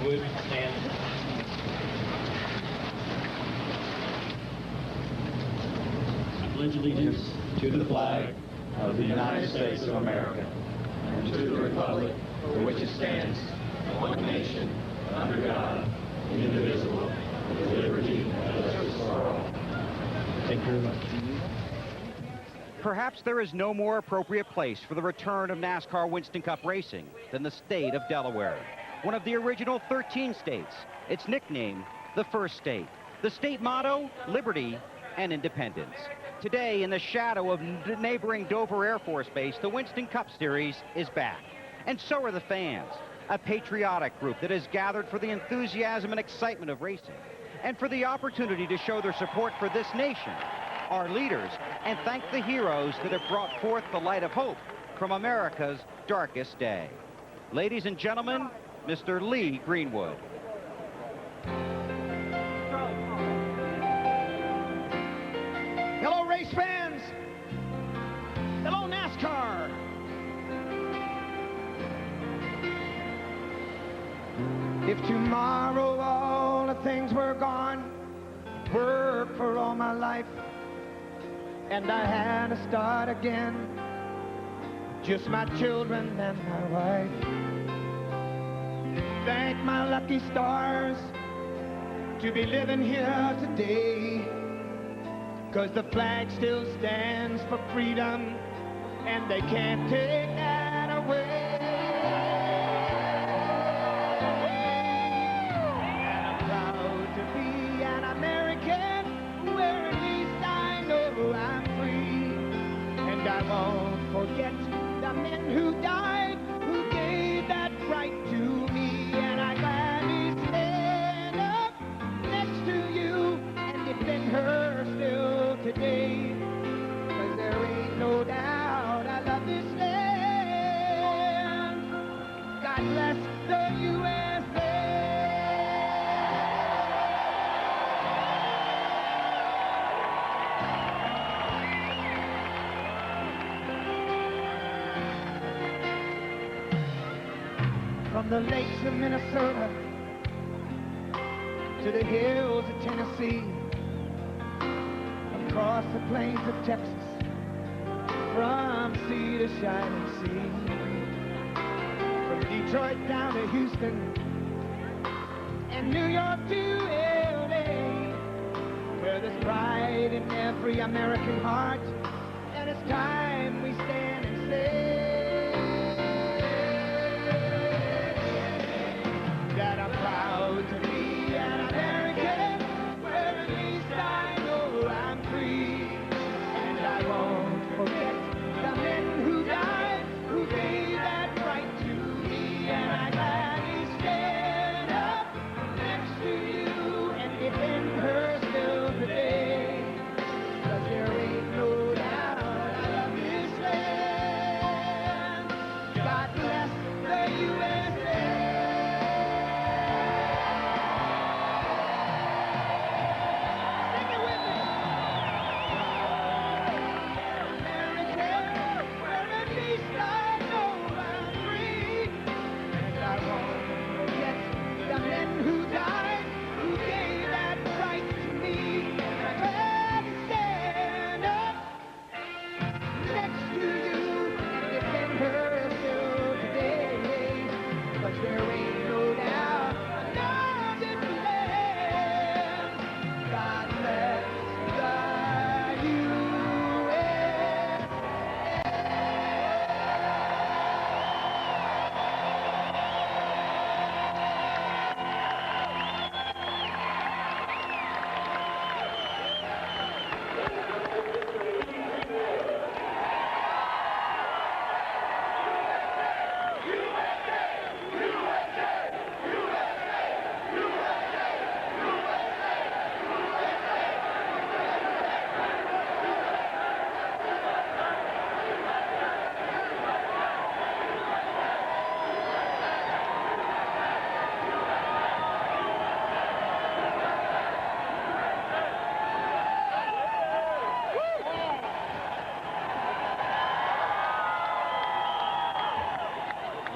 would stand. I pledge allegiance to the flag of the United States of America and to the republic for which it stands, one nation, under God, indivisible, with liberty and justice for all. Thank you very much. Perhaps there is no more appropriate place for the return of NASCAR Winston Cup racing than the state of Delaware, one of the original 13 states. Its nickname, the First State. The state motto, liberty and independence. Today, in the shadow of neighboring Dover Air Force Base, the Winston Cup Series is back. And so are the fans, a patriotic group that has gathered for the enthusiasm and excitement of racing, and for the opportunity to show their support for this nation, our leaders, and thank the heroes that have brought forth the light of hope from America's darkest day. Ladies and gentlemen, Mr. Lee Greenwood. Hello, race fans. Hello, NASCAR. If tomorrow all the things were gone, work for all my life, and I had to start again, just my children and my wife. Thank my lucky stars to be living here today, 'cause the flag still stands for freedom, and they can't take that away. And I'm proud to be an American, where at least I know I'm free. And I won't forget the men who died, who gave that right to me. And I gladly stand up next to you and defend her still today. 'Cause there ain't no doubt I love this land. God bless the USA. From the lakes of Minnesota to the hills of Tennessee, across the plains of Texas, from sea to shining sea, from Detroit down to Houston and New York to LA, where there's pride in every American heart, and it's time we stand and say that I'm proud to be an American, where at least I know I'm free. And I won't forget the men who died, who gave that right to me. And I gladly stand up next to you and defend her still today. 'Cause there ain't no doubt I love this land.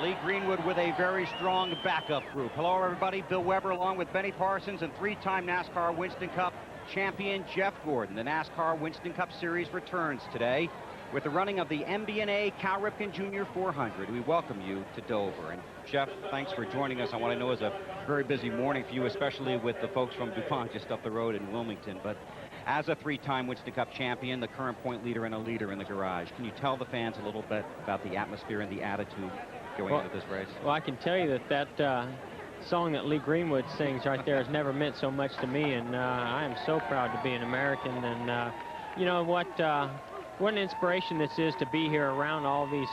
Lee Greenwood with a very strong backup group. Hello, everybody. Bill Weber along with Benny Parsons and three-time NASCAR Winston Cup champion Jeff Gordon. The NASCAR Winston Cup Series returns today with the running of the MBNA Cal Ripken Jr. 400. We welcome you to Dover. And Jeff, thanks for joining us on what I know is a very busy morning for you, especially with the folks from DuPont just up the road in Wilmington. But as a three-time Winston Cup champion, the current point leader and a leader in the garage, can you tell the fans a little bit about the atmosphere and the attitude going into this race? Well, I can tell you that song that Lee Greenwood sings right there has never meant so much to me, and I am so proud to be an American. And you know what an inspiration this is to be here around all these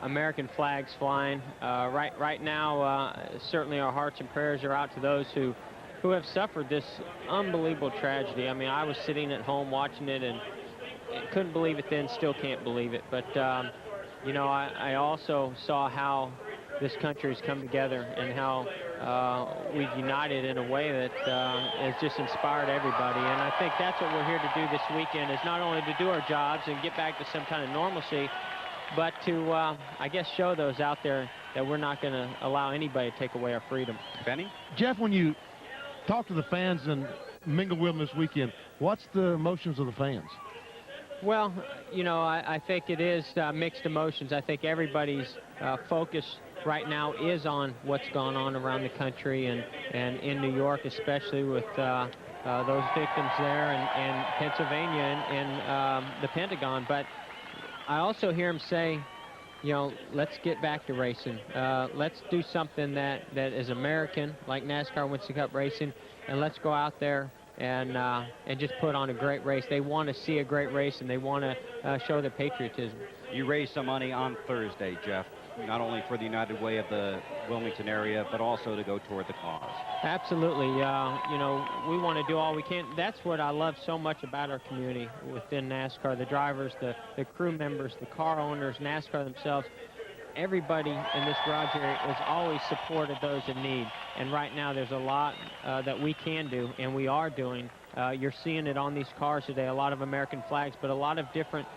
American flags flying. Right now, certainly our hearts and prayers are out to those who have suffered this unbelievable tragedy. I mean, I was sitting at home watching it and couldn't believe it then, still can't believe it. But you know, I also saw how this country has come together and how we've united in a way that has just inspired everybody. And I think that's what we're here to do this weekend, is not only to do our jobs and get back to some kind of normalcy, but to, I guess, show those out there that we're not going to allow anybody to take away our freedom. Benny? Jeff, when you talk to the fans and mingle with them this weekend, what's the emotions of the fans? Well, you know, I think it is mixed emotions. I think everybody's focus right now is on what's gone on around the country and in New York, especially with those victims there and Pennsylvania and the Pentagon. But I also hear him say, you know, let's get back to racing. Let's do something that is American, like NASCAR Winston Cup racing, and let's go out there and just put on a great race. They want to see a great race, and they want to show their patriotism. You raised some money on Thursday, Jeff, not only for the United Way of the Wilmington area, but also to go toward the cause. Absolutely. You know, we want to do all we can. That's what I love so much about our community within NASCAR, the drivers, the crew members, the car owners, NASCAR themselves. Everybody in this garage area has always supported those in need. And right now there's a lot that we can do, and we are doing. You're seeing it on these cars today, a lot of American flags, but a lot of different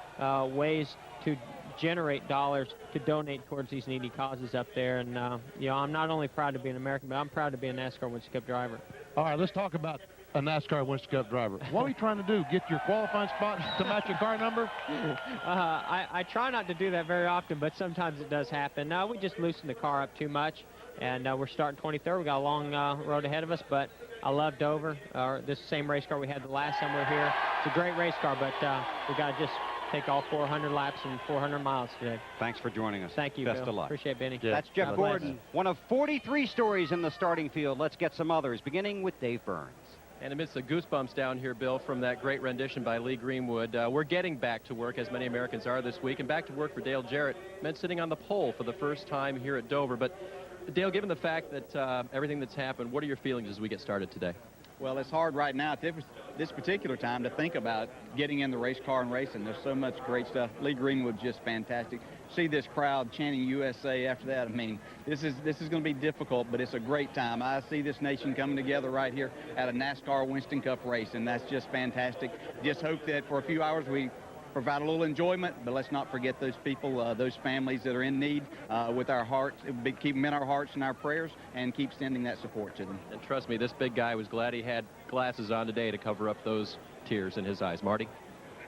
ways to generate dollars to donate towards these needy causes up there. And, you know, I'm not only proud to be an American, but I'm proud to be a NASCAR Winston Cup driver. All right, let's talk about a NASCAR Winston Cup driver. What are you trying to do? Get your qualifying spot to match your car number? I try not to do that very often, but sometimes it does happen. No, we just loosen the car up too much, and we're starting 23rd. We got a long road ahead of us, but I love Dover. This same race car we had the last time we were here. It's a great race car, but we got to just take all 400 laps and 400 miles today. Thanks for joining us. Thank you, Best Bill. of luck. Appreciate it, Benny. That's Jeff God Gordon, bless. one of 43 stories in the starting field. Let's get some others, beginning with Dave Burns. And amidst the goosebumps down here, Bill, from that great rendition by Lee Greenwood, we're getting back to work, as many Americans are this week, and back to work for Dale Jarrett meant sitting on the pole for the first time here at Dover. But, Dale, given the fact that everything that's happened, what are your feelings as we get started today? Well, it's hard right now at this particular time to think about getting in the race car and racing. There's so much great stuff. Lee Greenwood's just fantastic. See this crowd chanting USA after that. I mean, this is going to be difficult, but it's a great time. I see this nation coming together right here at a NASCAR Winston Cup race, and that's just fantastic. Just hope that for a few hours we provide a little enjoyment, but let's not forget those people, those families that are in need with our hearts. Keep them in our hearts and our prayers, and keep sending that support to them. And trust me, this big guy was glad he had glasses on today to cover up those tears in his eyes. Marty?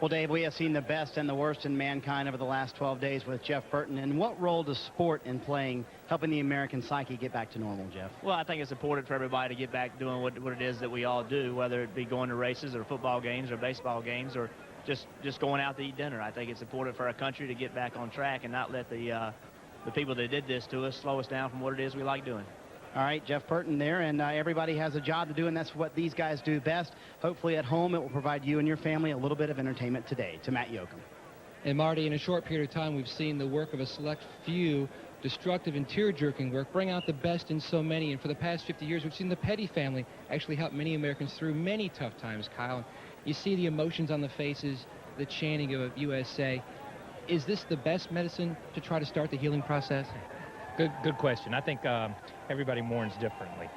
Well, Dave, we have seen the best and the worst in mankind over the last 12 days with Jeff Burton. And what role does sport in playing, helping the American psyche get back to normal, Jeff? Well, I think it's important for everybody to get back doing what it is that we all do, whether it be going to races or football games or baseball games or just going out to eat dinner. I think it's important for our country to get back on track and not let the people that did this to us slow us down from what it is we like doing. All right, Jeff Burton there, and everybody has a job to do, and that's what these guys do best. Hopefully at home it will provide you and your family a little bit of entertainment today. To Matt Yoakum. And Marty, in a short period of time, we've seen the work of a select few destructive and tear-jerking work bring out the best in so many. And for the past 50 years, we've seen the Petty family actually help many Americans through many tough times, Kyle. You see the emotions on the faces, the chanting of USA. Is this the best medicine to try to start the healing process? Good question. I think everybody mourns differently.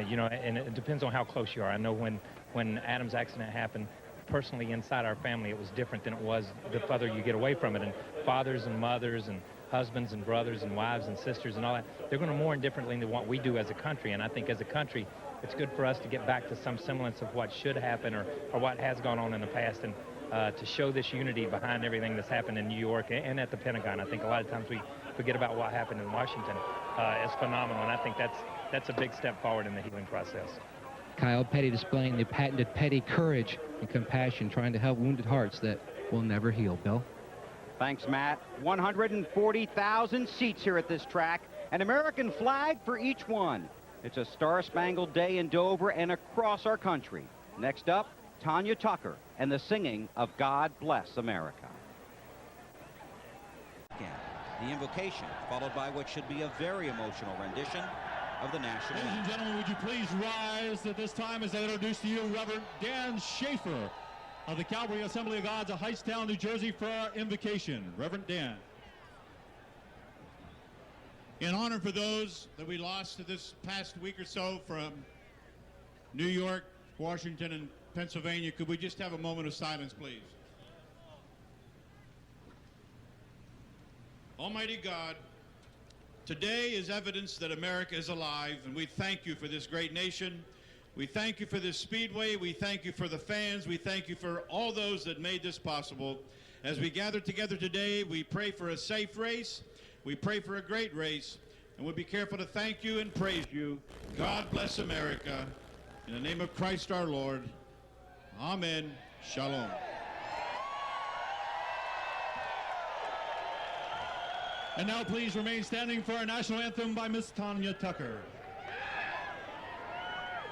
You know, and it depends on how close you are. I know when Adam's accident happened, personally inside our family, it was different than it was the further you get away from it. And fathers and mothers and husbands and brothers and wives and sisters and all that. They're going to mourn differently than what we do as a country, and I think as a country, it's good for us to get back to some semblance of what should happen or what has gone on in the past, and to show this unity behind everything that's happened in New York and at the Pentagon. I think a lot of times we forget about what happened in Washington. It's phenomenal, and I think that's a big step forward in the healing process. Kyle Petty displaying the patented Petty courage and compassion, trying to help wounded hearts that will never heal. Bill? Thanks, Matt. 140,000 seats here at this track, an American flag for each one. It's a star-spangled day in Dover and across our country. Next up, Tanya Tucker and the singing of God Bless America. The invocation, followed by what should be a very emotional rendition of the national anthem. Ladies and gentlemen, would you please rise at this time as I introduce to you Reverend Dan Schaefer of the Calvary Assembly of God of Hightstown, New Jersey, for our invocation. Reverend Dan. In honor for those that we lost this past week or so from New York, Washington, and Pennsylvania, could we just have a moment of silence, please? Almighty God, today is evidence that America is alive, and we thank you for this great nation. We thank you for this Speedway. We thank you for the fans. We thank you for all those that made this possible. As we gather together today, we pray for a safe race. We pray for a great race, and we'll be careful to thank you and praise you. God bless America. In the name of Christ our Lord. Amen. Shalom. And now please remain standing for our national anthem by Miss Tanya Tucker.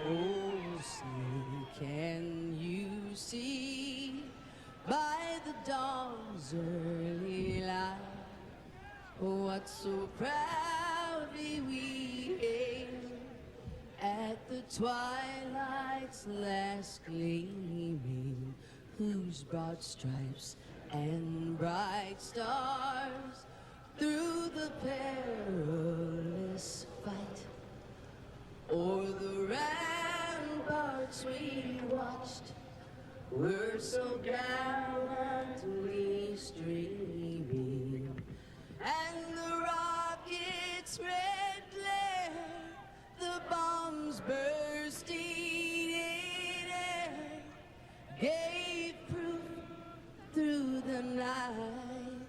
Oh, see, can you see by the dawn's early light what so proudly we hailed at the twilight's last gleaming, whose broad stripes and bright stars through the perilous fight o'er the ramparts we watched were so gallantly streaming, and the rocket's red glare, the bombs bursting in air, gave proof through the night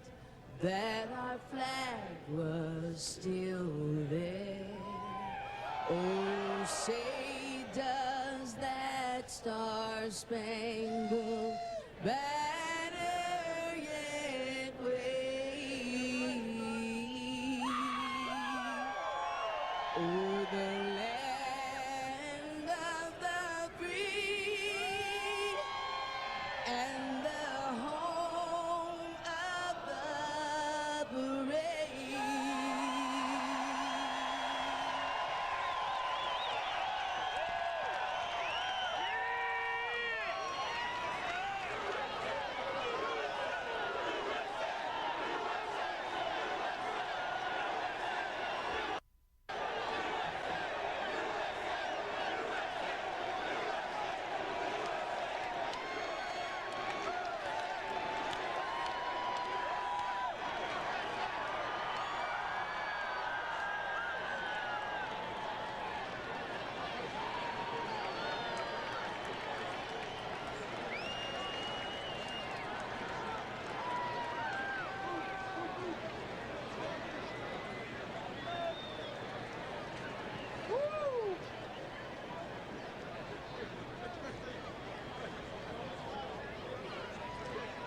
that our flag was still there. Oh, say does that star-spangled banner yet wave o'er the land of the free and the home of the brave?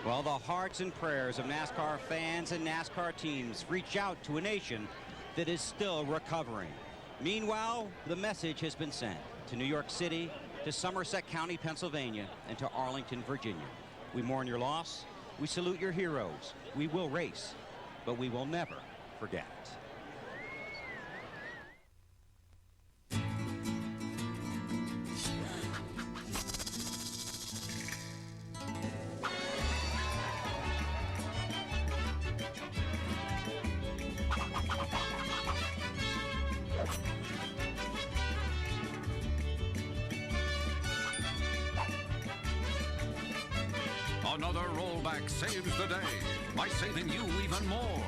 Well, the hearts and prayers of NASCAR fans and NASCAR teams reach out to a nation that is still recovering. Meanwhile, the message has been sent to New York City, to Somerset County, Pennsylvania, and to Arlington, Virginia. We mourn your loss. We salute your heroes. We will race, but we will never forget. Another rollback saves the day by saving you even more.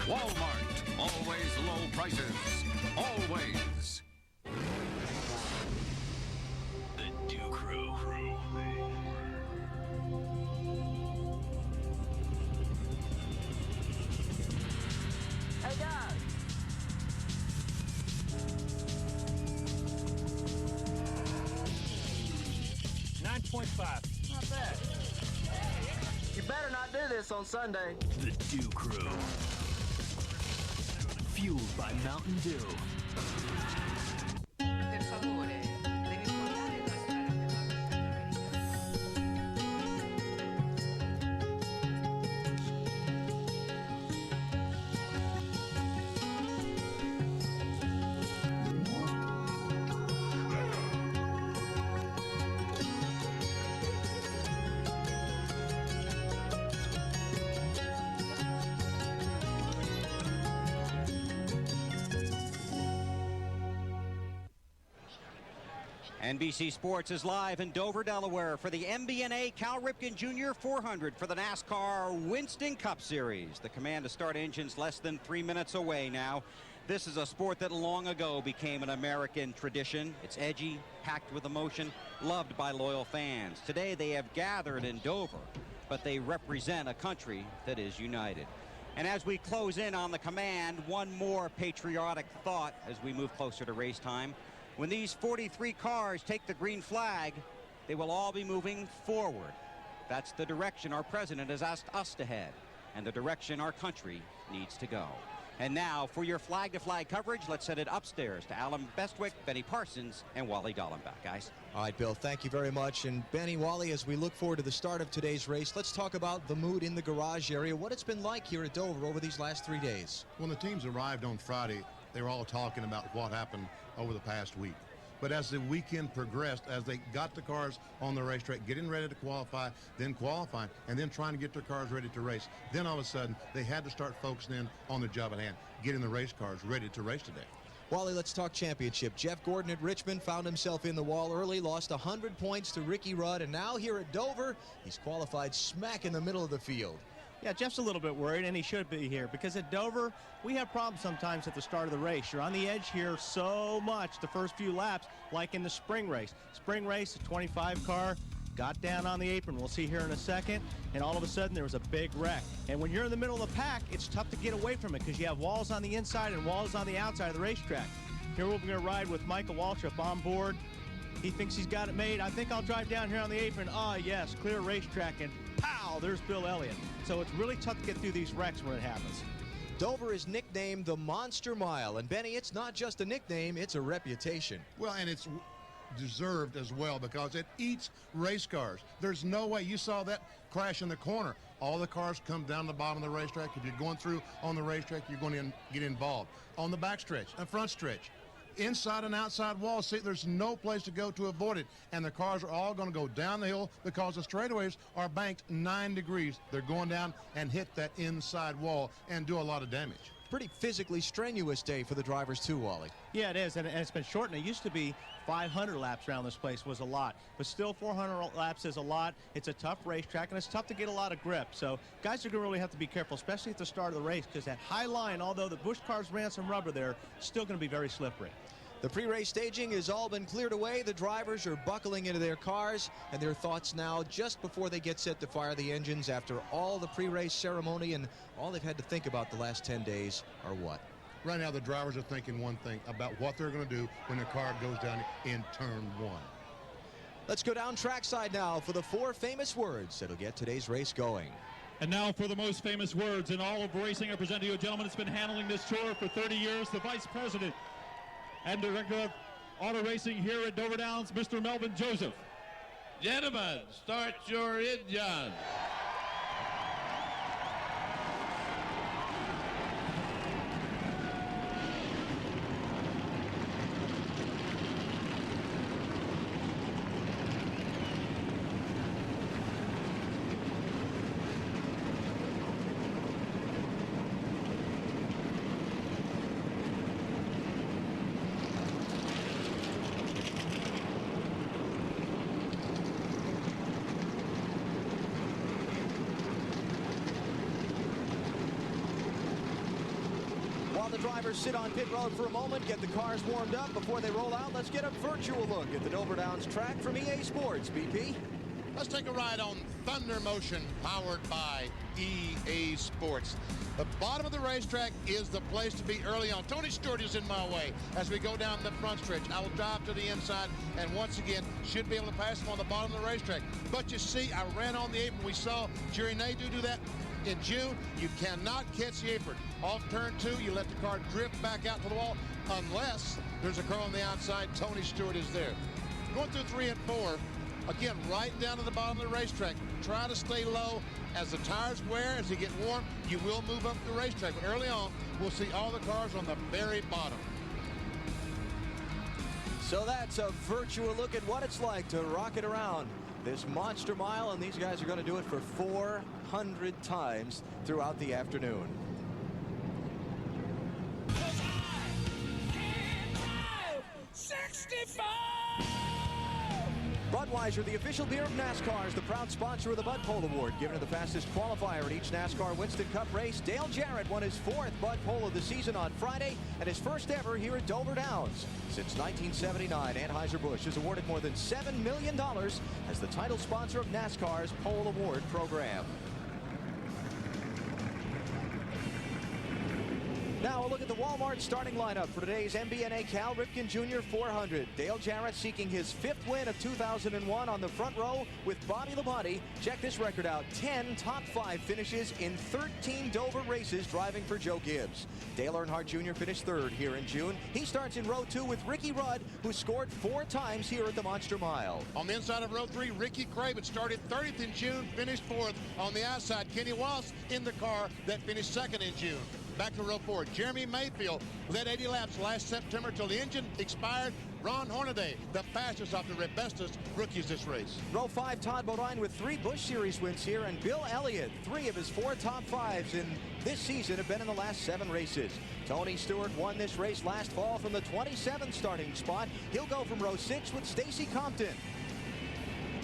Walmart, always low prices, always. The Dew Crew. Hey guys. $9.5. Not bad. You better not do this on Sunday. The Dew Crew. Fueled by Mountain Dew. Per favore, devi guardare la strada NBC Sports is live in Dover, Delaware for the MBNA Cal Ripken Jr. 400 for the NASCAR Winston Cup Series. The command to start engines less than 3 minutes away now. This is a sport that long ago became an American tradition. It's edgy, packed with emotion, loved by loyal fans. Today they have gathered in Dover, but they represent a country that is united. And as we close in on the command, one more patriotic thought as we move closer to race time. When these 43 cars take the green flag, they will all be moving forward. That's the direction our president has asked us to head, and the direction our country needs to go. And now, for your flag-to-flag coverage, let's send it upstairs to Alan Bestwick, Benny Parsons, and Wally Dallenbach, guys. All right, Bill, thank you very much. And Benny, Wally, as we look forward to the start of today's race, let's talk about the mood in the garage area, what it's been like here at Dover over these last 3 days. When the teams arrived on Friday, they were all talking about what happened over the past week. But as the weekend progressed, as they got the cars on the racetrack, getting ready to qualify, then qualifying, and then trying to get their cars ready to race, then all of a sudden, they had to start focusing in on the job at hand, getting the race cars ready to race today. Wally, let's talk championship. Jeff Gordon at Richmond found himself in the wall early, lost 100 points to Ricky Rudd, and now here at Dover, he's qualified smack in the middle of the field. Yeah, Jeff's a little bit worried, and he should be here, because at Dover, we have problems sometimes at the start of the race. You're on the edge here so much the first few laps, like in the spring race. Spring race, a 25 car, got down on the apron. We'll see here in a second, and all of a sudden there was a big wreck. And when you're in the middle of the pack, it's tough to get away from it, because you have walls on the inside and walls on the outside of the racetrack. Here we're going to ride with Michael Waltrip on board. He thinks he's got it made. I think I'll drive down here on the apron. Ah, yes, clear racetrack, and pow, there's Bill Elliott. So it's really tough to get through these wrecks when it happens. Dover is nicknamed the Monster Mile, and Benny, it's not just a nickname, it's a reputation. Well, and it's deserved as well, because it eats race cars. There's no way. You saw that crash in the corner. All the cars come down the bottom of the racetrack. If you're going through on the racetrack, you're going to get involved. On the back stretch, the front stretch, inside and outside walls. See, there's no place to go to avoid it, and the cars are all going to go down the hill because the straightaways are banked 9 degrees. They're going down and hit that inside wall and do a lot of damage. Pretty physically strenuous day for the drivers too, Wally. Yeah, it is, and it's been shortened. It used to be 500 laps around this place was a lot, but still 400 laps is a lot. It's a tough racetrack, and it's tough to get a lot of grip. So guys are going to really have to be careful, especially at the start of the race, because that high line, although the Busch cars ran some rubber there, still going to be very slippery. The pre-race staging has all been cleared away. The drivers are buckling into their cars, and their thoughts now just before they get set to fire the engines after all the pre-race ceremony and all they've had to think about the last 10 days are what? Right now, the drivers are thinking one thing about what they're going to do when the car goes down in turn 1. Let's go down trackside now for the 4 famous words that'll get today's race going. And now for the most famous words in all of racing, I present to you a gentleman that's been handling this tour for 30 years, the Vice President and Director of Auto Racing here at Dover Downs, Mr. Melvin Joseph. Gentlemen, start your engine. While the drivers sit on pit road for a moment, get the cars warmed up before they roll out, let's get a virtual look at the Dover Downs track from EA Sports. BP? Let's take a ride on Thunder Motion, powered by EA Sports. The bottom of the racetrack is the place to be early on. Tony Stewart is in my way as we go down the front stretch. I will drive to the inside, and once again, should be able to pass him on the bottom of the racetrack. But you see, I ran on the apron. We saw Jerry Nadeau do that in June. You cannot catch the apron. Off turn 2, you let the car drift back out to the wall, unless there's a car on the outside. Tony Stewart is there. Going through 3 and 4, again, right down to the bottom of the racetrack. Try to stay low. As the tires wear, as they get warm, you will move up the racetrack. But early on, we'll see all the cars on the very bottom. So that's a virtual look at what it's like to rock it around this monster mile, and these guys are going to do it for 400 times throughout the afternoon. Budweiser, the official beer of NASCAR, is the proud sponsor of the Bud Pole Award, given to the fastest qualifier at each NASCAR Winston Cup race. Dale Jarrett won his 4th Bud Pole of the season on Friday, and his first ever here at Dover Downs. Since 1979, Anheuser-Busch has awarded more than $7 million as the title sponsor of NASCAR's Pole Award program. Now a look at the Walmart starting lineup for today's MBNA Cal Ripken Jr. 400. Dale Jarrett seeking his 5th win of 2001 on the front row with Bobby Labonte. Check this record out, 10 top 5 finishes in 13 Dover races driving for Joe Gibbs. Dale Earnhardt Jr. finished 3rd here in June. He starts in row 2 with Ricky Rudd, who scored 4 times here at the Monster Mile. On the inside of row 3, Ricky Craven started 30th in June, finished 4th. On the outside, Kenny Wallace in the car that finished 2nd in June. Back to row 4, Jeremy Mayfield led 80 laps last September till the engine expired. Ron Hornaday, the fastest of the bestest rookies this race. Row 5, Todd Bodine with 3 Busch Series wins here, and Bill Elliott, 3 of his 4 top 5s in this season have been in the last 7 races. Tony Stewart won this race last fall from the 27th starting spot. He'll go from row 6 with Stacy Compton.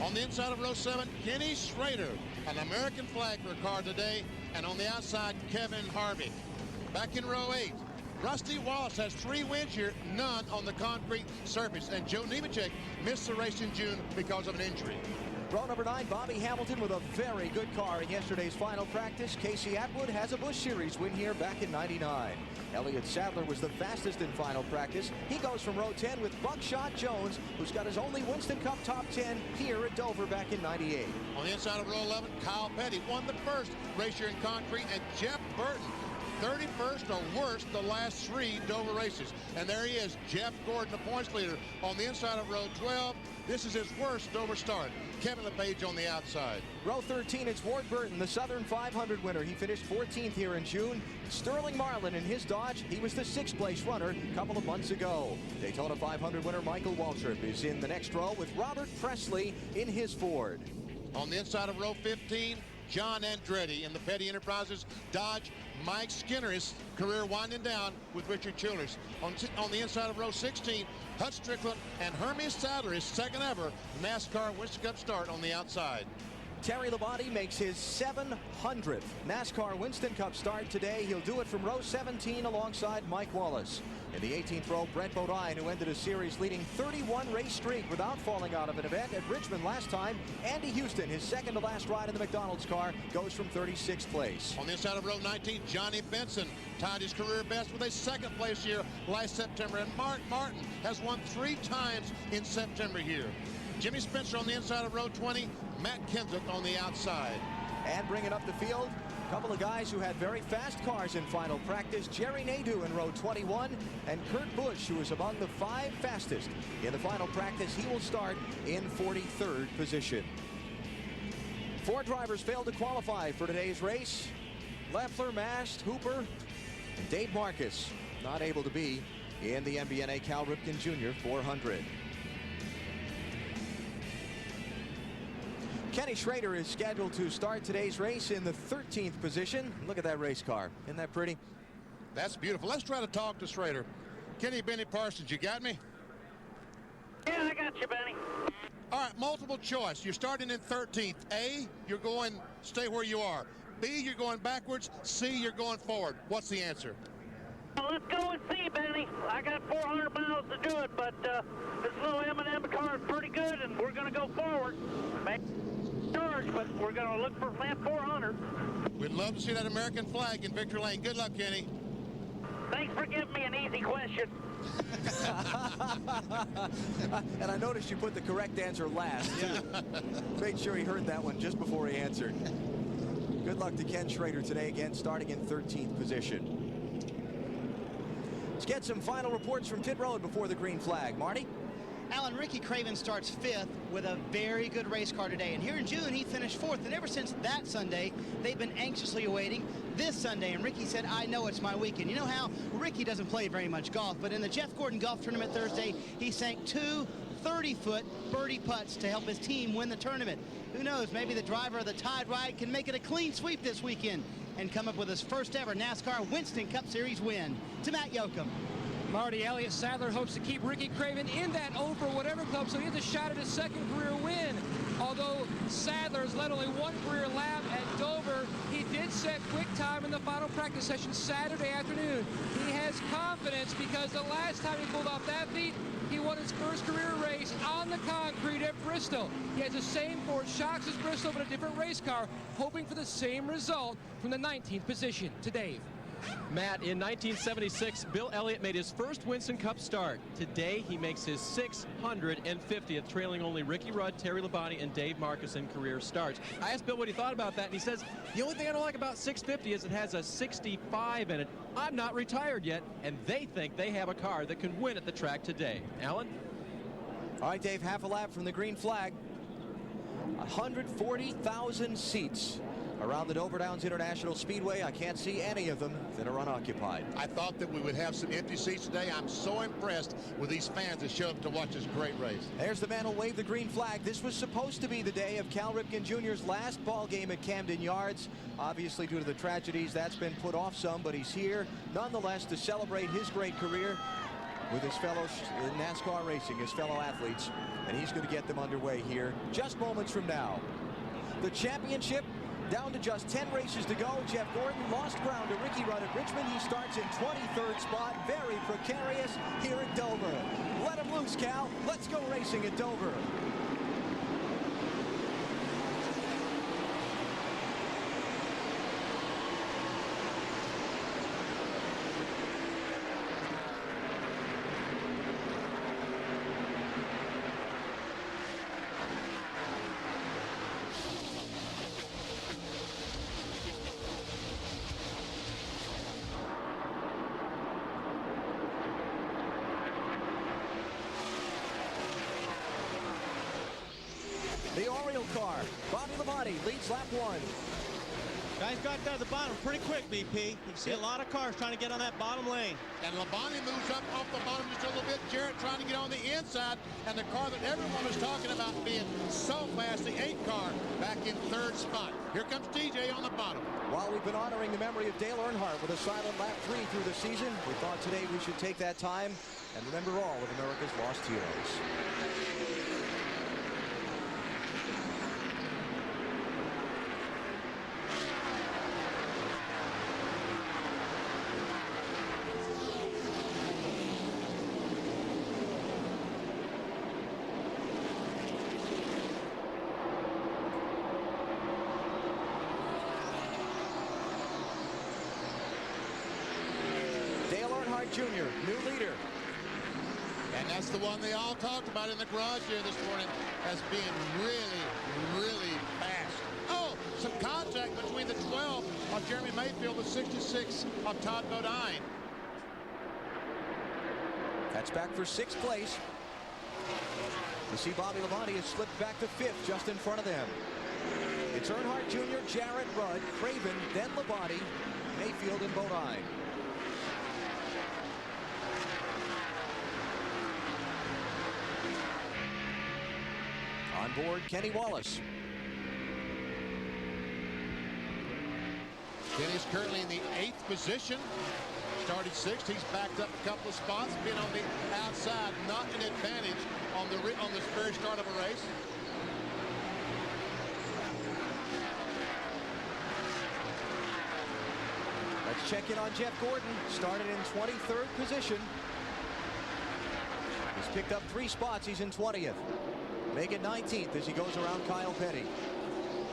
On the inside of row 7, Kenny Schrader, an American flag for a car today, and on the outside, Kevin Harvick. Back in row 8, Rusty Wallace has 3 wins here, none on the concrete surface, and Joe Nemechek missed the race in June because of an injury. Row number 9, Bobby Hamilton with a very good car in yesterday's final practice. Casey Atwood has a Busch Series win here back in '99. Elliott Sadler was the fastest in final practice. He goes from row 10 with Buckshot Jones, who's got his only Winston Cup top 10 here at Dover back in '98. On the inside of row 11, Kyle Petty won the first race here in concrete, and Jeff Burton, 31st or worse the last 3 Dover races. And there he is, Jeff Gordon, the points leader. On the inside of row 12, this is his worst Dover start. Kevin LePage on the outside. Row 13, it's Ward Burton, the Southern 500 winner. He finished 14th here in June. Sterling Marlin in his Dodge, he was the 6th place runner a couple of months ago. Daytona 500 winner Michael Waltrip is in the next row with Robert Presley in his Ford. On the inside of row 15, John Andretti in the Petty Enterprises Dodge. Mike Skinner, his career winding down with Richard Childress. On the inside of row 16, Hut Strickland and Hermes Sadler, his 2nd ever NASCAR Winston Cup start on the outside. Terry Labonte makes his 700th NASCAR Winston Cup start today. He'll do it from row 17 alongside Mike Wallace. In the 18th row, Brent Bodine, who ended a series-leading 31-race streak without falling out of an event at Richmond last time. Andy Houston, his 2nd to last ride in the McDonald's car, goes from 36th place. On the inside of row 19, Johnny Benson tied his career best with a 2nd place here last September. And Mark Martin has won 3 times in September here. Jimmy Spencer on the inside of row 20, Matt Kenseth on the outside. And bringing up the field, a couple of guys who had very fast cars in final practice. Jerry Nadeau in row 21, and Kurt Busch, who is among the 5 fastest in the final practice. He will start in 43rd position. 4 drivers failed to qualify for today's race. Leffler, Mast, Hooper, and Dave Marcus not able to be in the MBNA Cal Ripken Jr. 400. Kenny Schrader is scheduled to start today's race in the 13th position. Look at that race car. Isn't that pretty? That's beautiful. Let's try to talk to Schrader. Kenny Benny Parsons, you got me? Yeah, I got you, Benny. All right, multiple choice. You're starting in 13th. A, you're going, stay where you are. B, you're going backwards. C, you're going forward. What's the answer? Let's go and see, Benny. I got 400 miles to do it, but this little M&M car is pretty good, and we're going to go forward. Charge, but we're going to look for lap 400. We'd love to see that American flag in victory lane. Good luck, Kenny. Thanks for giving me an easy question. And I noticed you put the correct answer last, too. Made sure he heard that one just before he answered. Good luck to Ken Schrader today, again, starting in 13th position. Let's get some final reports from pit road before the green flag. Marty? Alan, Ricky Craven starts 5th with a very good race car today. And here in June, he finished 4th. And ever since that Sunday, they've been anxiously awaiting this Sunday. And Ricky said, I know it's my weekend. You know how Ricky doesn't play very much golf, but in the Jeff Gordon Golf Tournament Thursday, he sank 2 30-foot birdie putts to help his team win the tournament. Who knows, maybe the driver of the Tide Ride can make it a clean sweep this weekend and come up with his first ever NASCAR Winston Cup Series win. To Matt Yoakum. Marty, Elliott Sadler hopes to keep Ricky Craven in that O for whatever club, so he has a shot at his second career win. Although Sadler has led only 1 career lap at Dover, he did set quick time in the final practice session Saturday afternoon. He has confidence because the last time he pulled off that feat, he won his first career race on the concrete at Bristol. He has the same Ford shocks as Bristol, but a different race car, hoping for the same result from the 19th position. To Dave. Matt, in 1976, Bill Elliott made his first Winston Cup start. Today, he makes his 650th, trailing only Ricky Rudd, Terry Labonte, and Dave Marcus in career starts. I asked Bill what he thought about that, and he says, the only thing I don't like about 650 is it has a 65 in it. I'm not retired yet, and they think they have a car that can win at the track today. Alan? All right, Dave, half a lap from the green flag. 140,000 seats around the Dover Downs International Speedway. I can't see any of them that are unoccupied. I thought that we would have some empty seats today. I'm so impressed with these fans that showed up to watch this great race. There's the man who'll wave the green flag. This was supposed to be the day of Cal Ripken Jr.'s last ball game at Camden Yards. Obviously, due to the tragedies, that's been put off some, but he's here nonetheless to celebrate his great career with his fellow NASCAR racing, his fellow athletes, and he's going to get them underway here just moments from now. The championship down to just 10 races to go. Jeff Gordon lost ground to Ricky Rudd at Richmond. He starts in 23rd spot. Very precarious here at Dover. Let him loose, Cal. Let's go racing at Dover. The Oriole car. Bobby Labonte leads lap 1. Guys got down to the bottom pretty quick, BP. You see a lot of cars trying to get on that bottom lane. And Labonte moves up off the bottom just a little bit. Jarrett trying to get on the inside. And the car that everyone was talking about being so fast, the 8 car, back in 3rd spot. Here comes TJ on the bottom. While we've been honoring the memory of Dale Earnhardt with a silent lap 3 through the season, we thought today we should take that time and remember all of America's lost heroes. Jr., new leader. And that's the one they all talked about in the garage here this morning as being really, really fast. Oh, some contact between the 12 of Jeremy Mayfield, the 66 of Todd Bodine. That's back for 6th place. You see Bobby Labonte has slipped back to 5th, just in front of them. It's Earnhardt Jr., Jarrett, Rudd, Craven, then Labonte, Mayfield, and Bodine. On board, Kenny Wallace. Kenny's currently in the 8th position. Started 6th. He's backed up a couple of spots. Been on the outside, not an advantage on the very start of a race. Let's Let's check in on Jeff Gordon. Started in 23rd position. He's picked up 3 spots. He's in 20th. Make it 19th as he goes around Kyle Petty.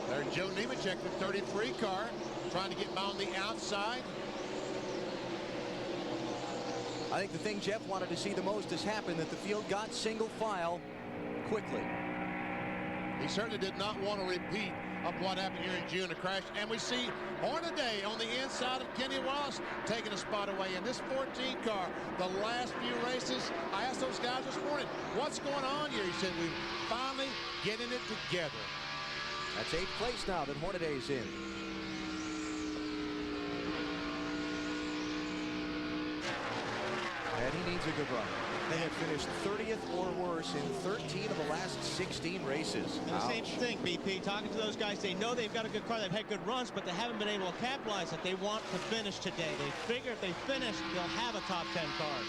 There's Joe Nemechek, the 33 car, trying to get by on the outside. I think the thing Jeff wanted to see the most has happened, that the field got single file quickly. He certainly did not want to repeat of what happened here in June, a crash. And we see Hornaday on the inside of Kenny Wallace taking a spot away in this 14 car. The last few races, I asked those guys this morning, what's going on here? He said, we're finally getting it together. That's 8th place now that Hornaday's in. And he needs a good run. They have finished 30th or worse in 13 of the last 16 races. And the same thing, BP, talking to those guys, they know they've got a good car, they've had good runs, but they haven't been able to capitalize it. They want to finish today. They figure if they finish, they'll have a top 10 car.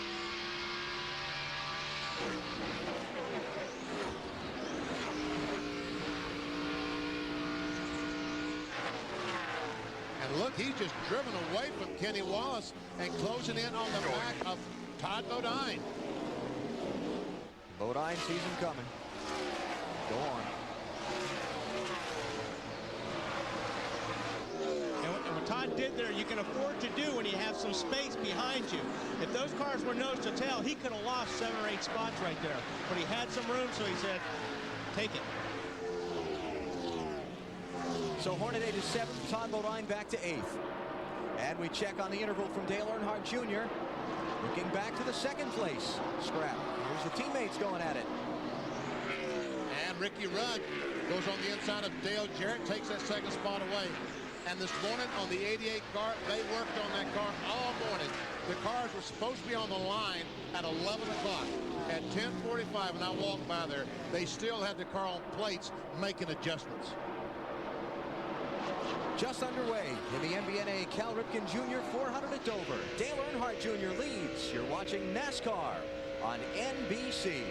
And look, he's just driven away from Kenny Wallace and closing in on the back of Todd Bodine. Bodine sees him coming. Go on. And what Todd did there, you can afford to do when you have some space behind you. If those cars were nose to tail, he could have lost 7 or 8 spots right there. But he had some room, so he said, take it. So Hornaday to 7th, Todd Bodine back to 8th. And we check on the interval from Dale Earnhardt Jr. Looking back to the 2nd place scrap. Here's the teammates going at it. And Ricky Rudd goes on the inside of Dale Jarrett, takes that 2nd spot away. And this morning on the 88 car, they worked on that car all morning. The cars were supposed to be on the line at 11 o'clock. At 10:45, when I walked by there, they still had the car on plates making adjustments. Just underway in the MBNA Cal Ripken Jr. 400 at Dover. Dale Earnhardt Jr. leads. You're watching NASCAR on NBC.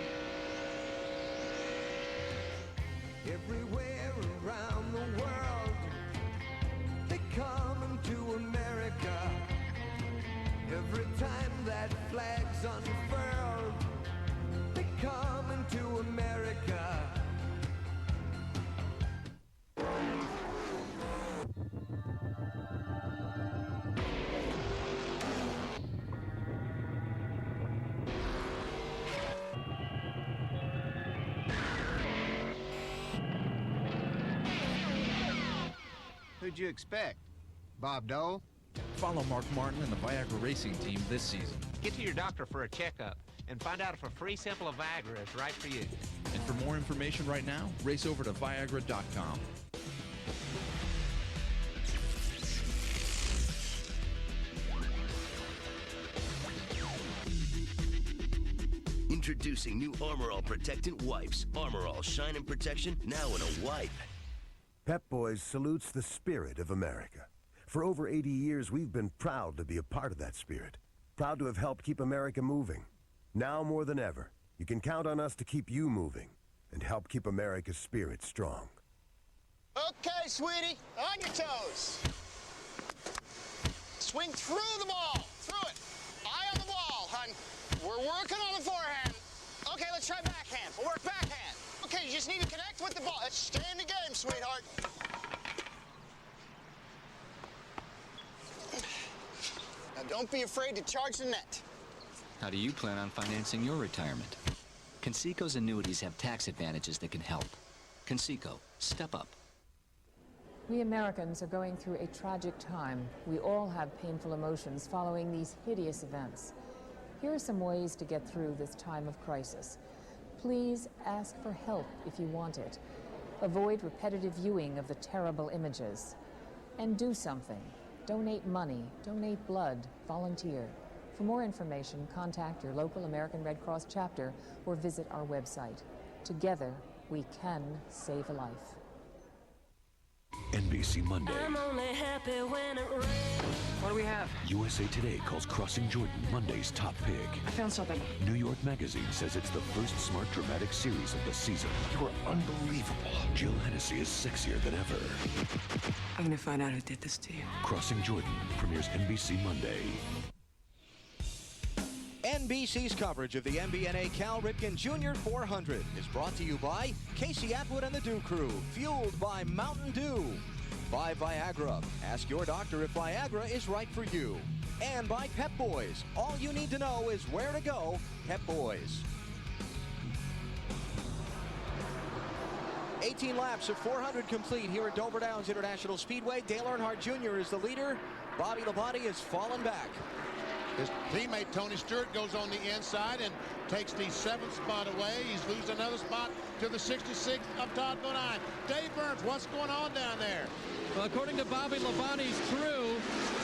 Everywhere around the world, they come into America. Every time that flag's unfurled, they come into America. Who'd you expect? Bob Dole? Follow Mark Martin and the Viagra racing team this season. Get to your doctor for a checkup and find out if a free sample of Viagra is right for you. And for more information right now, race over to Viagra.com. Introducing new Armor All Protectant Wipes. Armor All Shine and Protection now in a wipe. Pep Boys salutes the spirit of America. For over 80 years, we've been proud to be a part of that spirit. Proud to have helped keep America moving. Now more than ever, you can count on us to keep you moving and help keep America's spirit strong. Okay, sweetie, on your toes. Swing through the ball, through it. Eye on the ball, hon. We're working on the forehand. Okay, let's try backhand. We'll work backhand. Okay, you just need to connect with the ball. Let's stay in the game, sweetheart. Now, don't be afraid to charge the net. How do you plan on financing your retirement? Conseco's annuities have tax advantages that can help. Conseco, step up. We Americans are going through a tragic time. We all have painful emotions following these hideous events. Here are some ways to get through this time of crisis. Please ask for help if you want it. Avoid repetitive viewing of the terrible images. And do something. Donate money, donate blood, volunteer. For more information, contact your local American Red Cross chapter or visit our website. Together, we can save a life. NBC Monday. I'm only happy when it rains. What do we have? USA Today calls Crossing Jordan Monday's top pick. I found something. New York Magazine says it's the first smart dramatic series of the season. You are unbelievable. Jill Hennessy is sexier than ever. I'm gonna find out who did this to you. Crossing Jordan premieres NBC Monday. NBC's coverage of the MBNA Cal Ripken Jr. 400 is brought to you by Casey Atwood and the Dew Crew, fueled by Mountain Dew, by Viagra. Ask your doctor if Viagra is right for you. And by Pep Boys. All you need to know is where to go. Pep Boys. 18 laps of 400 complete here at Dover Downs International Speedway. Dale Earnhardt Jr. is the leader. Bobby Labonte has fallen back. His teammate Tony Stewart goes on the inside and takes the 7th spot away. He's losing another spot to the 66th up top 9. Dave Burns, what's going on down there? Well, according to Bobby Labonte's crew,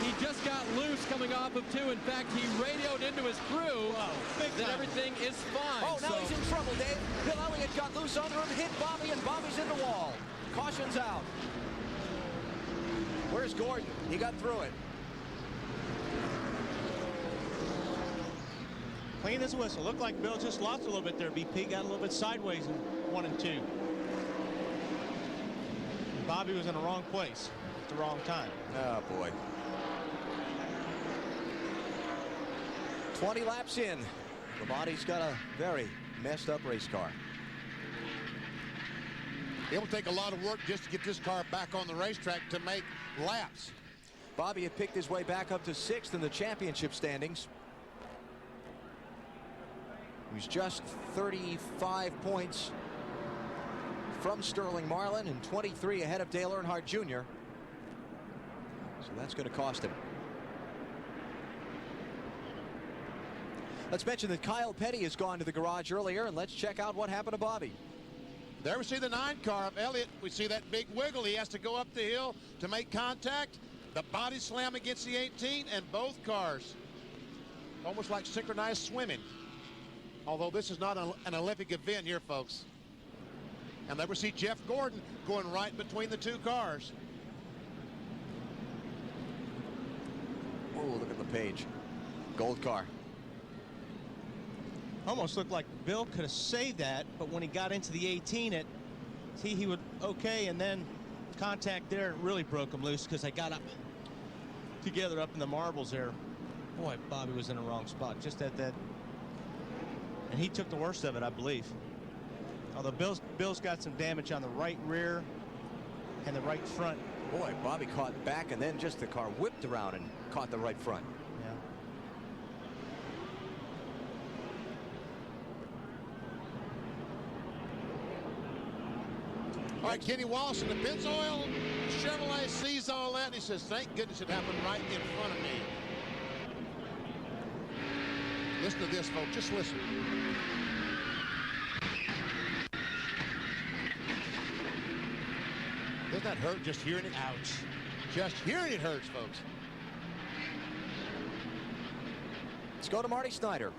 he just got loose coming off of 2. In fact, he radioed into his crew that everything is fine. Oh, now he's in trouble, Dave. Bill Elliott got loose under him, hit Bobby, and Bobby's in the wall. Caution's out. Where's Gordon? He got through it. Clean as a whistle. Looked like Bill just lost a little bit there. BP got a little bit sideways in 1 and 2. And Bobby was in the wrong place at the wrong time. Oh, boy. 20 laps in. Labonte's got a very messed up race car. It will take a lot of work just to get this car back on the racetrack to make laps. Bobby had picked his way back up to 6th in the championship standings. He was just 35 points from Sterling Marlin and 23 ahead of Dale Earnhardt Jr. So that's going to cost him. Let's mention that Kyle Petty has gone to the garage earlier, and let's check out what happened to Bobby. There we see the 9 car of Elliott. We see that big wiggle. He has to go up the hill to make contact. The body slam against the 18, and both cars almost like synchronized swimming. Although this is not an Olympic event here, folks. And there we see Jeff Gordon going right between the 2 cars. Oh, look at the page. Gold car. Almost looked like Bill could have saved that, but when he got into the 18, he would okay, and then contact there really broke him loose because they got up together up in the marbles there. Boy, Bobby was in the wrong spot just at that. And he took the worst of it, I believe. Although Bill's got some damage on the right rear and the right front. Boy, Bobby caught back, and then just the car whipped around and caught the right front. Yeah. All right, Kenny Wallace in the Pennzoil Chevrolet sees all that, and he says, thank goodness it happened right in front of me. Listen to this, folks. Just listen. Doesn't that hurt just hearing it? Ouch. Just hearing it hurts, folks. Let's go to Marty Snyder.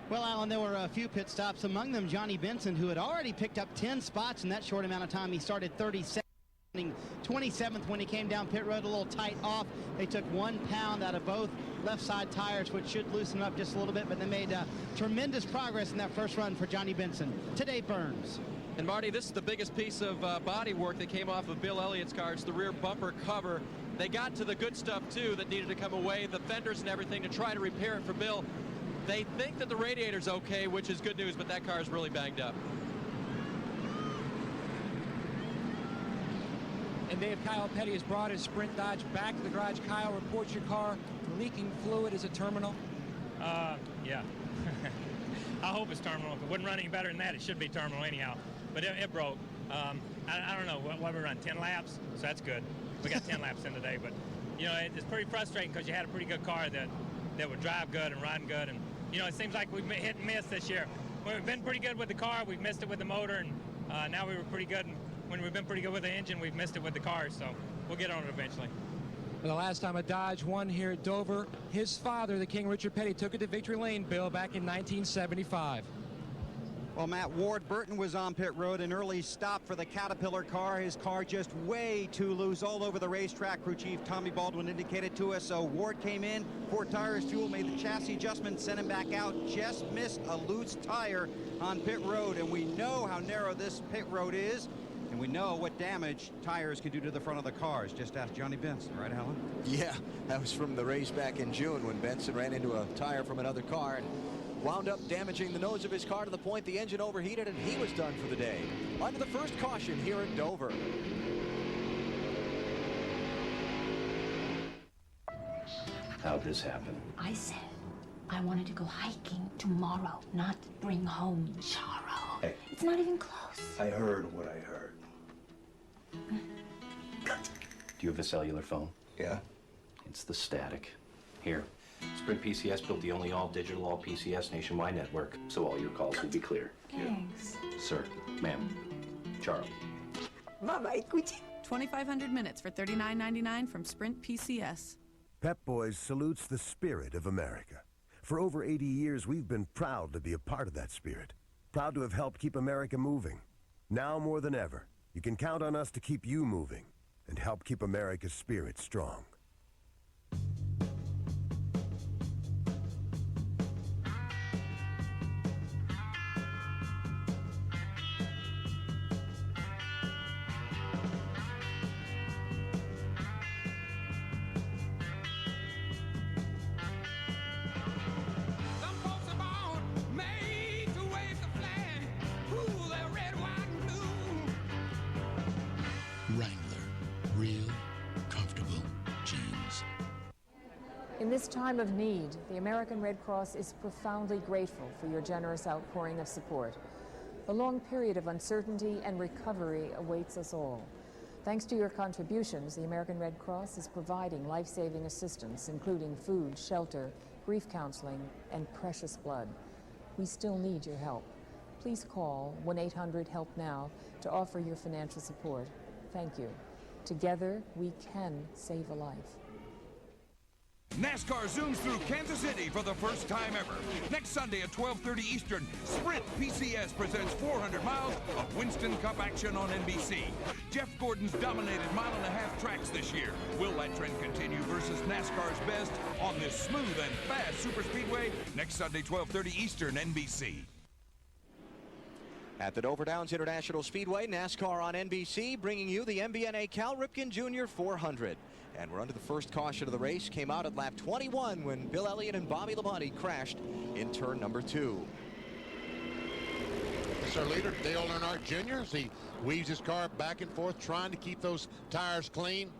Well, Alan, there were a few pit stops, among them Johnny Benson, who had already picked up 10 spots in that short amount of time. He started 37th, 27th when he came down pit road, a little tight off. They took 1 pound out of both left side tires, which should loosen up just a little bit, but they made tremendous progress in that first run for Johnny Benson. Today, Burns. And Marty, this is the biggest piece of body work that came off of Bill Elliott's car. It's the rear bumper cover. They got to the good stuff, too, that needed to come away, the fenders and everything, to try to repair it for Bill. They think that the radiator's okay, which is good news, but that car is really banged up. And Dave, Kyle Petty has brought his Sprint Dodge back to the garage. Kyle, reports your car leaking fluid. Is it terminal? Yeah. I hope it's terminal. If it wouldn't run any better than that, it should be terminal anyhow. But it broke. I don't know, what we run, 10 laps? So that's good. We got 10 laps in today, but, you know, it's pretty frustrating because you had a pretty good car that would drive good and run good. And, you know, it seems like we've hit and miss this year. We've been pretty good with the car. We've missed it with the motor, and now we were pretty good. And when we've been pretty good with the engine, we've missed it with the cars. So we'll get on it eventually. The last time a Dodge won here at Dover, his father, the King Richard Petty, took it to victory lane, Bill, back in 1975. Well, Matt, Ward Burton was on pit road, an early stop for the Caterpillar car. His car just way too loose all over the racetrack. Crew Chief Tommy Baldwin indicated to us. So Ward came in, 4 tires, fuel, made the chassis adjustment, sent him back out. Just missed a loose tire on pit road, and we know how narrow this pit road is, and we know what damage tires can do to the front of the cars. Just ask Johnny Benson, right, Alan? Yeah, that was from the race back in June when Benson ran into a tire from another car and wound up damaging the nose of his car to the point the engine overheated and he was done for the day. On to the first caution here at Dover. How'd this happen? I said I wanted to go hiking tomorrow, not bring home sorrow. Hey. It's not even close. I heard what I heard. Do you have a cellular phone? Yeah. It's the static. Here. Sprint PCS built the only all-digital, all-PCS nationwide network, so all your calls will be clear. Thanks. Sir, ma'am, Charlie. Mama, écoute. 2,500 minutes for $39.99 from Sprint PCS. Pep Boys salutes the spirit of America. For over 80 years, we've been proud to be a part of that spirit. Proud to have helped keep America moving. Now more than ever, you can count on us to keep you moving and help keep America's spirit strong. In this time of need, the American Red Cross is profoundly grateful for your generous outpouring of support. A long period of uncertainty and recovery awaits us all. Thanks to your contributions, the American Red Cross is providing life-saving assistance, including food, shelter, grief counseling, and precious blood. We still need your help. Please call 1-800-HELP-NOW to offer your financial support. Thank you. Together, we can save a life. NASCAR zooms through Kansas City for the first time ever. Next Sunday at 12:30 Eastern, Sprint PCS presents 400 miles of Winston Cup action on NBC. Jeff Gordon's dominated mile-and-a-half tracks this year. Will that trend continue versus NASCAR's best on this smooth and fast super speedway? Next Sunday, 12:30 Eastern, NBC. At the Dover Downs International Speedway, NASCAR on NBC, bringing you the MBNA Cal Ripken Jr. 400. And we're under the first caution of the race. Came out at lap 21 when Bill Elliott and Bobby Labonte crashed in turn number 2. It's our leader, Dale Earnhardt Jr. as he weaves his car back and forth, trying to keep those tires clean.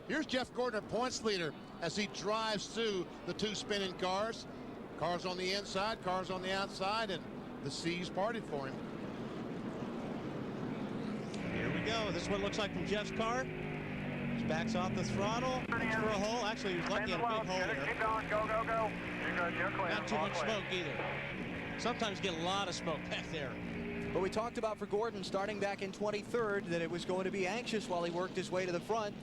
Here's Jeff Gordon, our points leader, as he drives through the 2 spinning cars. Cars on the inside, cars on the outside, and the seas parted for him. Here we go. This is what it looks like from Jeff's car. Just backs off the throttle, looks for a hole. Actually, he was lucky at a big hole there. Keep going, go, go, go. You're good, you're clear. Not too much smoke either. Sometimes you get a lot of smoke back there. But we talked about for Gordon starting back in 23rd that it was going to be anxious while he worked his way to the front.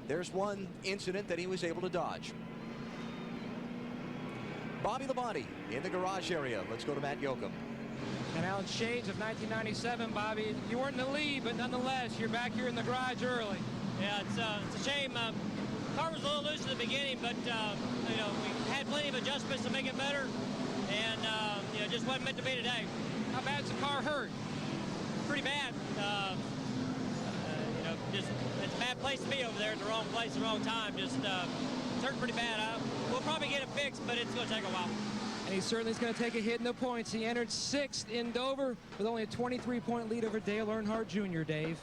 There's one incident that he was able to dodge. Bobby Labonte in the garage area. Let's go to Matt Yoakum. And Alan, shades of 1997, Bobby. You weren't in the lead, but nonetheless, you're back here in the garage early. Yeah, it's a shame. Car was a little loose at the beginning, but you know, we had plenty of adjustments to make it better, and you know, just wasn't meant to be today. How bad's the car hurt? Pretty bad. You know, just it's a bad place to be over there. At the wrong place, at the wrong time. Just it's hurt pretty bad. We'll probably get it fixed, but it's going to take a while. And he certainly is going to take a hit in the points. He entered 6th in Dover with only a 23-point lead over Dale Earnhardt Jr., Dave.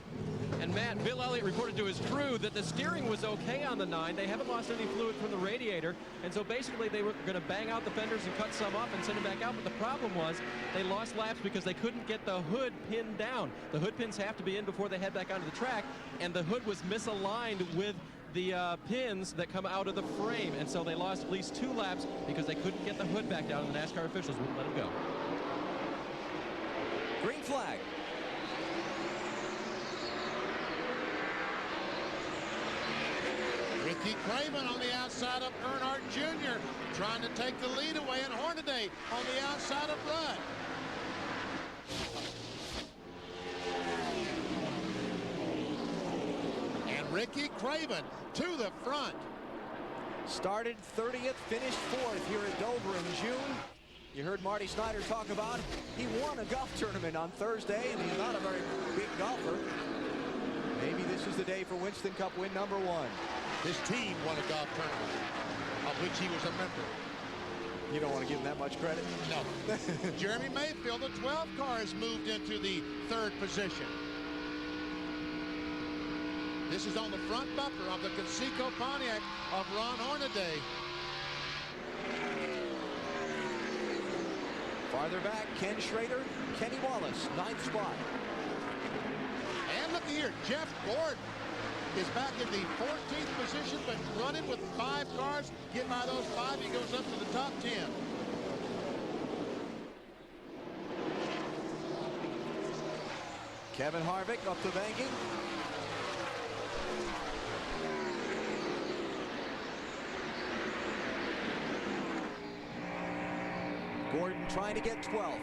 And Matt, Bill Elliott reported to his crew that the steering was okay on the 9. They haven't lost any fluid from the radiator. And so basically they were going to bang out the fenders and cut some off and send them back out. But the problem was they lost laps because they couldn't get the hood pinned down. The hood pins have to be in before they head back onto the track. And the hood was misaligned with the pins that come out of the frame, and so they lost at least 2 laps because they couldn't get the hood back down, and the NASCAR officials wouldn't let them go. Green flag. Ricky Craven on the outside of Earnhardt Jr. trying to take the lead away, and Hornaday on the outside of Rudd. Ricky Craven to the front. Started 30th, finished 4th here at Dover in June. You heard Marty Snyder talk about he won a golf tournament on Thursday, and he's not a very big golfer. Maybe this is the day for Winston Cup win number 1. His team won a golf tournament, of which he was a member. You don't want to give him that much credit? No. Jeremy Mayfield, the 12 car, has moved into the 3rd position. This is on the front bumper of the Conseco Pontiac of Ron Hornaday. Farther back, Ken Schrader, Kenny Wallace, 9th spot. And look here, Jeff Gordon is back in the 14th position, but running with 5 cars. Get by those 5, he goes up to the top 10. Kevin Harvick up the banking. Gordon trying to get 12th.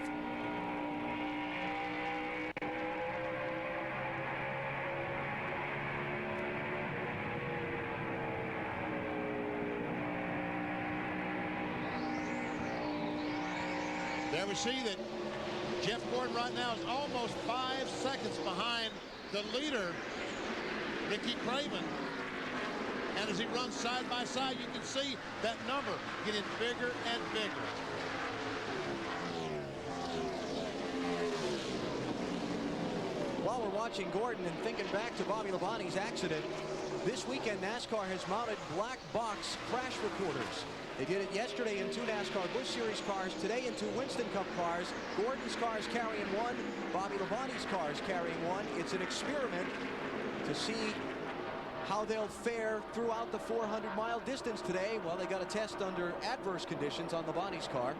There we see that Jeff Gordon right now is almost 5 seconds behind the leader, Ricky Craven. And as he runs side by side, you can see that number getting bigger and bigger. While we're watching Gordon and thinking back to Bobby Labonte's accident, this weekend NASCAR has mounted black box crash recorders. They did it yesterday in 2 NASCAR Busch Series cars, today in 2 Winston Cup cars. Gordon's car is carrying 1, Bobby Labonte's car is carrying 1. It's an experiment to see how they'll fare throughout the 400-mile distance today. Well, they got a test under adverse conditions on Labonte's car.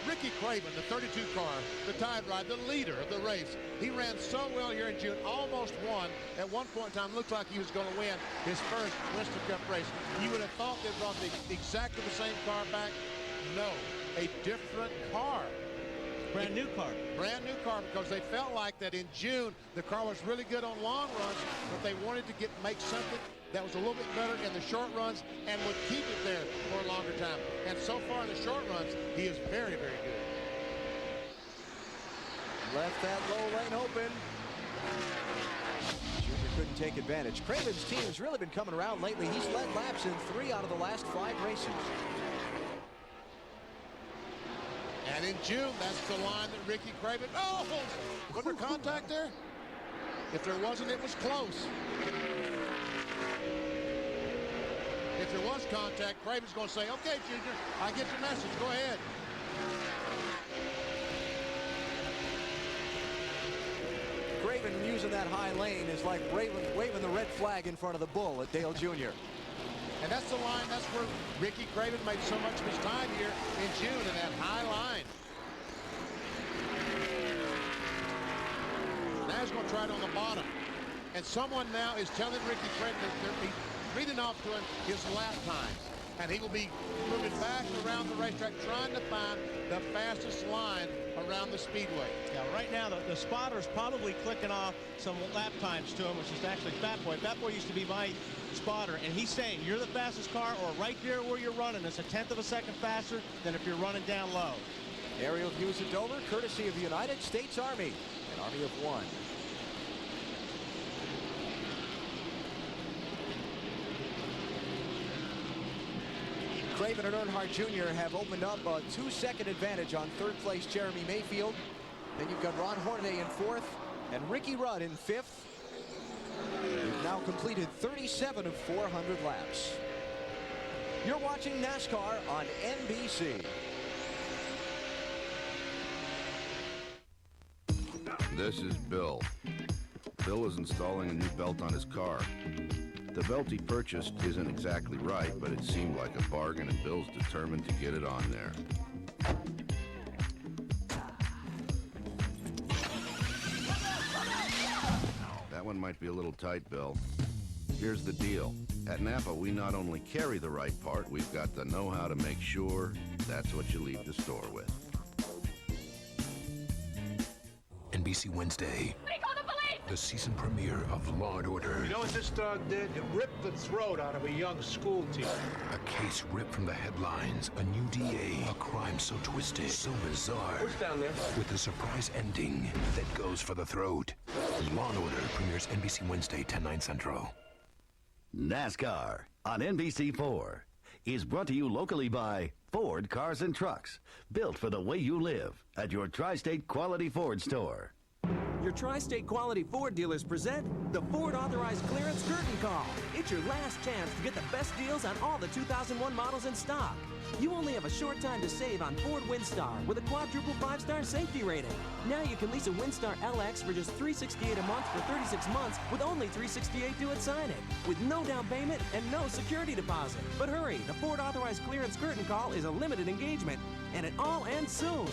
Ricky Craven, the 32 car, the Tide Ride, the leader of the race. He ran so well here in June, almost won. At one point in time, looked like he was going to win his first Winston Cup race. You would have thought they brought exactly the same car back. No, a different car. Brand new car. Brand new car, because they felt like that in June, the car was really good on long runs, but they wanted to make something that was a little bit better in the short runs and would keep it there for a longer time. And so far in the short runs, he is very, very good. Left that low lane open. Junior couldn't take advantage. Craven's team has really been coming around lately. He's led laps in 3 out of the last 5 races. And in June, that's the line that Ricky Craven, oh, was there contact there? If there wasn't, it was close. If there was contact, Craven's going to say, okay, Junior, I get your message. Go ahead. Craven using that high lane is like waving the red flag in front of the bull at Dale Jr. And that's the line, that's where Ricky Craven made so much of his time here in June, in that high line. Now he's going to try it on the bottom. And someone now is telling Ricky Craven that they're reading off to him his lap times. And he will be moving back around the racetrack, trying to find the fastest line around the Speedway. Yeah, right now the spotter's probably clicking off some lap times to him, which is actually Fat Boy. Fat Boy used to be my spotter, and he's saying you're the fastest car, or right there where you're running, it's 1/10 of a second faster than if you're running down low. Aerial views of Dover, courtesy of the United States Army, an army of 1. Craven and Earnhardt Jr. have opened up a 2-second advantage on 3rd place Jeremy Mayfield. Then you've got Ron Hornaday in 4th and Ricky Rudd in 5th. We've now completed 37 of 400 laps. You're watching NASCAR on NBC. This is Bill. Bill is installing a new belt on his car. The belt he purchased isn't exactly right, but it seemed like a bargain, and Bill's determined to get it on there. That one might be a little tight, Bill. Here's the deal. At Napa, we not only carry the right part, we've got the know-how to make sure that's what you leave the store with. NBC Wednesday. We call the police! the season premiere of Law & Order. You know what this dog did? It ripped the throat out of a young school teacher. A case ripped from the headlines, a new DA, a crime so twisted, so bizarre. Who's down there? With a surprise ending that goes for the throat. Law & Order premieres NBC Wednesday, 10/9 Central. NASCAR on NBC4 is brought to you locally by Ford Cars and Trucks, built for the way you live at your Tri-State Quality Ford store. Your Tri-State Quality Ford dealers present the Ford Authorized Clearance Curtain Call. It's your last chance to get the best deals on all the 2001 models in stock. You only have a short time to save on Ford Windstar with a quadruple 5-star safety rating. Now you can lease a Windstar LX for just $368 a month for 36 months with only $368 due at signing, with no down payment and no security deposit. But hurry, the Ford Authorized Clearance Curtain Call is a limited engagement, and it all ends soon.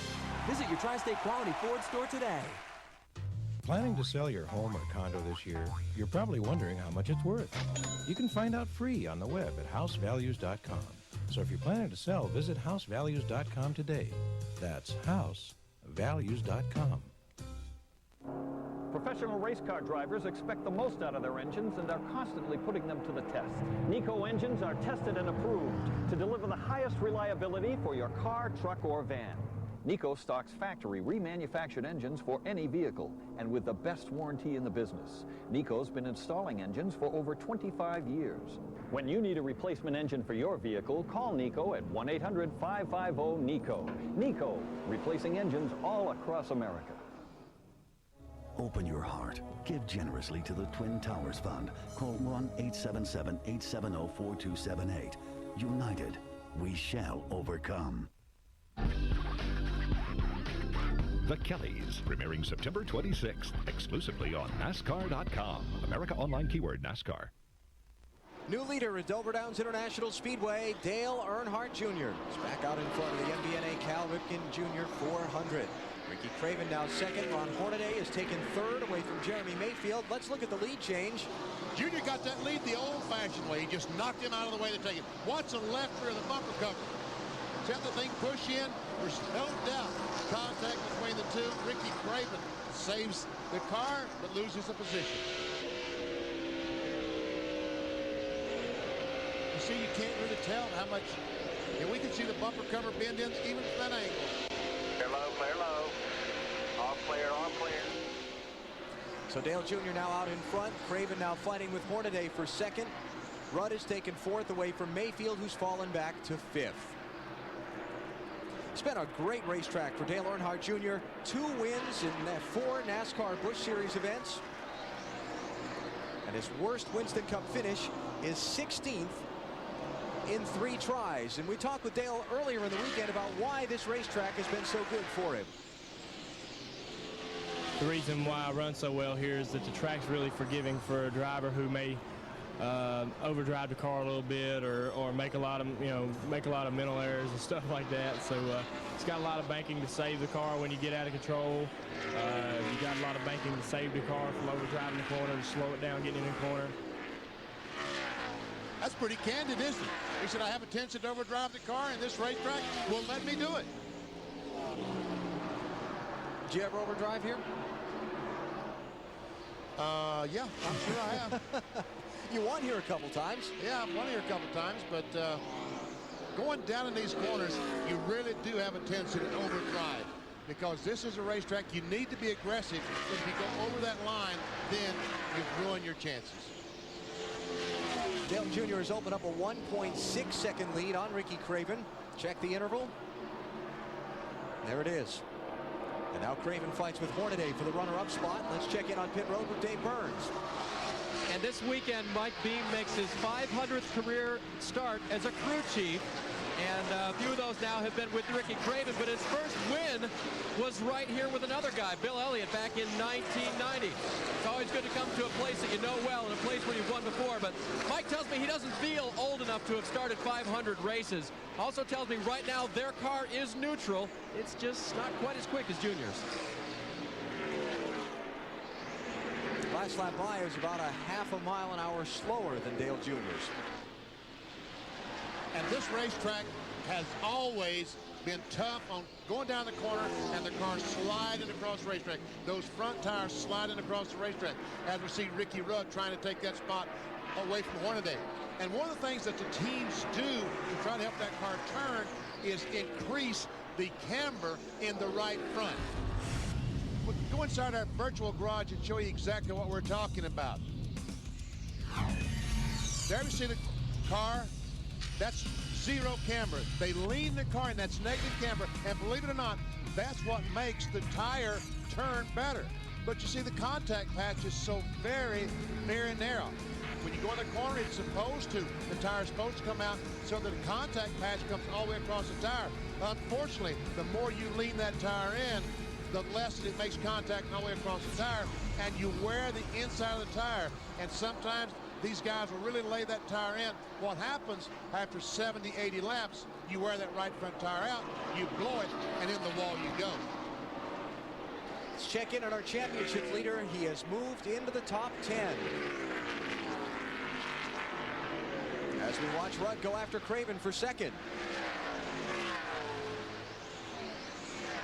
Visit your Tri-State Quality Ford store today. Planning to sell your home or condo this year? You're probably wondering how much it's worth. You can find out free on the web at housevalues.com. So if you're planning to sell, visit housevalues.com today. That's housevalues.com. Professional race car drivers expect the most out of their engines and are constantly putting them to the test. NECO engines are tested and approved to deliver the highest reliability for your car, truck, or van. NECO stocks factory remanufactured engines for any vehicle and with the best warranty in the business. NECO's been installing engines for over 25 years. When you need a replacement engine for your vehicle, call NECO at 1-800-550-NECO. NECO, replacing engines all across America. Open your heart. Give generously to the Twin Towers Fund. Call 1-877-870-4278. United, we shall overcome. The Kellys, premiering September 26th, exclusively on NASCAR.com. America Online keyword NASCAR. New leader at Dover Downs International Speedway, Dale Earnhardt Jr. is back out in front of the MBNA Cal Ripken Jr. 400. Ricky Craven now second. Ron Hornaday is taken third away from Jeremy Mayfield. Let's look at the lead change. Junior got that lead the old-fashioned way. He just knocked him out of the way to take it. Watson left rear of the bumper cover. Set the thing, push in. There's no doubt contact between the two. Ricky Craven saves the car but loses the position. You see, you can't really tell how much. And we can see the bumper cover bend in even from that angle. Clear low, clear low. All clear, all clear. So Dale Jr. now out in front. Craven now fighting with Hornaday for second. Rudd is taken fourth away from Mayfield, who's fallen back to fifth. It's been a great racetrack for Dale Earnhardt Jr. 2 wins in 4 NASCAR Busch Series events. And his worst Winston Cup finish is 16th in 3 tries. And we talked with Dale earlier in the weekend about why this racetrack has been so good for him. The reason why I run so well here is that the track's really forgiving for a driver who may overdrive the car a little bit or make a lot of mental errors and stuff like that. So it's got a lot of banking to save the car when you get out of control. You got a lot of banking to save the car from overdriving the corner, to slow it down getting in the corner. That's pretty candid, isn't it? He said, I have a tendency to overdrive the car, and this racetrack won't let me do it. Did you ever overdrive here? Yeah, I'm sure I have. You won here a couple times. Yeah, I've won here a couple times, but going down in these corners, you really do have a tendency to overdrive because this is a racetrack. You need to be aggressive. If you go over that line, then you've ruined your chances. Dale Jr. has opened up a 1.6 second lead on Ricky Craven. Check the interval. There it is. And now Craven fights with Hornaday for the runner-up spot. Let's check in on pit road with Dave Burns. And this weekend, Mike Beam makes his 500th career start as a crew chief. And a few of those now have been with Ricky Craven, but his first win was right here with another guy, Bill Elliott, back in 1990. It's always good to come to a place that you know well and a place where you've won before, but Mike tells me he doesn't feel old enough to have started 500 races. Also tells me right now their car is neutral. It's just not quite as quick as Junior's. Last lap by is about a half a mile an hour slower than Dale Jr.'s. And this racetrack has always been tough on going down the corner, and the car sliding across the racetrack. Those front tires sliding across the racetrack, as we see Ricky Rudd trying to take that spot away from Hornaday. And one of the things that the teams do to try to help that car turn is increase the camber in the right front. We'll go inside our virtual garage and show you exactly what we're talking about. There we see the car. That's zero camber. They lean the car, and that's negative camber. And believe it or not, that's what makes the tire turn better. But you see, the contact patch is so very, very narrow. When you go in the corner, it's supposed to. The tire's supposed to come out so that the contact patch comes all the way across the tire. Unfortunately, the more you lean that tire in, the less it makes contact all the way across the tire, and you wear the inside of the tire. And sometimes these guys will really lay that tire in. What happens after 70, 80 laps, you wear that right front tire out, you blow it, and in the wall you go. Let's check in on our championship leader. He has moved into the top 10. As we watch Rudd go after Craven for second.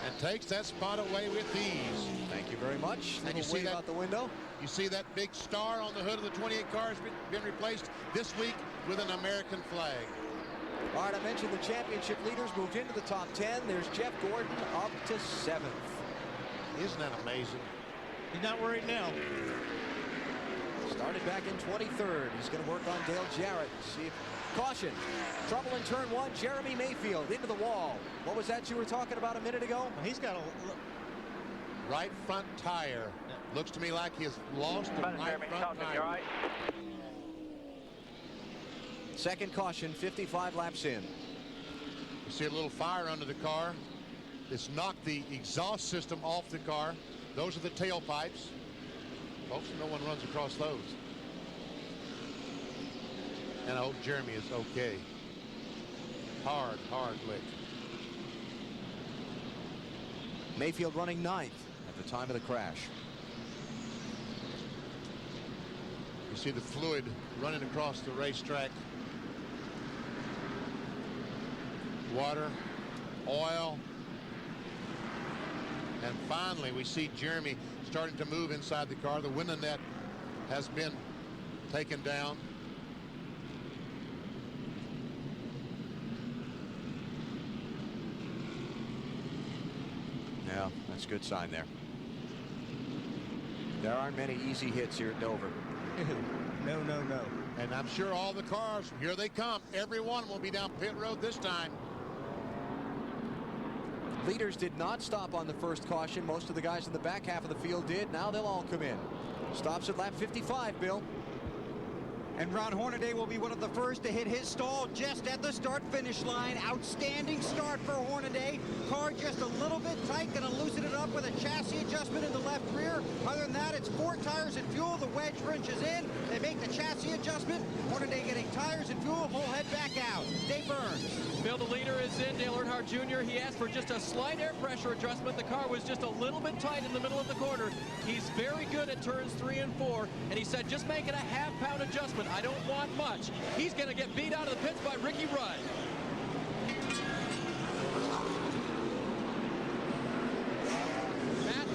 And takes that spot away with ease. Thank you very much. And you see that out the window. You see that big star on the hood of the 28 car has been replaced this week with an American flag. All right, I mentioned the championship leaders moved into the top 10. There's Jeff Gordon up to 7th. Isn't that amazing? He's not worried now. Started back in 23rd. He's going to work on Dale Jarrett. See if caution. Trouble in turn 1. Jeremy Mayfield into the wall. What was that you were talking about a minute ago? He's got a right front tire. Looks to me like he has lost the right front tire. Right. Second caution, 55 laps in. You see a little fire under the car. It's knocked the exhaust system off the car. Those are the tailpipes. Hopefully no one runs across those. And I hope Jeremy is okay. Hard lick. Mayfield running 9th at the time of the crash. You see the fluid running across the racetrack. Water, oil. And finally, we see Jeremy starting to move inside the car. The window net has been taken down. Yeah, that's a good sign there. There aren't many easy hits here at Dover. No. And I'm sure all the cars, here they come. Every one will be down pit road this time. Leaders did not stop on the first caution. Most of the guys in the back half of the field did. Now they'll all come in. Stops at lap 55, Bill. And Ron Hornaday will be one of the first to hit his stall just at the start-finish line. Outstanding start for Hornaday. Car just a little bit tight, gonna loosen it up with a chassis adjustment in the left rear. Other than that, it's 4 tires and fuel. The wedge wrenches in. They make the chassis adjustment. Hornaday getting tires and fuel. He'll head back out. Dave Burns. Bill, the leader is in. Dale Earnhardt Jr. He asked for just a slight air pressure adjustment. The car was just a little bit tight in the middle of the corner. He's very good at turns 3 and 4, and he said, just make it a half-pound adjustment. I don't want much. He's going to get beat out of the pits by Ricky Rudd. Matt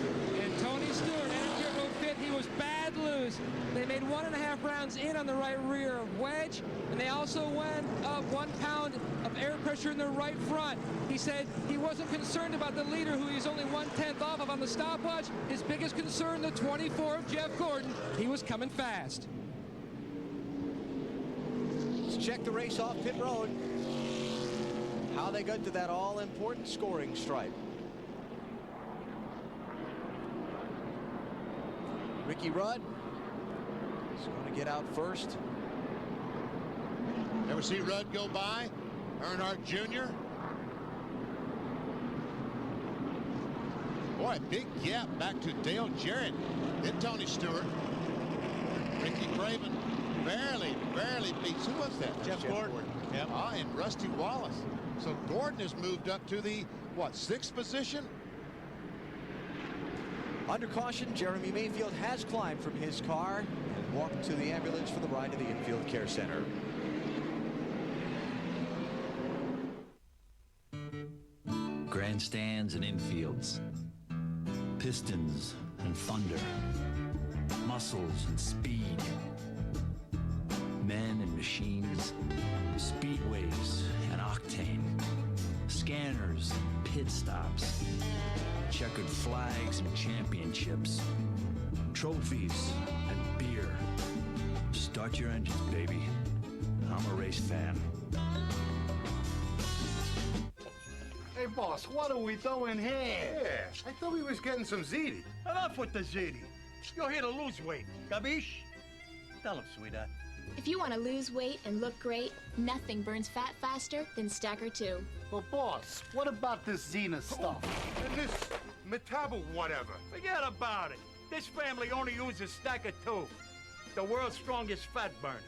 and Tony Stewart entered here road 5th. He was bad loose. They made 1.5 rounds in on the right rear of wedge, and they also went up 1 pound of air pressure in the right front. He said he wasn't concerned about the leader, who he's only 1/10 off of on the stopwatch. His biggest concern, the 24 of Jeff Gordon. He was coming fast. Let's check the race off pit road. How they got to that all-important scoring stripe. Ricky Rudd is going to get out first. Ever see Rudd go by? Earnhardt Jr. Boy, big gap back to Dale Jarrett. Then Tony Stewart. Ricky Craven barely beats. Who was that? Jeff Gordon. Yep. And Rusty Wallace. So Gordon has moved up to the, what, 6th position? Under caution, Jeremy Mayfield has climbed from his car and walked to the ambulance for the ride to the infield care center. grandstands and infields, pistons and thunder, muscles and speed, men and machines, speedways and octane, scanners, pit stops, checkered flags and championships, trophies and beer. Start your engines, baby. I'm a race fan. Hey, boss, what are we doing here? Yeah, I thought we was getting some ziti. Enough with the ziti. You're here to lose weight, capiche? Tell him, sweetheart. If you want to lose weight and look great, nothing burns fat faster than Stacker 2. Well, boss, what about this Xena stuff? And this metabo whatever. Forget about it. This family only uses Stacker 2, the world's strongest fat burner.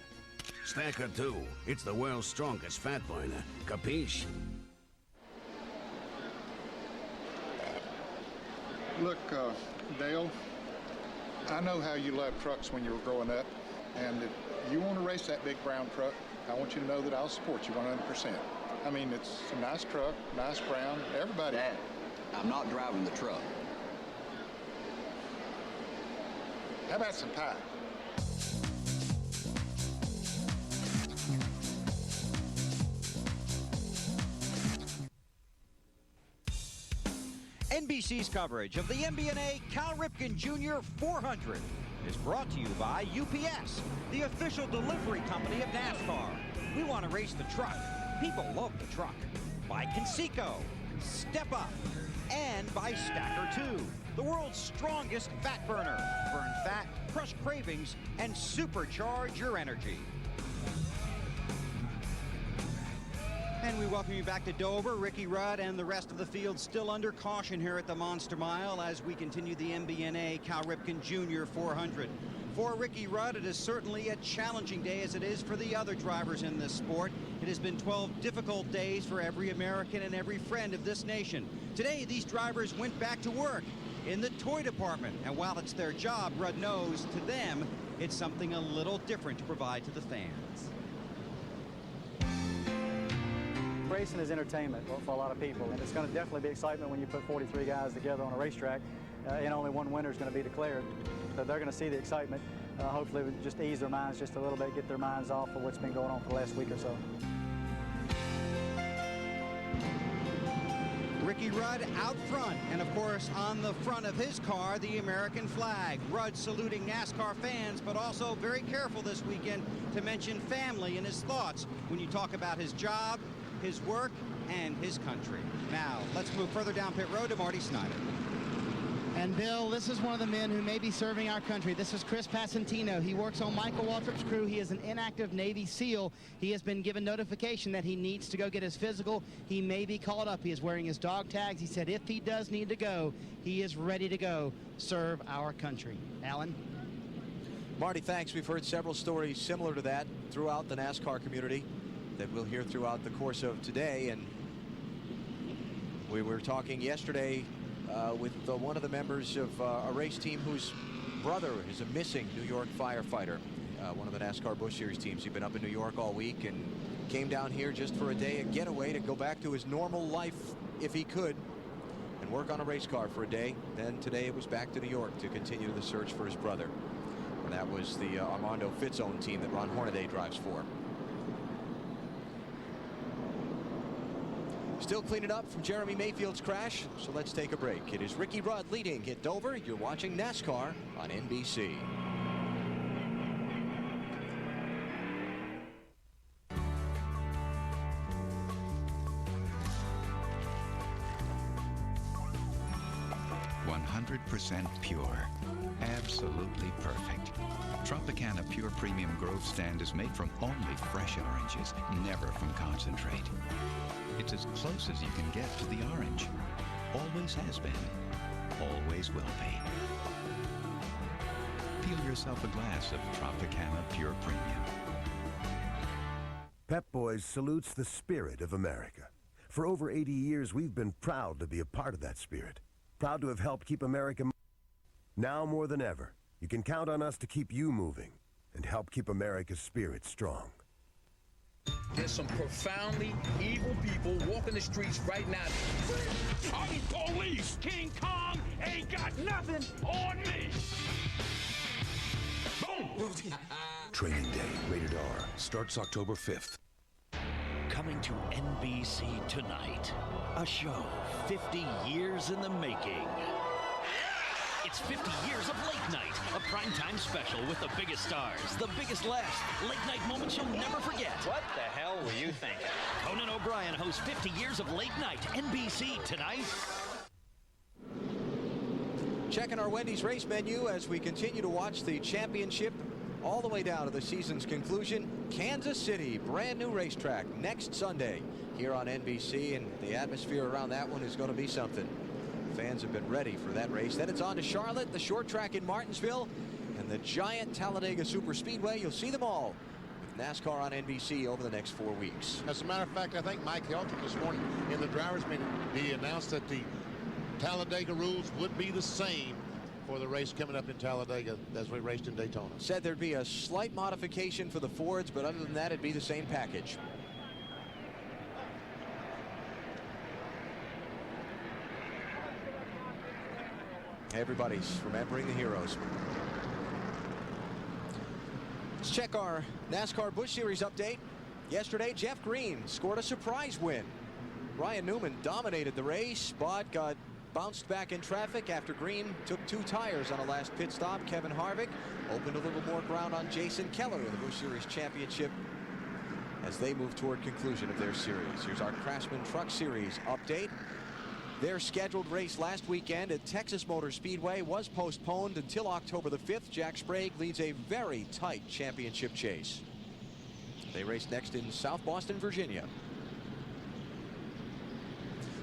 Stacker 2. It's the world's strongest fat burner. Capiche? Look, Dale, I know how you loved trucks when you were growing up, and if you want to race that big brown truck, I want you to know that I'll support you 100%. I mean, it's a nice truck, nice brown, everybody. Dad, I'm not driving the truck. How about some pie? NBC's coverage of the MBNA Cal Ripken Jr. 400 is brought to you by UPS, the official delivery company of NASCAR. We want to race the truck. People love the truck. By Conseco, Step Up, and by Stacker 2, the world's strongest fat burner. Burn fat, crush cravings, and supercharge your energy. And we welcome you back to Dover. Ricky Rudd and the rest of the field still under caution here at the Monster Mile as we continue the MBNA Cal Ripken Jr. 400. For Ricky Rudd, it is certainly a challenging day as it is for the other drivers in this sport. It has been 12 difficult days for every American and every friend of this nation. Today, these drivers went back to work in the toy department. And while it's their job, Rudd knows to them, it's something a little different to provide to the fans. Racing is entertainment for a lot of people, and it's going to definitely be excitement when you put 43 guys together on a racetrack and only one winner is going to be declared. So they're going to see the excitement. Hopefully it would just ease their minds just a little bit, get their minds off of what's been going on for the last week or so. Ricky Rudd out front, and of course on the front of his car, the American flag. Rudd saluting NASCAR fans, but also very careful this weekend to mention family in his thoughts when you talk about his job, his work, and his country. Now, let's move further down pit road to Marty Snyder. And Bill, this is one of the men who may be serving our country. This is Chris Passantino. He works on Michael Waltrip's crew. He is an inactive Navy SEAL. He has been given notification that he needs to go get his physical. He may be called up. He is wearing his dog tags. He said if he does need to go, he is ready to go serve our country. Alan? Marty, thanks. We've heard several stories similar to that throughout the NASCAR community that we'll hear throughout the course of today. And we were talking yesterday with one of the members of a race team whose brother is a missing New York firefighter. One of the NASCAR Busch Series teams. He'd been up in New York all week and came down here just for a day, a getaway, to go back to his normal life if he could and work on a race car for a day. Then today it was back to New York to continue the search for his brother. And that was the Armando Fitz-owned team that Ron Hornaday drives for. Still cleaning up from Jeremy Mayfield's crash, so let's take a break. It is Ricky Rudd leading at Dover. You're watching NASCAR on NBC. %100% pure. Absolutely perfect. Tropicana Pure Premium Grove Stand is made from only fresh oranges, never from concentrate. It's as close as you can get to the orange. Always has been. Always will be. Peel yourself a glass of Tropicana Pure Premium. Pep Boys salutes the spirit of America. For over 80 years, we've been proud to be a part of that spirit. Proud to have helped keep America. Now more than ever, you can count on us to keep you moving and help keep America's spirit strong. There's some profoundly evil people walking the streets right now. I'm police! King Kong ain't got nothing on me! Boom! Training Day, rated R, starts October 5th. Coming to NBC tonight, a show 50 years in the making. It's 50 years of late night, a primetime special with the biggest stars, the biggest laughs, late night moments you'll never forget. What the hell were you thinking? Conan O'Brien hosts 50 years of late night, NBC tonight. Checking our Wendy's race menu as we continue to watch the championship all the way down to the season's conclusion. Kansas City, brand new racetrack next Sunday here on NBC, and the atmosphere around that one is going to be something. Fans have been ready for that race. Then it's on to Charlotte, the short track in Martinsville, and the giant Talladega Super Speedway. You'll see them all with NASCAR on NBC over the next 4 weeks. As a matter of fact, I think Mike Helton this morning in the driver's meeting, he announced that the Talladega rules would be the same for the race coming up in Talladega as we raced in Daytona. Said there'd be a slight modification for the Fords, but other than that, it'd be the same package. Everybody's remembering the heroes. Let's check our NASCAR Busch Series update. Yesterday, Jeff Green scored a surprise win. Ryan Newman dominated the race, but got bounced back in traffic after Green took 2 tires on a last pit stop. Kevin Harvick opened a little more ground on Jason Keller in the Busch Series championship as they move toward conclusion of their series. Here's our Craftsman Truck Series update. Their scheduled race last weekend at Texas Motor Speedway was postponed until October the 5th. Jack Sprague leads a very tight championship chase. They race next in South Boston, Virginia.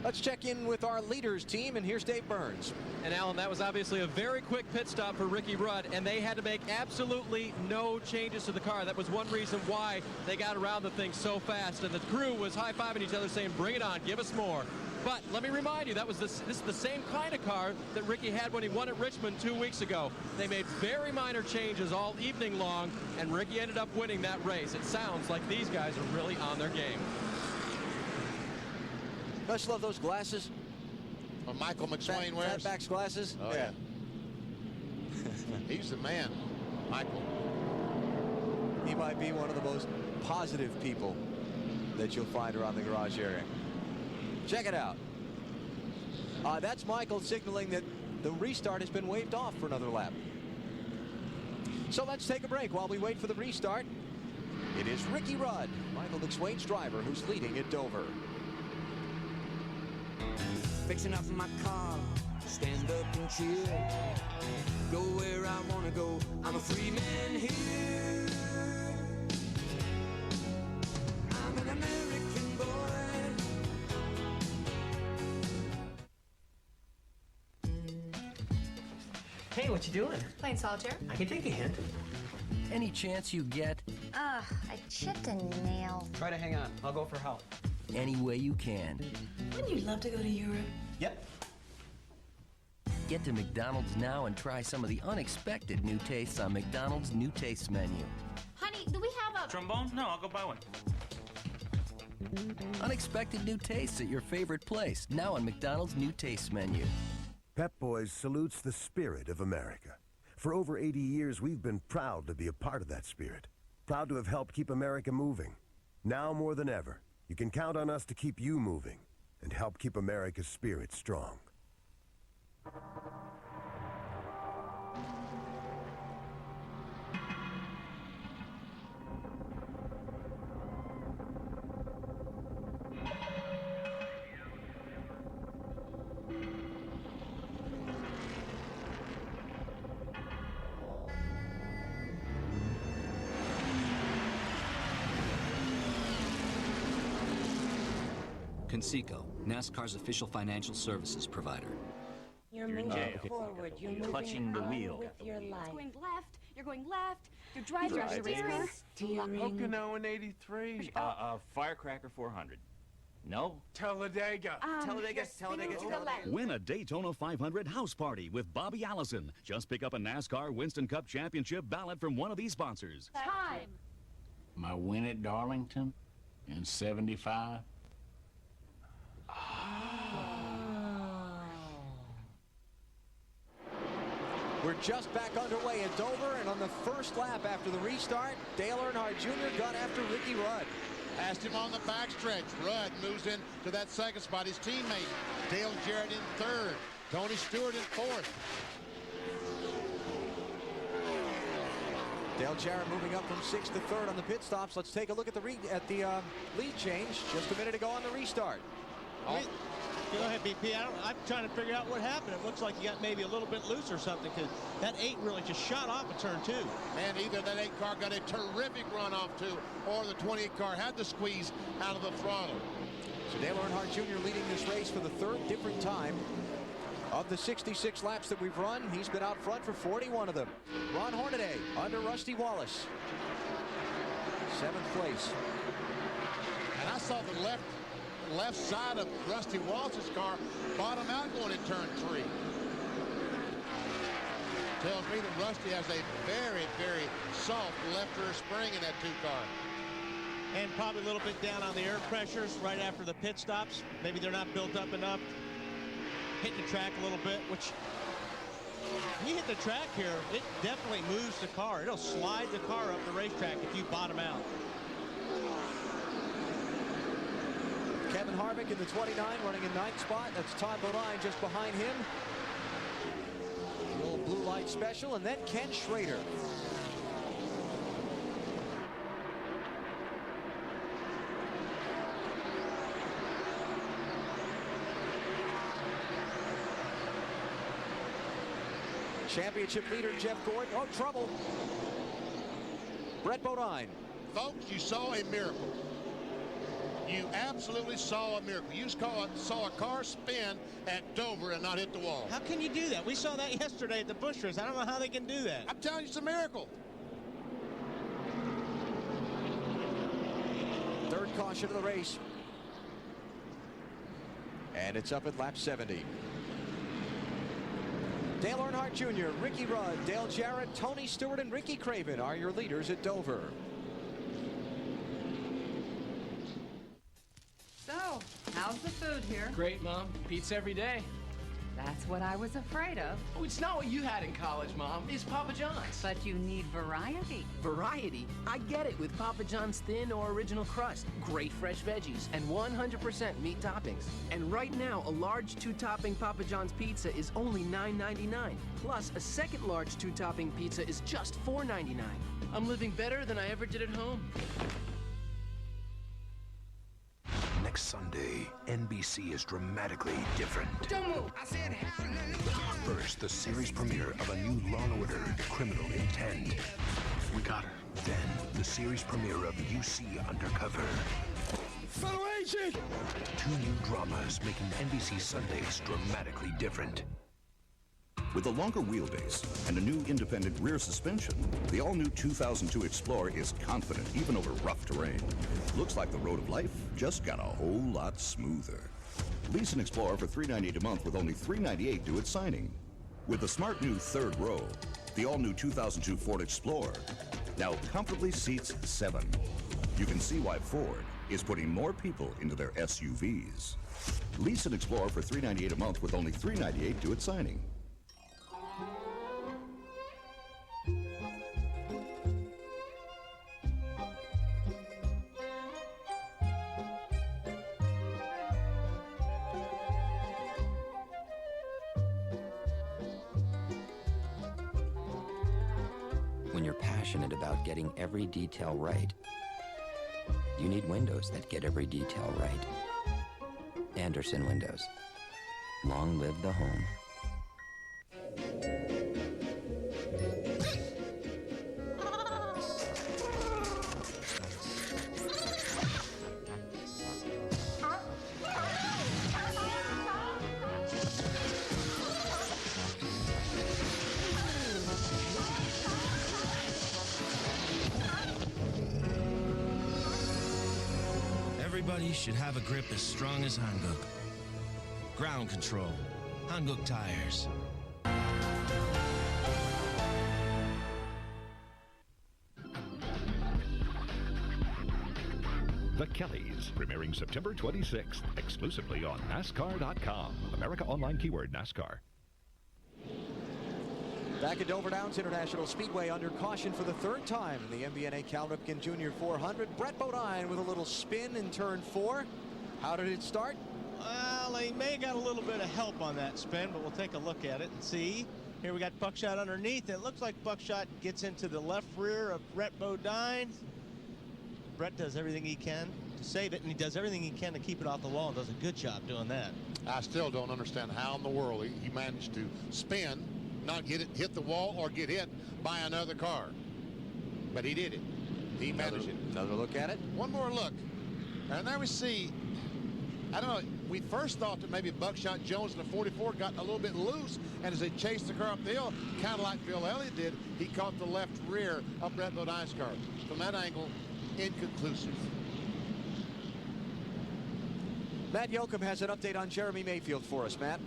Let's check in with our leaders team, and here's Dave Burns. And Alan, that was obviously a very quick pit stop for Ricky Rudd, and they had to make absolutely no changes to the car. That was one reason why they got around the thing so fast, and the crew was high-fiving each other saying, bring it on, give us more. But let me remind you, this is the same kind of car that Ricky had when he won at Richmond 2 weeks ago. They made very minor changes all evening long, and Ricky ended up winning that race. It sounds like these guys are really on their game. I just love those glasses. Michael McSwain wears. Fatback's glasses. Oh, yeah. He's the man, Michael. He might be one of the most positive people that you'll find around the garage area. Check it out. That's Michael signaling that the restart has been waved off for another lap. So let's take a break while we wait for the restart. It is Ricky Rudd, Michael McSwain's driver, who's leading at Dover. Fixing up my car, stand up and chill. Go where I want to go, I'm a free man here. I'm an American boy. Hey, what you doing? Playing solitaire. I can take a hint. Any chance you get? Ugh, I chipped a nail. Try to hang on. I'll go for help. Any way you can. Wouldn't you love to go to Europe? Yep. Get to McDonald's now and try some of the unexpected new tastes on McDonald's new taste menu. Honey, do we have a... Trombone? No, I'll go buy one. Unexpected new tastes at your favorite place, now on McDonald's new taste menu. Pep Boys salutes the spirit of America. For over 80 years, we've been proud to be a part of that spirit. Proud to have helped keep America moving. Now more than ever, you can count on us to keep you moving and help keep America's spirit strong. Conseco, NASCAR's official financial services provider. You're in moving jail. forward. You're moving Clutching the on wheel. with your life. It's going left. You're going left. Your driver Drive is steering. Pocono in 83. Firecracker 400. No? Talladega. Talladega. To the left. Win a Daytona 500 house party with Bobby Allison. Just pick up a NASCAR Winston Cup Championship ballot from one of these sponsors. Time. My win at Darlington? In 75? We're just back underway at Dover, and on the first lap after the restart, Dale Earnhardt Jr. got after Ricky Rudd. Passed him on the backstretch. Rudd moves into that second spot. His teammate, Dale Jarrett, in third. Tony Stewart in fourth. Dale Jarrett moving up from sixth to third on the pit stops. Let's take a look at the lead change just a minute ago on the restart. Go ahead, BP. I'm trying to figure out what happened. It looks like you got maybe a little bit loose or something, because that 8 really just shot off of turn 2. And either that 8 car got a terrific run off to, or the 28 car had to squeeze out of the throttle. So Dale Earnhardt Jr. leading this race for the third different time. Of the 66 laps that we've run, he's been out front for 41 of them. Ron Hornaday under Rusty Wallace. 7th place. And I saw the left side of Rusty Wallace's car bottom out going in turn 3. Tells me that Rusty has a very, very soft left rear spring in that 2 car. And probably a little bit down on the air pressures right after the pit stops. Maybe they're not built up enough. Hitting the track a little bit, which when you hit the track here, it definitely moves the car. It'll slide the car up the racetrack if you bottom out. Kevin Harvick in the 29 running in 9th spot. That's Todd Bodine just behind him. The old blue light special, and then Ken Schrader. Championship leader Jeff Gordon. Oh, trouble. Brett Bodine. Folks, you saw a miracle. You absolutely saw a miracle. You saw a car spin at Dover and not hit the wall. How can you do that? We saw that yesterday at the Busch race. I don't know how they can do that. I'm telling you, it's a miracle. Third caution of the race. And it's up at lap 70. Dale Earnhardt Jr., Ricky Rudd, Dale Jarrett, Tony Stewart, and Ricky Craven are your leaders at Dover. So, how's the food here? Great, Mom. Pizza every day. That's what I was afraid of. Oh, it's not what you had in college, Mom. It's Papa John's. But you need variety. Variety? I get it with Papa John's thin or original crust, great fresh veggies, and 100% meat toppings. And right now, a large 2-topping Papa John's pizza is only $9.99. Plus, a second large 2-topping pizza is just $4.99. I'm living better than I ever did at home. Next Sunday, NBC is dramatically different. Don't move! I said hallelujah! First, the series premiere of a new Law & Order, Criminal Intent. We got her. Then, the series premiere of UC Undercover. Fellow agent! 2 new dramas making NBC Sundays dramatically different. With a longer wheelbase and a new independent rear suspension, the all-new 2002 Explorer is confident even over rough terrain. Looks like the road of life just got a whole lot smoother. Lease an Explorer for $398 a month with only $398 due at signing. With the smart new third row, the all-new 2002 Ford Explorer now comfortably seats 7. You can see why Ford is putting more people into their SUVs. Lease an Explorer for $398 a month with only $398 due at signing. When you're passionate about getting every detail right, you need windows that get every detail right. Anderson Windows. Long live the home. Everybody should have a grip as strong as Hanguk. Ground control. Hanguk tires. The Kellys, premiering September 26th, exclusively on NASCAR.com. America Online keyword NASCAR. Back at Dover Downs International Speedway under caution for the third time in the MBNA Cal Ripken Jr. 400. Brett Bodine with a little spin in turn 4. How did it start? Well, he may have got a little bit of help on that spin, but we'll take a look at it and see. Here we got Buckshot underneath. It looks like Buckshot gets into the left rear of Brett Bodine. Brett does everything he can to save it, and he does everything he can to keep it off the wall and does a good job doing that. I still don't understand how in the world he managed to spin, not hit the wall or get hit by another car. But he did it. He managed it. Another look at it. One more look. And there we see, I don't know, we first thought that maybe Buckshot Jones in the 44 got a little bit loose, and as they chased the car up the hill, kind of like Bill Elliott did, he caught the left rear of Brett Bodine's car. From that angle, inconclusive. Matt Yoakum has an update on Jeremy Mayfield for us. Matt.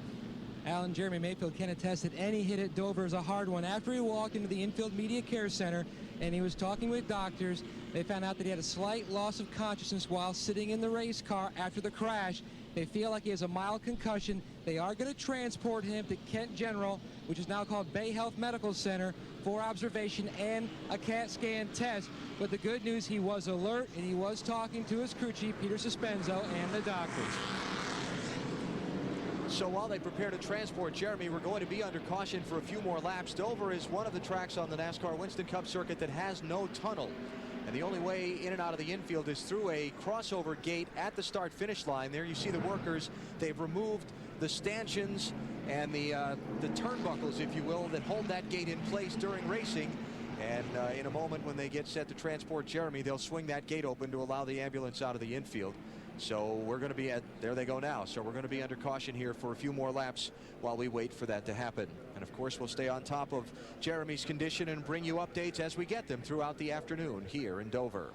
Alan, Jeremy Mayfield can attest that any hit at Dover is a hard one. After he walked into the infield media care center and he was talking with doctors, they found out that he had a slight loss of consciousness while sitting in the race car after the crash. They feel like he has a mild concussion. They are going to transport him to Kent General, which is now called Bay Health Medical Center, for observation and a CAT scan test. But the good news, he was alert and he was talking to his crew chief, Peter Suspenzo, and the doctors. So while they prepare to transport Jeremy, we're going to be under caution for a few more laps. Dover is one of the tracks on the NASCAR Winston Cup circuit that has no tunnel. And the only way in and out of the infield is through a crossover gate at the start-finish line. There you see the workers. They've removed the stanchions and the turnbuckles, if you will, that hold that gate in place during racing. And in a moment when they get set to transport Jeremy, they'll swing that gate open to allow the ambulance out of the infield. So we're going to be there they go now. So we're going to be under caution here for a few more laps while we wait for that to happen. And of course, we'll stay on top of Jeremy's condition and bring you updates as we get them throughout the afternoon here in Dover.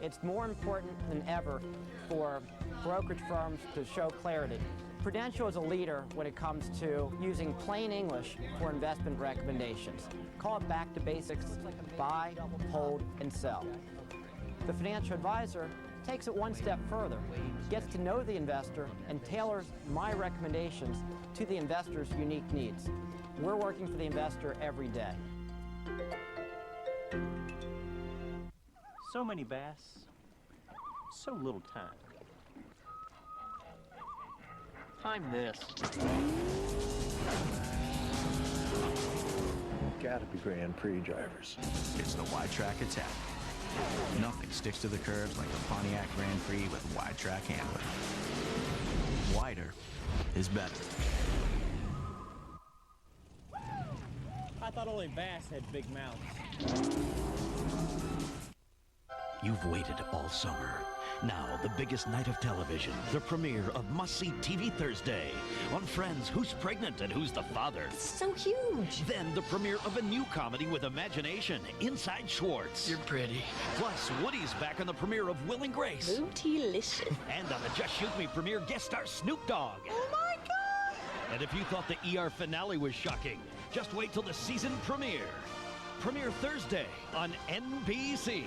It's more important than ever for brokerage firms to show clarity. Prudential is a leader when it comes to using plain English for investment recommendations. Call it back to basics: buy, hold, and sell. The financial advisor takes it one step further, gets to know the investor, and tailors my recommendations to the investor's unique needs. We're working for the investor every day. So many bass, so little time. Time this. Gotta be Grand Prix drivers. It's the wide track attack. Nothing sticks to the curves like the Pontiac Grand Prix with wide track handling. Wider is better. I thought only bass had big mouths. You've waited all summer. Now, the biggest night of television, the premiere of Must-See TV Thursday. On Friends, who's pregnant and who's the father? It's so huge. Then the premiere of a new comedy with imagination, Inside Schwartz. You're pretty. Plus, Woody's back on the premiere of Will and Grace. Bootylicious. And on the Just Shoot Me premiere, guest star Snoop Dogg. Oh my God! And if you thought the ER finale was shocking, just wait till the season premiere. Premiere Thursday on NBC.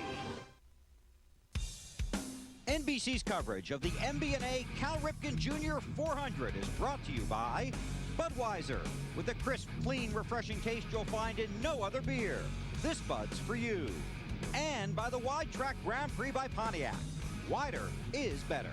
NBC's coverage of the MBNA Cal Ripken Jr. 400 is brought to you by Budweiser, with the crisp, clean, refreshing taste you'll find in no other beer. This Bud's for you. And by the Wide Track Grand Prix by Pontiac. Wider is better.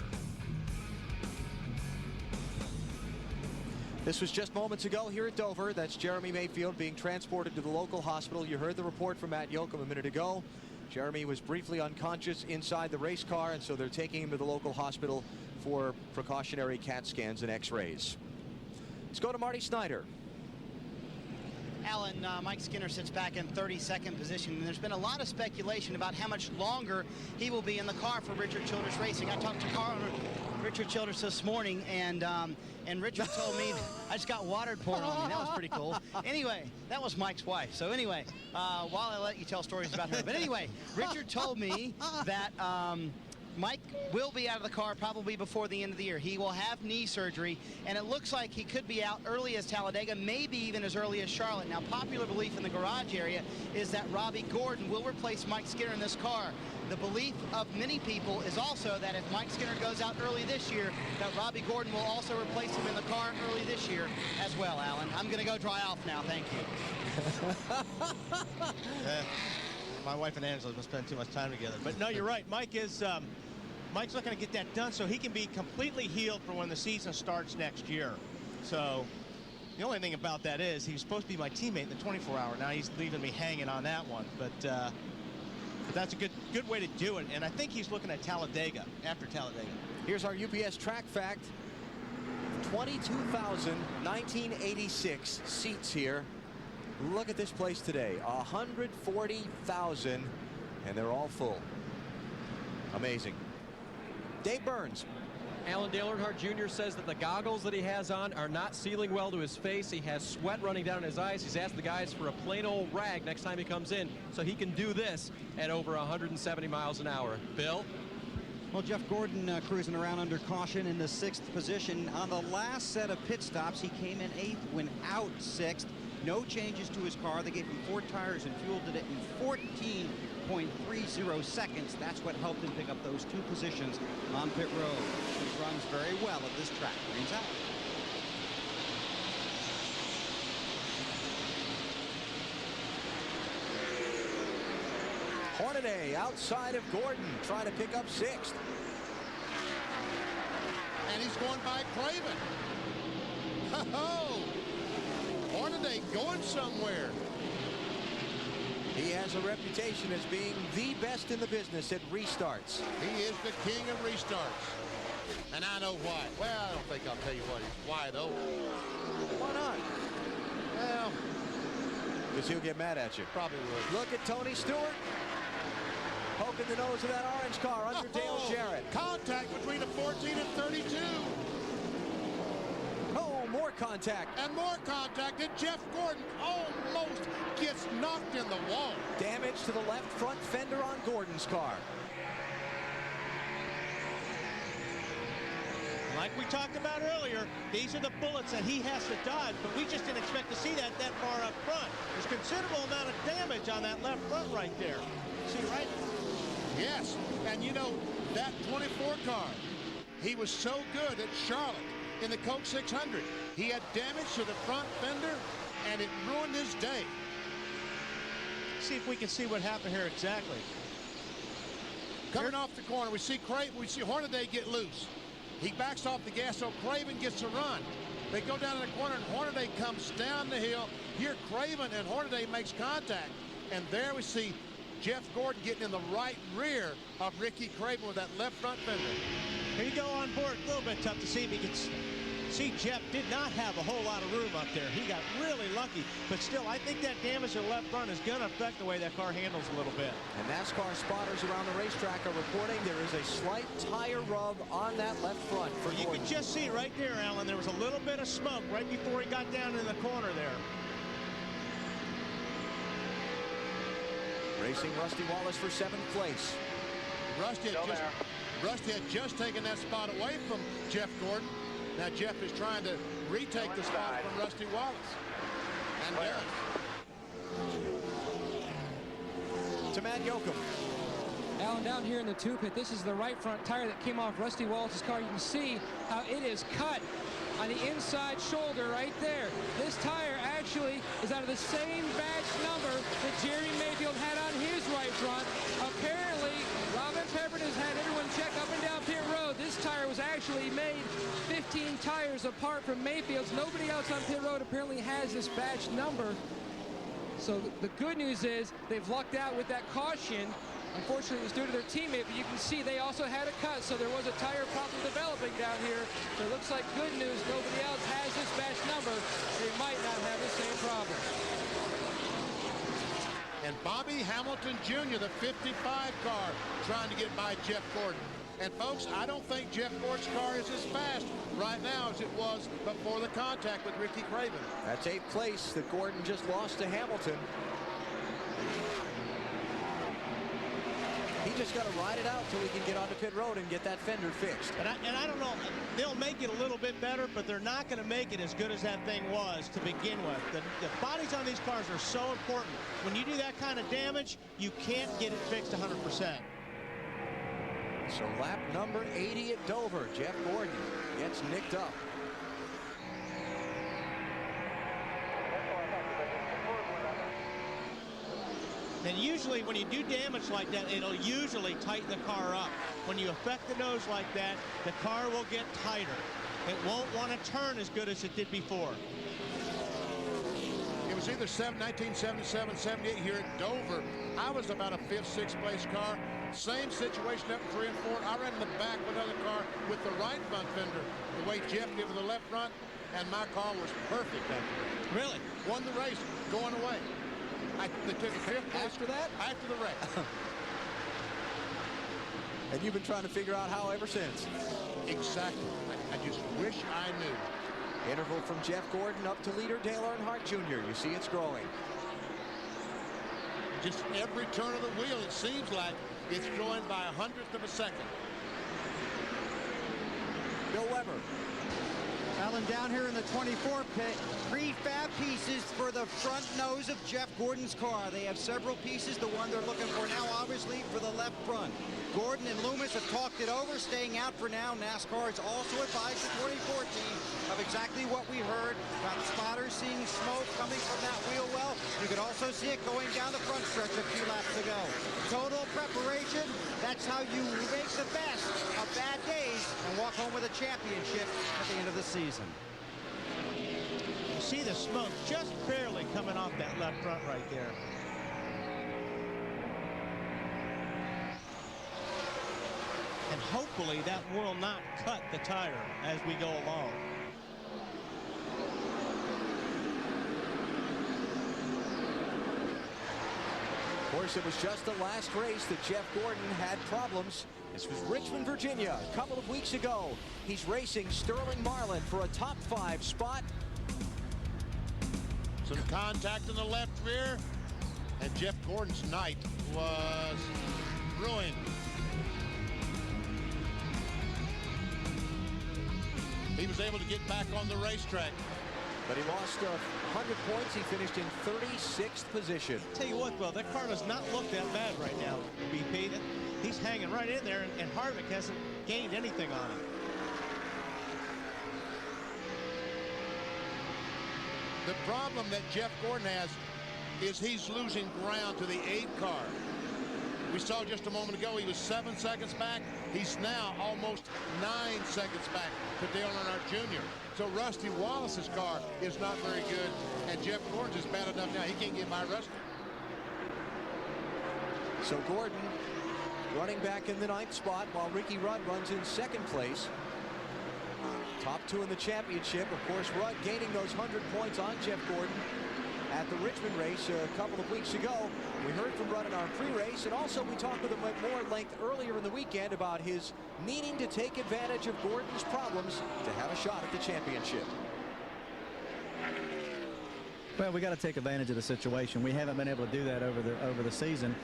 This was just moments ago here at Dover. That's Jeremy Mayfield being transported to the local hospital. You heard the report from Matt Yoakum a minute ago. Jeremy was briefly unconscious inside the race car, and so they're taking him to the local hospital for precautionary CAT scans and x-rays. Let's go to Marty Snyder. Alan, Mike Skinner sits back in 32nd position, and there's been a lot of speculation about how much longer he will be in the car for Richard Childress Racing. I talked to Richard Childress this morning, and Richard told me, I just got water poured on me. That was pretty cool. Anyway, that was Mike's wife. So anyway, while I let you tell stories about her. But anyway, Richard told me that Mike will be out of the car probably before the end of the year. He will have knee surgery, and it looks like he could be out early as Talladega, maybe even as early as Charlotte. Now, popular belief in the garage area is that Robbie Gordon will replace Mike Skinner in this car. The belief of many people is also that if Mike Skinner goes out early this year, that Robbie Gordon will also replace him in the car early this year as well, Alan. I'm going to go dry off now. Thank you. My wife and Angela don't spend too much time together. But no, you're right. Mike's looking to get that done so he can be completely healed for when the season starts next year. So the only thing about that is he was supposed to be my teammate in the 24-hour. Now he's leaving me hanging on that one. But that's a good way to do it. And I think he's looking at Talladega, after Talladega. Here's our UPS track fact. 22,1986 seats here. Look at this place today. 140,000, and they're all full. Amazing. Dave Burns. Alan Dale Earnhardt Jr. says that the goggles that he has on are not sealing well to his face. He has sweat running down his eyes. He's asked the guys for a plain old rag next time he comes in so he can do this at over 170 miles an hour. Bill? Well, Jeff Gordon cruising around under caution in the 6th position. On the last set of pit stops, he came in 8th, went out 6th. No changes to his car. They gave him 4 tires and fueled it in 14.30 seconds. That's what helped him pick up those 2 positions on pit road. He runs very well at this track. Green's out. Hornaday outside of Gordon, trying to pick up 6th. And he's going by Craven. Ho-ho! Hornaday going somewhere. He has a reputation as being the best in the business at restarts. He is the king of restarts. And I know why. Well, I don't think I'll tell you why though. Why not? Well, because he'll get mad at you. Probably would. Look at Tony Stewart poking the nose of that orange car under Dale Jarrett. Contact between the 14 and 32. Oh, more contact. And more contact, and Jeff Gordon almost gets knocked in the wall. Damage to the left front fender on Gordon's car. Like we talked about earlier, these are the bullets that he has to dodge, but we just didn't expect to see that far up front. There's considerable amount of damage on that left front right there. See, right? Yes, and you know, that 24 car, he was so good at Charlotte in the Coke 600. He had damage to the front fender, and it ruined his day. See if we can see what happened here exactly. Coming off the corner, we see Hornaday get loose. He backs off the gas, so Craven gets a run. They go down in the corner, and Hornaday comes down the hill. Here, Craven and Hornaday makes contact, and there we see Jeff Gordon getting in the right rear of Ricky Craven with that left front fender. Here you go on board. A little bit tough to see if he can see. Jeff did not have a whole lot of room up there. He got really lucky, but still, I think that damage to the left front is going to affect the way that car handles a little bit. And NASCAR spotters around the racetrack are reporting there is a slight tire rub on that left front for You Gordon. can just see right there, Alan, there was a little bit of smoke right before he got down in the corner there. Racing Rusty Wallace for 7th place. Rusty had just taken that spot away from Jeff Gordon. Now Jeff is trying to retake the spot from Rusty Wallace. And does. To Matt Yoakum. Alan, down here in the 2 pit, this is the right front tire that came off Rusty Wallace's car. You can see how it is cut on the inside shoulder right there. This tire actually is out of the same batch number that Jerry Mayfield had on his right front. Apparently, Robin Pepperin has had everyone check up and down pit road. This tire was actually made 15 tires apart from Mayfield's. Nobody else on pit road apparently has this batch number. So the good news is they've lucked out with that caution. Unfortunately, it was due to their teammate, but you can see they also had a cut, so there was a tire problem developing down here. So it looks like good news. Nobody else has this batch number. They might not have the same problem. And Bobby Hamilton Jr., the 55 car, trying to get by Jeff Gordon. And folks, I don't think Jeff Gordon's car is as fast right now as it was before the contact with Ricky Craven. That's 8th place that Gordon just lost to Hamilton. He just got to ride it out till he can get onto pit road and get that fender fixed. And I don't know, they'll make it a little bit better, but they're not going to make it as good as that thing was to begin with. The bodies on these cars are so important. When you do that kind of damage, you can't get it fixed 100%. So lap number 80 at Dover. Jeff Gordon gets nicked up. And usually when you do damage like that, it'll usually tighten the car up. When you affect the nose like that, the car will get tighter. It won't want to turn as good as it did before. It was either 1977, 78 here at Dover. I was about a 5th, 6th place car. Same situation up in 3 and 4. I ran in the back of another car with the right front fender, the way Jeff did with the left front, and my car was perfect after that. Really? Won the race, going away. They took a 5th place after that? After the wreck. And you've been trying to figure out how ever since. Exactly. I just wish I knew. Interval from Jeff Gordon up to leader Dale Earnhardt Jr. You see it's growing. Just every turn of the wheel, it seems like it's growing by 1/100 of a second. Bill Weber. Alan, down here in the 24 pit, prefab pieces for the front nose of Jeff Gordon's car. They have several pieces. The one they're looking for now, obviously, for the left front. Gordon and Loomis have talked it over, staying out for now. NASCAR has also advised the 2014 of exactly what we heard about spotters seeing smoke coming from that wheel well. You could also see it going down the front stretch a few laps ago. Total preparation. That's how you make the best of bad days and walk home with a championship at the end of the season. You see the smoke just barely coming off that left front right there. And hopefully that will not cut the tire as we go along. Of course, it was just the last race that Jeff Gordon had problems. This was Richmond, Virginia, a couple of weeks ago. He's racing Sterling Marlin for a top 5 spot. Some contact in the left rear, and Jeff Gordon's night was ruined. He was able to get back on the racetrack. But he lost 100 points. He finished in 36th position. Tell you what, well, that car does not look that bad right now, BP. He's hanging right in there, and Harvick hasn't gained anything on him. The problem that Jeff Gordon has is he's losing ground to the 8 car. We saw just a moment ago he was 7 seconds back. He's now almost 9 seconds back to Dale Earnhardt Jr. So Rusty Wallace's car is not very good, and Jeff Gordon's is bad enough now. He can't get by Rusty. So Gordon running back in the 9th spot while Ricky Rudd runs in 2nd place. Top 2 in the championship. Of course, Rudd gaining those 100 points on Jeff Gordon at the Richmond race a couple of weeks ago. We heard from Rudd in our pre-race, and also we talked with him at more length earlier in the weekend about his needing to take advantage of Gordon's problems to have a shot at the championship. Well, we got to take advantage of the situation. We haven't been able to do that over the season.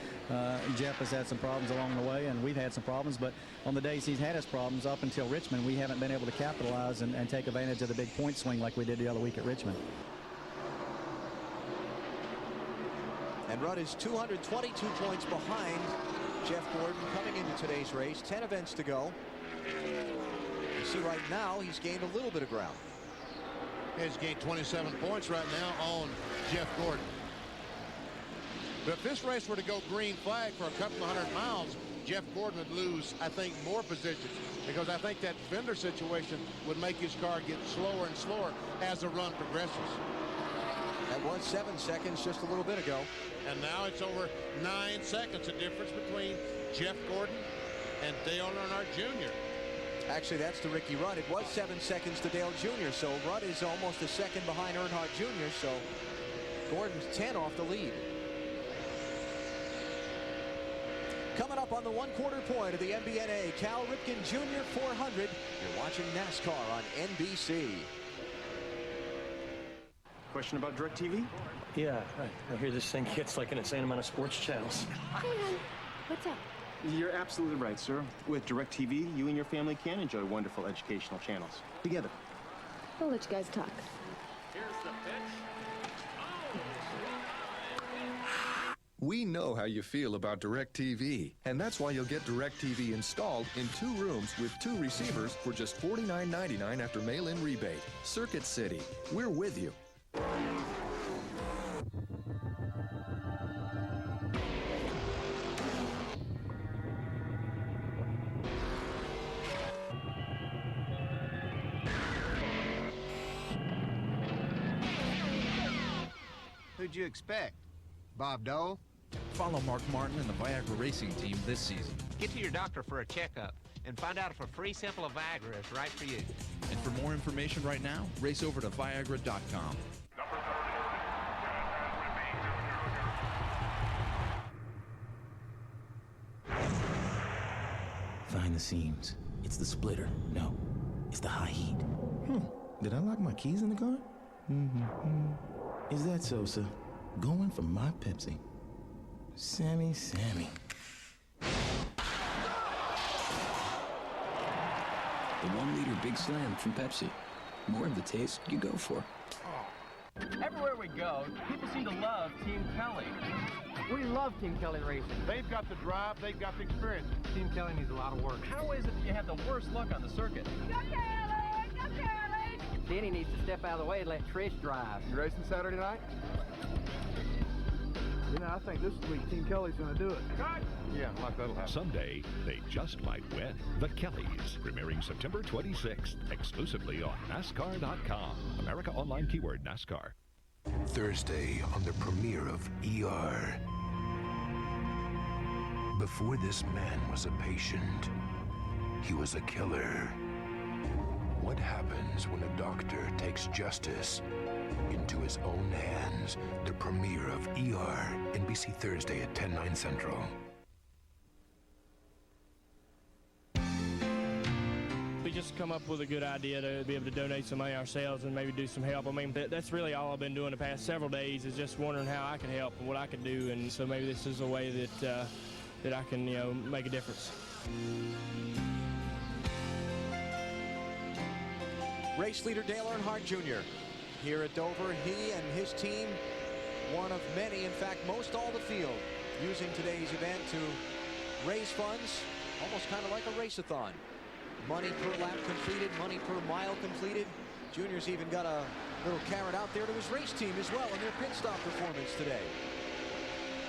Jeff has had some problems along the way, and we've had some problems. But on the days he's had his problems up until Richmond, we haven't been able to capitalize and take advantage of the big point swing like we did the other week at Richmond. And Rudd is 222 points behind Jeff Gordon coming into today's race. 10 events to go. You see right now he's gained a little bit of ground. He's gained 27 points right now on Jeff Gordon. But if this race were to go green flag for a couple of 100 miles, Jeff Gordon would lose, I think, more positions, because I think that fender situation would make his car get slower and slower as the run progresses. That was 7 seconds just a little bit ago. And now it's over 9 seconds, the difference between Jeff Gordon and Dale Earnhardt Jr. Actually, that's to Ricky Rudd. It was 7 seconds to Dale Jr., so Rudd is almost a second behind Earnhardt Jr., so Gordon's 10 off the lead. up on the 1/4 point of the MBNA Cal Ripken Jr. 400. You're watching NASCAR on NBC. Question about DirecTV? Yeah, I hear this thing gets like an insane amount of sports channels. Hey, hon. What's up? You're absolutely right, sir. With DirecTV, you and your family can enjoy wonderful educational channels together. I'll let you guys talk. Here's the pitch. We know how you feel about DirecTV, and that's why you'll get DirecTV installed in 2 rooms with 2 receivers for just $49.99 after mail-in rebate. Circuit City, we're with you. Who'd you expect? Bob Dole? Follow Mark Martin and the Viagra racing team this season. Get to your doctor for a checkup and find out if a free sample of Viagra is right for you. And for more information right now, race over to Viagra.com. Find the seams. It's the splitter. No, it's the high heat. Did I lock my keys in the car? Is that Sosa? Going for my Pepsi. Sammy. The 1-liter Big Slam from Pepsi. More of the taste you go for. Everywhere we go, people seem to love Team Kelly. We love Team Kelly Racing. They've got the drive, they've got the experience. Team Kelly needs a lot of work. How is it that you have the worst luck on the circuit? Go Kelly! Go Kelly! Denny needs to step out of the way and let Trish drive. You racing Saturday night? You know, I think this week Team Kelly's going to do it. Yeah, like that'll happen. Someday, they just might win. The Kellys, premiering September 26th, exclusively on NASCAR.com. America Online keyword NASCAR. Thursday on the premiere of ER. Before this man was a patient, he was a killer. What happens when a doctor takes justice into his own hands? The premiere of ER, NBC Thursday at 10/9 Central. We just come up with a good idea to be able to donate some money ourselves and maybe do some help. I mean, that's really all I've been doing the past several days is just wondering how I can help and what I can do. And so maybe this is a way that that I can, make a difference. Race leader Dale Earnhardt Jr. here at Dover. He and his team, one of many, in fact, most all the field, using today's event to raise funds, almost kind of like a race-a-thon. Money per lap completed, money per mile completed. Junior's even got a little carrot out there to his race team as well in their pit stop performance today.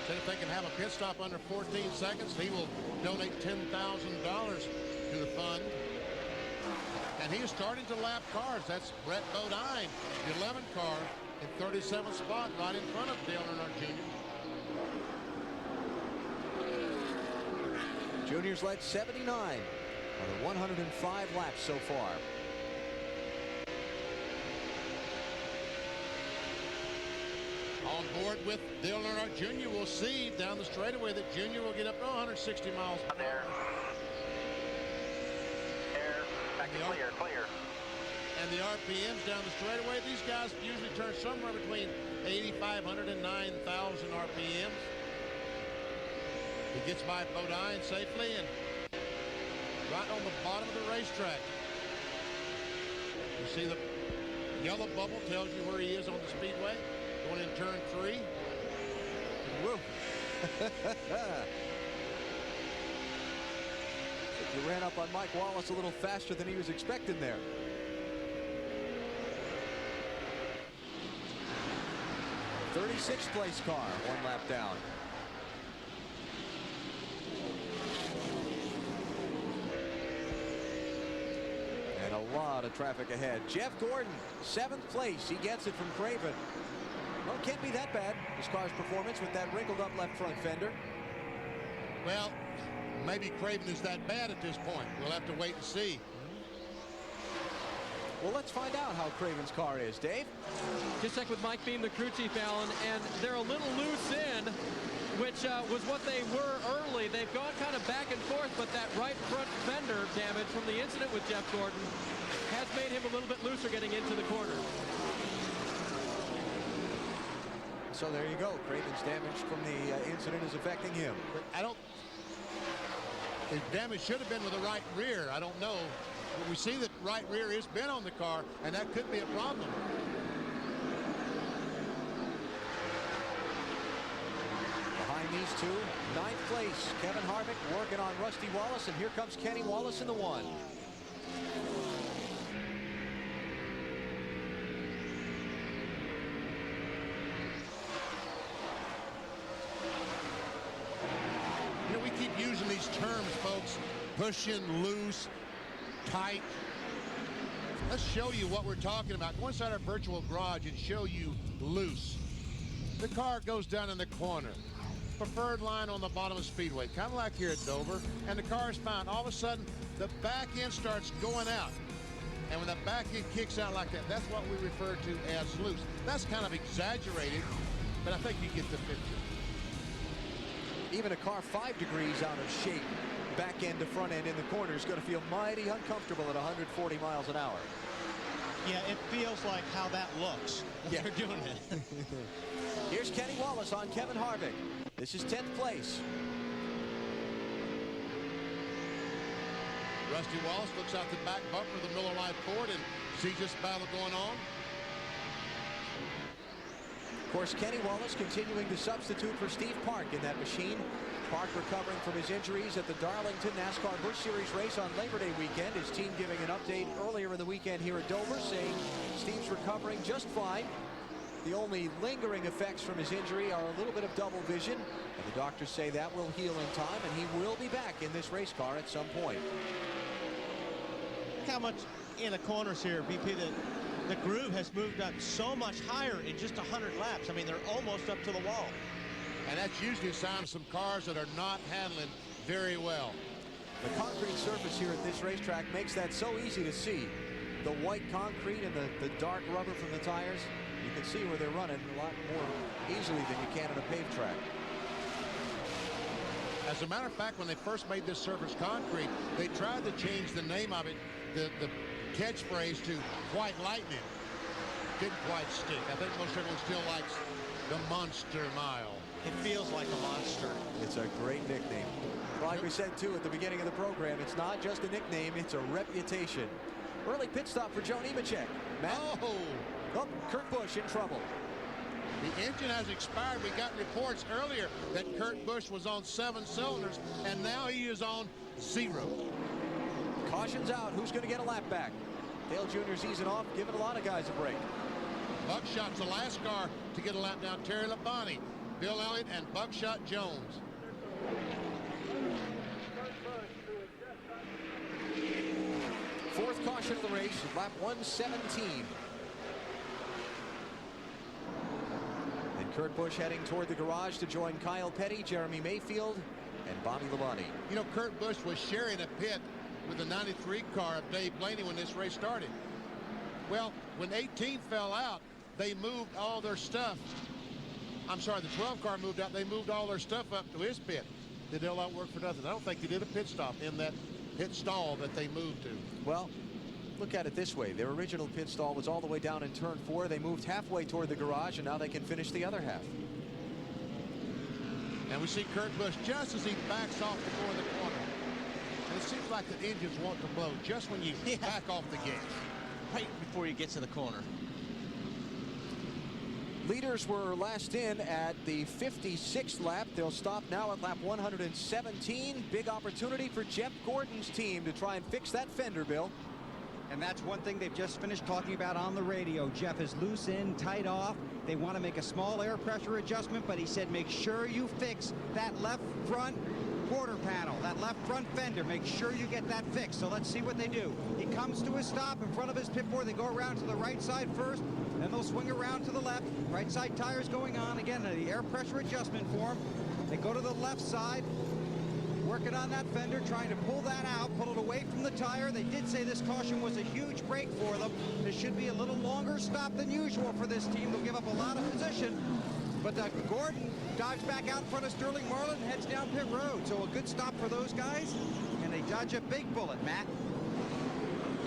Said if they can have a pit stop under 14 seconds, he will donate $10,000 to the fund. And he is starting to lap cars. That's Brett Bodine, the 11th car in 37th spot, right in front of Dale Earnhardt Jr. Junior's led 79 on the 105 laps so far. On board with Dale Earnhardt Jr. We'll see down the straightaway that Jr. will get up to 160 miles per hour. Clear. And the RPMs down the straightaway, these guys usually turn somewhere between 8,500 and 9,000 RPMs. He gets by Bodine safely and right on the bottom of the racetrack. You see the yellow bubble tells you where he is on the speedway. Going in turn 3. Whoa. He ran up on Mike Wallace a little faster than he was expecting there. '36th place car, 1 lap down. And a lot of traffic ahead. Jeff Gordon, 7th place. He gets it from Craven. Well, it can't be that bad, his car's performance with that wrinkled up left front fender. Well, maybe Craven is that bad at this point. We'll have to wait and see. Well, let's find out how Craven's car is, Dave. Just check with Mike Beam, the crew chief, Alan, and they're a little loose in, which was what they were early. They've gone kind of back and forth, but that right front fender damage from the incident with Jeff Gordon has made him a little bit looser getting into the corner. So there you go. Craven's damage from the incident is affecting him. But I don't... His damage should have been with the right rear. I don't know. But we see that right rear is bent on the car, and that could be a problem. Behind these two, 9th place, Kevin Harvick working on Rusty Wallace, and here comes Kenny Wallace in the 1. You know, we keep using these terms, folks. Pushing, loose, tight. Let's show you what we're talking about. Go inside our virtual garage and show you loose. The car goes down in the corner. Preferred line on the bottom of Speedway, kind of like here at Dover, and the car is fine. All of a sudden, the back end starts going out. And when the back end kicks out like that, that's what we refer to as loose. That's kind of exaggerated, but I think you get the picture. Even a car 5 degrees out of shape, back end to front end in the corner, is going to feel mighty uncomfortable at 140 miles an hour. Yeah, it feels like how that looks when they're doing it. Here's Kenny Wallace on Kevin Harvick. This is 10th place. Rusty Wallace looks out the back bumper of the Miller Lite Ford and sees this battle going on. Of course, Kenny Wallace continuing to substitute for Steve Park in that machine. Park recovering from his injuries at the Darlington NASCAR Busch Series race on Labor Day weekend. His team giving an update earlier in the weekend here at Dover, saying Steve's recovering just fine. The only lingering effects from his injury are a little bit of double vision, and the doctors say that will heal in time, and he will be back in this race car at some point. Look how much in the corners here, BP, the groove has moved up so much higher in just 100 laps. I mean, they're almost up to the wall. And that's usually a sign of some cars that are not handling very well. The concrete surface here at this racetrack makes that so easy to see. The white concrete and the dark rubber from the tires, you can see where they're running a lot more easily than you can on a paved track. As a matter of fact, when they first made this surface concrete, they tried to change the name of it, the catchphrase, to White Lightning. Didn't quite stick. I think most everyone still likes the Monster Mile. It feels like a monster. It's a great nickname. Like we said, too, at the beginning of the program, it's not just a nickname, it's a reputation. Early pit stop for Joe Nemechek. Matt? Oh, Kurt Busch in trouble. The engine has expired. We got reports earlier that Kurt Busch was on 7 cylinders, and now he is on 0. Caution's out. Who's going to get a lap back? Dale Jr.'s easing off, giving a lot of guys a break. Buckshot's the last car to get a lap down. Terry Labonte, Bill Elliott, and Buckshot Jones. Fourth caution of the race, lap 117. And Kurt Busch heading toward the garage to join Kyle Petty, Jeremy Mayfield, and Bobby Labonte. You know, Kurt Busch was sharing a pit with the 93 car of Dave Blaney when this race started. Well, when 18 fell out, they moved all their stuff. I'm sorry, the 12 car moved out. They moved all their stuff up to his pit. Did all that work for nothing? I don't think they did a pit stop in that pit stall that they moved to. Well, look at it this way. Their original pit stall was all the way down in turn 4. They moved halfway toward the garage, and now they can finish the other half. And we see Kurt Busch just as he backs off to go in the corner. And it seems like the engines want to blow just when you back off the gas. Right before you get to the corner. Leaders were last in at the 56th lap. They'll stop now at lap 117. Big opportunity for Jeff Gordon's team to try and fix that fender, Bill. And that's one thing they've just finished talking about on the radio. Jeff is loose in, tight off. They want to make a small air pressure adjustment, but he said make sure you fix that left front quarter panel, that left front fender. Make sure you get that fixed. So let's see what they do. He comes to a stop in front of his pit board. They go around to the right side first, then they'll swing around to the left. Right side tires going on. Again, the air pressure adjustment for him. They go to the left side, working on that fender, trying to pull that out, pull it away from the tire. They did say this caution was a huge break for them. This should be a little longer stop than usual for this team. They'll give up a lot of position. But Gordon dives back out in front of Sterling Marlin and heads down pit road. So a good stop for those guys, and they dodge a big bullet, Matt.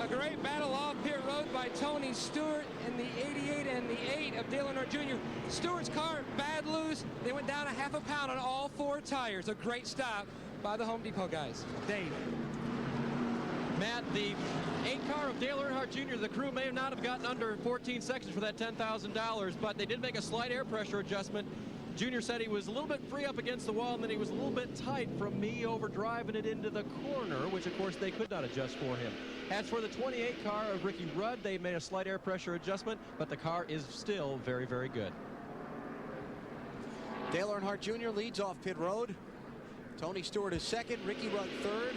A great battle off pit road by Tony Stewart in the 88 and the 8 of Dale Earnhardt Jr. Stewart's car, bad loose. They went down a half a pound on all 4 tires. A great stop by the Home Depot guys. Dave. Matt, the 8 car of Dale Earnhardt Jr., the crew may not have gotten under 14 seconds for that $10,000, but they did make a slight air pressure adjustment. Junior said he was a little bit free up against the wall, and then he was a little bit tight from me over driving it into the corner, which, of course, they could not adjust for him. As for the 28 car of Ricky Rudd, they made a slight air pressure adjustment, but the car is still very, very good. Dale Earnhardt Jr. leads off pit road. Tony Stewart is second, Ricky Rudd third.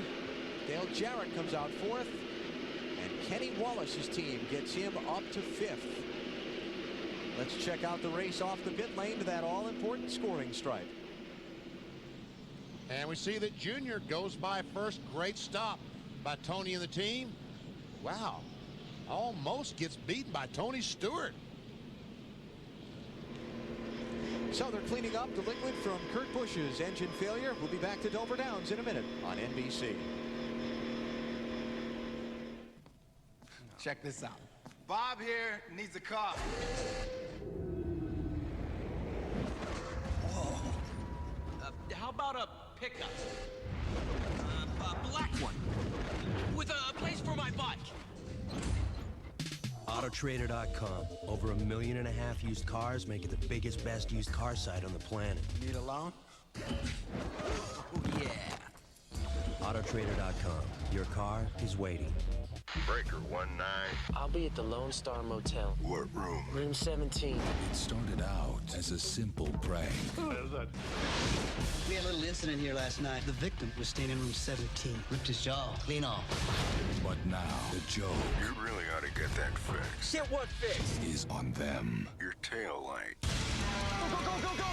Dale Jarrett comes out fourth, and Kenny Wallace's team gets him up to fifth. Let's check out the race off the pit lane to that all-important scoring stripe. And we see that Junior goes by first. Great stop by Tony and the team. Wow, almost gets beaten by Tony Stewart. So they're cleaning up the liquid from Kurt Busch's engine failure. We'll be back to Dover Downs in a minute on NBC. Check this out. Bob here needs a car. Whoa. How about a pickup? A black one. With a place for my bike. Autotrader.com. Over 1.5 million used cars, make it the biggest, best used car site on the planet. Need a loan? Oh, yeah. Autotrader.com. Your car is waiting. Breaker 19. I'll be at the Lone Star Motel. What room? Room 17. It started out as a simple prank. We had a little incident here last night. The victim was staying in room 17. Ripped his jaw clean off. But now, the joke. You really ought to get that fixed. Get what fixed? Is on them. Your tail light. Go, go, go, go, go!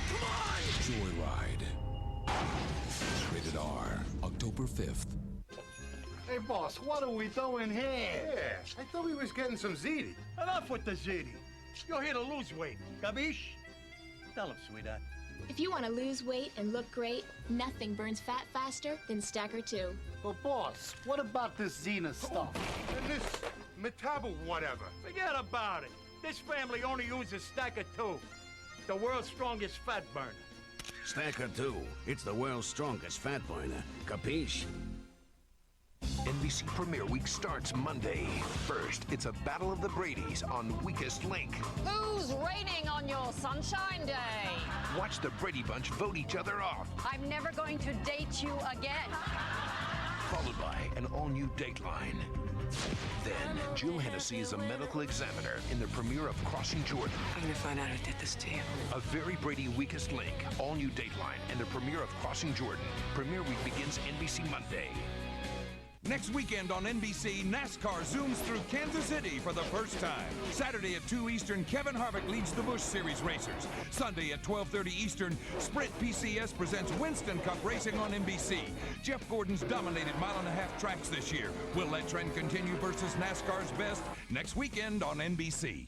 Come on! Joyride. Rated R. October 5th. Hey, boss, what are we doing here? Yeah, I thought we was getting some ziti. Enough with the ziti. You're here to lose weight. Capiche? Tell him, sweetheart. If you want to lose weight and look great, nothing burns fat faster than Stacker 2. Well, boss, what about this Xena stuff? And this Metabo whatever. Forget about it. This family only uses Stacker 2, the world's strongest fat burner. Stacker 2. It's the world's strongest fat burner. Capiche? NBC Premiere Week starts Monday. First, it's a battle of the Bradys on Weakest Link. Who's reigning on your Sunshine Day? Watch the Brady Bunch vote each other off. I'm never going to date you again. Followed by an all-new Dateline. Then, Jill Hennessy is a medical examiner in the premiere of Crossing Jordan. I'm gonna find out who did this to you. A very Brady Weakest Link, all-new Dateline, and the premiere of Crossing Jordan. Premiere Week begins NBC Monday. Next weekend on NBC, NASCAR zooms through Kansas City for the first time. Saturday at 2 Eastern, Kevin Harvick leads the Busch Series racers. Sunday at 12:30 Eastern, Sprint PCS presents Winston Cup racing on NBC. Jeff Gordon's dominated mile-and-a-half tracks this year. Will that trend continue versus NASCAR's best? Next weekend on NBC.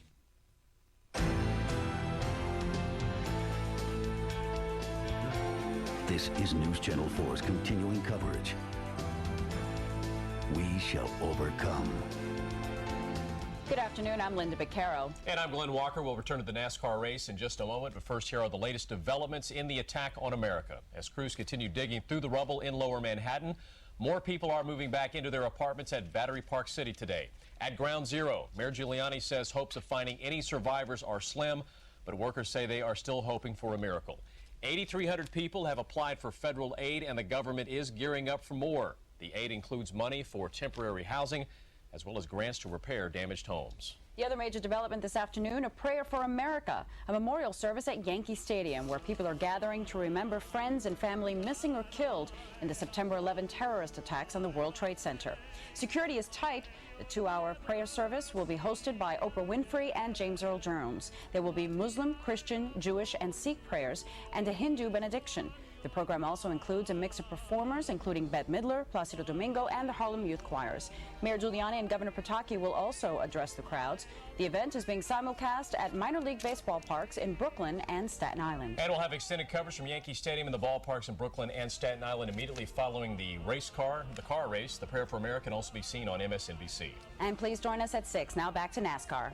This is News Channel 4's continuing coverage. We shall overcome. Good afternoon, I'm Linda Beccaro. And I'm Glenn Walker. We'll return to the NASCAR race in just a moment, but first here are the latest developments in the attack on America. As crews continue digging through the rubble in Lower Manhattan, more people are moving back into their apartments at Battery Park City today. At Ground Zero, Mayor Giuliani says hopes of finding any survivors are slim, but workers say they are still hoping for a miracle. 8,300 people have applied for federal aid, and the government is gearing up for more. The aid includes money for temporary housing, as well as grants to repair damaged homes. The other major development this afternoon, a prayer for America, a memorial service at Yankee Stadium where people are gathering to remember friends and family missing or killed in the September 11 terrorist attacks on the World Trade Center. Security is tight. The 2-hour prayer service will be hosted by Oprah Winfrey and James Earl Jones. There will be Muslim, Christian, Jewish, and Sikh prayers and a Hindu benediction. The program also includes a mix of performers, including Bette Midler, Placido Domingo, and the Harlem Youth Choirs. Mayor Giuliani and Governor Pataki will also address the crowds. The event is being simulcast at minor league baseball parks in Brooklyn and Staten Island. And we'll have extended coverage from Yankee Stadium and the ballparks in Brooklyn and Staten Island immediately following the car race. The Prayer for America can also be seen on MSNBC. And please join us at 6. Now back to NASCAR.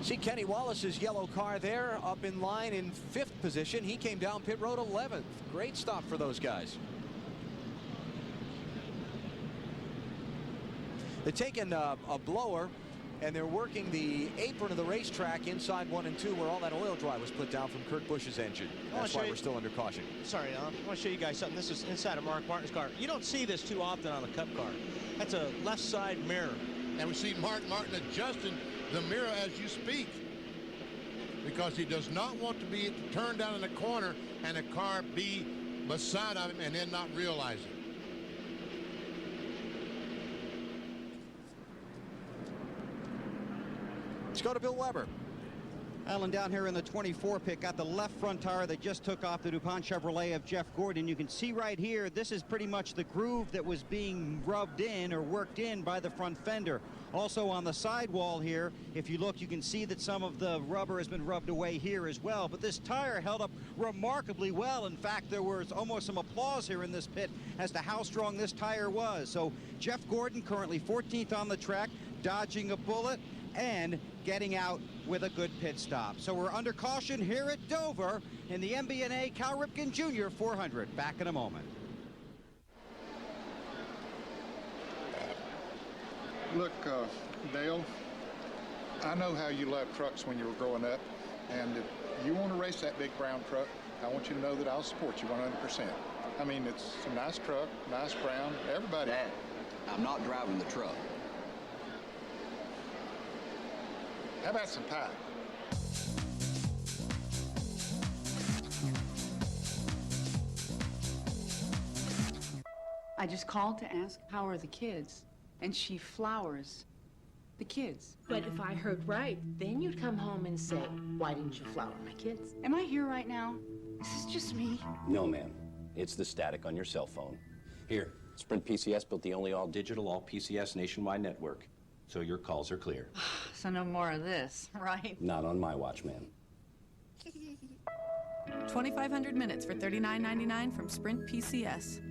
See Kenny Wallace's yellow car there up in line in 5th position. He came down pit road 11th. Great stop for those guys. They're taking a blower and they're working the apron of the racetrack inside 1 and 2 where all that oil dry was put down from Kurt Busch's engine. That's why we're still under caution. Sorry, I want to show you guys something. This is inside of Mark Martin's car. You don't see this too often on a Cup car. That's a left side mirror. And we see Mark Martin adjusting the mirror as you speak, because he does not want to be turned down in the corner and a car be beside of him and then not realize it. Let's go to Bill Weber. Alan, down here in the 24 pit, got the left front tire that just took off the DuPont Chevrolet of Jeff Gordon. You can see right here, this is pretty much the groove that was being rubbed in or worked in by the front fender. Also on the sidewall here, if you look, you can see that some of the rubber has been rubbed away here as well. But this tire held up remarkably well. In fact, there was almost some applause here in this pit as to how strong this tire was. So Jeff Gordon currently 14th on the track, dodging a bullet and getting out with a good pit stop. So we're under caution here at Dover in the MBNA Cal Ripken Jr. 400. Back in a moment. Look, Dale, I know how you loved trucks when you were growing up, and if you want to race that big brown truck, I want you to know that I'll support you 100%. I mean, it's a nice truck, nice brown, everybody. Dad, I'm not driving the truck. How about some pie? I just called to ask, how are the kids? And she flowers the kids. But if I heard right, then you'd come home and say, why didn't you flower my kids? Am I here right now? Is this just me? No, ma'am. It's the static on your cell phone. Here, Sprint PCS built the only all-digital, all-PCS nationwide network. So your calls are clear. So no more of this, right? Not on my watch, ma'am. 2,500 minutes for $39.99 from Sprint PCS.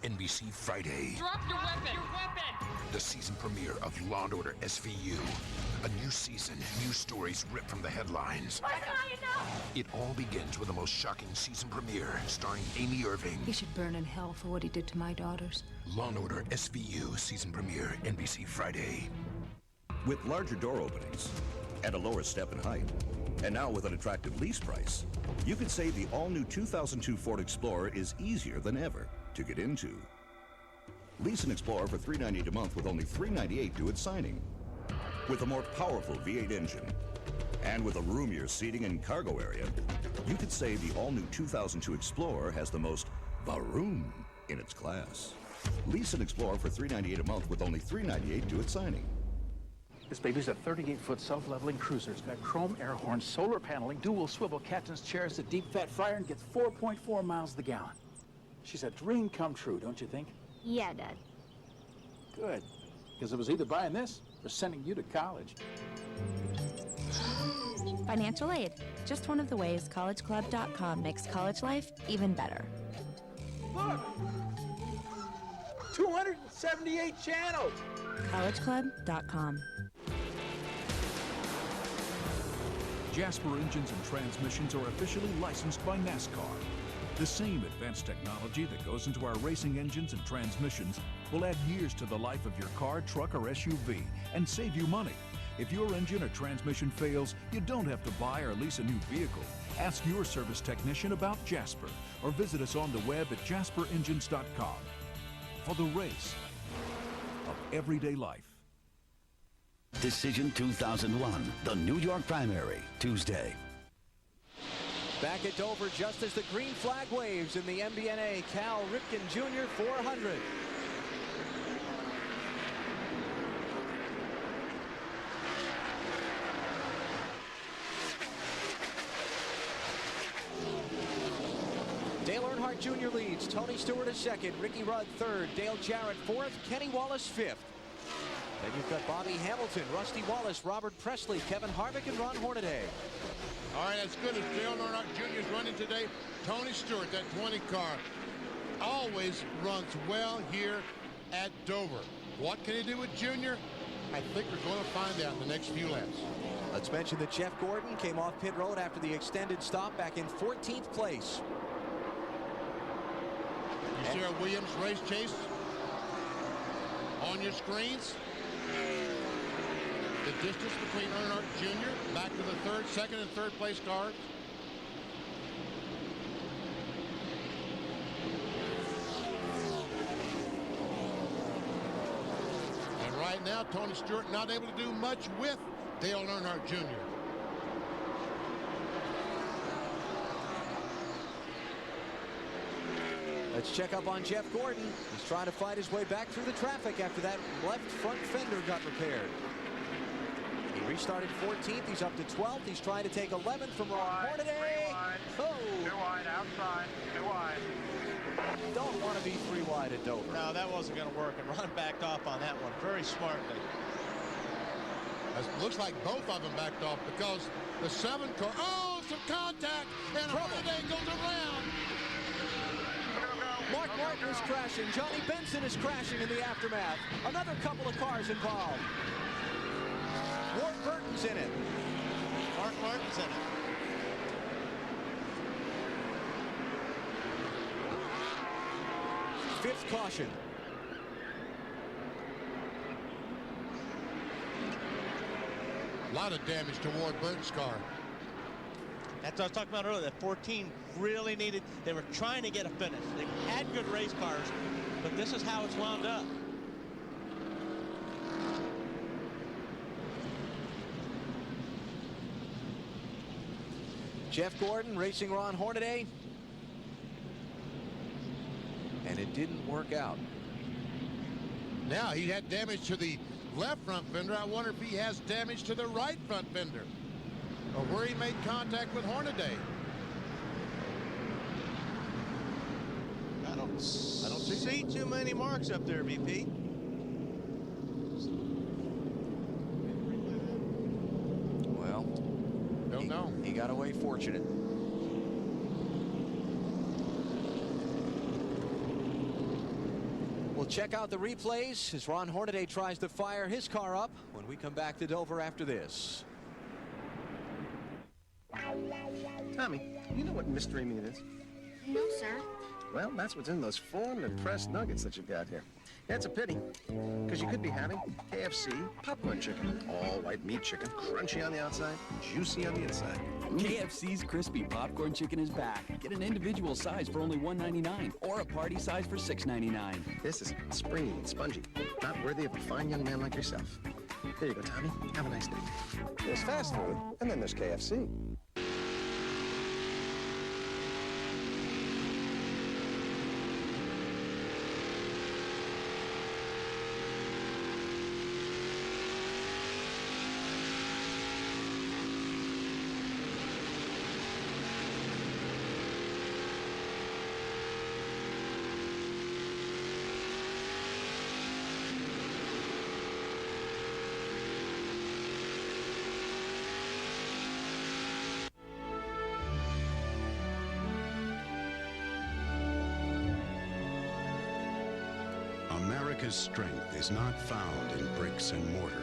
NBC Friday. Drop your weapon! Your weapon! The season premiere of Law & Order SVU. A new season, new stories ripped from the headlines. It all begins with the most shocking season premiere, starring Amy Irving. He should burn in hell for what he did to my daughters. Law & Order SVU season premiere, NBC Friday. With larger door openings and a lower step in height, and now with an attractive lease price, you could say the all-new 2002 Ford Explorer is easier than ever to get into. Lease an Explorer for $398 a month with only $398 due at signing. With a more powerful V8 engine and with a roomier seating and cargo area, you could say the all-new 2002 Explorer has the most varoom in its class. Lease an Explorer for $398 a month with only $398 due at signing. This baby's a 38-foot self-leveling cruiser. It's got chrome air horns, solar paneling, dual swivel captain's chairs, a deep fat fryer, and gets 4.4 miles to the gallon. She's a dream come true, don't you think? Yeah, Dad. Good. Because it was either buying this or sending you to college. Financial aid. Just one of the ways collegeclub.com makes college life even better. Look! 278 channels! collegeclub.com. Jasper engines and transmissions are officially licensed by NASCAR. The same advanced technology that goes into our racing engines and transmissions will add years to the life of your car, truck, or SUV and save you money. If your engine or transmission fails, you don't have to buy or lease a new vehicle. Ask your service technician about Jasper or visit us on the web at jasperengines.com. For the race of everyday life. Decision 2001, the New York primary, Tuesday. Back at Dover just as the green flag waves in the MBNA Cal Ripken Jr. 400. Earnhardt Jr. leads. Tony Stewart is second. Ricky Rudd third. Dale Jarrett fourth. Kenny Wallace fifth. Then you've got Bobby Hamilton, Rusty Wallace, Robert Presley, Kevin Harvick, and Ron Hornaday. All right, as good as Dale Earnhardt Jr. is running today, Tony Stewart, that 20 car, always runs well here at Dover. What can he do with Junior? I think we're going to find out in the next few laps. Let's mention that Jeff Gordon came off pit road after the extended stop back in 14th place. You see our Williams race chase on your screens. The distance between Earnhardt Jr. back to the second and third place cars. And right now, Tony Stewart not able to do much with Dale Earnhardt Jr. Let's check up on Jeff Gordon. He's trying to fight his way back through the traffic after that left front fender got repaired. He restarted 14th. He's up to 12th. He's trying to take 11th from Ron Hornaday. Oh! Too wide outside. Too wide. Don't want to be 3 wide at Dover. No, that wasn't going to work, and Ron backed off on that one very smartly. It looks like both of them backed off because the 7 car, oh, some contact, and Hornaday goes around. Mark Martin is crashing. Johnny Benson is crashing in the aftermath. Another couple of cars involved. Ward Burton's in it. Mark Martin's in it. Fifth caution. A lot of damage to Ward Burton's car. That's what I was talking about earlier. That 14 really needed, they were trying to get a finish. They had good race cars, but this is how it's wound up. Jeff Gordon racing Ron Hornaday. And it didn't work out. Now he had damage to the left front fender. I wonder if he has damage to the right front fender, or where he made contact with Hornaday. I don't see too many marks up there, VP. Well, don't know. He got away fortunate. We'll check out the replays as Ron Hornaday tries to fire his car up when we come back to Dover after this. Tommy, you know what mystery meat is? No, sir. Well, that's what's in those formed and pressed nuggets that you've got here. Yeah, it's a pity, because you could be having KFC popcorn chicken. All white meat chicken, crunchy on the outside, juicy on the inside. KFC's crispy popcorn chicken is back. Get an individual size for only $1.99 or a party size for $6.99. This is springy and spongy, not worthy of a fine young man like yourself. Here you go, Tommy. Have a nice day. There's fast food, and then there's KFC. America's strength is not found in bricks and mortar.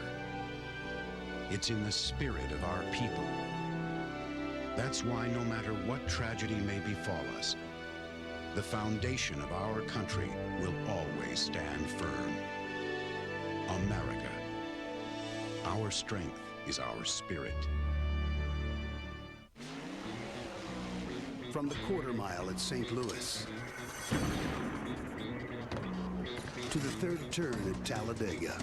It's in the spirit of our people. That's why no matter what tragedy may befall us, the foundation of our country will always stand firm. America. Our strength is our spirit. From the quarter mile at St. Louis to the third turn at Talladega,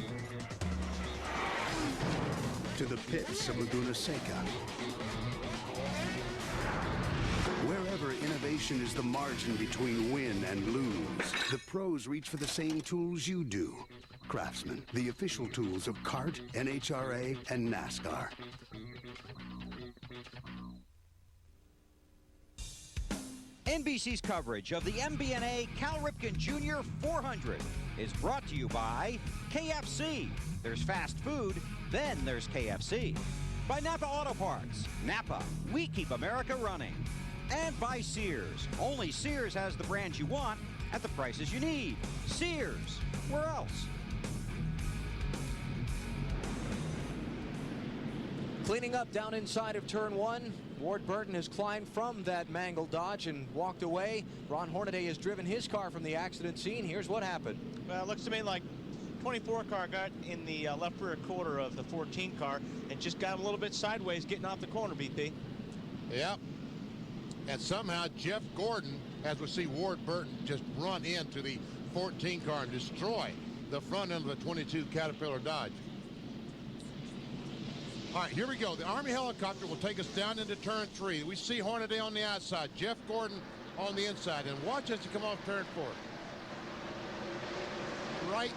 to the pits of Laguna Seca. Wherever innovation is the margin between win and lose, the pros reach for the same tools you do. Craftsman, the official tools of CART, NHRA, and NASCAR. NBC's coverage of the MBNA Cal Ripken Jr. 400 is brought to you by KFC. There's fast food, then there's KFC. By Napa Auto Parts. Napa, we keep America running. And by Sears. Only Sears has the brands you want at the prices you need. Sears, where else? Cleaning up down inside of turn 1. Ward Burton has climbed from that mangled Dodge and walked away. Ron Hornaday has driven his car from the accident scene. Here's what happened. Well, it looks to me like 24 car got in the left rear quarter of the 14 car and just got a little bit sideways getting off the corner, BP. Yep. And somehow Jeff Gordon, as we see Ward Burton just run into the 14 car and destroy the front end of the 22 Caterpillar Dodge. All right, here we go. The Army helicopter will take us down into turn 3. We see Hornaday on the outside, Jeff Gordon on the inside. And watch as he come off turn 4. Right.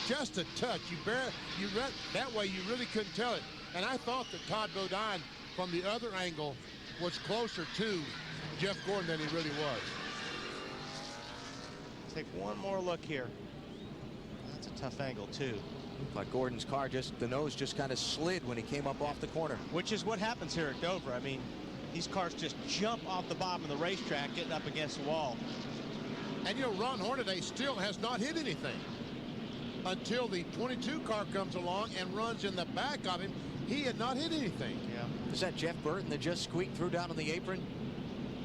Just a touch. That way you really couldn't tell it. And I thought that Todd Bodine from the other angle was closer to Jeff Gordon than he really was. Take one more look here. That's a tough angle too. Looked like Gordon's car the nose just kind of slid when he came up off the corner. Which is what happens here at Dover. I mean, these cars just jump off the bottom of the racetrack getting up against the wall. And you know, Ron Hornaday still has not hit anything until the 22 car comes along and runs in the back of him. He had not hit anything. Yeah. Is that Jeff Burton that just squeaked through down on the apron?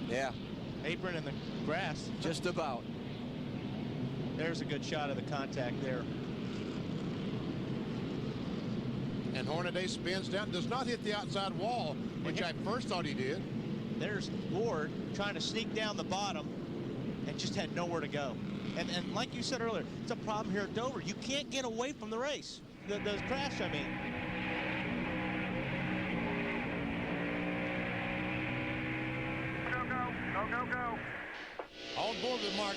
Yeah. Apron in the grass. Just about. There's a good shot of the contact there. And Hornaday spins down, does not hit the outside wall, which I first thought he did. There's Ward trying to sneak down the bottom and just had nowhere to go. And like you said earlier, it's a problem here at Dover. You can't get away from the race. The crash, I mean. Go. On board with Mark.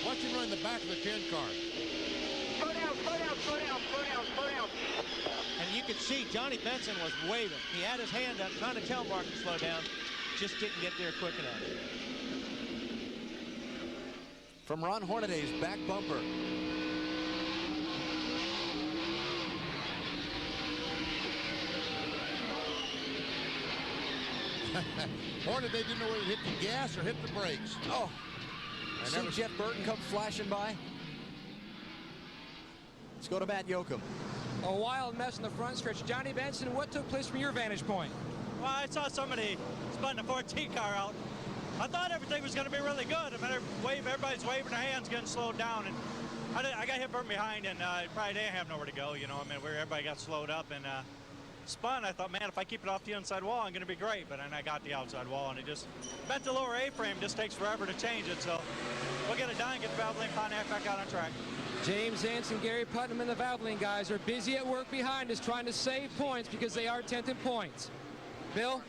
Watch him run in the back of the 10 car. Slow down. And you could see Johnny Benson was waving. He had his hand up trying to tell Mark to slow down. Just didn't get there quick enough. From Ron Hornaday's back bumper. Hornaday didn't know whether to hit the gas or hit the brakes. Oh. See Jeff Burton come flashing by. Let's go to Matt Yoakum. A wild mess in the front stretch. Johnny Benson, what took place from your vantage point? Well, I saw somebody spun the 14 car out. I thought everything was going to be really good. I mean, everybody's waving their hands, getting slowed down, and I got hit from behind, and probably didn't have nowhere to go. You know, I mean, everybody got slowed up and spun. I thought, man, if I keep it off the inside wall, I'm going to be great. But then I got the outside wall, and it just bent the lower A-frame. Just takes forever to change it. So we'll get it done, get the Valvoline Pontiac back out on track. James Anson, Gary Putnam, and the Valvoline guys are busy at work behind us trying to save points because they are 10th in points. Bill?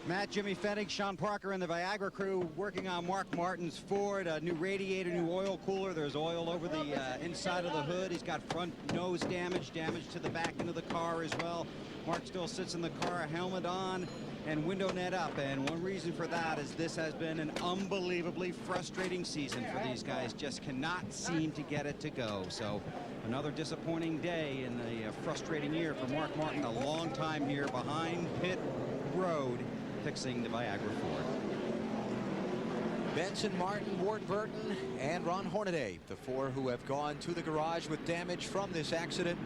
Matt, Jimmy Fennig, Sean Parker, and the Viagra crew working on Mark Martin's Ford. A new radiator, new oil cooler. There's oil over the inside of the hood. He's got front nose damage to the back end of the car as well. Mark still sits in the car, helmet on and window net up. And one reason for that is this has been an unbelievably frustrating season for these guys. Just cannot seem to get it to go. So another disappointing day in a frustrating year for Mark Martin. A long time here behind pit road, fixing the Viagra Ford. Benson, Martin, Ward Burton, and Ron Hornaday, the four who have gone to the garage with damage from this accident.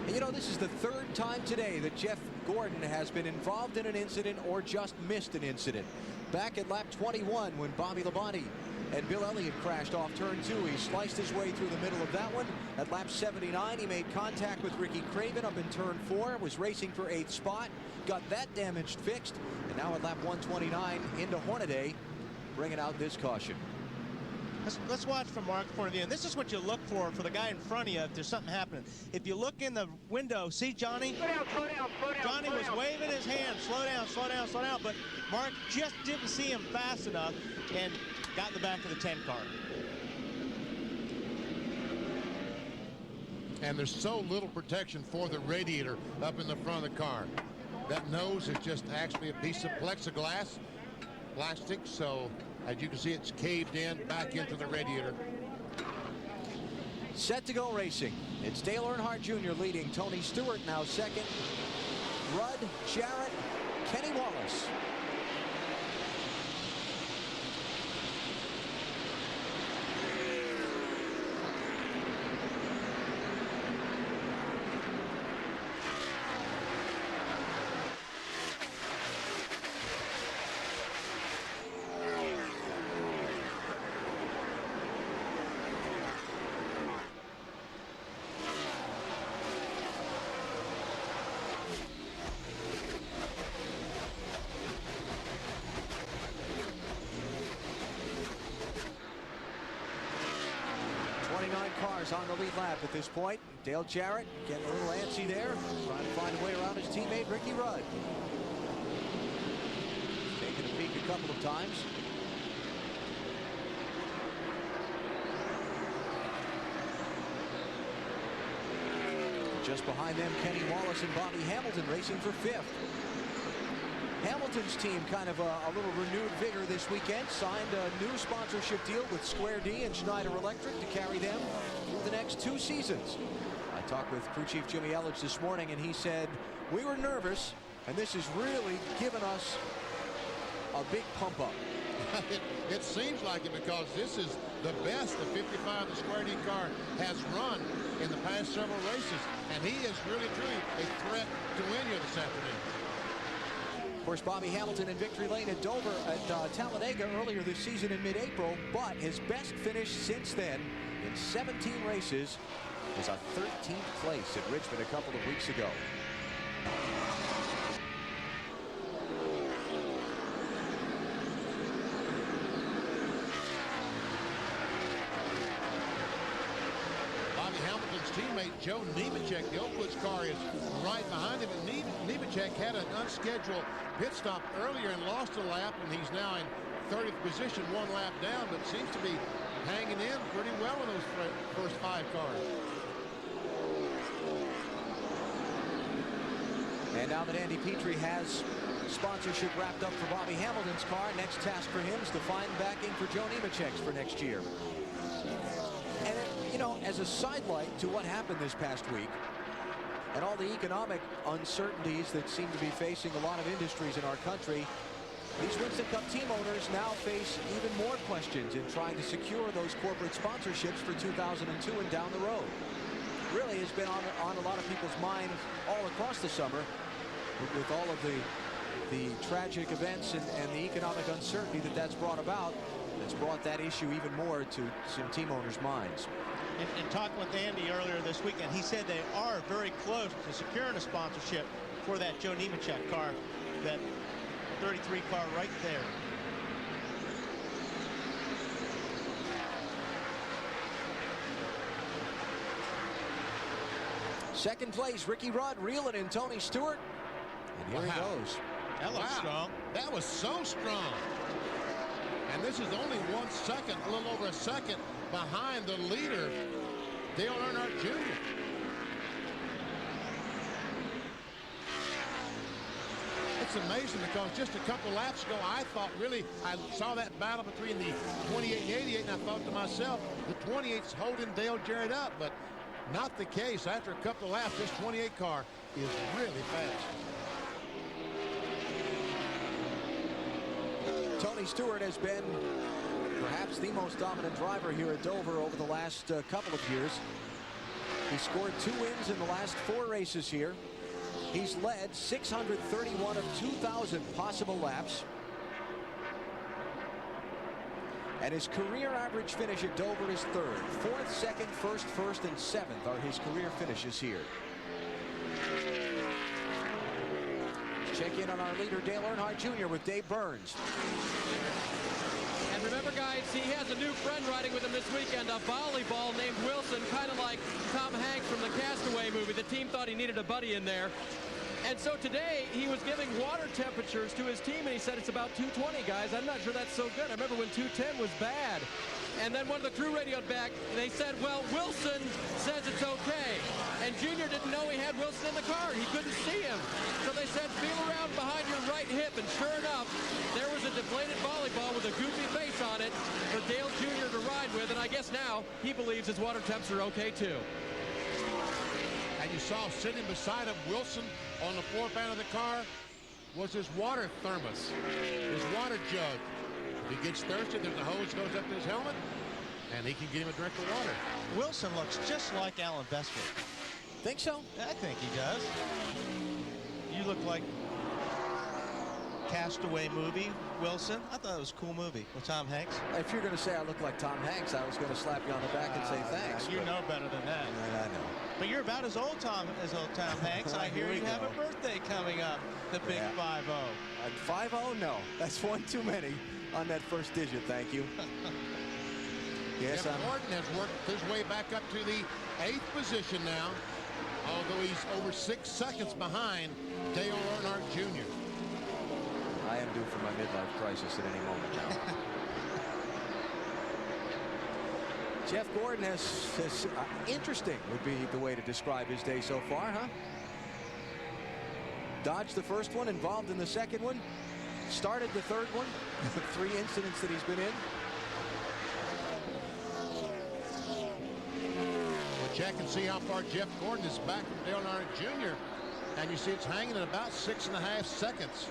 And you know, this is the third time today that Jeff Gordon has been involved in an incident or just missed an incident. Back at lap 21 when Bobby Labonte and Bill Elliott crashed off turn 2. He sliced his way through the middle of that one. At lap 79, he made contact with Ricky Craven up in turn 4, was racing for 8th spot, got that damage fixed, and now at lap 129 into Hornaday, bringing out this caution. Let's watch from Mark's point of view. And this is what you look for the guy in front of you if there's something happening. If you look in the window, see Johnny? Slow down. Johnny was waving his hand, slow down, but Mark just didn't see him fast enough and got in the back of the 10 car. And there's so little protection for the radiator up in the front of the car. That nose is just actually a piece of plexiglass, plastic, so as you can see, it's caved in back into the radiator. Set to go racing. It's Dale Earnhardt Jr. leading. Tony Stewart now second. Rudd, Jarrett, Kenny Wallace. Cars on the lead lap at this point. Dale Jarrett getting a little antsy there, trying to find a way around his teammate Ricky Rudd. Taking a peek a couple of times. Just behind them, Kenny Wallace and Bobby Hamilton racing for fifth. Hamilton's team kind of a little renewed vigor this weekend. Signed a new sponsorship deal with Square D and Schneider Electric to carry them through the next 2 seasons. I talked with crew chief Jimmy Elledge this morning, and he said, we were nervous, and this has really given us a big pump up. It seems like it, because this is the best the 55 the Square D car has run in the past several races, and he is really truly a threat to win here this afternoon. Of course, Bobby Hamilton in victory lane at Dover at Talladega earlier this season in mid-April, but his best finish since then in 17 races was a 13th place at Richmond a couple of weeks ago. Bobby Hamilton's teammate Joe Nemechek, the Oakwoods car, is right behind him, and Nemechek had an unscheduled pit stop earlier and lost a lap, and he's now in 30th position, 1 lap down, but seems to be hanging in pretty well in those first 5 cars. And now that Andy Petrie has sponsorship wrapped up for Bobby Hamilton's car, next task for him is to find backing for Joe Nemechek's for next year. And, you know, as a sidelight to what happened this past week, and all the economic uncertainties that seem to be facing a lot of industries in our country, these Winston Cup team owners now face even more questions in trying to secure those corporate sponsorships for 2002 and down the road. Really has been on a lot of people's minds all across the summer with all of the tragic events and the economic uncertainty that's brought about. It's brought that issue even more to some team owners' minds. And talking with Andy earlier this weekend, he said they are very close to securing a sponsorship for that Joe Nemechek car, that 33 car right there. Second place, Ricky Rudd reeling in Tony Stewart. And here he goes. That looks strong. That was so strong. And this is only 1 second, a little over a second behind the leader, Dale Earnhardt Jr. It's amazing, because just a couple laps ago, I thought really, I saw that battle between the 28 and 88, and I thought to myself, the 28's holding Dale Jarrett up, but not the case. After a couple of laps, this 28 car is really fast. Tony Stewart has been perhaps the most dominant driver here at Dover over the last couple of years. He scored 2 wins in the last 4 races here. He's led 631 of 2,000 possible laps. And his career average finish at Dover is 3rd. 4th, 2nd, 1st, 1st, and 7th are his career finishes here. Check in on our leader, Dale Earnhardt Jr. with Dave Burns. And remember, guys, he has a new friend riding with him this weekend, a volleyball named Wilson, kind of like Tom Hanks from the Castaway movie. The team thought he needed a buddy in there. And so today, he was giving water temperatures to his team, and he said it's about 220, guys. I'm not sure that's so good. I remember when 210 was bad. And then one of the crew radioed back. They said, well, Wilson says it's okay. And Junior didn't know he had Wilson in the car. He couldn't see him. So they said, feel around behind your right hip, and sure enough, there was a deflated volleyball with a goofy face on it for Dale Jr. to ride with, and I guess now he believes his water temps are okay too. And you saw sitting beside him, Wilson, on the floor pan of the car, was his water thermos, his water jug. If he gets thirsty, there's a hose goes up to his helmet, and he can get him a drink of water. Wilson looks just like Alan Bestwick. Think so? I think he does. You look like Castaway movie, Wilson. I thought it was a cool movie with Tom Hanks. If you're going to say I look like Tom Hanks, I was going to slap you on the back and say thanks. You know better than that. I know. But you're about as old as old Tom Hanks. I hear you have a birthday coming up, the big 5-0. 5-0? No. That's one too many on that first digit, thank you. Yes, Jeff Gordon has worked his way back up to the 8th position now, although he's over 6 seconds behind Dale Earnhardt Jr. I am due for my midlife crisis at any moment now. Jeff Gordon has interesting would be the way to describe his day so far, huh? Dodged the first one, involved in the second one, started the third one, 3 incidents that he's been in. Well, check and see how far Jeff Gordon is back from Dale Earnhardt Jr. And you see it's hanging at about 6.5 seconds.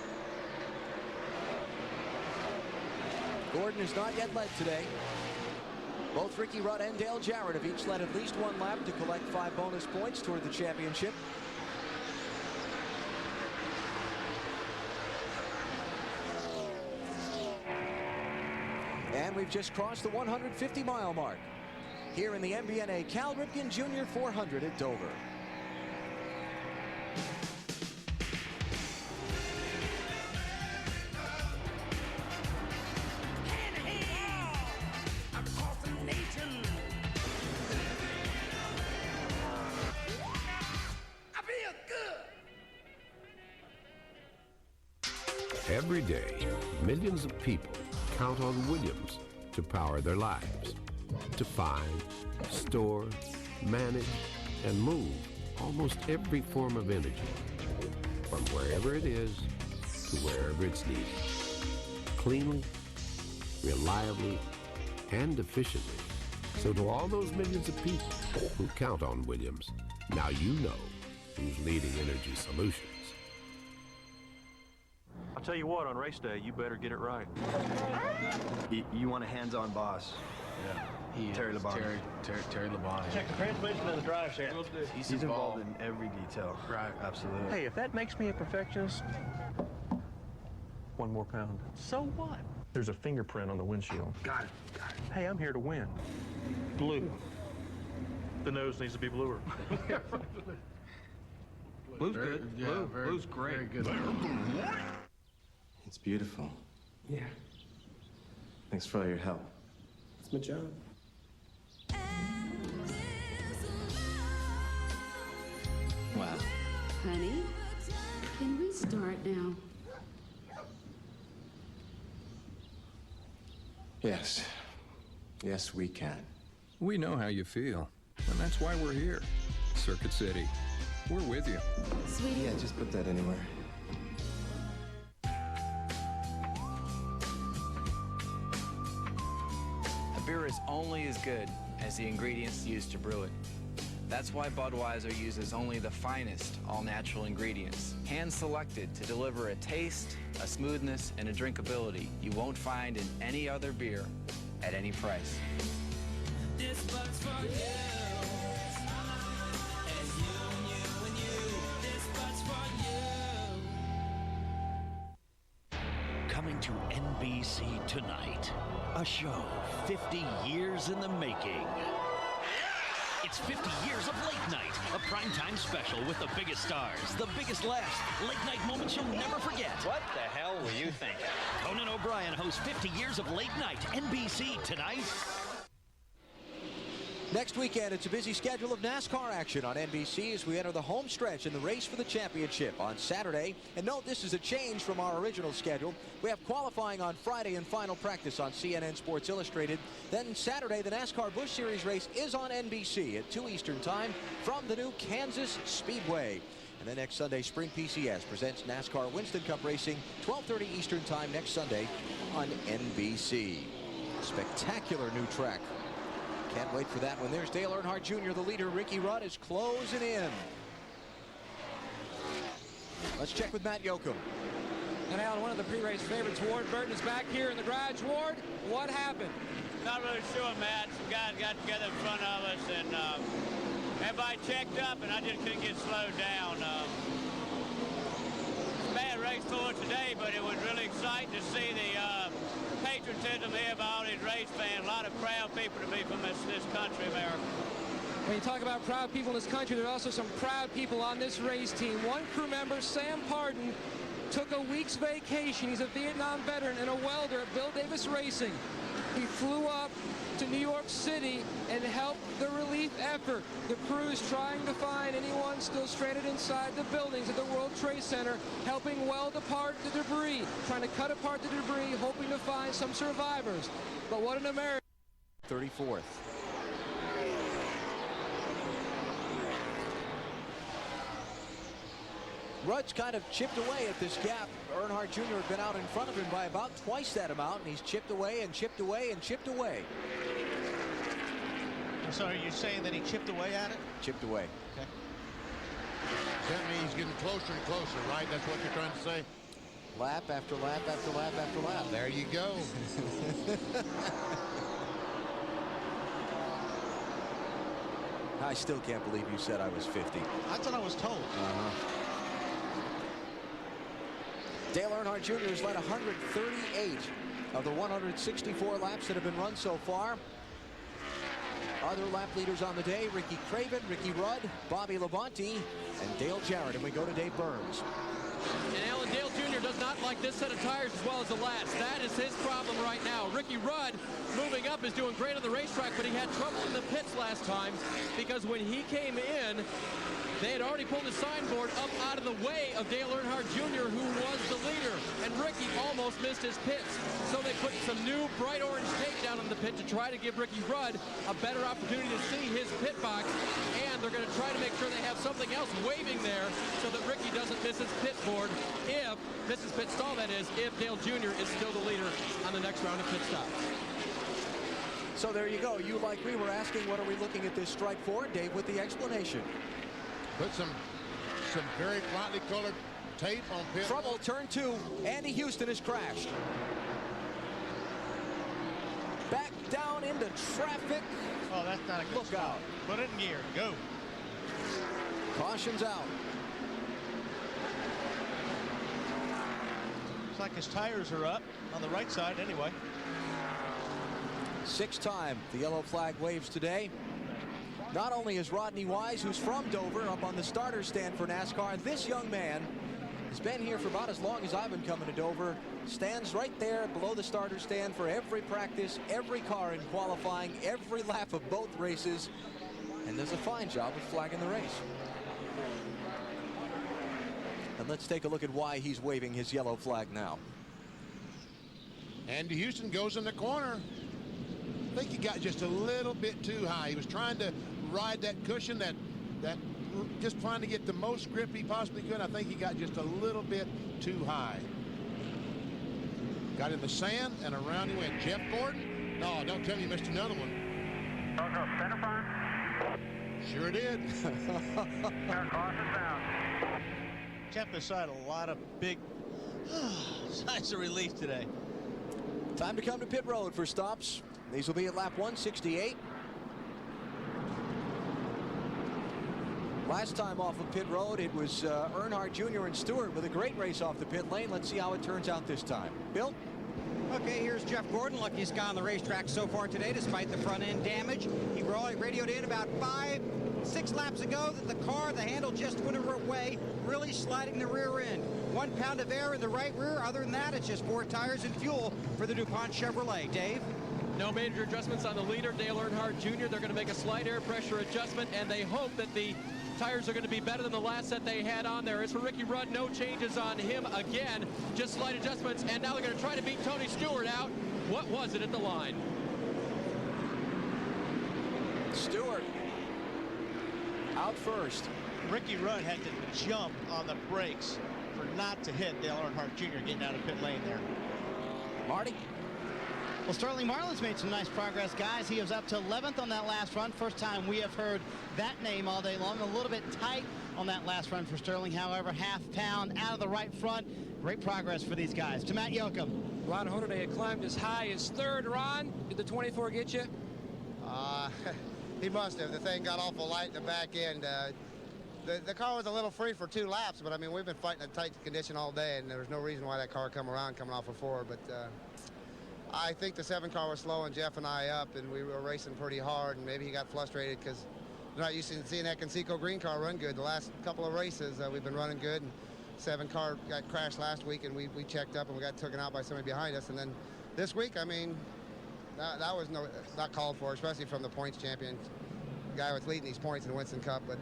Gordon has not yet led today. Both Ricky Rudd and Dale Jarrett have each led at least 1 lap to collect 5 bonus points toward the championship. And we've just crossed the 150-mile mark here in the MBNA Cal Ripken Jr. 400 at Dover. Every day, millions of people count on Williams to power their lives, to find, store, manage, and move almost every form of energy, from wherever it is to wherever it's needed, cleanly, reliably, and efficiently. So to all those millions of people who count on Williams, now you know who's leading energy solutions. I'll tell you what, on race day, you better get it right. You want a hands-on boss. Yeah. Terry Labonte. Terry Labonte. Check the transmission and the drive shaft. He's involved in every detail. Right. Absolutely. Hey, if that makes me a perfectionist, 1 more pound. So what? There's a fingerprint on the windshield. Got it. Hey, I'm here to win. Blue. The nose needs to be bluer. Blue's good. Yeah, Blue's great. Very good. It's beautiful. Yeah. Thanks for all your help. It's my job. Wow. Honey, can we start now? Yes. Yes, we can. We know how you feel, and that's why we're here. Circuit City. We're with you. Sweetie. Yeah, just put that anywhere. A beer is only as good as the ingredients used to brew it. That's why Budweiser uses only the finest all-natural ingredients, hand-selected to deliver a taste, a smoothness, and a drinkability you won't find in any other beer at any price. This bug's for you. And you. This bug's for you. Coming to NBC tonight, a show 50 years in the making. It's 50 years of late night, a primetime special with the biggest stars, the biggest laughs, late night moments you'll never forget. What the hell were you thinking? Conan O'Brien hosts 50 years of late night, NBC tonight. Next weekend, it's a busy schedule of NASCAR action on NBC as we enter the home stretch in the race for the championship on Saturday. And note, this is a change from our original schedule. We have qualifying on Friday and final practice on CNN Sports Illustrated. Then Saturday, the NASCAR Busch Series race is on NBC at 2 Eastern Time from the new Kansas Speedway. And then next Sunday, Spring PCS presents NASCAR Winston Cup Racing, 12:30 Eastern Time next Sunday on NBC. Spectacular new track. Can't wait for that one. There's Dale Earnhardt Jr., the leader. Ricky Rudd is closing in. Let's check with Matt Yoakum. And Alan, one of the pre-race favorites, Ward Burton, is back here in the garage. Ward, what happened? Not really sure, Matt. Some guys got together in front of us, and everybody checked up, and I just couldn't get slowed down. It's a bad race for us today, but it was really exciting to see the patriotism here by all these race fans. A lot of proud people to be from this country, America. When you talk about proud people in this country, there are also some proud people on this race team. One crew member, Sam Pardon, took a week's vacation. He's a Vietnam veteran and a welder at Bill Davis Racing. He flew up to New York City and helped the relief effort. The crew's trying to find anyone still stranded inside the buildings at the World Trade Center, helping weld apart the debris, trying to cut apart the debris, hoping to find some survivors. But what an American. 34th. Rudd's kind of chipped away at this gap. Earnhardt Jr. had been out in front of him by about twice that amount, and he's chipped away and chipped away and chipped away. So are you saying that he chipped away at it? Chipped away. Okay. Does that mean he's getting closer and closer, right? That's what you're trying to say? Lap after lap after lap after lap. There you go. I still can't believe you said I was 50. That's what I was told. Dale Earnhardt Jr. has led 138 of the 164 laps that have been run so far. Other lap leaders on the day, Ricky Craven, Ricky Rudd, Bobby Labonte, and Dale Jarrett. And we go to Dave Burns. And Alan, Dale Jr. does not like this set of tires as well as the last. That is his problem right now. Ricky Rudd, moving up, is doing great on the racetrack, but he had trouble in the pits last time because when he came in, they had already pulled the signboard up out of the way of Dale Earnhardt Jr., who was the leader. And Ricky almost missed his pits. So they put some new bright orange tape down in the pit to try to give Ricky Rudd a better opportunity to see his pit box. And they're going to try to make sure they have something else waving there so that Ricky doesn't miss his pit board. If, Mrs. Pit Stall, that is, if Dale Jr. is still the leader on the next round of pit stops. So there you go. You, like we were asking, what are we looking at this strike for? Dave with the explanation. Put some very brightly colored tape on pit. Trouble, turn 2. Andy Houston has crashed. Back down into traffic. Oh, that's not a good Look spot. out. Put it in gear. Go. Caution's out. Looks like his tires are up on the right side anyway. 6th time the yellow flag waves today. Not only is Rodney Wise, who's from Dover, up on the starter stand for NASCAR, this young man has been here for about as long as I've been coming to Dover, stands right there below the starter stand for every practice, every car in qualifying, every lap of both races, and does a fine job of flagging the race. And let's take a look at why he's waving his yellow flag now. Andy Houston goes in the corner. I think he got just a little bit too high. He was trying to ride that cushion, that just trying to get the most grip he possibly could. I think he got just a little bit too high. Got in the sand and around he went. Jeff Gordon? No, don't tell me you missed another one. Sure did. Jeff has had a lot of big signs of relief today. Time to come to pit road for stops. These will be at lap 168. Last time off of pit road, it was Earnhardt Jr. and Stewart with a great race off the pit lane. Let's see how it turns out this time. Bill? Okay, here's Jeff Gordon, luckiest guy on the racetrack so far today, despite the front end damage. He radioed in about 5-6 laps ago that the car, the handle just went away, really sliding the rear end. 1 pound of air in the right rear. Other than that, it's just 4 tires and fuel for the DuPont Chevrolet. Dave? No major adjustments on the leader, Dale Earnhardt Jr. They're going to make a slight air pressure adjustment, and they hope that the tires are going to be better than the last set they had on there. As for Ricky Rudd, no changes on him again, just slight adjustments, and now they're going to try to beat Tony Stewart out. What was it at the line? Stewart out first. Ricky Rudd had to jump on the brakes for not to hit Dale Earnhardt Jr. getting out of pit lane there. Marty? Well, Sterling Marlin's made some nice progress, guys. He was up to 11th on that last run. First time we have heard that name all day long. A little bit tight on that last run for Sterling. However, half pound out of the right front. Great progress for these guys. To Matt Yoakum. Ron Hornaday had climbed as high as third. Ron, did the 24 get you? He must have. The thing got awful light in the back end. The car was a little free for 2 laps, but I mean, we've been fighting a tight condition all day, and there was no reason why that car come around coming off of 4. But I think the 7 car was slowing Jeff and I up, and we were racing pretty hard, and maybe he got frustrated because we're not used to seeing that Conseco green car run good. The last couple of races, we've been running good, and 7 car got crashed last week, and we checked up, and we got taken out by somebody behind us. And then this week, I mean, that was not called for, especially from the points champion, the guy was leading these points in the Winston Cup. But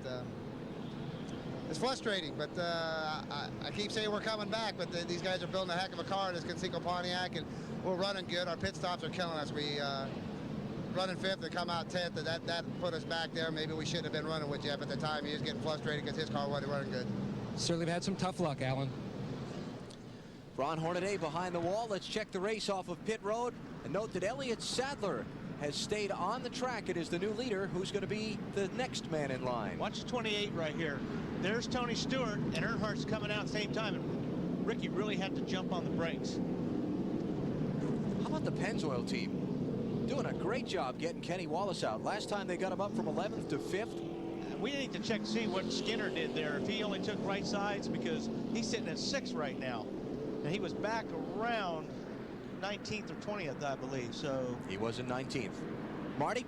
it's frustrating, but I keep saying we're coming back, but these guys are building a heck of a car in this Conseco Pontiac, and we're running good. Our pit stops are killing us. We running 5th and come out 10th, and that put us back there. Maybe we shouldn't have been running with Jeff at the time. He was getting frustrated because his car wasn't running good. Certainly had some tough luck, Alan. Ron Hornaday behind the wall. Let's check the race off of pit road and note that Elliott Sadler has stayed on the track. It is the new leader who's going to be the next man in line. Watch 28 right here. There's Tony Stewart, and Earnhardt's coming out at the same time, and Ricky really had to jump on the brakes. How about the Pennzoil team? Doing a great job getting Kenny Wallace out. Last time they got him up from 11th to 5th. We need to check to see what Skinner did there. If he only took right sides, because he's sitting at 6th right now. And he was back around 19th or 20th, I believe. So he was in 19th. Marty?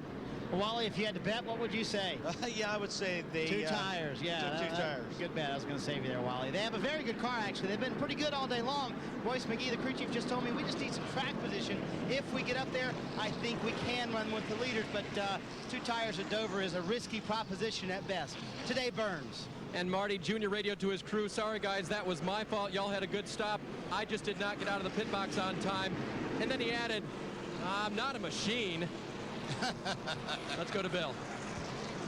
Well, Wally, if you had to bet, what would you say? Yeah, I would say the 2 tires. Yeah, two tires. Good bet. I was going to save you there, Wally. They have a very good car, actually. They've been pretty good all day long. Royce McGee, the crew chief, just told me we just need some track position. If we get up there, I think we can run with the leaders, but 2 tires at Dover is a risky proposition at best. Today, Burns. And Marty Jr. radioed to his crew, sorry guys, that was my fault. Y'all had a good stop. I just did not get out of the pit box on time. And then he added, I'm not a machine. Let's go to Bill.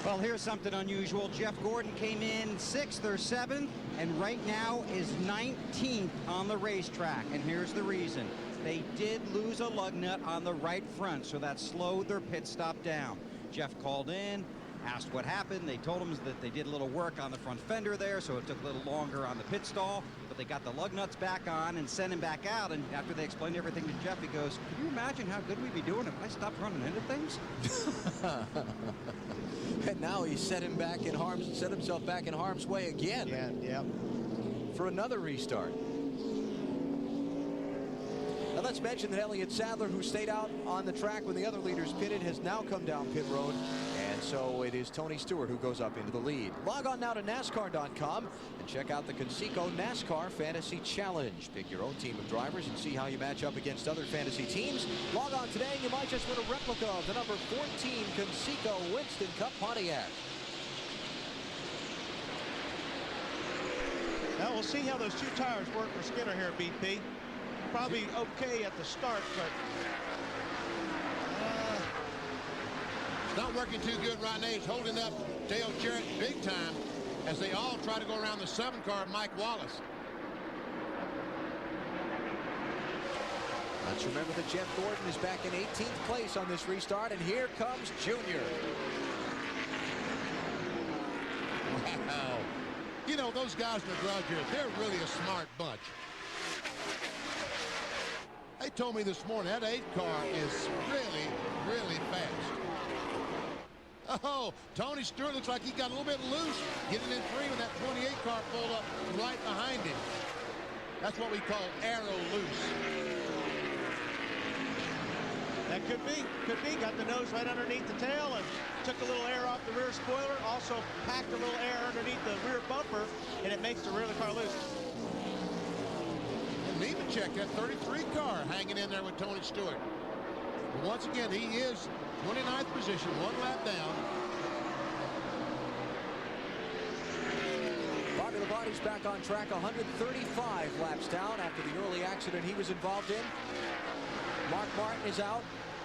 Well, here's something unusual. Jeff Gordon came in 6th or 7th, and right now is 19th on the racetrack. And here's the reason. They did lose a lug nut on the right front, so that slowed their pit stop down. Jeff called in, asked what happened. They told him that they did a little work on the front fender there, so it took a little longer on the pit stall, but they got the lug nuts back on and sent him back out. And after they explained everything to Jeff, he goes, can you imagine how good we'd be doing if I stopped running into things? And now he set himself back in harm's way again. Yeah. For another restart. Now let's mention that Elliott Sadler, who stayed out on the track when the other leaders pitted, has now come down pit road. And so it is Tony Stewart who goes up into the lead. Log on now to NASCAR.com and check out the Conseco NASCAR Fantasy Challenge. Pick your own team of drivers and see how you match up against other fantasy teams. Log on today and you might just win a replica of the number 14 Conseco Winston Cup Pontiac. Now we'll see how those 2 tires work for Skinner here at BP. Probably okay at the start, but it's not working too good right now. He's holding up Dale Jarrett big time as they all try to go around the 7 car of Mike Wallace. Let's remember that Jeff Gordon is back in 18th place on this restart, and here comes Junior. Wow. You know, those guys in the garage here, they're really a smart bunch. They told me this morning that 8 car is really fast. Oh, Tony Stewart looks like he got a little bit loose getting in 3 when that 28 car pulled up right behind him. That's what we call arrow loose. that could be. Got the nose right underneath the tail and took a little air off the rear spoiler. Also packed a little air underneath the rear bumper, and it makes the rear of the car loose. Need to check that 33 car hanging in there with Tony Stewart. But once again, he is 29th position, 1 lap down. Bobby Labonte's back on track, 135 laps down after the early accident he was involved in. Mark Martin is out.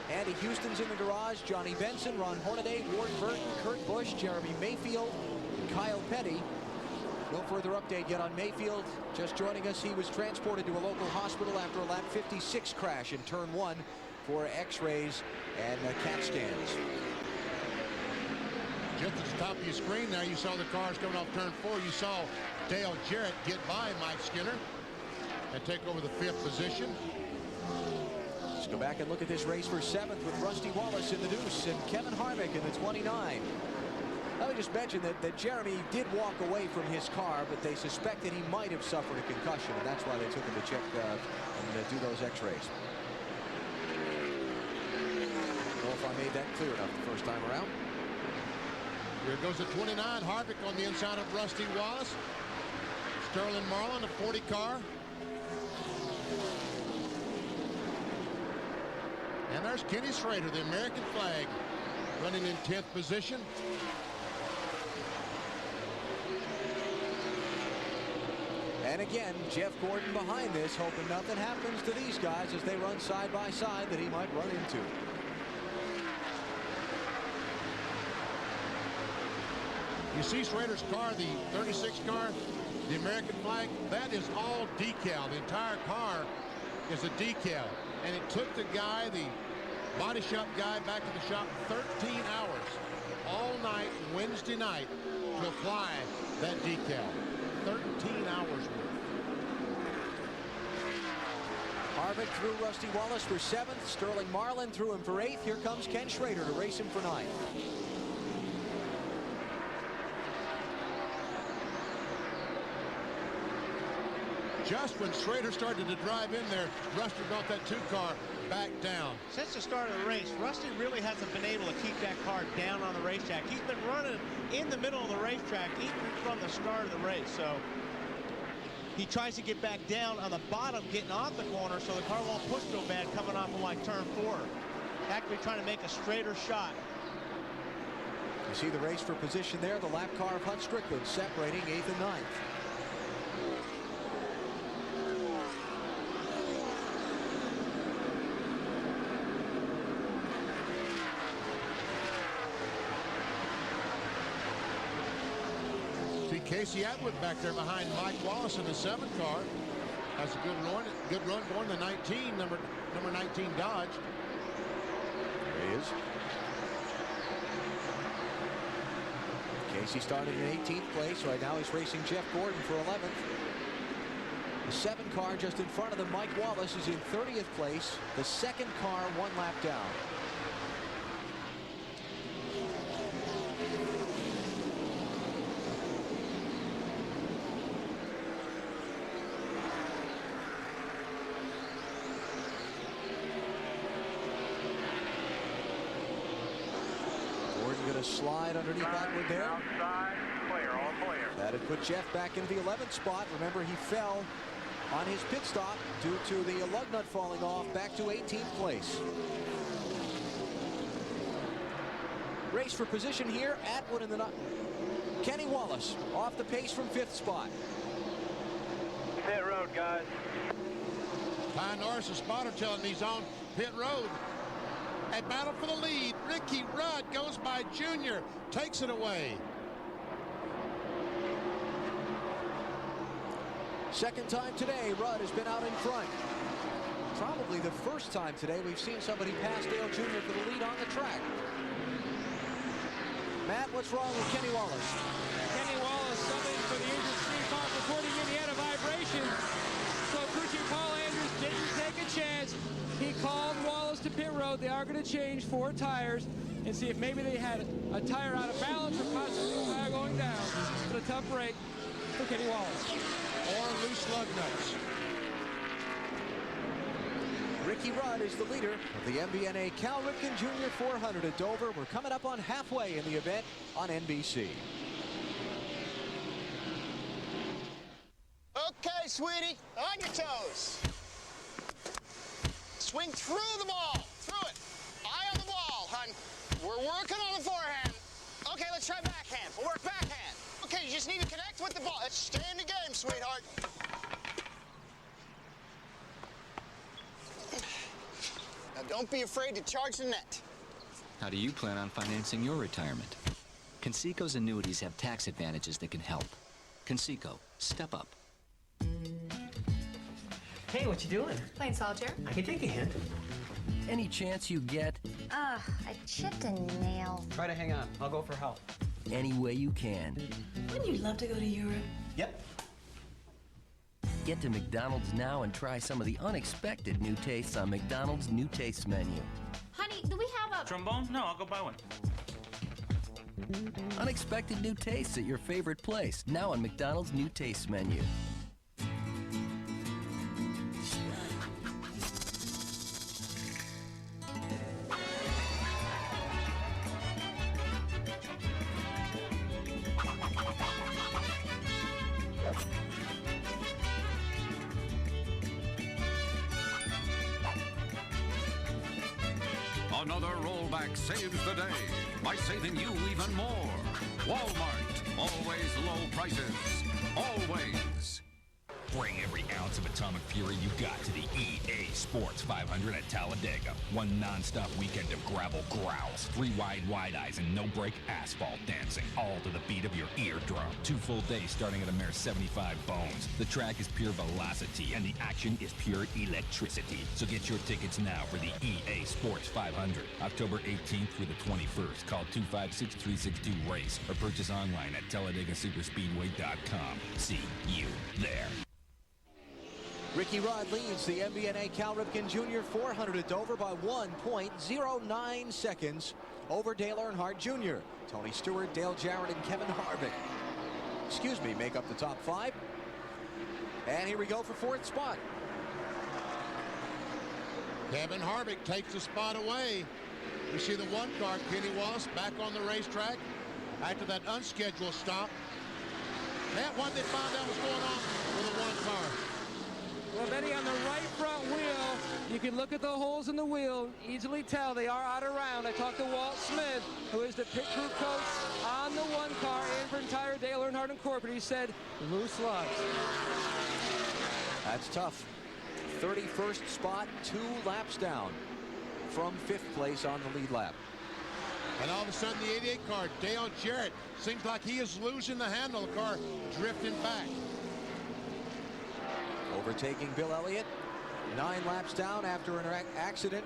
Andy Houston's in the garage. Johnny Benson, Ron Hornaday, Ward Burton, Kurt Busch, Jeremy Mayfield, Kyle Petty. No further update yet on Mayfield. Just joining us, he was transported to a local hospital after a lap 56 crash in turn 1 for x-rays and CAT scans. Just at the top of your screen there, you saw the cars coming off turn 4. You saw Dale Jarrett get by Mike Skinner and take over the 5th position. Let's go back and look at this race for 7th with Rusty Wallace in the deuce and Kevin Harvick in the 29. Let me just mention that Jeremy did walk away from his car, but they suspected he might have suffered a concussion, and that's why they took him to check and do those x-rays. I don't know if I made that clear enough the first time around. Here goes the 29, Harvick on the inside of Rusty Wallace. Sterling Marlin, a 40 car. And there's Kenny Schrader, the American flag, running in 10th position. And again, Jeff Gordon behind this, hoping nothing happens to these guys as they run side by side that he might run into. You see Schrader's car, the 36 car, the American flag, that is all decal. The entire car is a decal. And it took the guy, the body shop guy, back to the shop 13 hours all night, Wednesday night, to apply that decal. 13 hours worth. Harvick threw Rusty Wallace for 7th. Sterling Marlin threw him for 8th. Here comes Ken Schrader to race him for 9th. Just when Schrader started to drive in there, Rusty brought that 2 car back down. Since the start of the race, Rusty really hasn't been able to keep that car down on the racetrack. He's been running in the middle of the racetrack even from the start of the race. So he tries to get back down on the bottom, getting off the corner, so the car won't push so bad coming off of like turn 4. Actually trying to make a straighter shot. You see the race for position there. The lap car of Hunt Strickland separating 8th and 9th. Casey Atwood back there behind Mike Wallace in the 7 car. Has a good run going. The 19, number 19 Dodge. There he is. Casey started in 18th place. Right now he's racing Jeff Gordon for 11th. The 7 car just in front of the Mike Wallace is in 30th place. The 2nd car 1 lap down. Slide underneath Atwood there. Outside, clear, all clear. That'd put Jeff back into the 11th spot. Remember, he fell on his pit stop due to the lug nut falling off, back to 18th place. Race for position here. Atwood in the Kenny Wallace off the pace from 5th spot. Pit road, guys. Ty Norris, the spotter, telling me he's on pit road. A battle for the lead. Ricky Rudd goes by Jr. Takes it away. Second time today, Rudd has been out in front. Probably the first time today we've seen somebody pass Dale Jr. for the lead on the track. Matt, what's wrong with Kenny Wallace? Kenny Wallace subbing for the injured Steve Park, reporting in he had a vibration. So crew chief Paul Andrews didn't take a chance. He called Wallace to pit road. They are going to change 4 tires and see if maybe they had a tire out of balance or possibly a tire going down. But a tough break for Kenny Wallace. Or loose lug nuts. Ricky Rudd is the leader of the MBNA Cal Ripken Jr. 400 at Dover. We're coming up on halfway in the event on NBC. Okay, sweetie, on your toes. Swing through the ball, through it. Eye on the ball, hun. We're working on the forehand. Okay, let's try backhand. We'll work backhand. Okay, you just need to connect with the ball. Let's stay in the game, sweetheart. Now, don't be afraid to charge the net. How do you plan on financing your retirement? Conseco's annuities have tax advantages that can help. Conseco, step up. Hey, what you doing? Playing solitaire. I can take a hint. Any chance you get? I chipped a nail. Try to hang on. I'll go for help. Any way you can. Wouldn't you love to go to Europe? Yep. Get to McDonald's now and try some of the unexpected new tastes on McDonald's new taste menu. Honey, do we have a... Trombone? No, I'll go buy one. Unexpected new tastes at your favorite place, now on McDonald's new taste menu. Another rollback saves the day by saving you even more. Walmart, always low prices, always. Bring every ounce of atomic fury you got to the EA Sports 500 at Talladega. One non-stop weekend of gravel growls, 3 wide eyes, and no-break asphalt dancing, all to the beat of your eardrum. 2 full days starting at a mere 75 bones. The track is pure velocity, and the action is pure electricity. So get your tickets now for the EA Sports 500, October 18th through the 21st. Call 256-362-RACE or purchase online at TalladegaSuperspeedway.com. See you there. Ricky Rudd leads the MBNA Cal Ripken Jr. 400 at Dover by 1.09 seconds over Dale Earnhardt Jr. Tony Stewart, Dale Jarrett, and Kevin Harvick, make up the top 5. And here we go for 4th spot. Kevin Harvick takes the spot away. We see the 1 car, Kenny Wallace, back on the racetrack after that unscheduled stop. Matt, what they found out was going on with the 1 car. Well, Benny, on the right front wheel, you can look at the holes in the wheel, easily tell they are out of round. I talked to Walt Smith, who is the pit crew coach on the 1 car and for entire Dale Earnhardt Incorporated. He said, loose lugs. That's tough. 31st spot, 2 laps down from 5th place on the lead lap. And all of a sudden, the 88 car, Dale Jarrett, seems like he is losing the handle. The car drifting back. Overtaking Bill Elliott, 9 laps down after an accident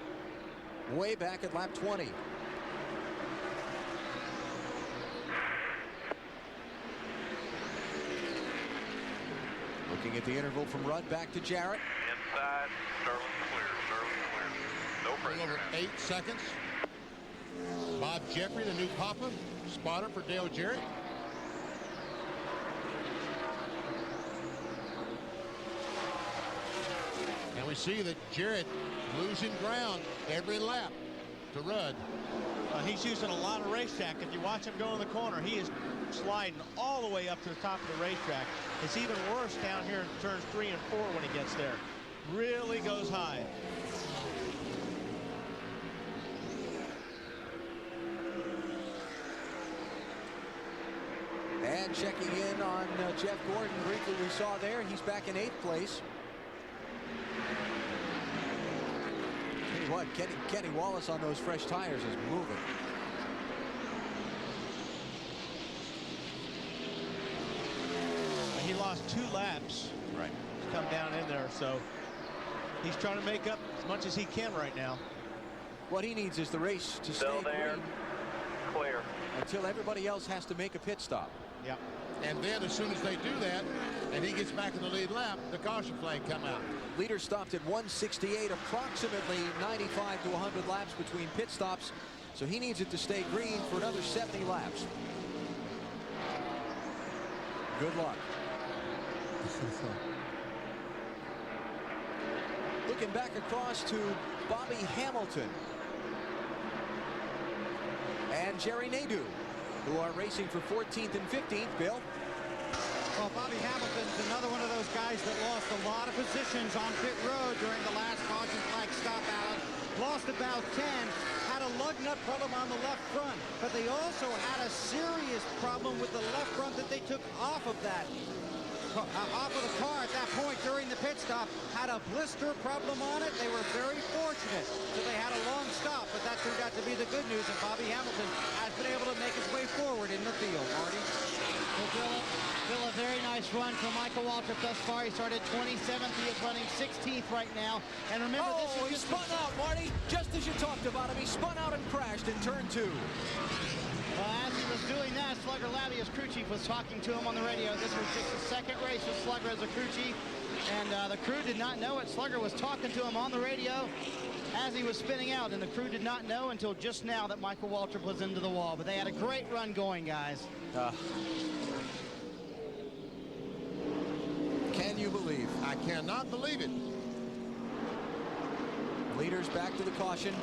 way back at lap 20. Looking at the interval from Rudd back to Jarrett. Inside, Sterling clear, no pressure. Over 8 seconds. Bob Jeffrey, the new Papa, spotter for Dale Jarrett. And we see that Jarrett losing ground every lap to Rudd. He's using a lot of racetrack. If you watch him go in the corner, he is sliding all the way up to the top of the racetrack. It's even worse down here in turns 3 and 4 when he gets there. Really goes high. And checking in on Jeff Gordon, briefly we saw there, he's back in 8th place. Tell you what, Kenny Wallace on those fresh tires is moving. He lost 2 laps. Right. To come down in there, so he's trying to make up as much as he can right now. What he needs is the race to Still stay there. green Clear. until everybody else has to make a pit stop. Yeah. And then as soon as they do that, and he gets back in the lead lap, the caution flag come out. Leader stopped at 168, approximately 95 to 100 laps between pit stops, so he needs it to stay green for another 70 laps. Good luck. Looking back across to Bobby Hamilton and Jerry Nadeau, who are racing for 14th and 15th. Bill? Well, Bobby Hamilton's another one of those guys that lost a lot of positions on pit road during the last caution flag stop out. Lost about 10, had a lug nut problem on the left front, but they also had a serious problem with the left front that they took off of that, off of the car at that point during the pit stop had a blister problem on it. They were very fortunate that they had a long stop, but that turned out to be the good news, and Bobby Hamilton has been able to make his way forward in the field. Marty? Well, Bill, a very nice run from Michael Waltrip thus far. He started 27th. He is running 16th right now. And remember, this is he just spun out, Marty. Just as you talked about him, he spun out and crashed in turn 2. Well, as he was doing that, Slugger Labby, his crew chief, was talking to him on the radio. This was just the second race with Slugger as a crew chief, and the crew did not know it. Slugger was talking to him on the radio as he was spinning out, and the crew did not know until just now that Michael Waltrip was into the wall. But they had a great run going, guys. Can you believe? I cannot believe it. Leaders back to the caution.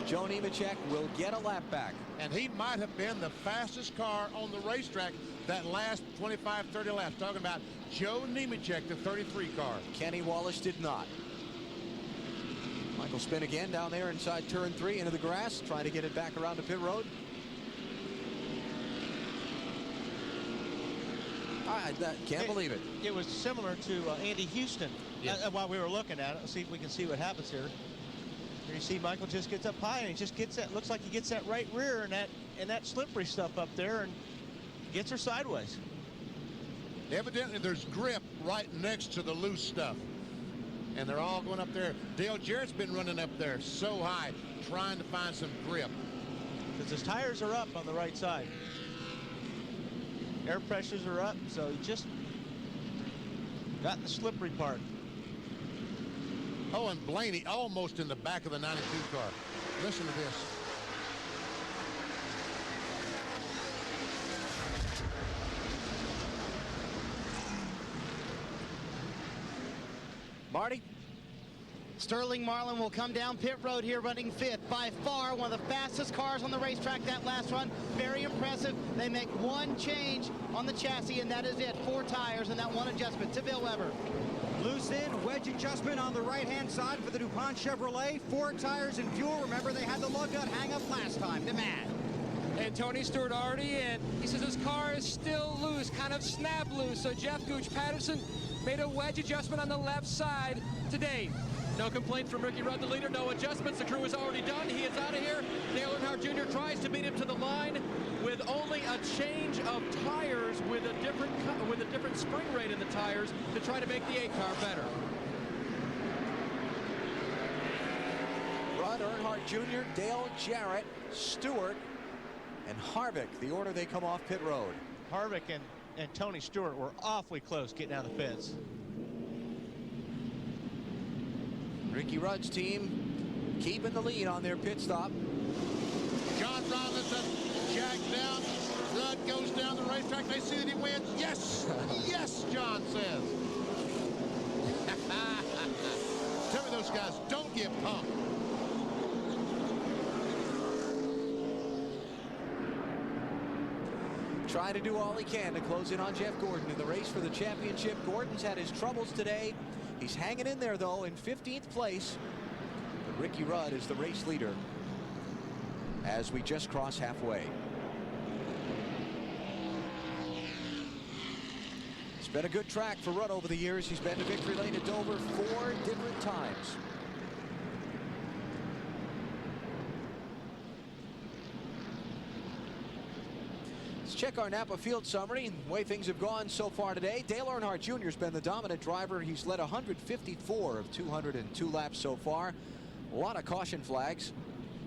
Joe Nemechek will get a lap back. And he might have been the fastest car on the racetrack that last 25, 30 laps. Talking about Joe Nemechek, the 33 car. Kenny Wallace did not. Michael spin again down there inside turn 3 into the grass, trying to get it back around to pit road. I can't believe it. It was similar to Andy Houston while we were looking at it. Let's see if we can see what happens here. Here you see Michael just gets up high and he just gets that, looks like he gets that right rear and that slippery stuff up there and gets her sideways. Evidently there's grip right next to the loose stuff. And they're all going up there. Dale Jarrett's been running up there so high, trying to find some grip. Because his tires are up on the right side. Air pressures are up, so he just got the slippery part. Oh, and Blaney almost in the back of the 92 car. Listen to this. Marty? Sterling Marlin will come down pit road here running 5th. By far one of the fastest cars on the racetrack that last run. Very impressive. They make one change on the chassis, and that is it. 4 tires and that one adjustment to Bill Weber. Loose in, wedge adjustment on the right-hand side for the DuPont Chevrolet. 4 tires and fuel. Remember, they had the lug nut hang up last time to Matt. And Tony Stewart already in. He says his car is still loose, kind of snap loose. So Jeff Gooch Patterson made a wedge adjustment on the left side today. No complaints from Ricky Rudd, the leader. No adjustments. The crew is already done. He is out of here. Dale Earnhardt Jr. tries to beat him to the line with only a change of tires with a different spring rate in the tires to try to make the 8 car better. Rudd, Earnhardt Jr., Dale Jarrett, Stewart, and Harvick, the order they come off pit road. Harvick and Tony Stewart were awfully close getting out of the pits. Ricky Rudd's team keeping the lead on their pit stop. John Robinson jacked down. Rudd goes down the racetrack. They see that he wins. Yes! Yes, John says. Tell me those guys don't get pumped. Trying to do all he can to close in on Jeff Gordon in the race for the championship. Gordon's had his troubles today. He's hanging in there, though, in 15th place. But Ricky Rudd is the race leader as we just cross halfway. It's been a good track for Rudd over the years. He's been to victory lane at Dover 4 different times. Check our Napa field summary and the way things have gone so far today. Dale Earnhardt Jr. has been the dominant driver. He's led 154 of 202 laps so far. A lot of caution flags.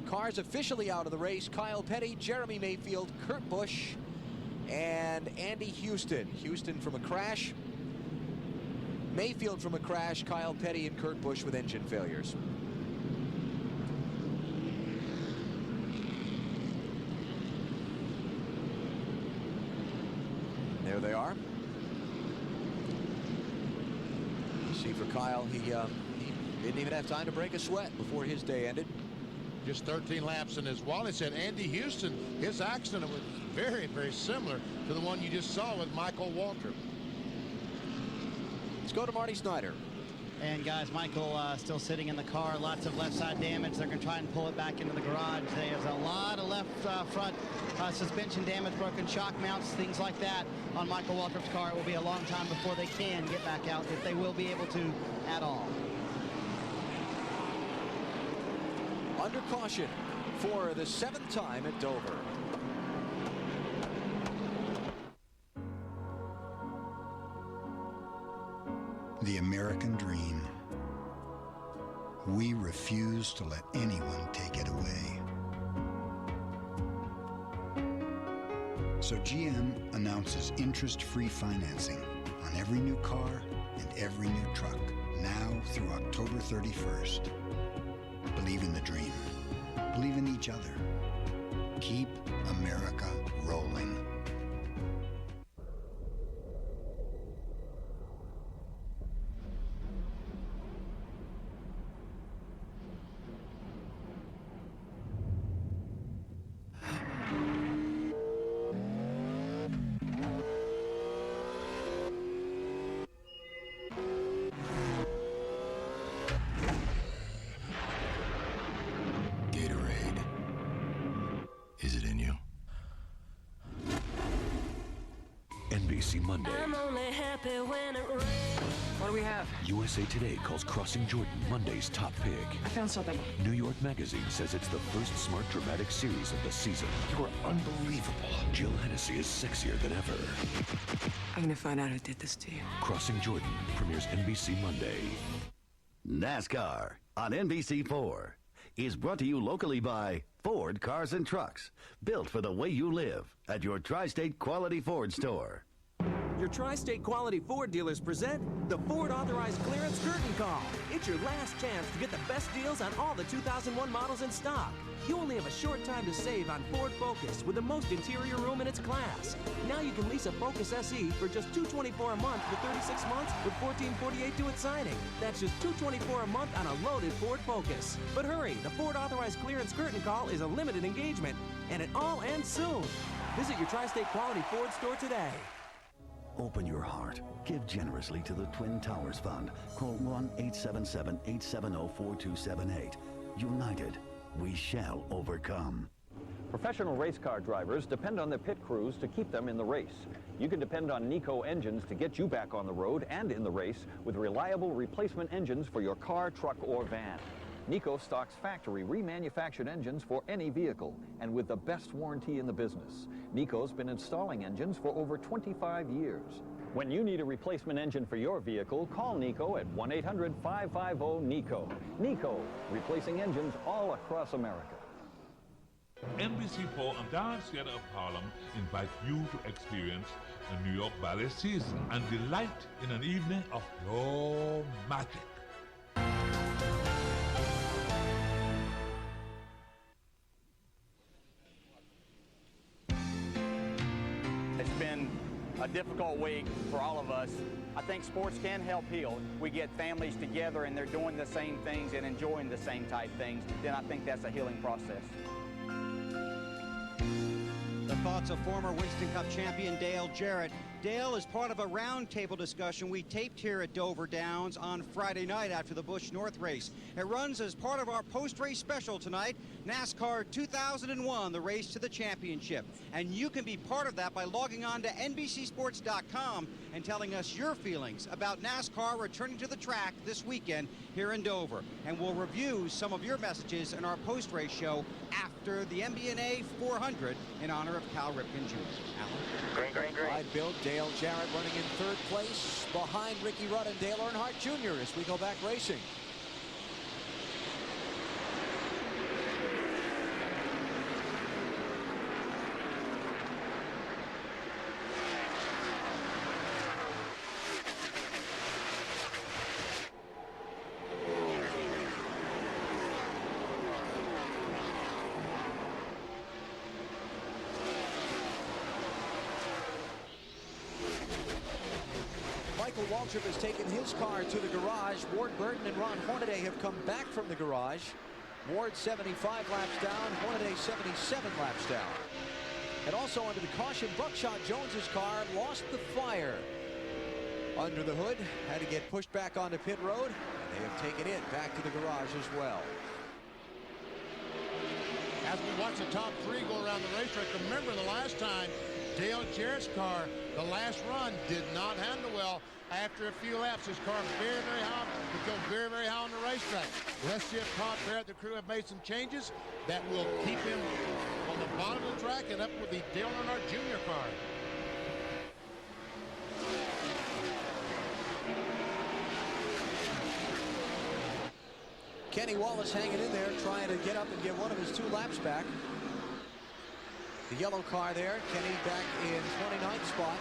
Cars officially out of the race. Kyle Petty, Jeremy Mayfield, Kurt Busch, and Andy Houston. Houston from a crash. Mayfield from a crash. Kyle Petty and Kurt Busch with engine failures. There they are. You see for Kyle, he didn't even have time to break a sweat before his day ended. Just 13 laps in his wallet. Said Andy Houston, his accident was very, very similar to the one you just saw with Michael Waltrip. Let's go to Marty Snyder. And guys, Michael still sitting in the car. Lots of left side damage. They're going to try and pull it back into the garage. There's a lot of left front suspension damage, broken shock mounts, things like that on Michael Waltrip's car. It will be a long time before they can get back out, if they will be able to at all. Under caution for the 7th time at Dover. The American dream. We refuse to let anyone take it away. So GM announces interest-free financing on every new car and every new truck, now through October 31st. Believe in the dream. Believe in each other. Keep America rolling. NBC Monday. I'm only happy when it rains. What do we have? USA Today calls Crossing Jordan Monday's top pick. I found something. New York Magazine says it's the first smart dramatic series of the season. You are unbelievable. Jill Hennessy is sexier than ever. I'm gonna find out who did this to you. Crossing Jordan premieres NBC Monday. NASCAR on NBC4 is brought to you locally by Ford Cars and Trucks, built for the way you live at your Tri-State Quality Ford store. Your Tri-State Quality Ford dealers present the Ford Authorized Clearance Curtain Call. It's your last chance to get the best deals on all the 2001 models in stock. You only have a short time to save on Ford Focus with the most interior room in its class. Now you can lease a Focus SE for just $224 a month for 36 months with $1448 due at signing. That's just $224 a month on a loaded Ford Focus. But hurry, the Ford Authorized Clearance Curtain Call is a limited engagement, and it all ends soon. Visit your Tri-State Quality Ford store today. Open your heart. Give generously to the Twin Towers Fund. Call 1-877-870-4278. United, we shall overcome. Professional race car drivers depend on their pit crews to keep them in the race. You can depend on NECO engines to get you back on the road and in the race with reliable replacement engines for your car, truck, or van. NECO stocks factory remanufactured engines for any vehicle and with the best warranty in the business. NECO's been installing engines for over 25 years. When you need a replacement engine for your vehicle, call NECO at 1-800-550-NECO. NECO, replacing engines all across America. NBC4 and Dance Theatre of Harlem invite you to experience the New York Ballet season and delight in an evening of pure magic. It's been a difficult week for all of us. I think sports can help heal. We get families together and they're doing the same things and enjoying the same type things, then I think that's a healing process. The thoughts of former Winston Cup champion Dale Jarrett. Dale is part of a roundtable discussion we taped here at Dover Downs on Friday night after the Busch North race. It runs as part of our post-race special tonight, NASCAR 2001, the race to the championship. And you can be part of that by logging on to NBCSports.com and telling us your feelings about NASCAR returning to the track this weekend here in Dover. And we'll review some of your messages in our post-race show after the MBNA 400 in honor of Cal Ripken Jr. Alan? Great. Wide build, Dale Jarrett running in third place behind Ricky Rudd and Dale Earnhardt Jr. as we go back racing. Michael Waltrip has taken his car to the garage. Ward Burton and Ron Hornaday have come back from the garage. Ward 75 laps down, Hornaday 77 laps down. And also under the caution, Buckshot Jones's car lost the fire. under the hood. Had to get pushed back onto pit road. They have taken it back to the garage as well. As we watch the top three go around the racetrack, remember the last time Dale Jarrett's car, the last run, did not handle well. After a few laps, his car very, very high, would go very, very high on the racetrack. Let's see if Todd Barrett, the crew, have made some changes that will keep him on the bottom of the track and up with the Dale Earnhardt Jr. car. Kenny Wallace hanging in there, trying to get up and get one of his 2 laps back. The yellow car there, Kenny back in 29th spot.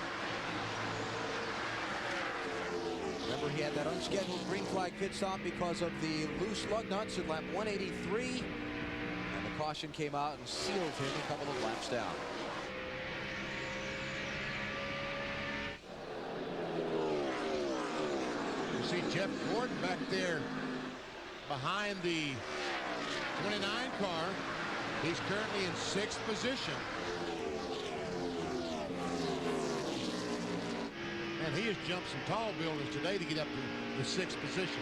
Remember, he had that unscheduled green flag pit stop because of the loose lug nuts at lap 183. And the caution came out and sealed him a couple of laps down. You see Jeff Gordon back there behind the 29 car. He's currently in 6th position. And he has jumped some tall buildings today to get up to the 6th position.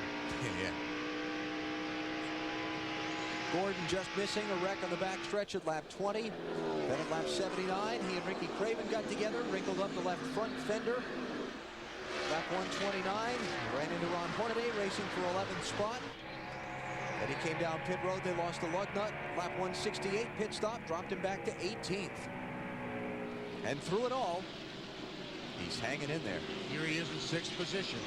Yeah. Gordon just missing a wreck on the back stretch at lap 20. Then at lap 79, he and Ricky Craven got together, wrinkled up the left front fender. Lap 129, ran into Ron Hornaday, racing for 11th spot. Then he came down pit road, they lost the lug nut. Lap 168, pit stop, dropped him back to 18th. And through it all, he's hanging in there. Here he is in 6th position.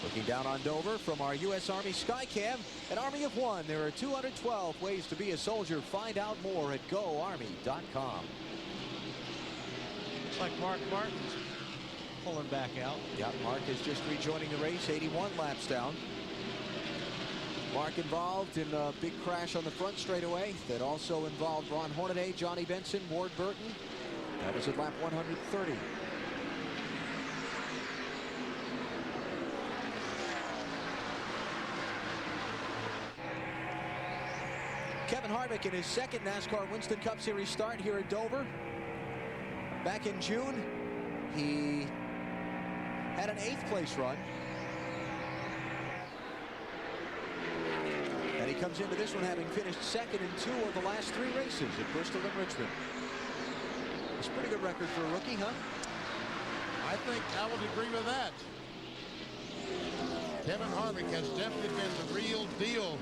Looking down on Dover from our U.S. Army Skycam, an Army of one. There are 212 ways to be a soldier. Find out more at GoArmy.com. Looks like Mark Martin's pulling back out. Yeah, Mark is just rejoining the race, 81 laps down. Mark involved in a big crash on the front straightaway that also involved Ron Hornaday, Johnny Benson, Ward Burton. That was at lap 130. Kevin Harvick in his 2nd NASCAR Winston Cup Series start here at Dover. Back in June, he had an 8th place run. And he comes into this one having finished 2nd in 2 of the last 3 races at Bristol and Richmond. It's a pretty good record for a rookie, huh? I think I would agree with that. Kevin Harvick has definitely been the real deal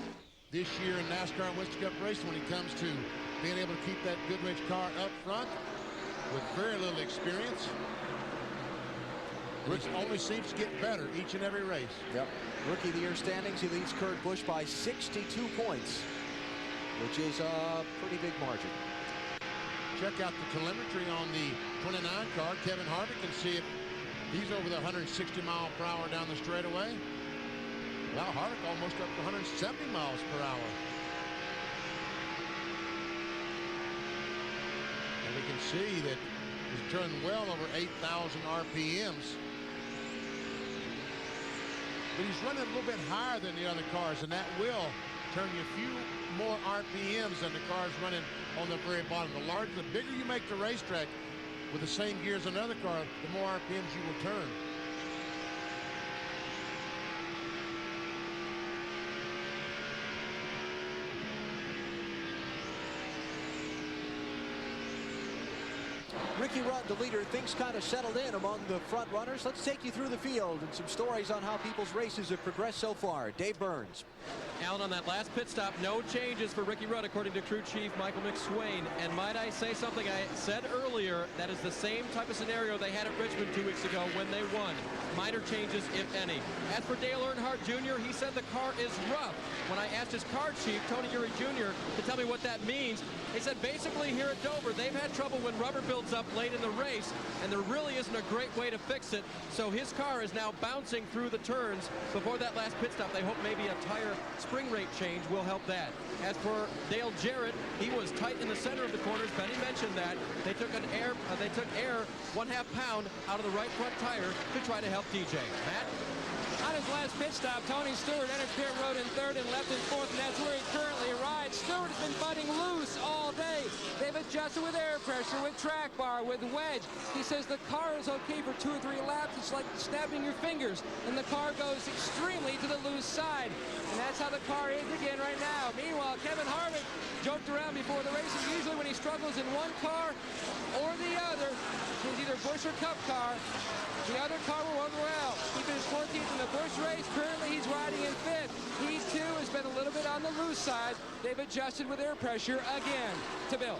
this year in NASCAR and Winston Cup racing when it comes to being able to keep that Goodrich car up front with very little experience. Which only seems to get better each and every race. Yep. Rookie of the Year standings, he leads Kurt Busch by 62 points, which is a pretty big margin. Check out the telemetry on the 29 car, Kevin Harvick, and see if he's over the 160 mile per hour down the straightaway. Well, Harvick almost up to 170 miles per hour. And we can see that he's turned well over 8,000 RPMs. But he's running a little bit higher than the other cars, and that will turn you a few more RPMs than the cars running on the very bottom. The bigger you make the racetrack with the same gears as another car, the more RPMs you will turn. Ricky Rudd, the leader, things kind of settled in among the front runners. Let's take you through the field and some stories on how people's races have progressed so far. Dave Burns. Alan, on that last pit stop, no changes for Ricky Rudd, according to crew chief Michael McSwain. And might I say something I said earlier, that is the same type of scenario they had at Richmond 2 weeks ago when they won. Minor changes, if any. As for Dale Earnhardt Jr., he said the car is rough. When I asked his car chief, Tony Eury Jr., to tell me what that means, he said basically here at Dover, they've had trouble when rubber builds up late in the race, and there really isn't a great way to fix it. So his car is now bouncing through the turns before that last pit stop. They hope maybe a tire spring rate change will help that. As for Dale Jarrett, he was tight in the center of the corners. Benny mentioned that. They took air 1/2 pound out of the right front tire to try to help DJ. Matt? On his last pit stop, Tony Stewart entered pit road in 3rd and left in 4th, and that's where he currently rides. Stewart has been fighting loose all day. They've adjusted with air pressure, with track bar, with wedge. He says the car is okay for 2 or 3 laps. It's like snapping your fingers. And the car goes extremely to the loose side. And that's how the car is again right now. Meanwhile, Kevin Harvick joked around before the race. Usually when he struggles in one car or the other, he's either Busch or Cup car. The other car will run well. He finished 14th in the Busch race. Currently, he's riding in 5th. He, too, has been a little bit on the loose side. They've adjusted with air pressure again. To Bill.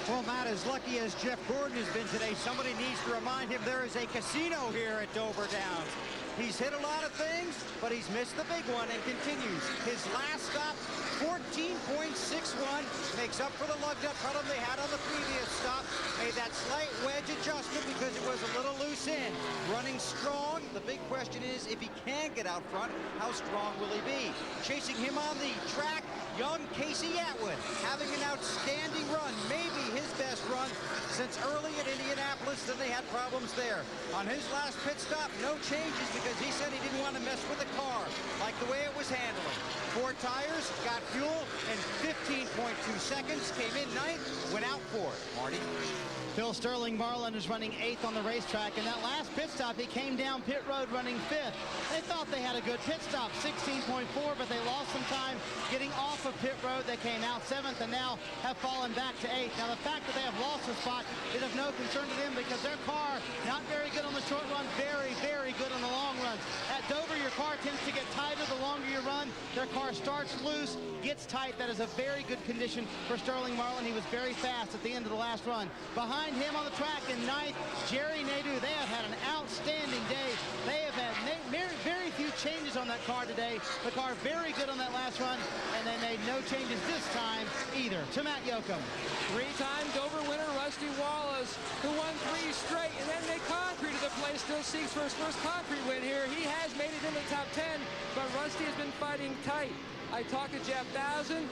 Well, Matt, as lucky as Jeff Gordon has been today, somebody needs to remind him there is a casino here at Dover Downs. He's hit a lot of things, but he's missed the big one and continues. His last stop, 14.61, makes up for the lug nut problem they had on the previous stop. Made that slight wedge adjustment because it was a little loose in. Running strong. The big question is, if he can get out front, how strong will he be? Chasing him on the track, young Casey Atwood, having an outstanding run, maybe his best run since early at Indianapolis. Then they had problems there. On his last pit stop, no changes because he said he didn't want to mess with the car, like the way it was handling. 4 tires, got fuel in 15.2 seconds, came in 9th, went out 4th. Marty? Phil Sterling Marlin is running 8th on the racetrack. In that last pit stop, he came down pit road running 5th. They thought they had a good pit stop, 16.4, but they lost some time getting off of pit road. They came out 7th and now have fallen back to 8th. Now, the fact that they have lost a spot is of no concern to them because their car, not very good on the short run, very, very good on the long runs. At Dover, your car tends to get tighter the longer you run. Their car starts loose, gets tight. That is a very good condition for Sterling Marlin. He was very fast at the end of the last run. Behind him on the track in 9th, Jerry Nadeau. They have had an outstanding day. They have had very few changes on that car today. The car very good on that last run, and they made no changes this time either. To Matt Yoakum. 3-time Dover winner Rusty Wallace, who won 3 straight, and then they concreted the place, still seeks for his first concrete win here. He has made it in the top 10, but Rusty has been fighting tight. I talked to Jeff Dowson,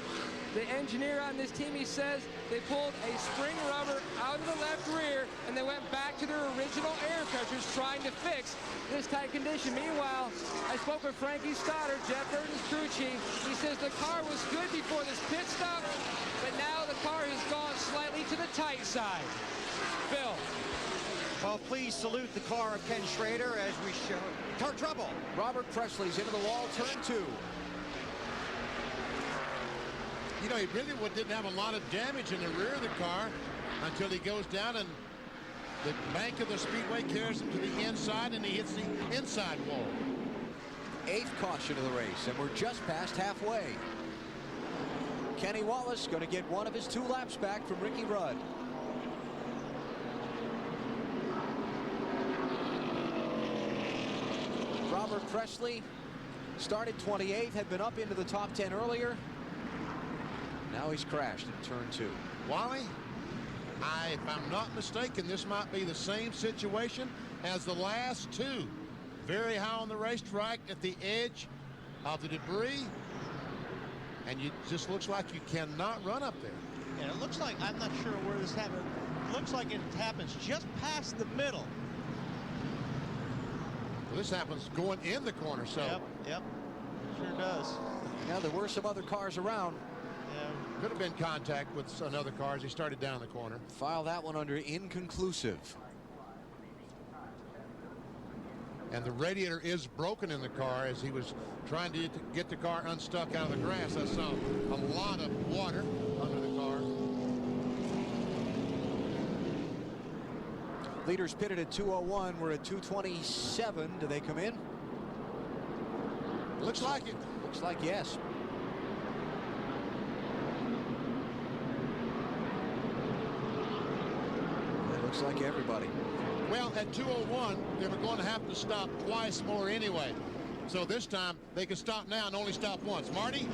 the engineer on this team. He says they pulled a spring rubber out of the left rear and they went back to their original air pressures trying to fix this tight condition. Meanwhile, I spoke with Frankie Stoddard, Jeff Burton's crew chief. He says the car was good before this pit stop, but now the car has gone slightly to the tight side. Bill. Well, please salute the car of Ken Schrader as we show car trouble. Robert Presley's into the wall, turn 2. You know, he really didn't have a lot of damage in the rear of the car until he goes down and the bank of the Speedway carries him to the inside and he hits the inside wall. 8th caution of the race, and we're just past halfway. Kenny Wallace going to get one of his 2 laps back from Ricky Rudd. Robert Presley started 28th, had been up into the top 10 earlier. Now he's crashed in turn 2. Wally, if I'm not mistaken, this might be the same situation as the last 2. Very high on the racetrack at the edge of the debris. And it just looks like you cannot run up there. And it looks like, I'm not sure where this happened. It looks like it happens just past the middle. Well, this happens going in the corner, so. Yep, sure does. Now there were some other cars around. Could have been contact with another car as he started down the corner. File that one under inconclusive. And the radiator is broken in the car as he was trying to get the car unstuck out of the grass. I saw a lot of water under the car. Leaders pitted at 2:01. We're at 2:27. Do they come in? Looks like it. Looks like yes. Looks like everybody. Well, at 2:01, they were going to have to stop twice more anyway. So this time, they can stop now and only stop once. Marty?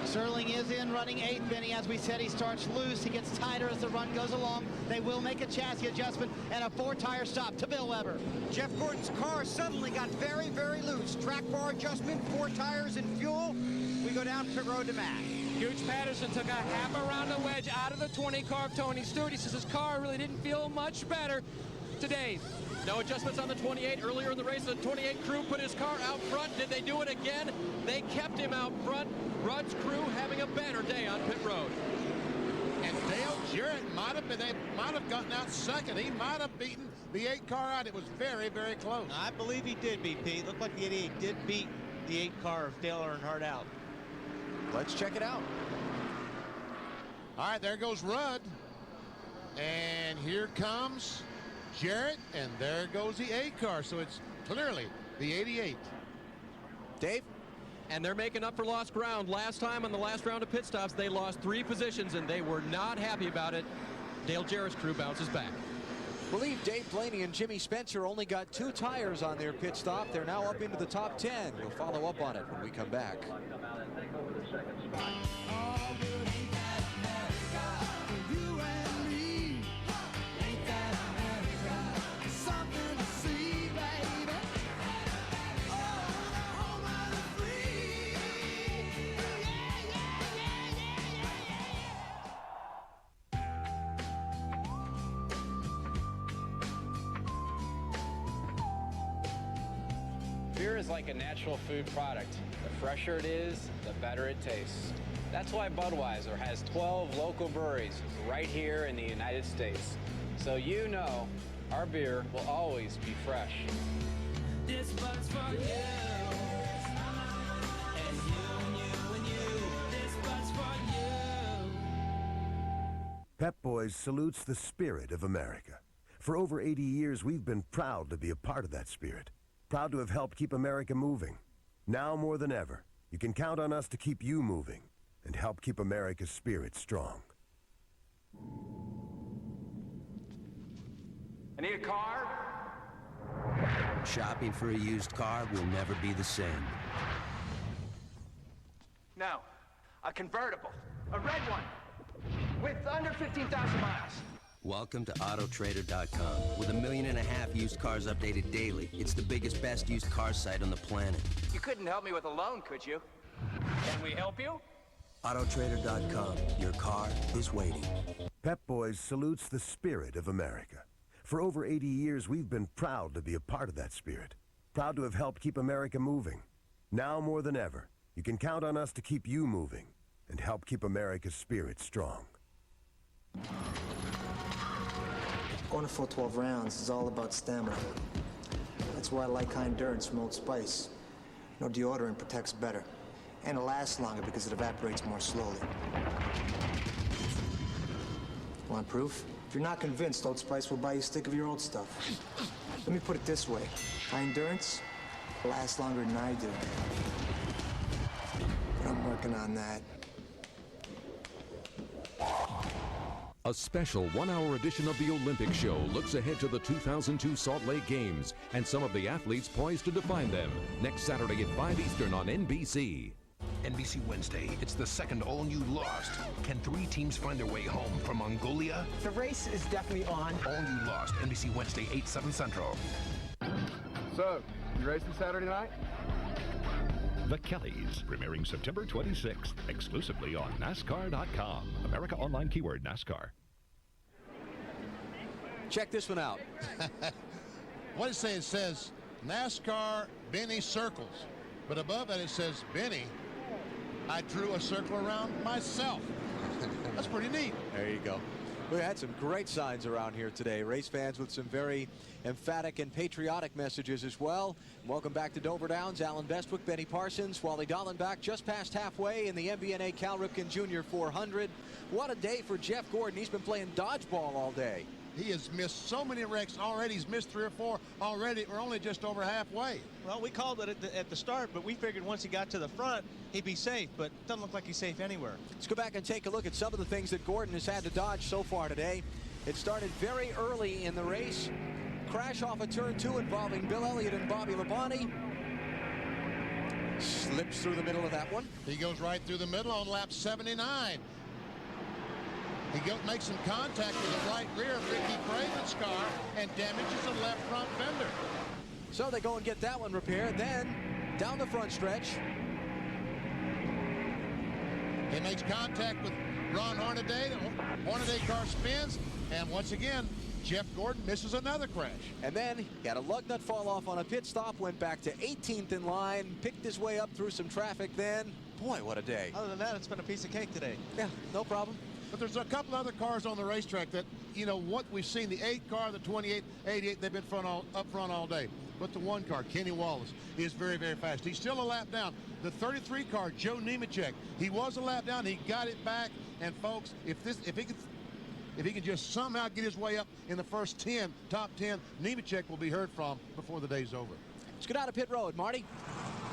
Sterling is in running 8th, Benny. As we said, he starts loose. He gets tighter as the run goes along. They will make a chassis adjustment and a 4-tire stop to Bill Weber. Jeff Gordon's car suddenly got very, very loose. Track bar adjustment, 4 tires and fuel. We go down pit road to Matt. Gooch Patterson took a half around the wedge out of the 20 car of Tony Stewart. He says his car really didn't feel much better today. No adjustments on the 28. Earlier in the race, the 28 crew put his car out front. Did they do it again? They kept him out front. Rudd's crew having a better day on pit road. And Jarrett might have gotten out second. He might have beaten the 8 car out. It was very, very close. I believe he did beat Pete. Looked like the 88 did beat the 8 car of Dale Earnhardt out. Let's check it out. All right, there goes Rudd. And here comes Jarrett, and there goes the 8 car. So it's clearly the 88. Dave? And they're making up for lost ground. Last time on the last round of pit stops, they lost 3 positions, and they were not happy about it. Dale Jarrett's crew bounces back. I believe Dave Blaney and Jimmy Spencer only got 2 tires on their pit stop. They're now up into the top 10. We'll follow up on it when we come back. Beer is like a natural food product. The fresher it is, the better it tastes. That's why Budweiser has 12 local breweries right here in the United States. So you know our beer will always be fresh. This one's for you. And you. This one's for you. Pep Boys salutes the spirit of America. For over 80 years, we've been proud to be a part of that spirit. Proud to have helped keep America moving. Now more than ever, you can count on us to keep you moving and help keep America's spirit strong. I need a car. Shopping for a used car will never be the same. No, a convertible, a red one, with under 15,000 miles. Welcome to Autotrader.com. With 1.5 million used cars updated daily, it's the biggest, best used car site on the planet. You couldn't help me with a loan, could you? Can we help you? Autotrader.com. Your car is waiting. Pep Boys salutes the spirit of America. For over 80 years, we've been proud to be a part of that spirit. Proud to have helped keep America moving. Now more than ever, you can count on us to keep you moving and help keep America's spirit strong. Going a full 12 rounds is all about stamina. That's why I like high endurance from Old Spice. No deodorant protects better. And it lasts longer because it evaporates more slowly. Want proof? If you're not convinced, Old Spice will buy you a stick of your old stuff. Let me put it this way. High endurance lasts longer than I do. But I'm working on that. A special one-hour edition of the Olympic Show looks ahead to the 2002 Salt Lake Games and some of the athletes poised to define them. Next Saturday at 5 Eastern on NBC. NBC Wednesday, it's the second all-new Lost. Can 3 teams find their way home from Mongolia? The race is definitely on. All-new Lost, NBC Wednesday, 8, 7 Central. So, you racing Saturday night? The Kellys, premiering September 26th, exclusively on NASCAR.com. America Online keyword NASCAR. Check this one out. What does it say? It says NASCAR Benny Circles. But above that it says, Benny, I drew a circle around myself. That's pretty neat. There you go. We had some great signs around here today. Race fans with some very emphatic and patriotic messages as well. Welcome back to Dover Downs. Alan Bestwick, Benny Parsons, Wally Dallenbach just past halfway in the MBNA Cal Ripken Jr. 400. What a day for Jeff Gordon. He's been playing dodgeball all day. He has missed so many wrecks already. He's missed 3 or 4 already. We're only just over halfway. Well, we called it at the start, but we figured once he got to the front, he'd be safe, but it doesn't look like he's safe anywhere. Let's go back and take a look at some of the things that Gordon has had to dodge so far today. It started very early in the race. Crash off of turn 2 involving Bill Elliott and Bobby Labonte. Slips through the middle of that one. He goes right through the middle on lap 79. He makes some contact with the right rear of Ricky Craven's car and damages the left front fender. So they go and get that one repaired. Then down the front stretch. He makes contact with Ron Hornaday. The Hornaday car spins. And once again, Jeff Gordon misses another crash. And then he had a lug nut fall off on a pit stop, went back to 18th in line, picked his way up through some traffic then. Boy, what a day. Other than that, it's been a piece of cake today. Yeah, no problem. But there's a couple other cars on the racetrack that, you know, what we've seen, the 8 car, the 28, 88, they've been up front all day. But the 1 car, Kenny Wallace, is very, very fast. He's still a lap down. The 33 car, Joe Nemechek, he was a lap down. He got it back. And folks, if he can just somehow get his way up in the first 10, top 10, Nemechek will be heard from before the day's over. Let's get out of pit road, Marty.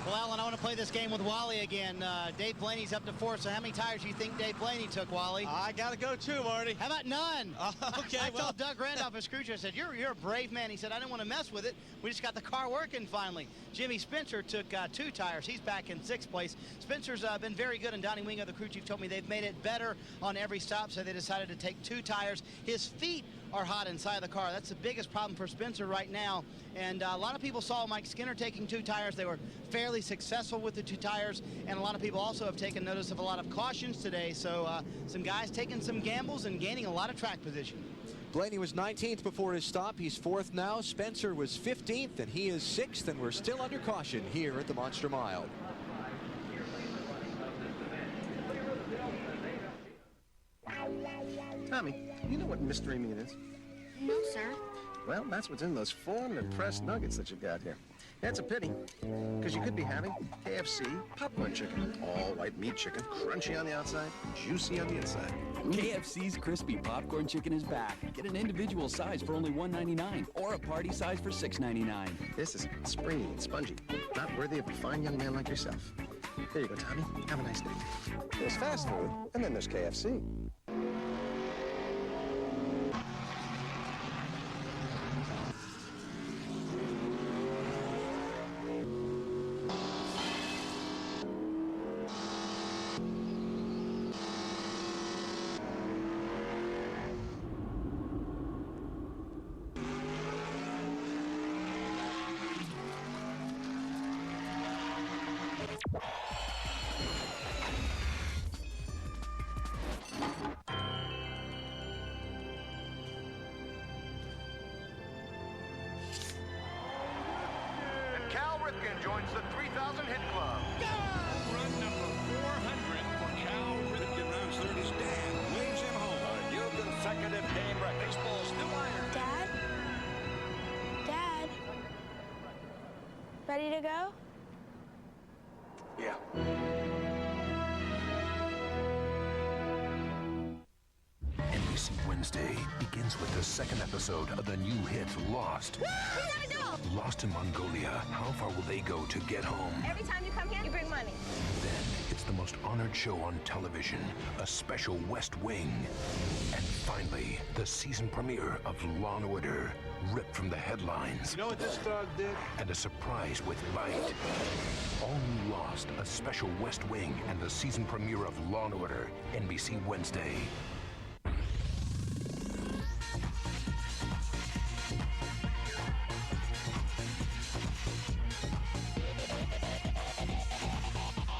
Well, Alan, I want to play this game with Wally again. Dave Blaney's up to 4, so how many tires do you think Dave Blaney took, Wally? I got to go too, Marty. How about none? Okay, I told Doug Randolph, his crew chief, I said, you're a brave man. He said, I didn't want to mess with it. We just got the car working finally. Jimmy Spencer took 2 tires. He's back in 6th place. Spencer's been very good, and Donnie Wingo, the crew chief, told me they've made it better on every stop, so they decided to take 2 tires. His feet are hot inside the car. That's the biggest problem for Spencer right now. And a lot of people saw Mike Skinner taking 2 tires. They were fairly successful with the 2 tires, and a lot of people also have taken notice of a lot of cautions today. So some guys taking some gambles and gaining a lot of track position. Blaney was 19th before his stop. He's 4th now. Spencer was 15th, and he is 6th, and we're still under caution here at the Monster Mile. Tommy, you know what mystery meat is? No, sir. Well, that's what's in those formed and pressed nuggets that you got here. That's a pity, because you could be having KFC popcorn chicken. All white meat chicken, crunchy on the outside, juicy on the inside. KFC's crispy popcorn chicken is back. Get an individual size for only $1.99 or a party size for $6.99. This is springy and spongy, not worthy of a fine young man like yourself. Here you go, Tommy. Have a nice day. There's fast food, and then there's KFC. Cal Ripken joins the 3,000 hit club. Run number 400 for Cal Ripken. Rounds third is Dan. Waves him home. A new consecutive game record. Baseball's new iron. Dad? Dad? Ready to go? Yeah. NBC Wednesday begins with the second episode of the new hit Lost. We gotta go! Lost in Mongolia. How far will they go to get home? Every time you come here, you bring money. Then it's the most honored show on television, a special West Wing. And finally, the season premiere of Law & Order, ripped from the headlines. You know what this dog did? And a surprise with light. All New Lost, a special West Wing, and the season premiere of Law & Order, NBC Wednesday.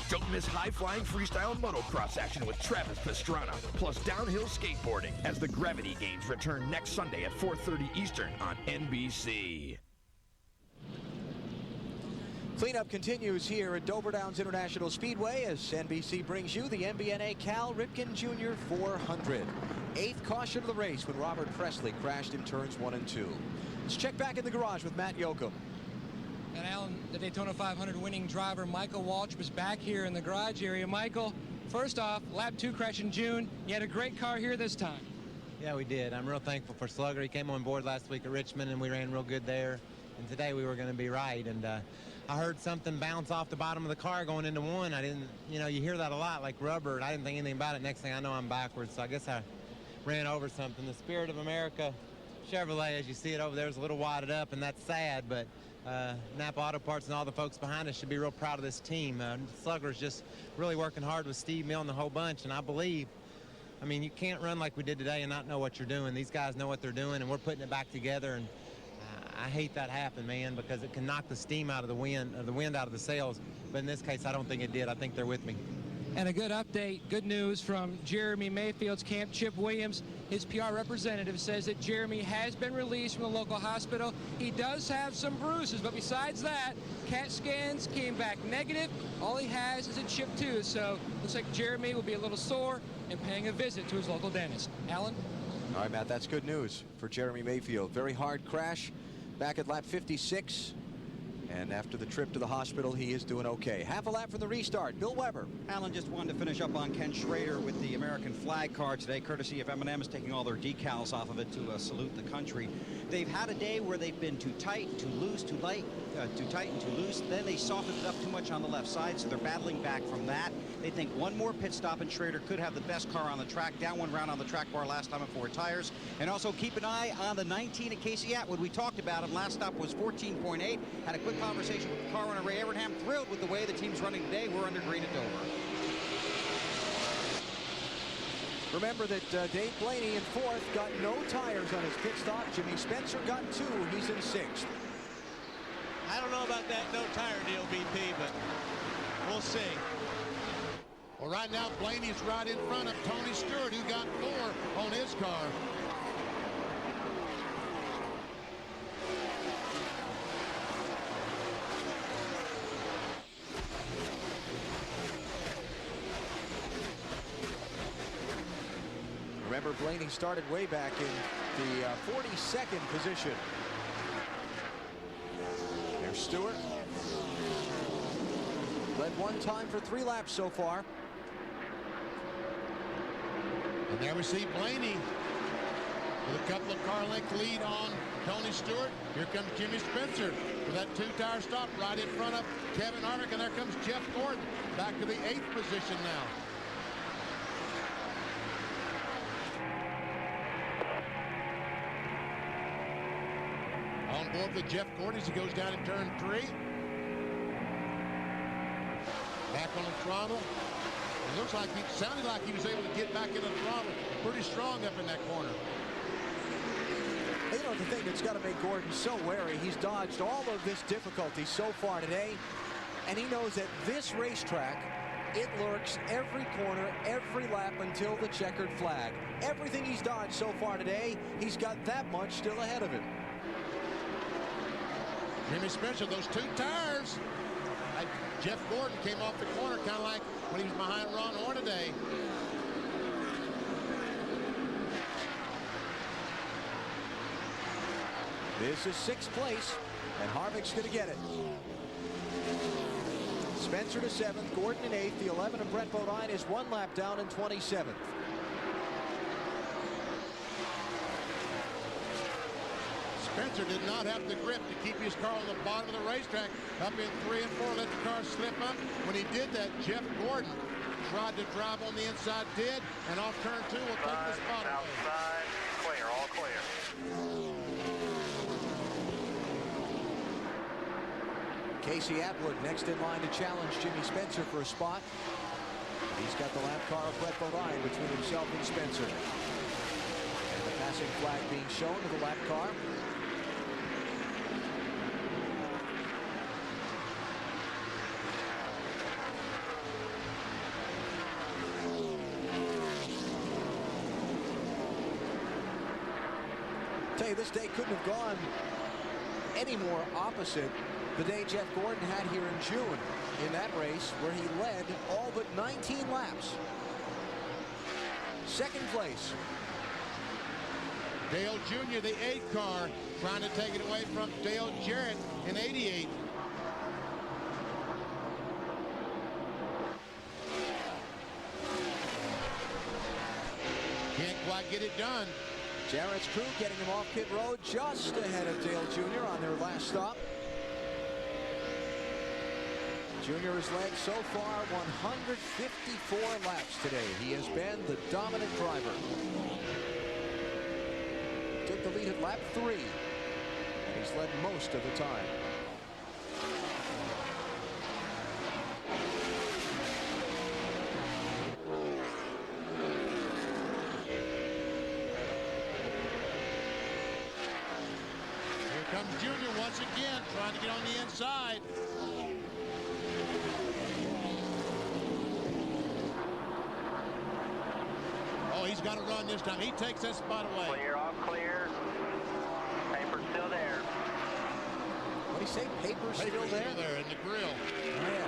Don't miss high-flying freestyle motocross action with Travis Pastrana, plus downhill skateboarding as the Gravity Games return next Sunday at 4:30 Eastern on NBC. Cleanup continues here at Dover Downs International Speedway as NBC brings you the MBNA Cal Ripken Jr. 400. 8th caution of the race when Robert Presley crashed in turns 1 and 2. Let's check back in the garage with Matt Yoakum. And Alan, the Daytona 500 winning driver Michael Walsh was back here in the garage area. Michael, first off, lap 2 crash in June. You had a great car here this time. Yeah, we did. I'm real thankful for Slugger. He came on board last week at Richmond, and we ran real good there. And today we were going to be right. And I heard something bounce off the bottom of the car going into 1. I didn't, you know, you hear that a lot, like rubber, and I didn't think anything about it. Next thing I know, I'm backwards. So I guess I ran over something. The Spirit of America Chevrolet, as you see it over there, is a little wadded up, and that's sad, but Napa Auto Parts and all the folks behind us should be real proud of this team. Slugger's just really working hard with Steve Mill and the whole bunch, and I believe, I mean, you can't run like we did today and not know what you're doing. These guys know what they're doing, and we're putting it back together, and I hate that happen, man, because it can knock the steam out of the wind out of the sails, but in this case, I don't think it did. I think they're with me. And a good update, good news from Jeremy Mayfield's camp. Chip Williams, his PR representative, says that Jeremy has been released from the local hospital. He does have some bruises, but besides that, CAT scans came back negative. All he has is a chipped tooth, so looks like Jeremy will be a little sore and paying a visit to his local dentist. Alan? All right, Matt, that's good news for Jeremy Mayfield. Very hard crash back at lap 56. And after the trip to the hospital, he is doing okay. Half a lap from the restart. Bill Weber. Alan, just wanted to finish up on Ken Schrader with the American flag car today, courtesy of M&M is taking all their decals off of it to salute the country. They've had a day where they've been too tight, too loose, too light, too tight and too loose. Then they softened it up too much on the left side, so they're battling back from that. They think one more pit stop and Schrader could have the best car on the track. Down one round on the track bar last time at 4 tires. And also keep an eye on the 19 at Casey Atwood. We talked about him. Last stop was 14.8. Had a quick conversation with the car runner Ray Abraham. Thrilled with the way the team's running today. We're under green at Dover. Remember that Dave Blaney in 4th got no tires on his pit stop. Jimmy Spencer got 2. He's in 6th. I don't know about that no tire deal, BP, but we'll see. Well, right now, Blaney's right in front of Tony Stewart, who got 4 on his car. Remember, Blaney started way back in the 42nd position. There's Stewart. Led one time for 3 laps so far. And there we see Blaney with a couple of car length lead on Tony Stewart. Here comes Jimmy Spencer with that 2-tire stop right in front of Kevin Harvick. And there comes Jeff Gordon back to the 8th position now. On board with Jeff Gordon as he goes down in turn 3. Back on the throttle. It looks like he sounded like he was able to get back in the throttle pretty strong up in that corner. You know, the thing that's got to make Gordon so wary, he's dodged all of this difficulty so far today, and he knows that this racetrack, it lurks every corner, every lap until the checkered flag. Everything he's dodged so far today, he's got that much still ahead of him. Jimmy Spencer, those 2 tires. Jeff Gordon came off the corner kind of like when he was behind Ron Hornaday. This is 6th place, and Harvick's going to get it. Spencer to 7th, Gordon in 8th. The 11 of Brett Bodine is 1 lap down in 27th. Spencer did not have the grip to keep his car on the bottom of the racetrack. Up in 3 and 4, let the car slip up. When he did that, Jeff Gordon tried to drive on the inside, did, and off turn 2 will take the spot. Outside, clear, all clear. Casey Atwood next in line to challenge Jimmy Spencer for a spot. He's got the lap car of Brett Bodine between himself and Spencer. And the passing flag being shown to the lap car. Tell you, this day couldn't have gone any more opposite the day Jeff Gordon had here in June in that race where he led all but 19 laps. 2nd place. Dale Jr., the 8 car, trying to take it away from Dale Jarrett in 88. Can't quite get it done. Jarrett's crew getting him off pit road just ahead of Dale Jr. on their last stop. Jr. has led so far 154 laps today. He has been the dominant driver. Took the lead at lap 3, and he's led most of the time. Here comes Junior once again, trying to get on the inside. Oh, he's got to run this time. He takes that spot away. Clear, all clear. Paper's still there. What do you say? Paper's still there? Still there in the grill. Oh, yeah.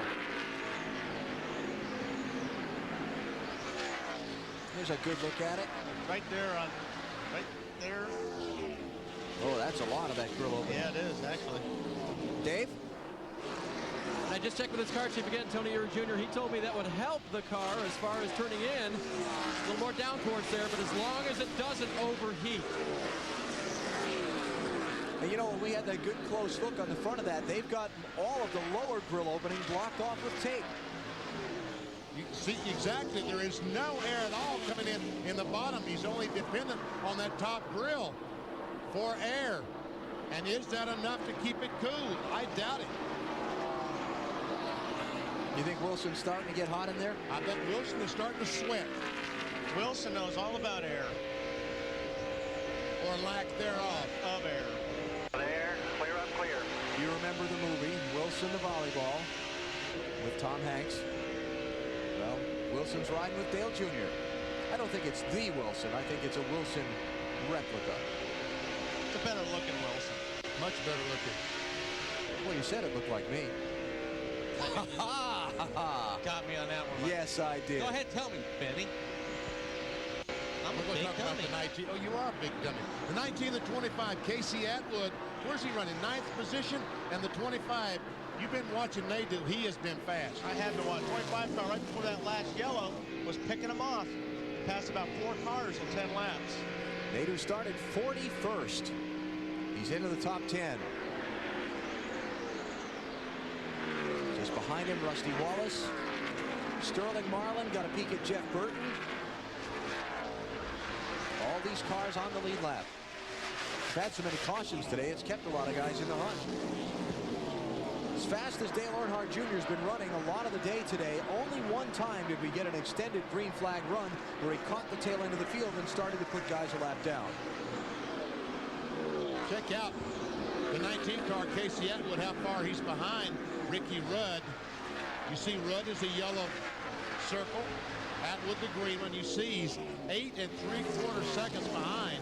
Here's a good look at it. Right there on, right there. Oh, that's a lot of that grill opening. Yeah, it is, actually. Dave? I just checked with his car chief again, Tony Ure Jr. He told me that would help the car as far as turning in. A little more downforce there, but as long as it doesn't overheat. And you know, when we had that good close look on the front of that, they've got all of the lower grill opening blocked off with tape. You see, exactly. There is no air at all coming in the bottom. He's only dependent on that top grill for air. And is that enough to keep it cool? I doubt it. You think Wilson's starting to get hot in there? I bet Wilson is starting to sweat. Wilson knows all about air. Or lack thereof. Of air. There, clear up, clear. You remember the movie, Wilson the Volleyball, with Tom Hanks? Well, Wilson's riding with Dale Jr. I don't think it's the Wilson. I think it's a Wilson replica. It's a better looking Wilson. Much better looking. Well, you said it looked like me. Got me on that one. Yes, I did. Go ahead, tell me, Benny. I'm We're a big going to talk about dummy. the 19. Oh, you are a big dummy. The 19, the 25, Casey Atwood. Where's he running? 9th position. And the 25, you've been watching Nadeau. He has been fast. I have been watching. 25 car right before that last yellow was picking him off. Passed about 4 cars in 10 laps. Nadeau started 41st. He's into the top 10. Just behind him, Rusty Wallace. Sterling Marlin got a peek at Jeff Burton. All these cars on the lead lap. We've had so many cautions today, it's kept a lot of guys in the hunt. As fast as Dale Earnhardt Jr. has been running a lot of the day today, only one time did we get an extended green flag run where he caught the tail end of the field and started to put guys a lap down. Check out the 19 car, Casey Atwood, how far he's behind Ricky Rudd. You see Rudd is a yellow circle. Atwood the green one. You see he's 8 3/4 seconds behind.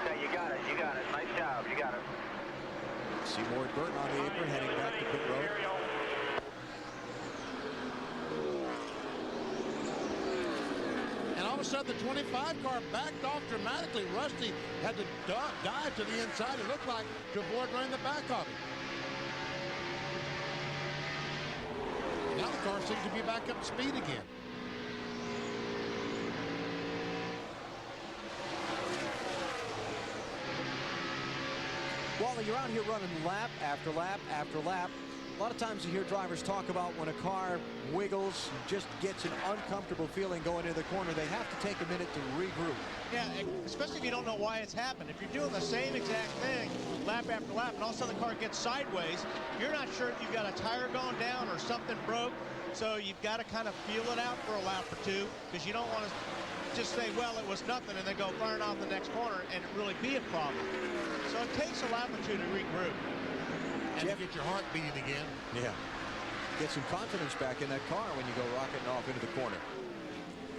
Okay, you got it. You got it. Nice job. You got it. Seymour Burton on the apron heading back to pit road. And all of a sudden the 25 car backed off dramatically. Rusty had to dive to the inside, it looked like, to avoid running the back of him. Now the car seems to be back up to speed again. Wally, you're out here running lap after lap after lap. A lot of times you hear drivers talk about when a car wiggles, just gets an uncomfortable feeling going into the corner, they have to take a minute to regroup. Yeah, especially if you don't know why it's happened. If you're doing the same exact thing lap after lap and all of a sudden the car gets sideways, you're not sure if you've got a tire going down or something broke. So you've got to kind of feel it out for a lap or two, because you don't want to just say, well, it was nothing, and then go burn off the next corner and it really be a problem. So it takes a lap or two to regroup. And to get your heart beating again. Yeah. Get some confidence back in that car when you go rocketing off into the corner.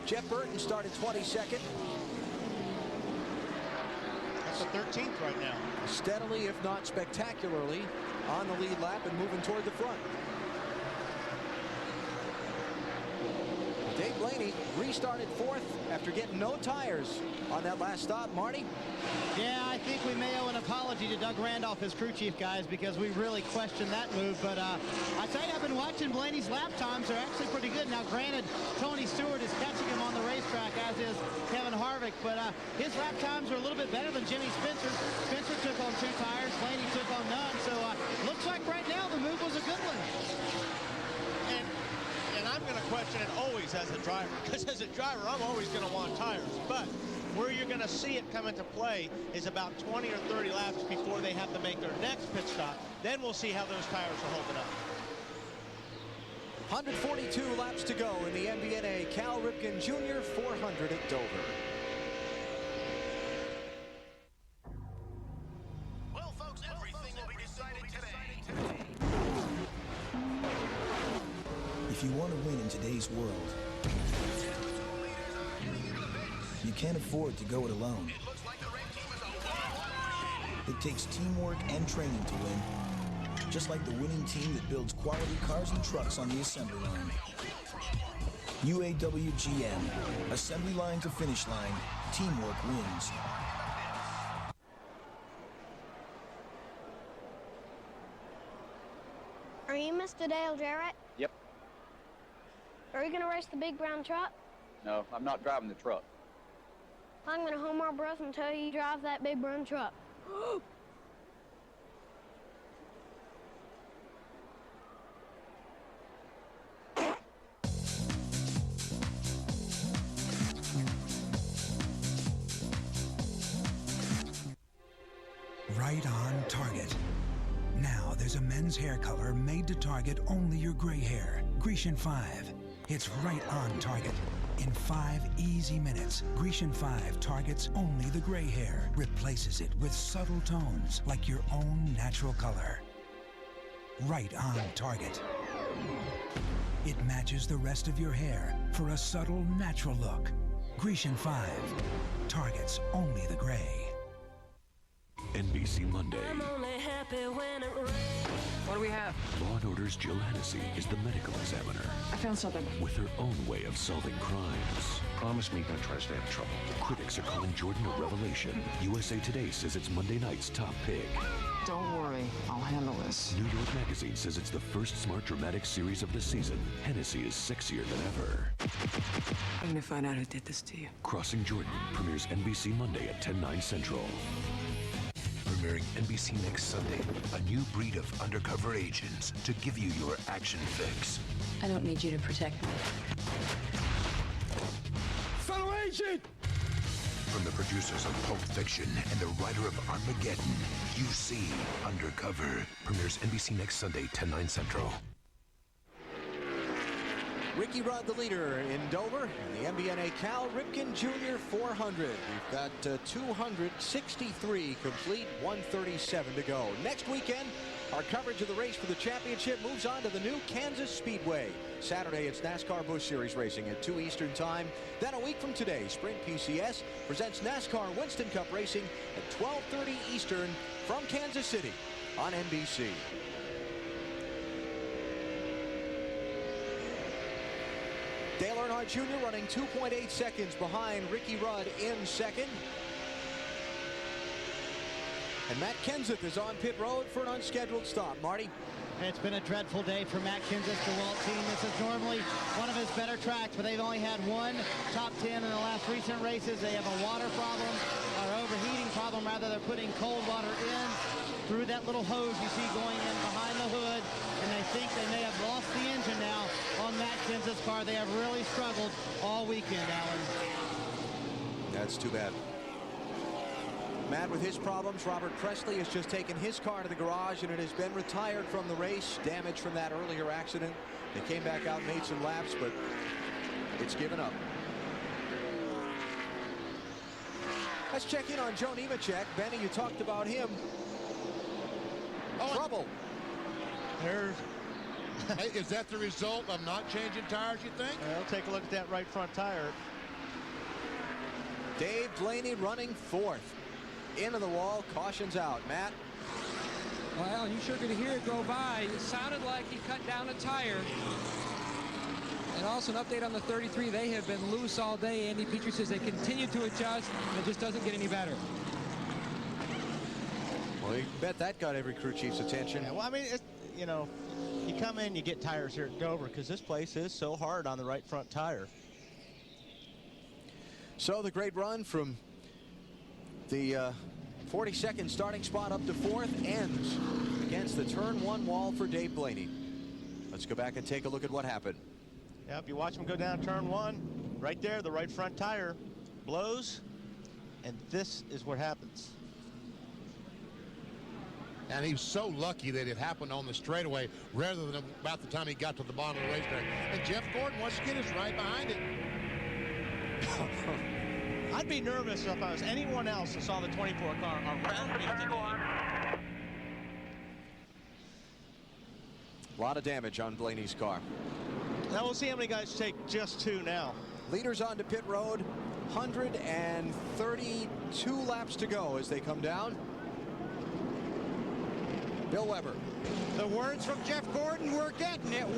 Jeff Burton started 22nd. That's the 13th right now. Steadily, if not spectacularly, on the lead lap and moving toward the front. Dave Blaney restarted 4th after getting no tires on that last stop. Marty? Yeah, I think we may owe an apology to Doug Randolph, his crew chief, guys, because we really questioned that move. But I tell you, I've been watching Blaney's lap times. They're actually pretty good. Now, granted, Tony Stewart is catching him on the racetrack, as is Kevin Harvick. But his lap times are a little bit better than Jimmy Spencer's. Spencer took on 2 tires. Blaney took on none. So looks like right now the move was a good one. And I'm going to question it always as a driver, because as a driver, I'm always going to want tires. But where you're going to see it come into play is about 20 or 30 laps before they have to make their next pit stop. Then we'll see how those tires are holding up. 142 laps to go in the MBNA Cal Ripken Jr. 400 at Dover. Well, folks, everything will be decided today. If you want to win in today's world, You can't afford to go it alone. It takes teamwork and training to win, just like the winning team that builds quality cars and trucks on the assembly line. UAWGM, assembly line to finish line, teamwork wins. Are you Mr. Dale Jarrett? Yep. Are you going to race the big brown truck? No, I'm not driving the truck. I'm going to hold my breath until you drive that big brown truck. Right on target. Now there's a men's hair color made to target only your gray hair. Grecian 5. It's right on target. In 5 easy minutes, Grecian 5 targets only the gray hair, replaces it with subtle tones like your own natural color. Right on target. It matches the rest of your hair for a subtle, natural look. Grecian 5 targets only the gray. NBC Monday. What do we have? Law & Order's Jill Hennessy is the medical examiner. I found something. With her own way of solving crimes. Promise me you're gonna try to stay out of trouble. Critics are calling Jordan a revelation. USA Today says it's Monday night's top pick. Don't worry, I'll handle this. New York Magazine says it's the first smart dramatic series of the season. Hennessy is sexier than ever. I'm gonna find out who did this to you. Crossing Jordan premieres NBC Monday at 10/9 Central. Premiering NBC next Sunday, a new breed of undercover agents to give you your action fix. I don't need you to protect me. Fellow agent! From the producers of Pulp Fiction and the writer of Armageddon, you see Undercover. Premieres NBC next Sunday, 10/9 Central. Ricky Rudd, the leader in Dover, and the MBNA Cal Ripken Jr. 400. We've got 263 complete, 137 to go. Next weekend, our coverage of the race for the championship moves on to the new Kansas Speedway. Saturday, it's NASCAR Busch Series racing at 2 Eastern Time. Then a week from today, Sprint PCS presents NASCAR Winston Cup racing at 12:30 Eastern from Kansas City on NBC. Dale Earnhardt Jr. running 2.8 seconds behind Ricky Rudd in second. And Matt Kenseth is on pit road for an unscheduled stop. Marty? It's been a dreadful day for Matt Kenseth, the Walt team. This is normally one of his better tracks, but they've only had one top 10 in the last recent races. They have a water problem, or overheating problem, rather. They're putting cold water in through that little hose you see going in behind the hood, and they think they may have lost the engine now on Matt Kenseth's car. They have really struggled all weekend, Alan. That's too bad. Matt with his problems. Robert Presley has just taken his car to the garage, and it has been retired from the race. Damage from that earlier accident. They came back out and made some laps, but it's given up. Let's check in on Joe Nemechek. Benny, you talked about him. Trouble. There's. Hey, is that the result of not changing tires, you think? Well, take a look at that right front tire. Dave Blaney running fourth. Into the wall, cautions out. Matt? Well, Alan, you sure could hear it go by. It sounded like he cut down a tire. And also an update on the 33. They have been loose all day. Andy Petrie says they continue to adjust, and it just doesn't get any better. Well, you bet that got every crew chief's attention. Yeah, well, I mean, you know, you come in, you get tires here at Dover because this place is so hard on the right front tire. So the great run from the 42nd starting spot up to fourth ends against the turn one wall for Dave Blaney. Let's go back and take a look at what happened. Yep, you watch him go down turn one. Right there, the right front tire blows, and this is what happens. And he was so lucky that it happened on the straightaway rather than about the time he got to the bottom of the racetrack. And Jeff Gordon, once again, is right behind it. I'd be nervous if I was anyone else that saw the 24 car around me today. A lot of damage on Blaney's car. Now we'll see how many guys take just 2 now. Leaders onto pit road. 132 laps to go as they come down. Bill Weber. The words from Jeff Gordon, we're getting it,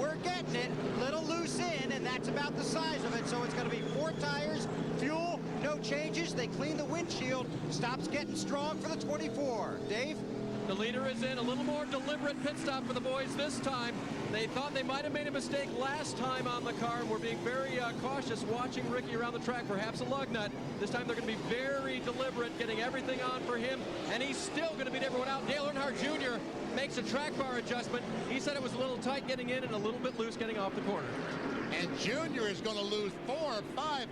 little loose in, and that's about the size of it. So it's going to be 4 tires, fuel, no changes. They clean the windshield, stops getting strong for the 24. Dave? The leader is in. A little more deliberate pit stop for the boys this time. They thought they might have made a mistake last time on the car, and we're being very cautious watching Ricky around the track, perhaps a lug nut. This time they're going to be very deliberate, getting everything on for him, and he's still going to beat everyone out. Dale Earnhardt Jr. makes a track bar adjustment. He said it was a little tight getting in and a little bit loose getting off the corner. And Jr. is going to lose 4 or 5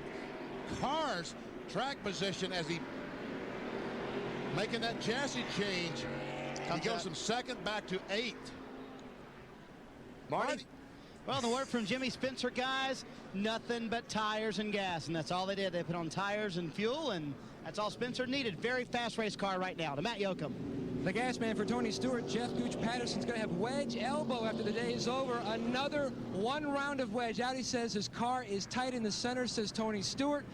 cars track position as he making that chassis change. He goes from 2nd back to 8th. Marty? Well, the word from Jimmy Spencer, guys, nothing but tires and gas, and that's all they did. They put on tires and fuel, and that's all Spencer needed. Very fast race car right now. To Matt Yoakum. The gas man for Tony Stewart, Jeff Gooch Patterson's going to have wedge elbow after the day is over. Another 1 round of wedge out. He says his car is tight in the center, says Tony Stewart.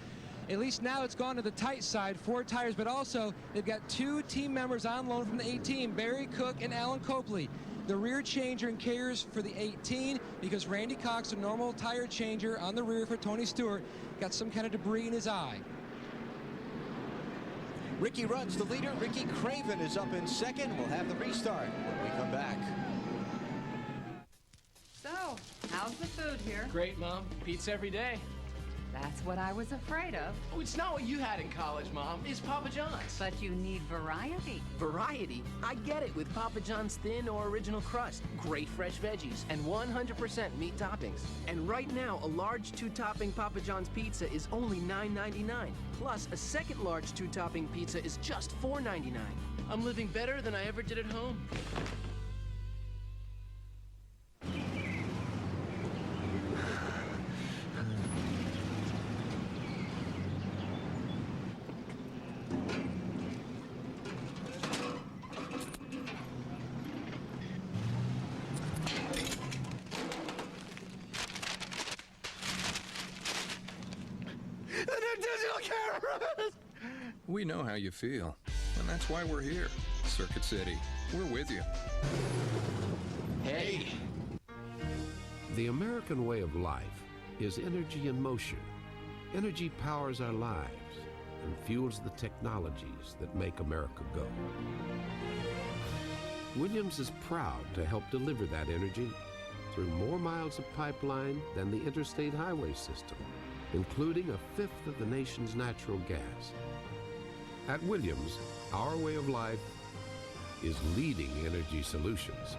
At least now it's gone to the tight side, 4 tires, but also they've got 2 team members on loan from the 18, Barry Cook and Alan Copley. The rear changer and carriers for the 18 because Randy Cox, the normal tire changer on the rear for Tony Stewart, got some kind of debris in his eye. Ricky Rudd's the leader. Ricky Craven is up in 2nd. We'll have the restart when we come back. So, how's the food here? Great, Mom. Pizza every day. That's what I was afraid of. Oh, it's not what you had in college, Mom. It's Papa John's. But you need variety. Variety? I get it with Papa John's thin or original crust, great fresh veggies, and 100% meat toppings. And right now, a large 2-topping Papa John's pizza is only $9.99. Plus, a second large 2-topping pizza is just $4.99. I'm living better than I ever did at home. We know how you feel, and that's why we're here. Circuit City, we're with you. Hey! The American way of life is energy in motion. Energy powers our lives and fuels the technologies that make America go. Williams is proud to help deliver that energy through more miles of pipeline than the interstate highway system, including 1/5 of the nation's natural gas. At Williams, our way of life is leading energy solutions.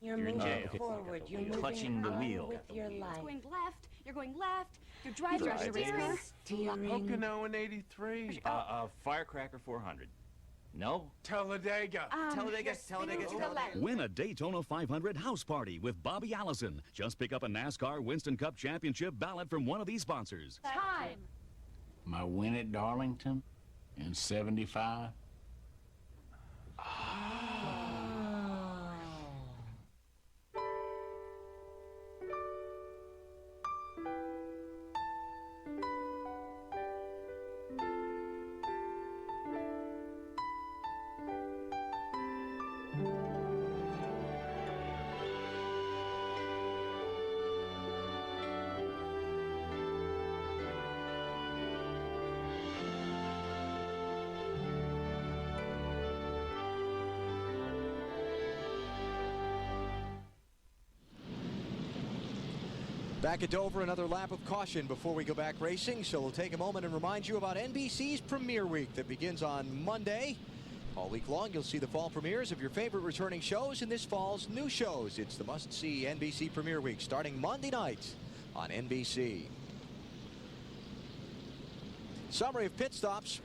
You're moving forward. You're clutching the wheel. With your life. Going left. You're going left. You're driving your race car. Pocono in 83. Firecracker 400. No? Talladega. Talladega. Win a Daytona 500 house party with Bobby Allison. Just pick up a NASCAR Winston Cup Championship ballot from one of these sponsors. Time. My win at Darlington in 75. Back at Dover, another lap of caution before we go back racing. So we'll take a moment and remind you about NBC's Premiere Week that begins on Monday. All week long, you'll see the fall premieres of your favorite returning shows and this fall's new shows. It's the must-see NBC Premiere Week starting Monday night on NBC. Summary of pit stops.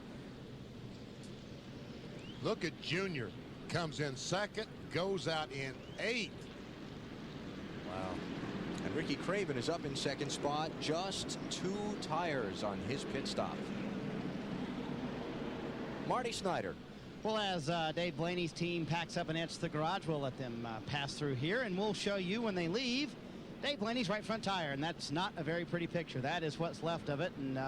Look at Junior. Comes in 2nd, goes out in 8th. Wow. And Ricky Craven is up in 2nd spot, just 2 tires on his pit stop. Marty Snyder. Well, as Dave Blaney's team packs up and heads to the garage, we'll let them pass through here, and we'll show you when they leave Dave Blaney's right front tire, and that's not a very pretty picture. That is what's left of it, and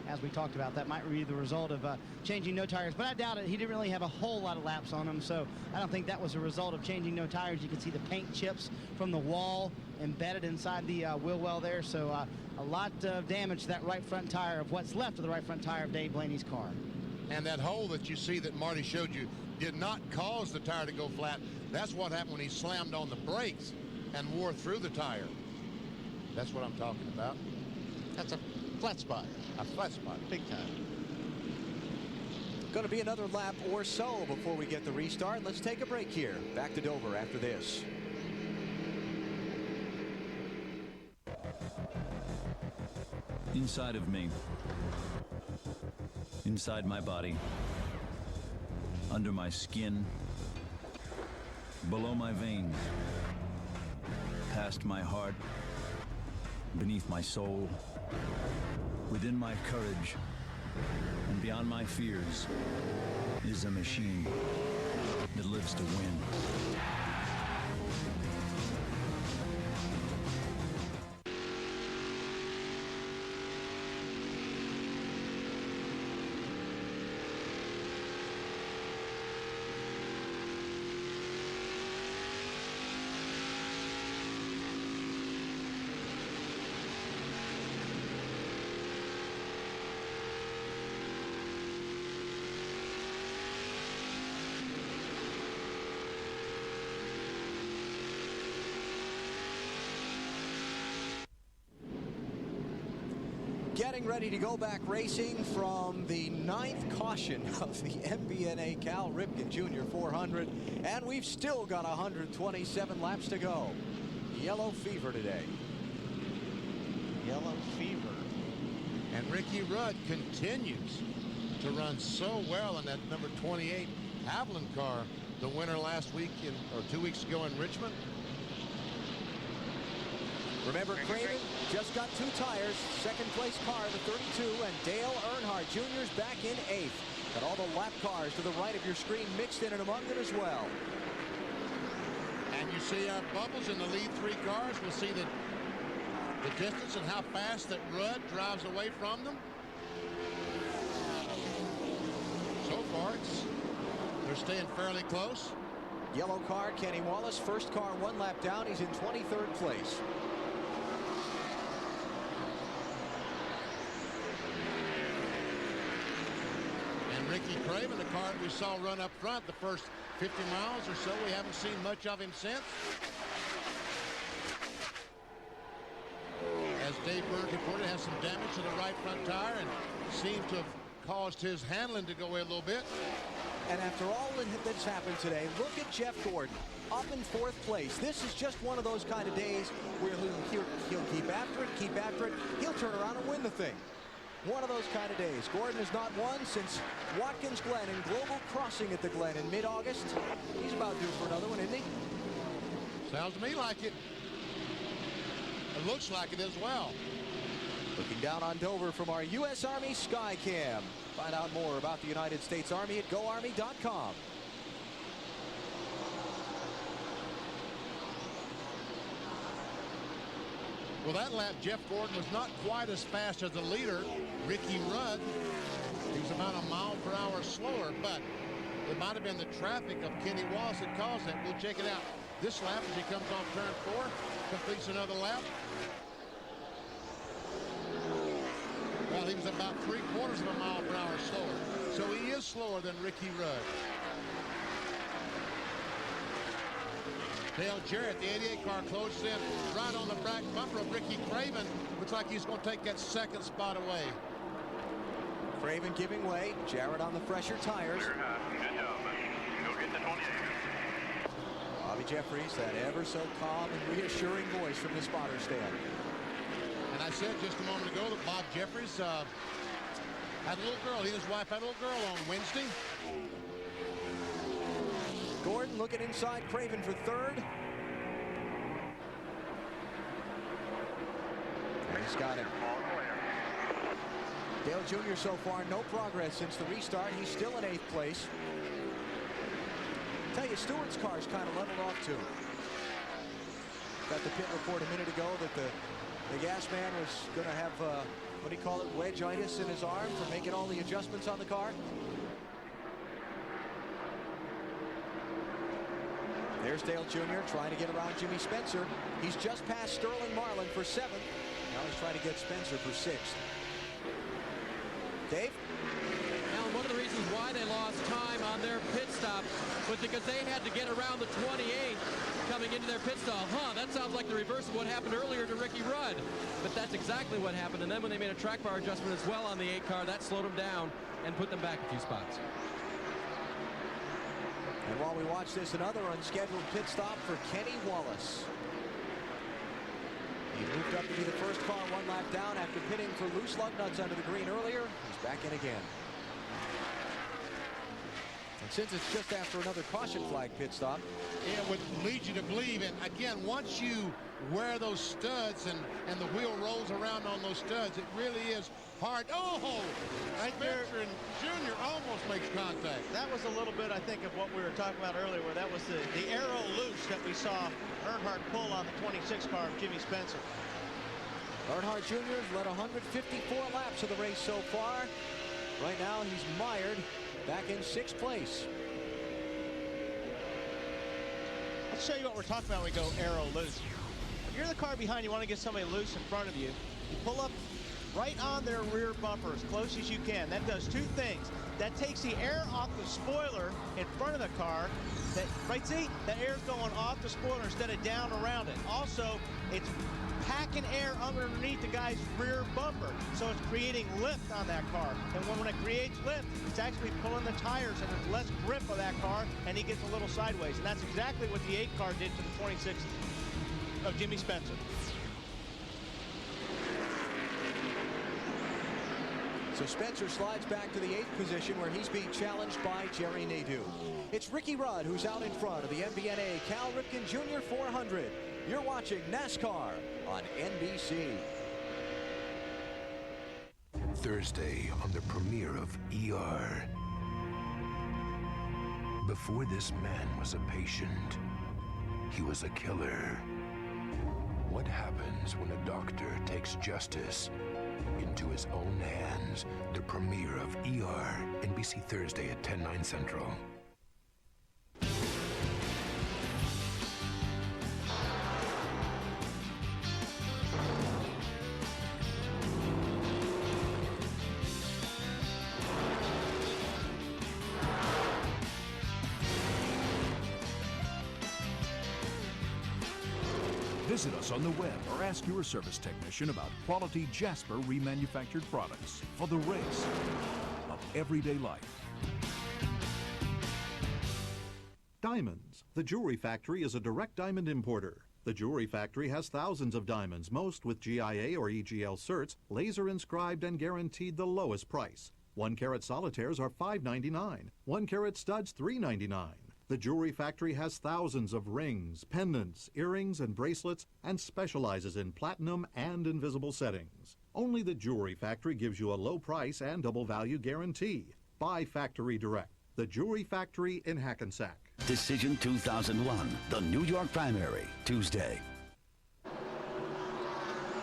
as we talked about, that might be the result of changing no tires, but I doubt it. He didn't really have a whole lot of laps on him, so I don't think that was a result of changing no tires. You can see the paint chips from the wall embedded inside the wheel well there, so a lot of damage to that right front tire, of what's left of the right front tire of Dave Blaney's car. And that hole that you see that Marty showed you did not cause the tire to go flat. That's what happened when he slammed on the brakes and wore through the tire. That's what I'm talking about. That's a flat spot. A flat spot. Big time. Going to be another lap or so before we get the restart. Let's take a break here. Back to Dover after this. Inside of me, inside my body, under my skin, below my veins, past my heart, beneath my soul, within my courage, and beyond my fears is a machine that lives to win. Getting ready to go back racing from the 9th caution of the MBNA Cal Ripken Jr. 400, and we've still got 127 laps to go. Yellow fever today. Yellow fever. And Ricky Rudd continues to run so well in that number 28 Haviland car, the winner last week or 2 weeks ago in Richmond. Remember, Craven just got 2 tires, second place car, the 32, and Dale Earnhardt Jr.'s back in 8th. Got all the lap cars to the right of your screen mixed in and among them as well. And you see Bubbles in the lead 3 cars. We'll see the distance and how fast that Rudd drives away from them. So far, they're staying fairly close. Yellow car, Kenny Wallace, first car 1 lap down. He's in 23rd place. Ricky Craven, the car we saw run up front the first 50 miles or so. We haven't seen much of him since. As Dave Burns reported, has some damage to the right front tire and seems to have caused his handling to go away a little bit. And after all that's happened today, look at Jeff Gordon up in 4th place. This is just one of those kind of days where he'll keep after it, he'll turn around and win the thing. One of those kind of days. Gordon has not won since Watkins Glen and Global Crossing at the Glen in mid-August. He's about due for another one, isn't he? Sounds to me like it. It looks like it as well. Looking down on Dover from our U.S. Army Skycam. Find out more about the United States Army at GoArmy.com. Well, that lap, Jeff Gordon was not quite as fast as the leader, Ricky Rudd. He was about a mile per hour slower, but it might have been the traffic of Kenny Wallace that caused that. We'll check it out. This lap, as he comes off turn 4, completes another lap. Well, he was about 3/4 of a mile per hour slower. So he is slower than Ricky Rudd. Dale Jarrett, the 88 car, closes in right on the back bumper of Ricky Craven. Looks like he's going to take that 2nd spot away. Craven giving way. Jarrett on the fresher tires. Good job. Go get the 28. Bobby Jeffries, that ever so calm and reassuring voice from the spotter stand. And I said just a moment ago that Bob Jeffries had a little girl. He and his wife had a little girl on Wednesday. Gordon looking inside Craven for 3rd. And he's got him. Dale Jr. so far, no progress since the restart. He's still in 8th place. Tell you, Stewart's car's kind of leveled off too. Got the pit report a minute ago that the gas man was going to have, what do you call it, wedge-itis in his arm for making all the adjustments on the car. There's Dale Jr. trying to get around Jimmy Spencer. He's just passed Sterling Marlin for 7th. Now he's trying to get Spencer for 6th. Dave? Now, one of the reasons why they lost time on their pit stop was because they had to get around the 28 coming into their pit stop. That sounds like the reverse of what happened earlier to Ricky Rudd. But that's exactly what happened. And then when they made a track bar adjustment as well on the 8 car, that slowed them down and put them back a few spots. And while we watch this, another unscheduled pit stop for Kenny Wallace. He moved up to be the first car 1 lap down after pitting for loose lug nuts under the green earlier. He's back in again. And since it's just after another caution flag pit stop. Yeah, what leads you to believe, and again, once you wear those studs and the wheel rolls around on those studs, it really is hard. Oh, Spencer and Jr. almost makes contact. That was a little bit, I think, of what we were talking about earlier, where that was the arrow loose that we saw Earnhardt pull on the 26 car of Jimmy Spencer. Earnhardt Jr. has led 154 laps of the race so far. Right now, he's mired back in 6th place. Let's show you what we're talking about when we go arrow loose. If you're the car behind, you want to get somebody loose in front of you. You pull up right on their rear bumper as close as you can. That does 2 things. That takes the air off the spoiler in front of the car. Right, see? The air's going off the spoiler instead of down around it. Also, it's packing air underneath the guy's rear bumper, so it's creating lift on that car. And when it creates lift, it's actually pulling the tires, and there's less grip of that car, and he gets a little sideways. And that's exactly what the 8 car did to the 26 of Jimmy Spencer. So Spencer slides back to the 8th position, where he's being challenged by Jerry Nadeau. It's Ricky Rudd who's out in front of the MBNA Cal Ripken Jr. 400. You're watching NASCAR on NBC. Thursday on the premiere of ER. Before this man was a patient, he was a killer. What happens when a doctor takes justice into his own hands? The premiere of ER, NBC Thursday at 10/9 Central. Visit us on the web or ask your service technician about quality Jasper remanufactured products for the race of everyday life. Diamonds. The Jewelry Factory is a direct diamond importer. The Jewelry Factory has thousands of diamonds, most with GIA or EGL certs, laser inscribed and guaranteed the lowest price. 1-carat solitaires are $5.99. 1-carat studs $3.99. The Jewelry Factory has thousands of rings, pendants, earrings, and bracelets, and specializes in platinum and invisible settings. Only the Jewelry Factory gives you a low price and double value guarantee. Buy factory direct. The Jewelry Factory in Hackensack. Decision 2001, the New York primary, Tuesday.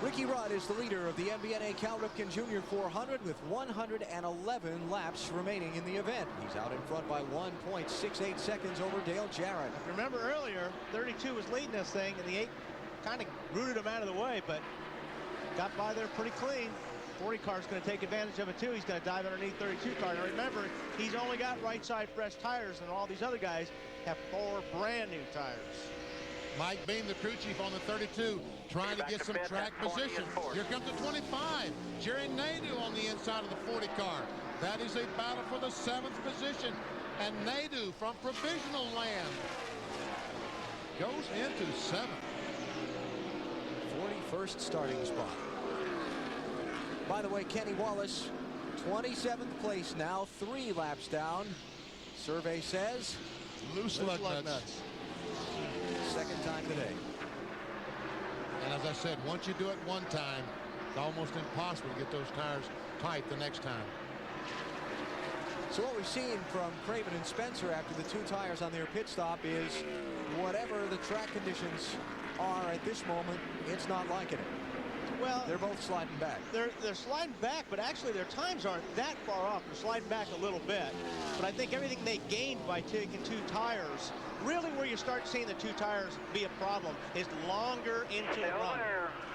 Ricky Rudd is the leader of the MBNA Cal Ripken Jr. 400 with 111 laps remaining in the event. He's out in front by 1.68 seconds over Dale Jarrett. If you remember earlier, 32 was leading this thing, and the 8 kind of rooted him out of the way, but got by there pretty clean. 40 car's going to take advantage of it too. He's going to dive underneath 32 car. Now remember, he's only got right side fresh tires, and all these other guys have 4 brand new tires. Mike Beam, the crew chief on the 32, trying to get some track position. Here comes the 25. Jerry Nadeau on the inside of the 40 car. That is a battle for the 7th position. And Nadeau from provisional land goes into 7th. 41st starting spot. By the way, Kenny Wallace, 27th place now, 3 laps down. Survey says loose lug nuts. Second time today. And as I said, once you do it one time, it's almost impossible to get those tires tight the next time. So what we've seen from Craven and Spencer after the 2 tires on their pit stop is whatever the track conditions are at this moment, it's not liking it. Well, they're both sliding back. They're sliding back, but actually their times aren't that far off. They're sliding back a little bit. But I think everything they gained by taking 2 tires, really where you start seeing the 2 tires be a problem is longer into the run.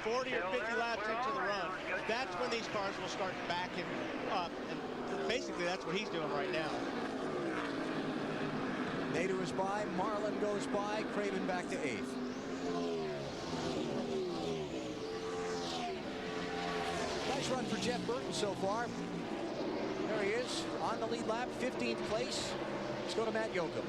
40 or 50 laps into the run. That's when these cars will start backing up. And basically that's what he's doing right now. Nader is by, Marlin goes by, Craven back to 8th. Nice run for Jeff Burton so far. There he is on the lead lap, 15th place. Let's go to Matt Yoakum.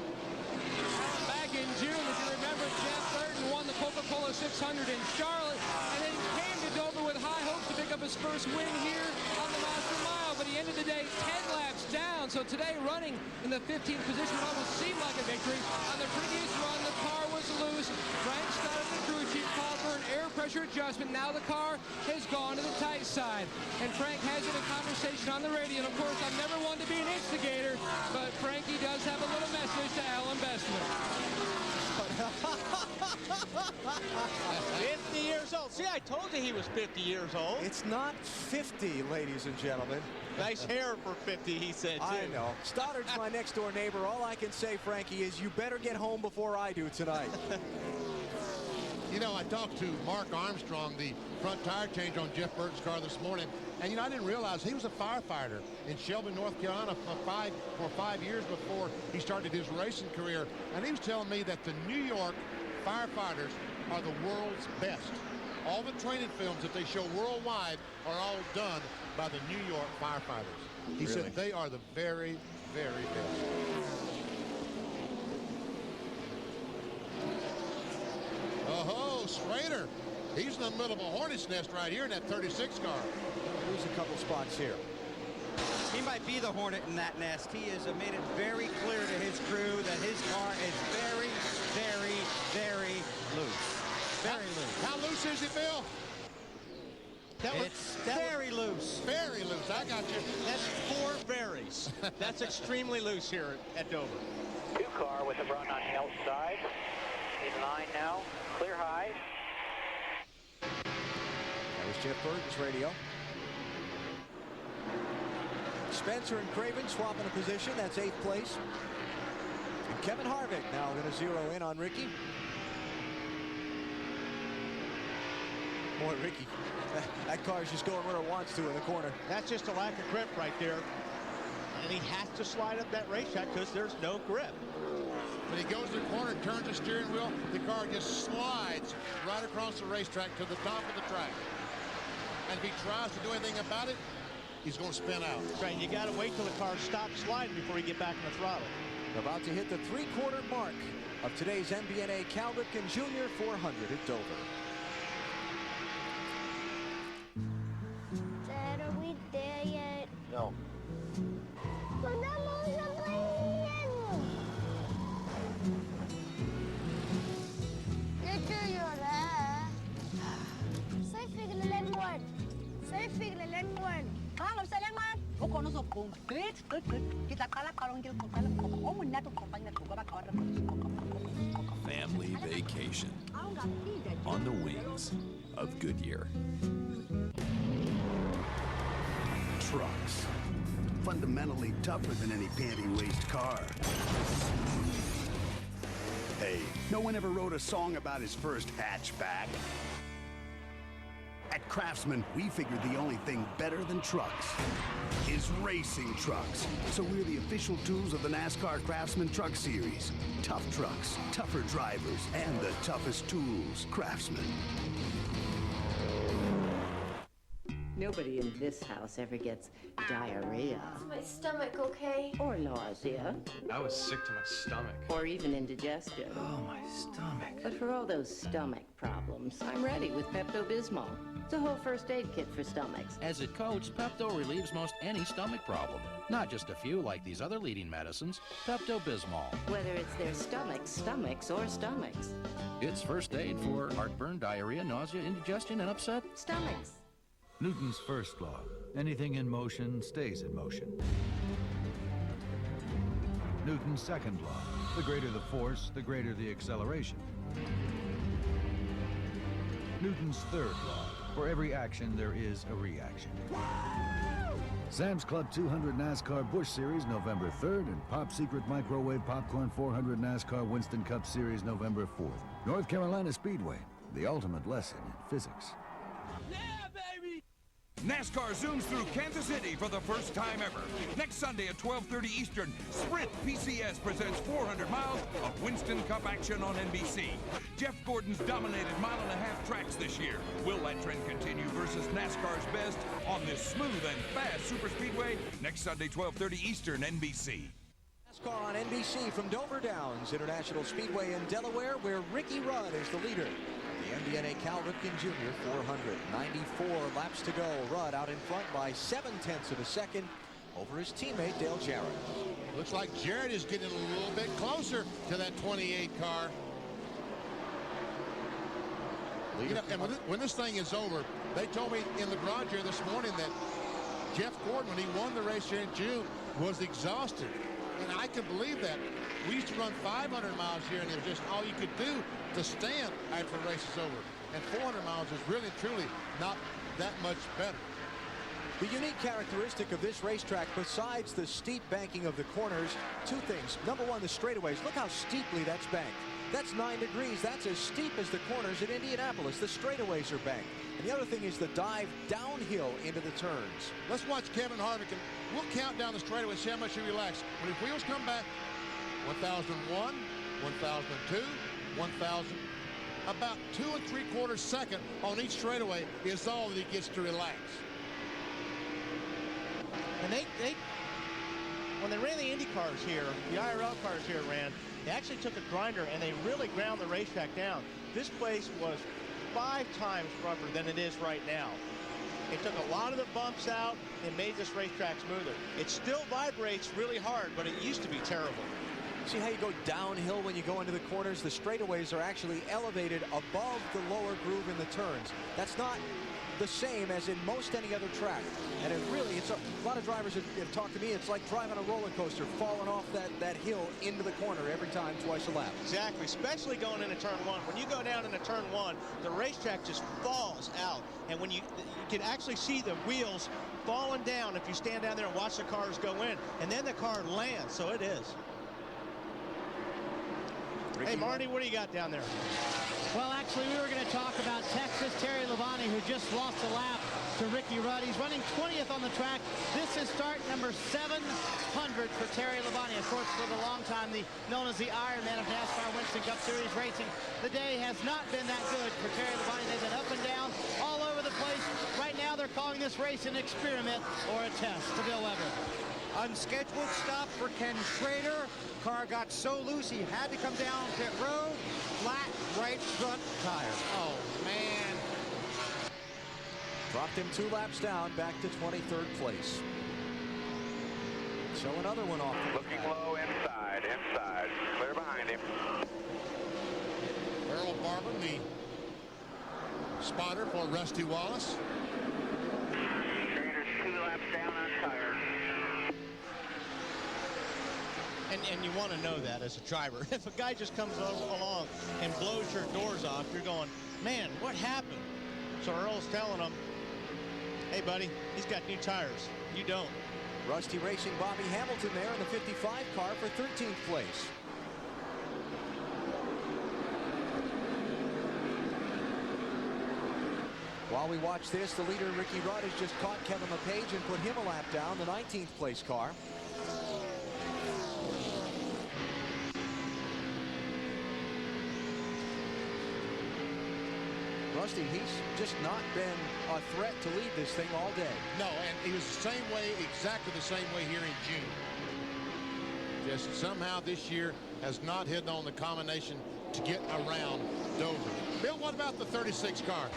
Back in June, if you remember, Jeff Burton won the Coca-Cola 600 in Charlotte, and then came to Dover with high hopes to pick up his first win here on the Master Mile, but he ended the day 10 laps down. So today, running in the 15th position almost seemed like a victory. On the previous run, the car was loose. Frank started the crew chief, called for an air pressure adjustment. Now the car has gone to the tight side. And Frank has it in conversation on the radio. And of course, I'm never one to be an instigator, but Frankie does have a little message to Alan Bestman. 50 years old. See, I told you he was 50 years old. It's not 50, ladies and gentlemen. Nice hair for 50, he said, too. I know. Stoddard's my next-door neighbor. All I can say, Frankie, is you better get home before I do tonight. You know, I talked to Mark Armstrong, the front tire change on Jeff Burton's car this morning, and, you know, I didn't realize he was a firefighter in Shelby, North Carolina for five years before he started his racing career. And he was telling me that the New York firefighters are the world's best. All the training films that they show worldwide are all done by the New York firefighters. He said they are the very, very best. Oh, Schrader. He's in the middle of a hornet's nest right here in that 36 car. Lose a couple spots here. He might be the hornet in that nest. He has made it very clear to his crew that his car is very, very, very loose. Very loose. How loose is he, Bill? It's very loose. Very loose. I got you. That's 4 berries. That's extremely loose here at Dover. 2 car with a run on the outside. In line now. Clear high. That was Jeff Burton's radio. Spencer and Craven swapping a position. That's 8th place. And Kevin Harvick now going to zero in on Ricky. Boy, Ricky, that car's just going where it wants to in the corner. That's just a lack of grip right there. And he has to slide up that racetrack because there's no grip. When he goes to the corner, turns the steering wheel, the car just slides right across the racetrack to the top of the track. And if he tries to do anything about it, he's going to spin out. Right, you got to wait till the car stops sliding before you get back in the throttle. About to hit the 3/4 mark of today's MBNA Cal Ripken Jr. 400 at Dover. Dad, are we there yet? No. Family vacation on the wings of Goodyear. Trucks. Fundamentally tougher than any panty-waist car. Hey, no one ever wrote a song about his first hatchback. At Craftsman, we figured the only thing better than trucks is racing trucks. So we're the official tools of the NASCAR Craftsman Truck Series. Tough trucks, tougher drivers, and the toughest tools. Craftsman. Nobody in this house ever gets diarrhea. Is my stomach okay? Or nausea. I was sick to my stomach. Or even indigestion. Oh, my stomach. But for all those stomach problems, I'm ready with Pepto-Bismol. It's a whole first aid kit for stomachs. As it coats, Pepto relieves most any stomach problem. Not just a few like these other leading medicines. Pepto-Bismol. Whether it's their stomachs, or stomachs. It's first aid for heartburn, diarrhea, nausea, indigestion, and upset stomachs. Newton's first law. Anything in motion stays in motion. Newton's second law. The greater the force, the greater the acceleration. Newton's third law. For every action, there is a reaction. Sam's Club 200 NASCAR Busch Series, November 3rd, and Pop Secret Microwave Popcorn 400 NASCAR Winston Cup Series, November 4th. North Carolina Speedway, the ultimate lesson in physics. NASCAR zooms through Kansas City for the first time ever. Next Sunday at 12:30 Eastern, Sprint PCS presents 400 miles of Winston Cup action on NBC. Jeff Gordon's dominated mile-and-a-half tracks this year. Will that trend continue versus NASCAR's best on this smooth and fast superspeedway? Next Sunday, 12:30 Eastern, NBC. NASCAR on NBC from Dover Downs International Speedway in Delaware, where Ricky Rudd is the leader. The MBNA Cal Ripken Jr. 494 laps to go. Rudd out in front by 0.7 of a second over his teammate Dale Jarrett. Looks like Jarrett is getting a little bit closer to that 28 car. You know, and when this thing is over, they told me in the garage here this morning that Jeff Gordon, when he won the race here in June, was exhausted. And I can believe that. We used to run 500 miles here, and it was just all you could do to stand after the race is over. And 400 miles is really, truly not that much better. The unique characteristic of this racetrack, besides the steep banking of the corners, two things. Number one, the straightaways. Look how steeply that's banked. That's 9 degrees. That's as steep as the corners in Indianapolis. The straightaways are banked. And the other thing is the dive downhill into the turns. Let's watch Kevin Harvick, and we'll count down the straightaway, see how much he relaxes. When his wheels come back, 1001, 1002, 1000. About 2 3/4 seconds on each straightaway is all that he gets to relax. And when they ran the Indy cars here, the IRL cars here ran, they actually took a grinder and they really ground the racetrack down. This place was 5 times rougher than it is right now. It took a lot of the bumps out and made this racetrack smoother. It still vibrates really hard, but it used to be terrible. See how you go downhill when you go into the corners? The straightaways are actually elevated above the lower groove in the turns. That's not the same as in most any other track. And it really, it's a lot of drivers have talked to me, it's like driving a roller coaster, falling off that hill into the corner every time, twice a lap. Exactly, especially going into turn 1. When you go down into turn 1, the racetrack just falls out. And when you can actually see the wheels falling down if you stand down there and watch the cars go in. And then the car lands, so it is. Hey, Marty, what do you got down there? Well, actually, we were going to talk about Texas. Terry Labonte, who just lost a lap to Ricky Rudd. He's running 20th on the track. This is start number 700 for Terry Labonte. Of course, for the long time, known as the Iron Man of NASCAR Winston Cup Series racing. The day has not been that good for Terry Labonte. They've been up and down, all over the place. Right now, they're calling this race an experiment or a test to Bill Weber. Unscheduled stop for Ken Schrader. Car got so loose he had to come down pit road. Flat right front tire. Oh, man. Dropped him 2 laps down, back to 23rd place. So another one off. Looking low inside. Clear behind him. Earl Barber, the spotter for Rusty Wallace. Schrader's 2 laps down on tire. And you want to know that as a driver. If a guy just comes along and blows your doors off, you're going, man, what happened? So Earl's telling him, hey, buddy, he's got new tires. You don't. Rusty racing Bobby Hamilton there in the 55 car for 13th place. While we watch this, the leader, Ricky Rudd, has just caught Kevin LePage and put him a lap down, the 19th place car. Rusty, he's just not been a threat to lead this thing all day. No, and he was the same way, exactly the same way here in June. Just somehow this year has not hit on the combination to get around Dover. Bill, what about the 36 car?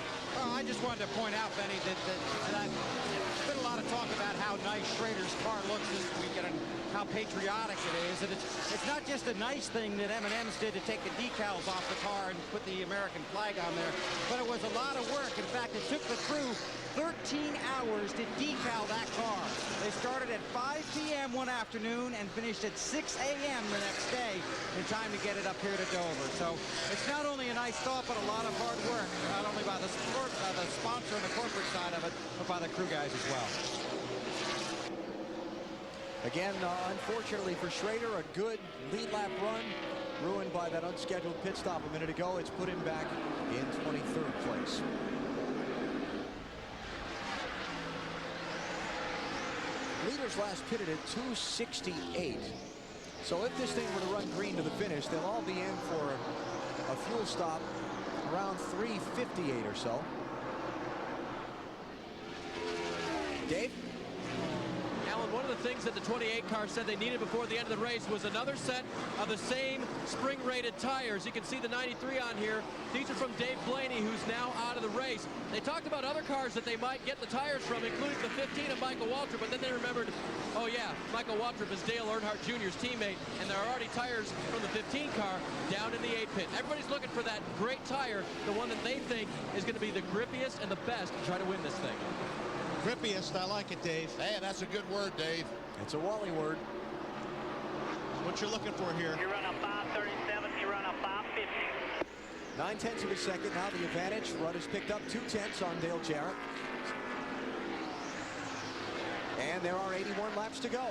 I just wanted to point out, Benny, that there's been a lot of talk about how nice Schrader's car looks this weekend. And how patriotic it is. And it's not just a nice thing that M&M's did to take the decals off the car and put the American flag on there, but it was a lot of work. In fact, it took the crew 13 hours to decal that car. They started at 5 p.m. one afternoon and finished at 6 a.m. the next day in time to get it up here to Dover. So it's not only a nice thought, but a lot of hard work, not only by the sponsor and the corporate side of it, but by the crew guys as well. Again, unfortunately for Schrader, a good lead lap run ruined by that unscheduled pit stop a minute ago. It's put him back in 23rd place. Leaders last pitted at 2:68. So if this thing were to run green to the finish, they'll all be in for a fuel stop around 3:58 or so. Dave? Alan, one of the things that the 28 car said they needed before the end of the race was another set of the same spring-rated tires. You can see the 93 on here. These are from Dave Blaney, who's now out of the race. They talked about other cars that they might get the tires from, including the 15 of Michael Waltrip, but then they remembered, oh yeah, Michael Waltrip is Dale Earnhardt Jr.'s teammate, and there are already tires from the 15 car down in the 8 pit. Everybody's looking for that great tire, the one that they think is going to be the grippiest and the best to try to win this thing. Grippiest, I like it, Dave. Hey, that's a good word, Dave. It's a Wally word. What you're looking for here. You run a 537, you run a 550. 9/10 of a second. Now the advantage. Rudd has picked up 2/10 on Dale Jarrett. And there are 81 laps to go.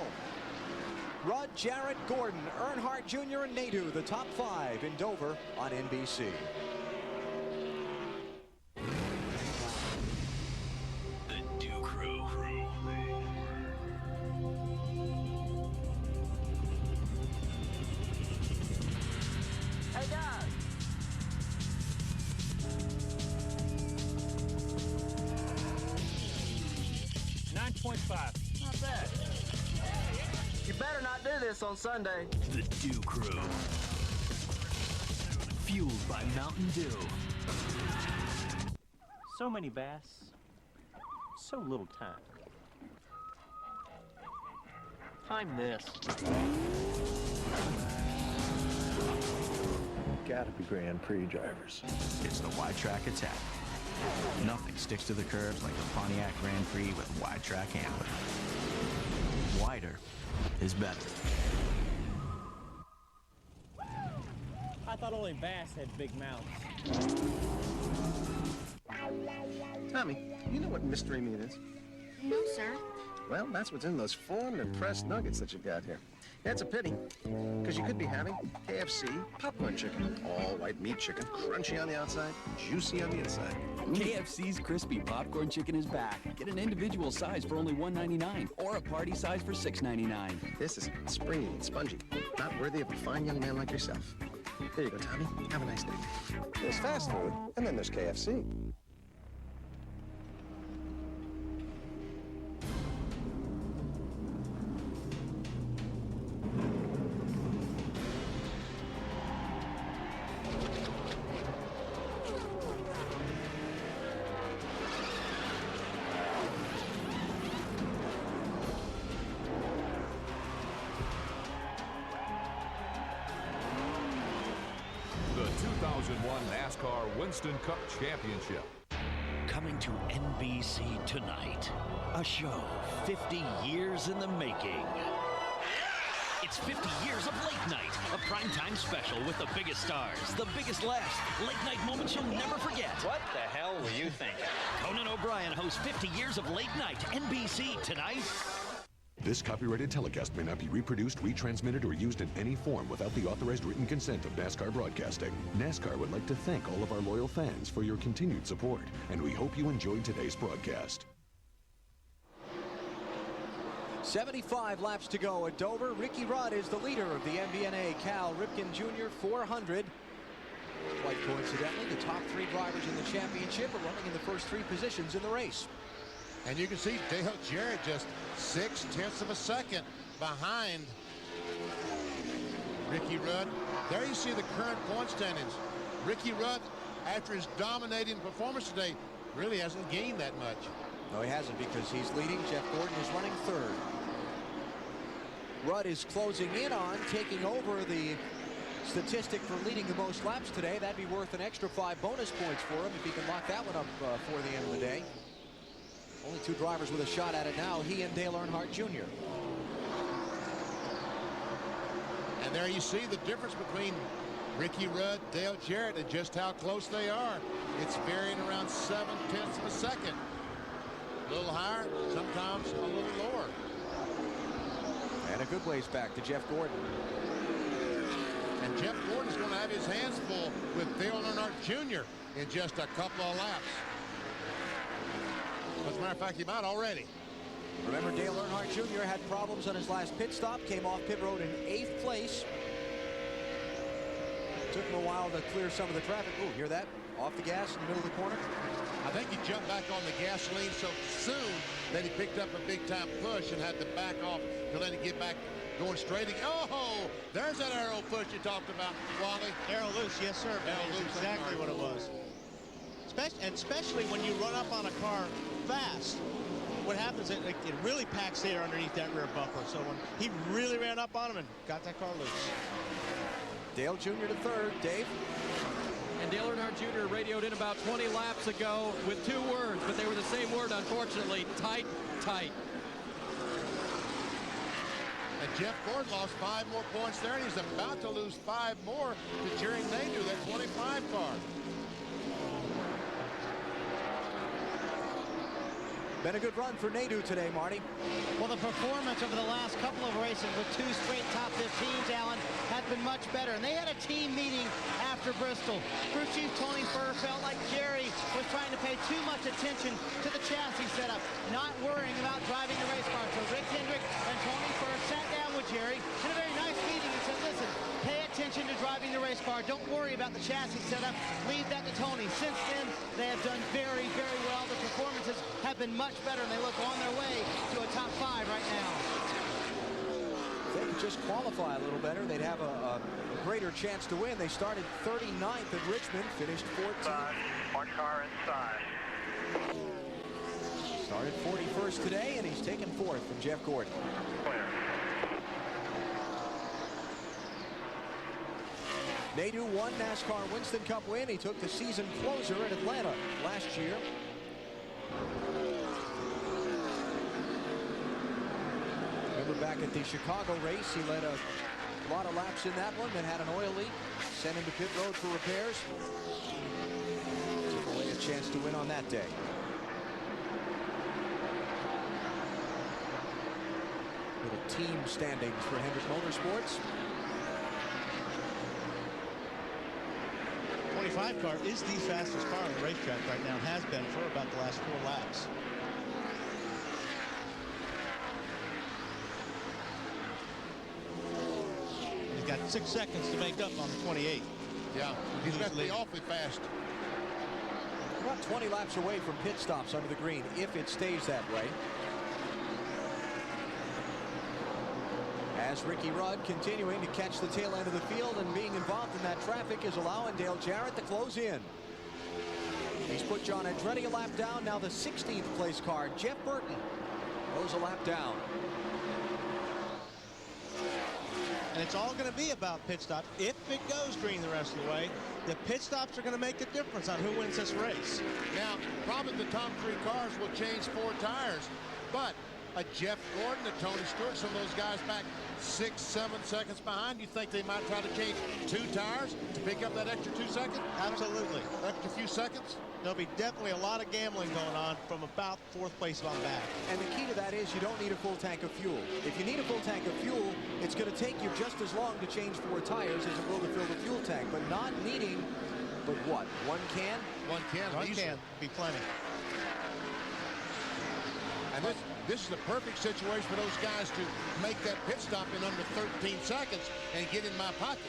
Rudd, Jarrett, Gordon, Earnhardt Jr., and Nadeau, the top 5 in Dover on NBC. Hey, guys. $9.5. Not bad. You better not do this on Sunday. The Dew Crew. Fueled by Mountain Dew. So many bass, so little time. Time this. Gotta be Grand Prix drivers. It's the wide track attack. Nothing sticks to the curves like the Pontiac Grand Prix with wide track handling. Wider is better. I thought only bass had big mouths. Tommy, you know what mystery meat is? No, sir. Well, that's what's in those formed and pressed nuggets that you got here. Yeah, it's a pity, because you could be having KFC popcorn chicken. All white meat chicken, crunchy on the outside, juicy on the inside. KFC's crispy popcorn chicken is back. Get an individual size for only $1.99 or a party size for $6.99. This is springy and spongy, not worthy of a fine young man like yourself. Here you go, Tommy. Have a nice day. There's fast food, and then there's KFC. The 2001 NASCAR Winston Cup Championship. Coming to NBC tonight, a show 50 years in the making. It's 50 years of late night, a primetime special with the biggest stars, the biggest laughs, late night moments you'll never forget. What the hell were you thinking? Conan O'Brien hosts 50 years of late night, NBC tonight. This copyrighted telecast may not be reproduced, retransmitted, or used in any form without the authorized written consent of NASCAR Broadcasting. NASCAR would like to thank all of our loyal fans for your continued support, and we hope you enjoyed today's broadcast. 75 laps to go at Dover. Ricky Rudd is the leader of the MBNA Cal Ripken Jr. 400. Quite coincidentally, the top 3 drivers in the championship are running in the first 3 positions in the race. And you can see Dale Jarrett just 0.6 of a second behind Ricky Rudd. There you see the current point standings. Ricky Rudd, after his dominating performance today, really hasn't gained that much. No, he hasn't, because he's leading. Jeff Gordon is running 3rd. Rudd is closing in on, taking over the statistic for leading the most laps today. That'd be worth an extra 5 bonus points for him if he can lock that one up for the end of the day. Only 2 drivers with a shot at it now, he and Dale Earnhardt Jr. And there you see the difference between Ricky Rudd, Dale Jarrett, and just how close they are. It's varying around 7/10 of a second. A little higher, sometimes a little lower. And a good ways back to Jeff Gordon. And Jeff Gordon's going to have his hands full with Dale Earnhardt Jr. in just a couple of laps. As a matter of fact, he might already. Remember, Dale Earnhardt Jr. had problems on his last pit stop, came off pit road in 8th place. Took him a while to clear some of the traffic. Ooh, hear that? Off the gas in the middle of the corner. I think he jumped back on the gasoline so soon that he picked up a big-time push and had to back off to let it get back going straight again. Oh, there's that arrow push you talked about, Wally. Arrow loose, yes, sir. That's exactly what it was. Especially when you run up on a car fast. What happens is it really packs air underneath that rear bumper. So when he really ran up on him and got that car loose. Dale Jr. to third. Dave? And Dale Earnhardt Jr. radioed in about 20 laps ago with 2 words, but they were the same word, unfortunately. Tight, tight. And Jeff Gordon lost 5 more points there, and he's about to lose 5 more to Jerry Nadeau, that 25 car. Been a good run for Nadeau today, Marty. Well, the performance over the last couple of races with 2 straight top 15s, Alan, had been much better. And they had a team meeting after Bristol. Crew Chief Tony Furr felt like Jerry was trying to pay too much attention to the chassis setup, not worrying about driving the race car. So Rick Hendrick and Tony Furr sat down with Jerry in a very nice meeting and said, listen, pay attention to driving the race car. Don't worry about the chassis setup. Leave that to Tony. Since then, they have done very, very well. The performances have been much better, and they look on their way to a top 5 right now. If they could just qualify a little better, they'd have a greater chance to win. They started 39th at Richmond, finished 14th. One car inside. Started 41st today, and he's taken 4th from Jeff Gordon. Clear. Nadeau won NASCAR Winston Cup win. He took the season closer in Atlanta last year. Remember back at the Chicago race, he led a lot of laps in that one, then had an oil leak, sent him to pit road for repairs. Took away a chance to win on that day. Little team standings for Hendrick Motorsports. 25 car is the fastest car on the racetrack right now, has been for about the last 4 laps. He's got 6 seconds to make up on the 28. Yeah, he's got to be awfully fast. About 20 laps away from pit stops under the green, if it stays that way. As Ricky Rudd continuing to catch the tail end of the field and being involved in that traffic is allowing Dale Jarrett to close in. He's put John Andretti a lap down. Now the 16th place car, Jeff Burton, goes a lap down. And it's all going to be about pit stops. If it goes green the rest of the way, the pit stops are going to make the difference on who wins this race. Now, probably the top 3 cars will change 4 tires, but a Jeff Gordon, a Tony Stewart, some of those guys back 6, 7 seconds behind. You think they might try to change 2 tires to pick up that extra 2 seconds? Absolutely. Extra few seconds? There'll be definitely a lot of gambling going on from about 4th place on back. And the key to that is you don't need a full tank of fuel. If you need a full tank of fuel, it's going to take you just as long to change 4 tires as it will to fill the fuel tank. But not needing, but what, 1 can? 1 can. 1 can be plenty. And this is the perfect situation for those guys to make that pit stop in under 13 seconds and get in my pocket.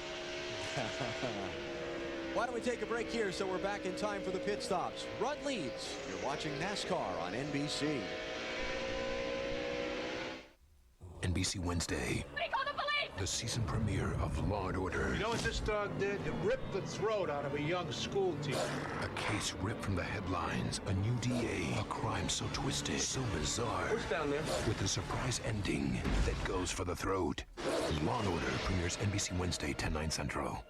Why don't we take a break here so we're back in time for the pit stops. Rudd leads. You're watching NASCAR on NBC. NBC Wednesday. the season premiere of Law & Order. You know what this dog did? It ripped the throat out of a young school teacher. A case ripped from the headlines, a new DA, a crime so twisted, so bizarre. Who's down there? With a surprise ending that goes for the throat. Law & Order premieres NBC Wednesday, 10/9 Central.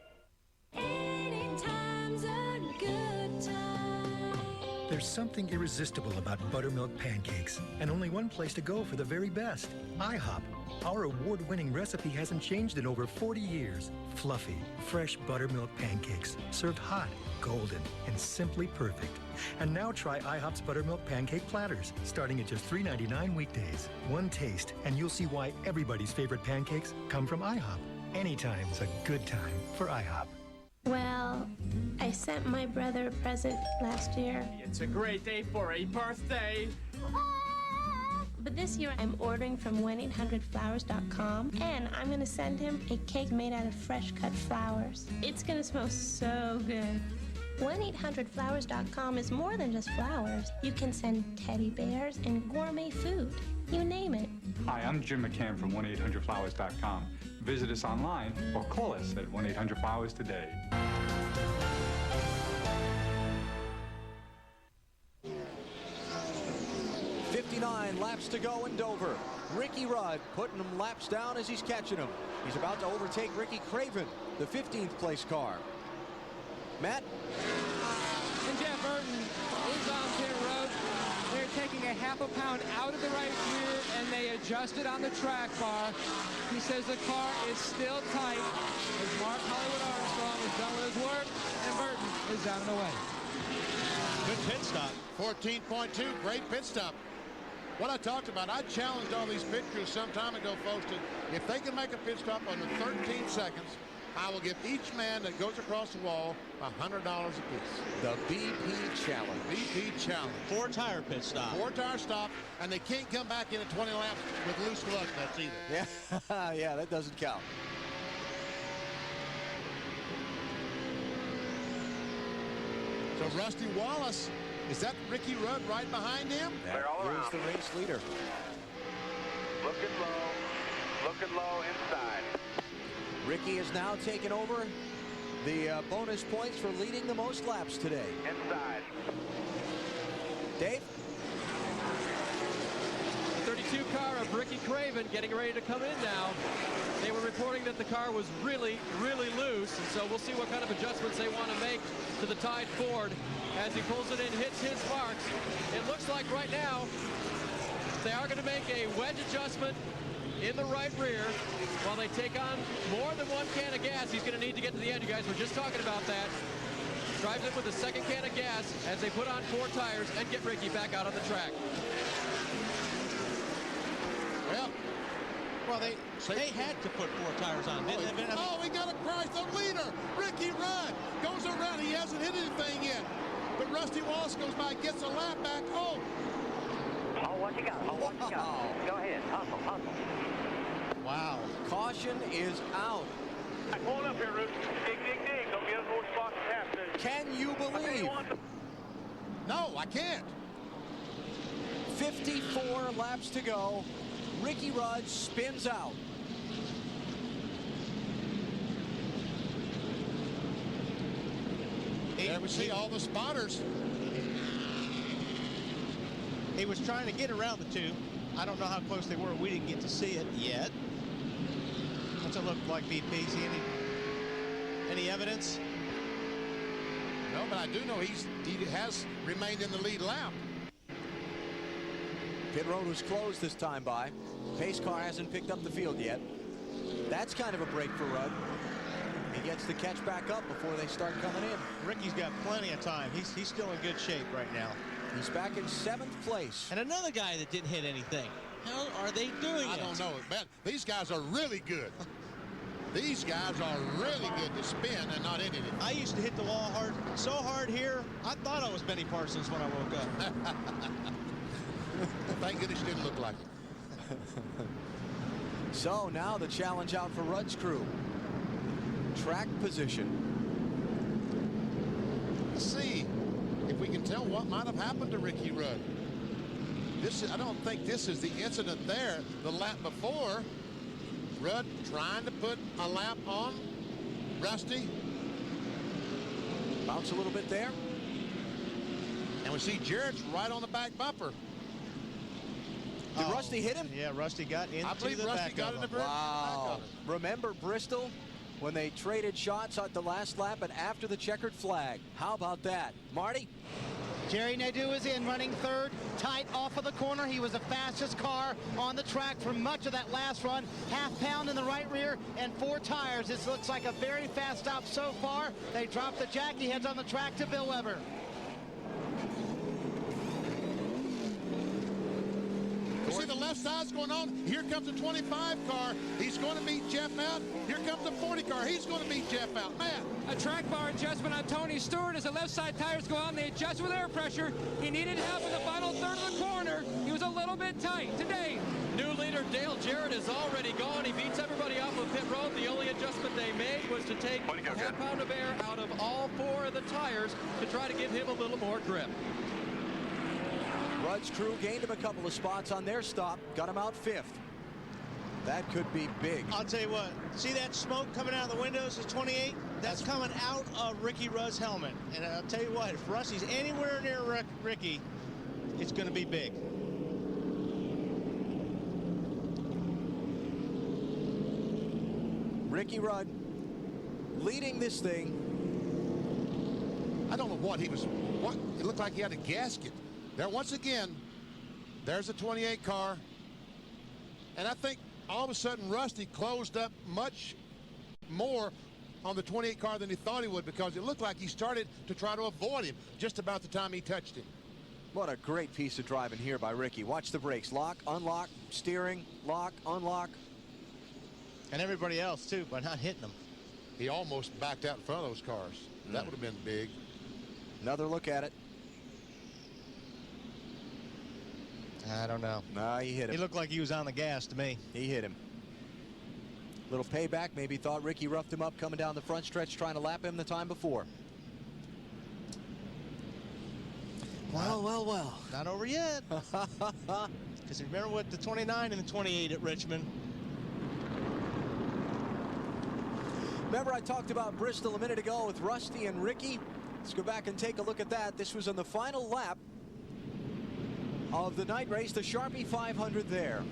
There's something irresistible about buttermilk pancakes, and only one place to go for the very best, IHOP. Our award-winning recipe hasn't changed in over 40 years. Fluffy, fresh buttermilk pancakes, served hot, golden, and simply perfect. And now try IHOP's buttermilk pancake platters, starting at just $3.99 weekdays. One taste, and you'll see why everybody's favorite pancakes come from IHOP. Anytime's a good time for IHOP. Well, I sent my brother a present last year. It's a great day for a birthday. But this year I'm ordering from 1-800-Flowers.com, and I'm going to send him a cake made out of fresh cut flowers. It's going to smell so good. 1-800-Flowers.com is more than just flowers. You can send teddy bears and gourmet food. You name it. Hi, I'm Jim McCann from 1-800-Flowers.com. Visit us online or call us at 1-800-Flowers today. .59 laps to go in Dover. Ricky Rudd putting him laps down as he's catching him. He's about to overtake Ricky Craven, the 15th place car. Matt? And Jeff Burton is on pit road. They're taking a half a pound out of the right rear, and they adjusted on the track bar. He says the car is still tight as Mark Hollywood Armstrong has done with his work, and Burton is down and away. Good pit stop. 14.2, great pit stop. What I talked about, I challenged all these pit crews some time ago, folks, to if they can make a pit stop under 13 seconds, I will give each man that goes across the wall $100 apiece. The BP Challenge. BP Challenge. 4-tire pit stop. 4-tire stop, and they can't come back in at 20 laps with loose clutch nuts either. Yeah, yeah, that doesn't count. So Rusty Wallace, is that Ricky Rudd right behind him? Clear all around. Here's the race leader. Looking low inside. Ricky is now taking over the bonus points for leading the most laps today. Inside. Dave? The 32 car of Ricky Craven getting ready to come in now. They were reporting that the car was really, really loose, and so we'll see what kind of adjustments they want to make to the Tide Ford as he pulls it in, hits his marks. It looks like right now they are going to make a wedge adjustment in the right rear while they take on more than one can of gas. He's going to need to get to the end. You guys were just talking about that. Drives in with a second can of gas as they put on 4 tires and get Ricky back out on the track. Well, they had to put 4 tires on, didn't they? Oh, we got a prize. The leader, Ricky Rudd, goes around. He hasn't hit anything yet. But Rusty Wallace goes by, gets a lap back. Oh, what you got? What you got? Go ahead. Hustle. Wow. Caution is out. Pull it up here, Ruth. Dig. Don't get us more spots than half, dude. Can you believe? No, I can't. 54 laps to go. Ricky Rudd spins out. There we see all the spotters. He was trying to get around the 2. I don't know how close they were. We didn't get to see it yet. What's it look like, BP? See any evidence? No, but I do know he has remained in the lead lap. Pit road was closed this time by. Pace car hasn't picked up the field yet. That's kind of a break for Rudd. He gets the catch back up before they start coming in. Ricky's got plenty of time. He's still in good shape right now. He's back in 7th place. And another guy that didn't hit anything. How are they doing I don't know. Man, these guys are really good. These guys are really good to spin and not hit anything. I used to hit the wall so hard here, I thought I was Benny Parsons when I woke up. Thank goodness you didn't look like it. So now the challenge out for Rudd's crew. Track position. Let's see if we can tell what might have happened to Ricky Rudd. I don't think this is the incident there the lap before. Rudd trying to put a lap on Rusty. Bounce a little bit there. And we see Jarrett's right on the back bumper. Did Rusty hit him? Yeah, Rusty got into I believe the Rusty back got of in the him. back. Wow. Remember Bristol when they traded shots at the last lap and after the checkered flag? How about that? Marty? Jerry Nadeau is in, running third, tight off of the corner. He was the fastest car on the track for much of that last run. Half pound in the right rear and 4 tires. This looks like a very fast stop so far. They drop the jack. He heads on the track to Bill Weber. You see the left side's going on. Here comes the 25 car. He's going to beat Jeff out. Here comes the 40 car. He's going to beat Jeff out. Matt. A track bar adjustment on Tony Stewart as the left side tires go on. They adjust with air pressure. He needed help in the final third of the corner. He was a little bit tight today. New leader Dale Jarrett is already gone. He beats everybody off of pit road. The only adjustment they made was to take a half pound of air out of all 4 of the tires to try to give him a little more grip. Rudd's crew gained him a couple of spots on their stop, got him out 5th. That could be big. I'll tell you what, see that smoke coming out of the windows of 28? That's coming out of Ricky Rudd's helmet. And I'll tell you what, if Rusty's anywhere near Ricky, it's going to be big. Ricky Rudd leading this thing. I don't know what he was. What it looked like he had a gasket. There once again, there's a 28 car. And I think all of a sudden Rusty closed up much more on the 28 car than he thought he would, because it looked like he started to try to avoid him just about the time he touched him. What a great piece of driving here by Ricky. Watch the brakes. Lock, unlock, steering, lock, unlock. And everybody else, too, by not hitting them. He almost backed out in front of those cars. That would have been big. Another look at it. I don't know. Nah, he hit him. He looked like he was on the gas to me. He hit him. Little payback. Maybe thought Ricky roughed him up coming down the front stretch trying to lap him the time before. Well. Not over yet. Because remember what the 29 and the 28 at Richmond. Remember I talked about Bristol a minute ago with Rusty and Ricky? Let's go back and take a look at that. This was on the final lap of the night race, the Sharpie 500 there.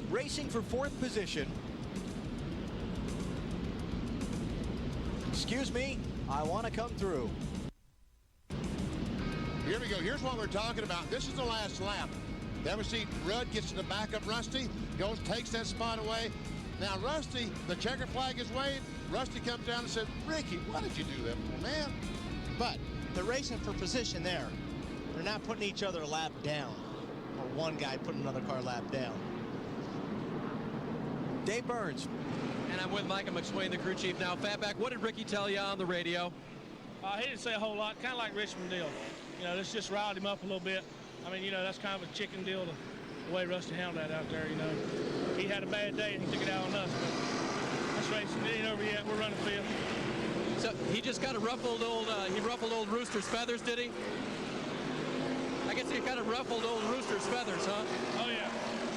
Racing for 4th position. Excuse me, I want to come through. Here we go. Here's what we're talking about. This is the last lap. Then we see Rudd gets to the back of Rusty, goes, takes that spot away. Now Rusty, the checker flag is waved. Rusty comes down and says, Ricky, why did you do that for, man? But they're racing for position there. They're not putting each other a lap down, or one guy putting another car lap down. Dave Burns. And I'm with Micah McSwain, the crew chief now. Fatback, what did Ricky tell you on the radio? He didn't say a whole lot, kind of like Richmond deal. You know, this just riled him up a little bit. I mean, you know, that's kind of a chicken deal, the way Rusty handled that out there, you know. He had a bad day and he took it out on us, but this racing ain't over yet. We're running 5th. So he just kind of ruffled old Rooster's feathers, did he? I guess he kind of ruffled old Rooster's feathers, huh? Oh, yeah.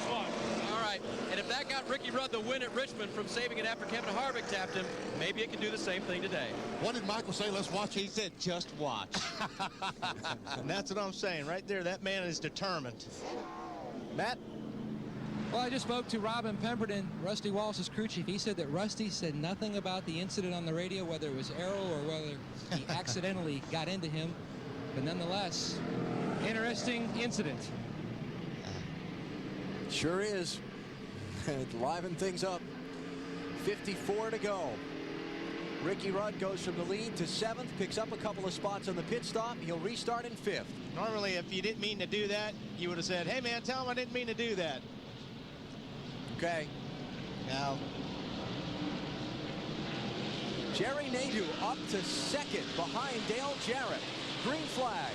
Swat. All right. And if that got Ricky Rudd the win at Richmond from saving it after Kevin Harvick tapped him, maybe it can do the same thing today. What did Michael say? Let's watch it. He said, just watch. And that's what I'm saying. Right there, that man is determined. Matt? Well, I just spoke to Robin Pemberton, Rusty Wallace's crew chief. He said that Rusty said nothing about the incident on the radio, whether it was Arrow or whether he accidentally got into him. But nonetheless, interesting incident. Sure is. Liven things up. 54 to go. Ricky Rudd goes from the lead to 7th, picks up a couple of spots on the pit stop. He'll restart in 5th. Normally, if you didn't mean to do that, you would have said, hey, man, tell him I didn't mean to do that. Okay. Now, Jerry Nadeau up to 2nd behind Dale Jarrett. Green flag.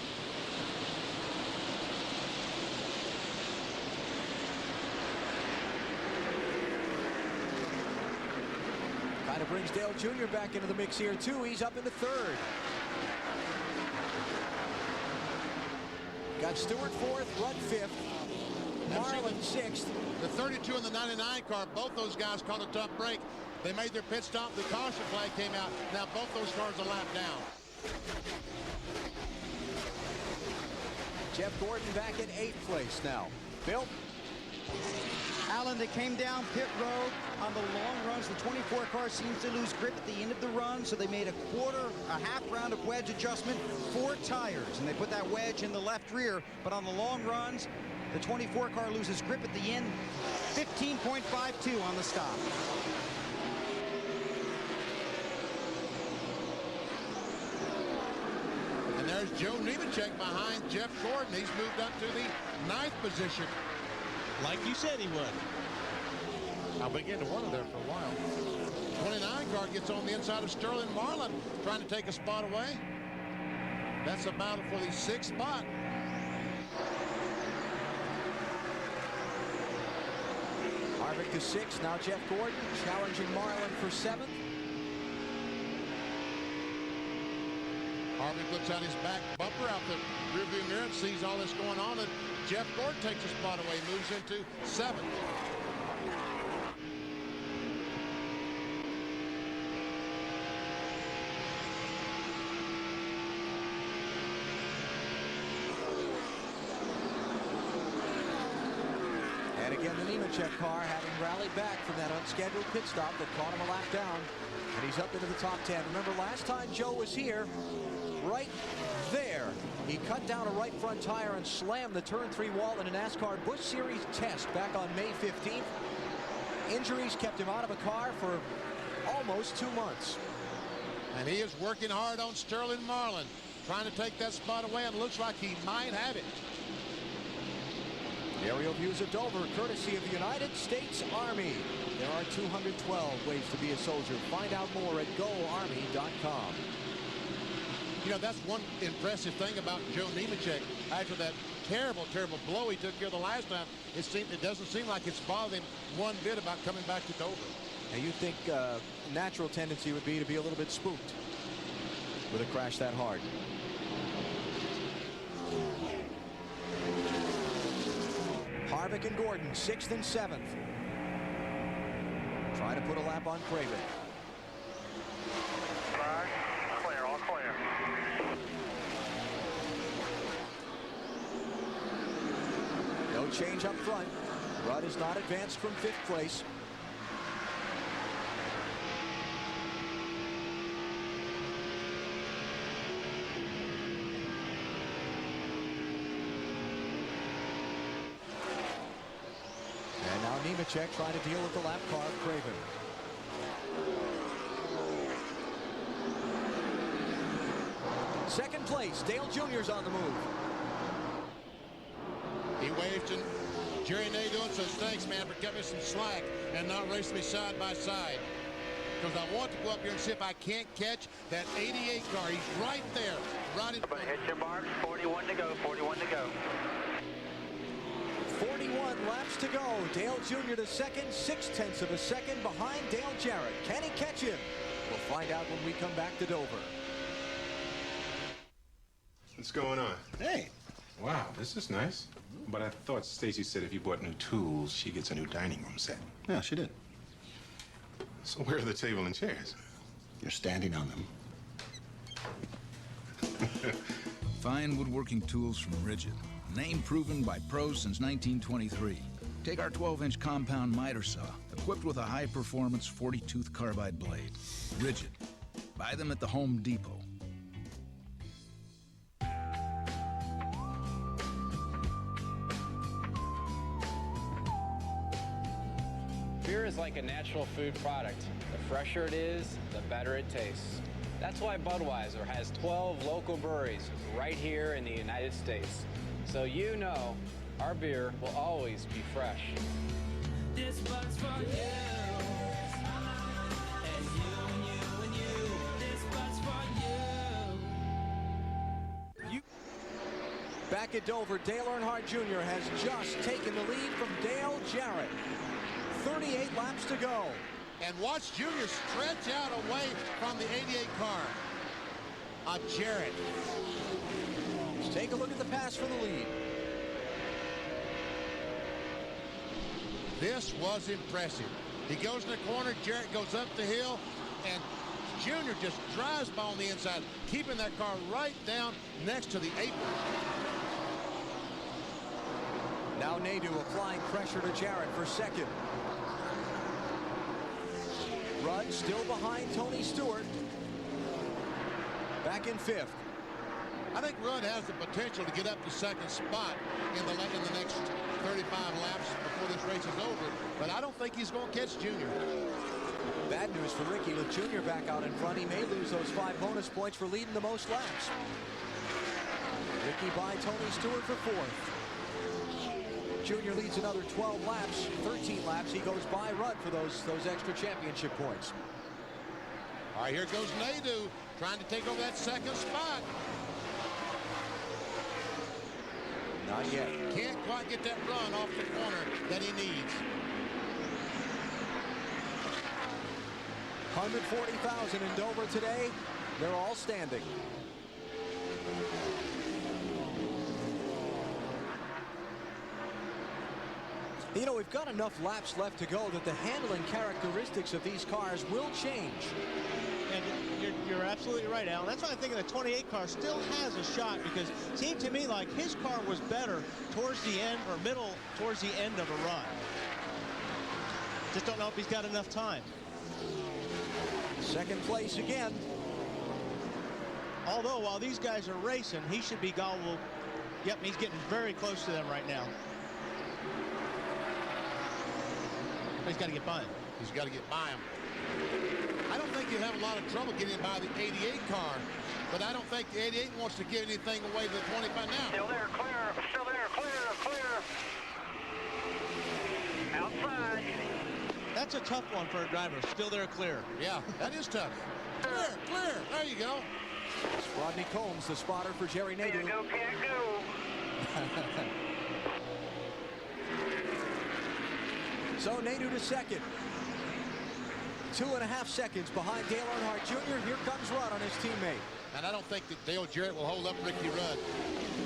Kind of brings Dale Jr. back into the mix here, too. He's up into 3rd. Got Stewart 4th, Rudd 5th. Marlin 6th. The 32 and the 99 car, both those guys caught a tough break. They made their pit stop. The caution flag came out. Now both those cars are lapped down. Jeff Gordon back in 8th place now. Bill? Alan, they came down pit road on the long runs. The 24 car seems to lose grip at the end of the run, so they made a half round of wedge adjustment, 4 tires, and they put that wedge in the left rear. But on the long runs, the 24 car loses grip at the end, 15.52 on the stop. And there's Joe Nemechek behind Jeff Gordon. He's moved up to the 9th position. Like you said he would. I'll begin to wonder there for a while. 29 car gets on the inside of Sterling Marlin, trying to take a spot away. That's a battle for the 6th spot. Harvick to 6th. Now Jeff Gordon challenging Marlin for 7th. Harvick looks out his back bumper out the rearview mirror and sees all this going on, and Jeff Gordon takes a spot away, moves into 7th. And again, the Nemechek car having rallied back from that unscheduled pit stop that caught him a lap down. And he's up into the top 10. Remember, last time Joe was here, right there, he cut down a right front tire and slammed the turn 3 wall in a NASCAR Busch Series test back on May 15th. Injuries kept him out of a car for almost 2 months. And he is working hard on Sterling Marlin, trying to take that spot away, and looks like he might have it. Aerial views of Dover, courtesy of the United States Army. There are 212 ways to be a soldier. Find out more at GoArmy.com. You know, that's one impressive thing about Joe Nemechek. After that terrible blow he took here the last time, it doesn't seem like it's bothered him one bit about coming back to Dover. And you'd think natural tendency would be to be a little bit spooked with a crash that hard. Harvick and Gordon, 6th and 7th. Try to put a lap on Craven. Clear, all clear. No change up front. Rudd is not advanced from 5th place. And now Nemechek trying to deal with the lap car of Craven. Second place, Dale Jr.'s on the move. He waved to Jerry Nadeau and says, thanks, man, for cutting me some slack and not racing me side by side. Because I want to go up here and see if I can't catch that 88 car. He's right there, right in front. Hit your marks, 41 to go, 41 to go. 41 laps to go. Dale Jr. to second, 0.6 of a second behind Dale Jarrett. Can he catch him? We'll find out when we come back to Dover. What's going on? Hey. Wow, this is nice. But I thought Stacy said if you bought new tools, she gets a new dining room set. Yeah, she did. So where are the table and chairs? You're standing on them. Fine woodworking tools from Rigid. Name proven by pros since 1923. Take our 12-inch compound miter saw, equipped with a high-performance 40-tooth carbide blade. Rigid. Buy them at the Home Depot. Beer is like a natural food product. The fresher it is, the better it tastes. That's why Budweiser has 12 local breweries right here in the United States. So you know our beer will always be fresh. This Bud's for you. And you. This Bud's for you. Back at Dover, Dale Earnhardt Jr. has just taken the lead from Dale Jarrett. 38 laps to go. And watch Junior stretch out away from the 88 car of Jarrett. Let's take a look at the pass for the lead. This was impressive. He goes in the corner, Jarrett goes up the hill, and Junior just drives by on the inside, keeping that car right down next to the apron. Now Nadeau applying pressure to Jarrett for second. Rudd still behind Tony Stewart. Back in fifth. I think Rudd has the potential to get up to second spot in the next 35 laps before this race is over, but I don't think he's going to catch Junior. Bad news for Ricky with Junior back out in front. He may lose those 5 bonus points for leading the most laps. Ricky by Tony Stewart for fourth. Junior leads another 12 laps, 13 laps. He goes by Rudd for those extra championship points. All right, here goes Nadeau trying to take over that second spot. Not yet. Can't quite get that run off the corner that he needs. 140,000 in Dover today. They're all standing. You know, we've got enough laps left to go that the handling characteristics of these cars will change. And you're absolutely right, Alan. That's why I think the 28 car still has a shot, because it seemed to me like his car was better towards the end or middle towards the end of a run. Just don't know if he's got enough time. Second place again. Although while these guys are racing, he should be gobbled. Yep, he's getting very close to them right now. He's got to get by him. He's got to get by him. I don't think he'll have a lot of trouble getting by the 88 car, but I don't think the 88 wants to give anything away to the 25 now. Still there, clear. Still there, clear. Outside. That's a tough one for a driver. Still there, clear. Yeah, that is tough. Clear. There you go. It's Rodney Combs, the spotter for Jerry Nadeau. Can't go. So Nadeau to second. 2.5 seconds behind Dale Earnhardt Jr. Here comes Rudd on his teammate. And I don't think that Dale Jarrett will hold up Ricky Rudd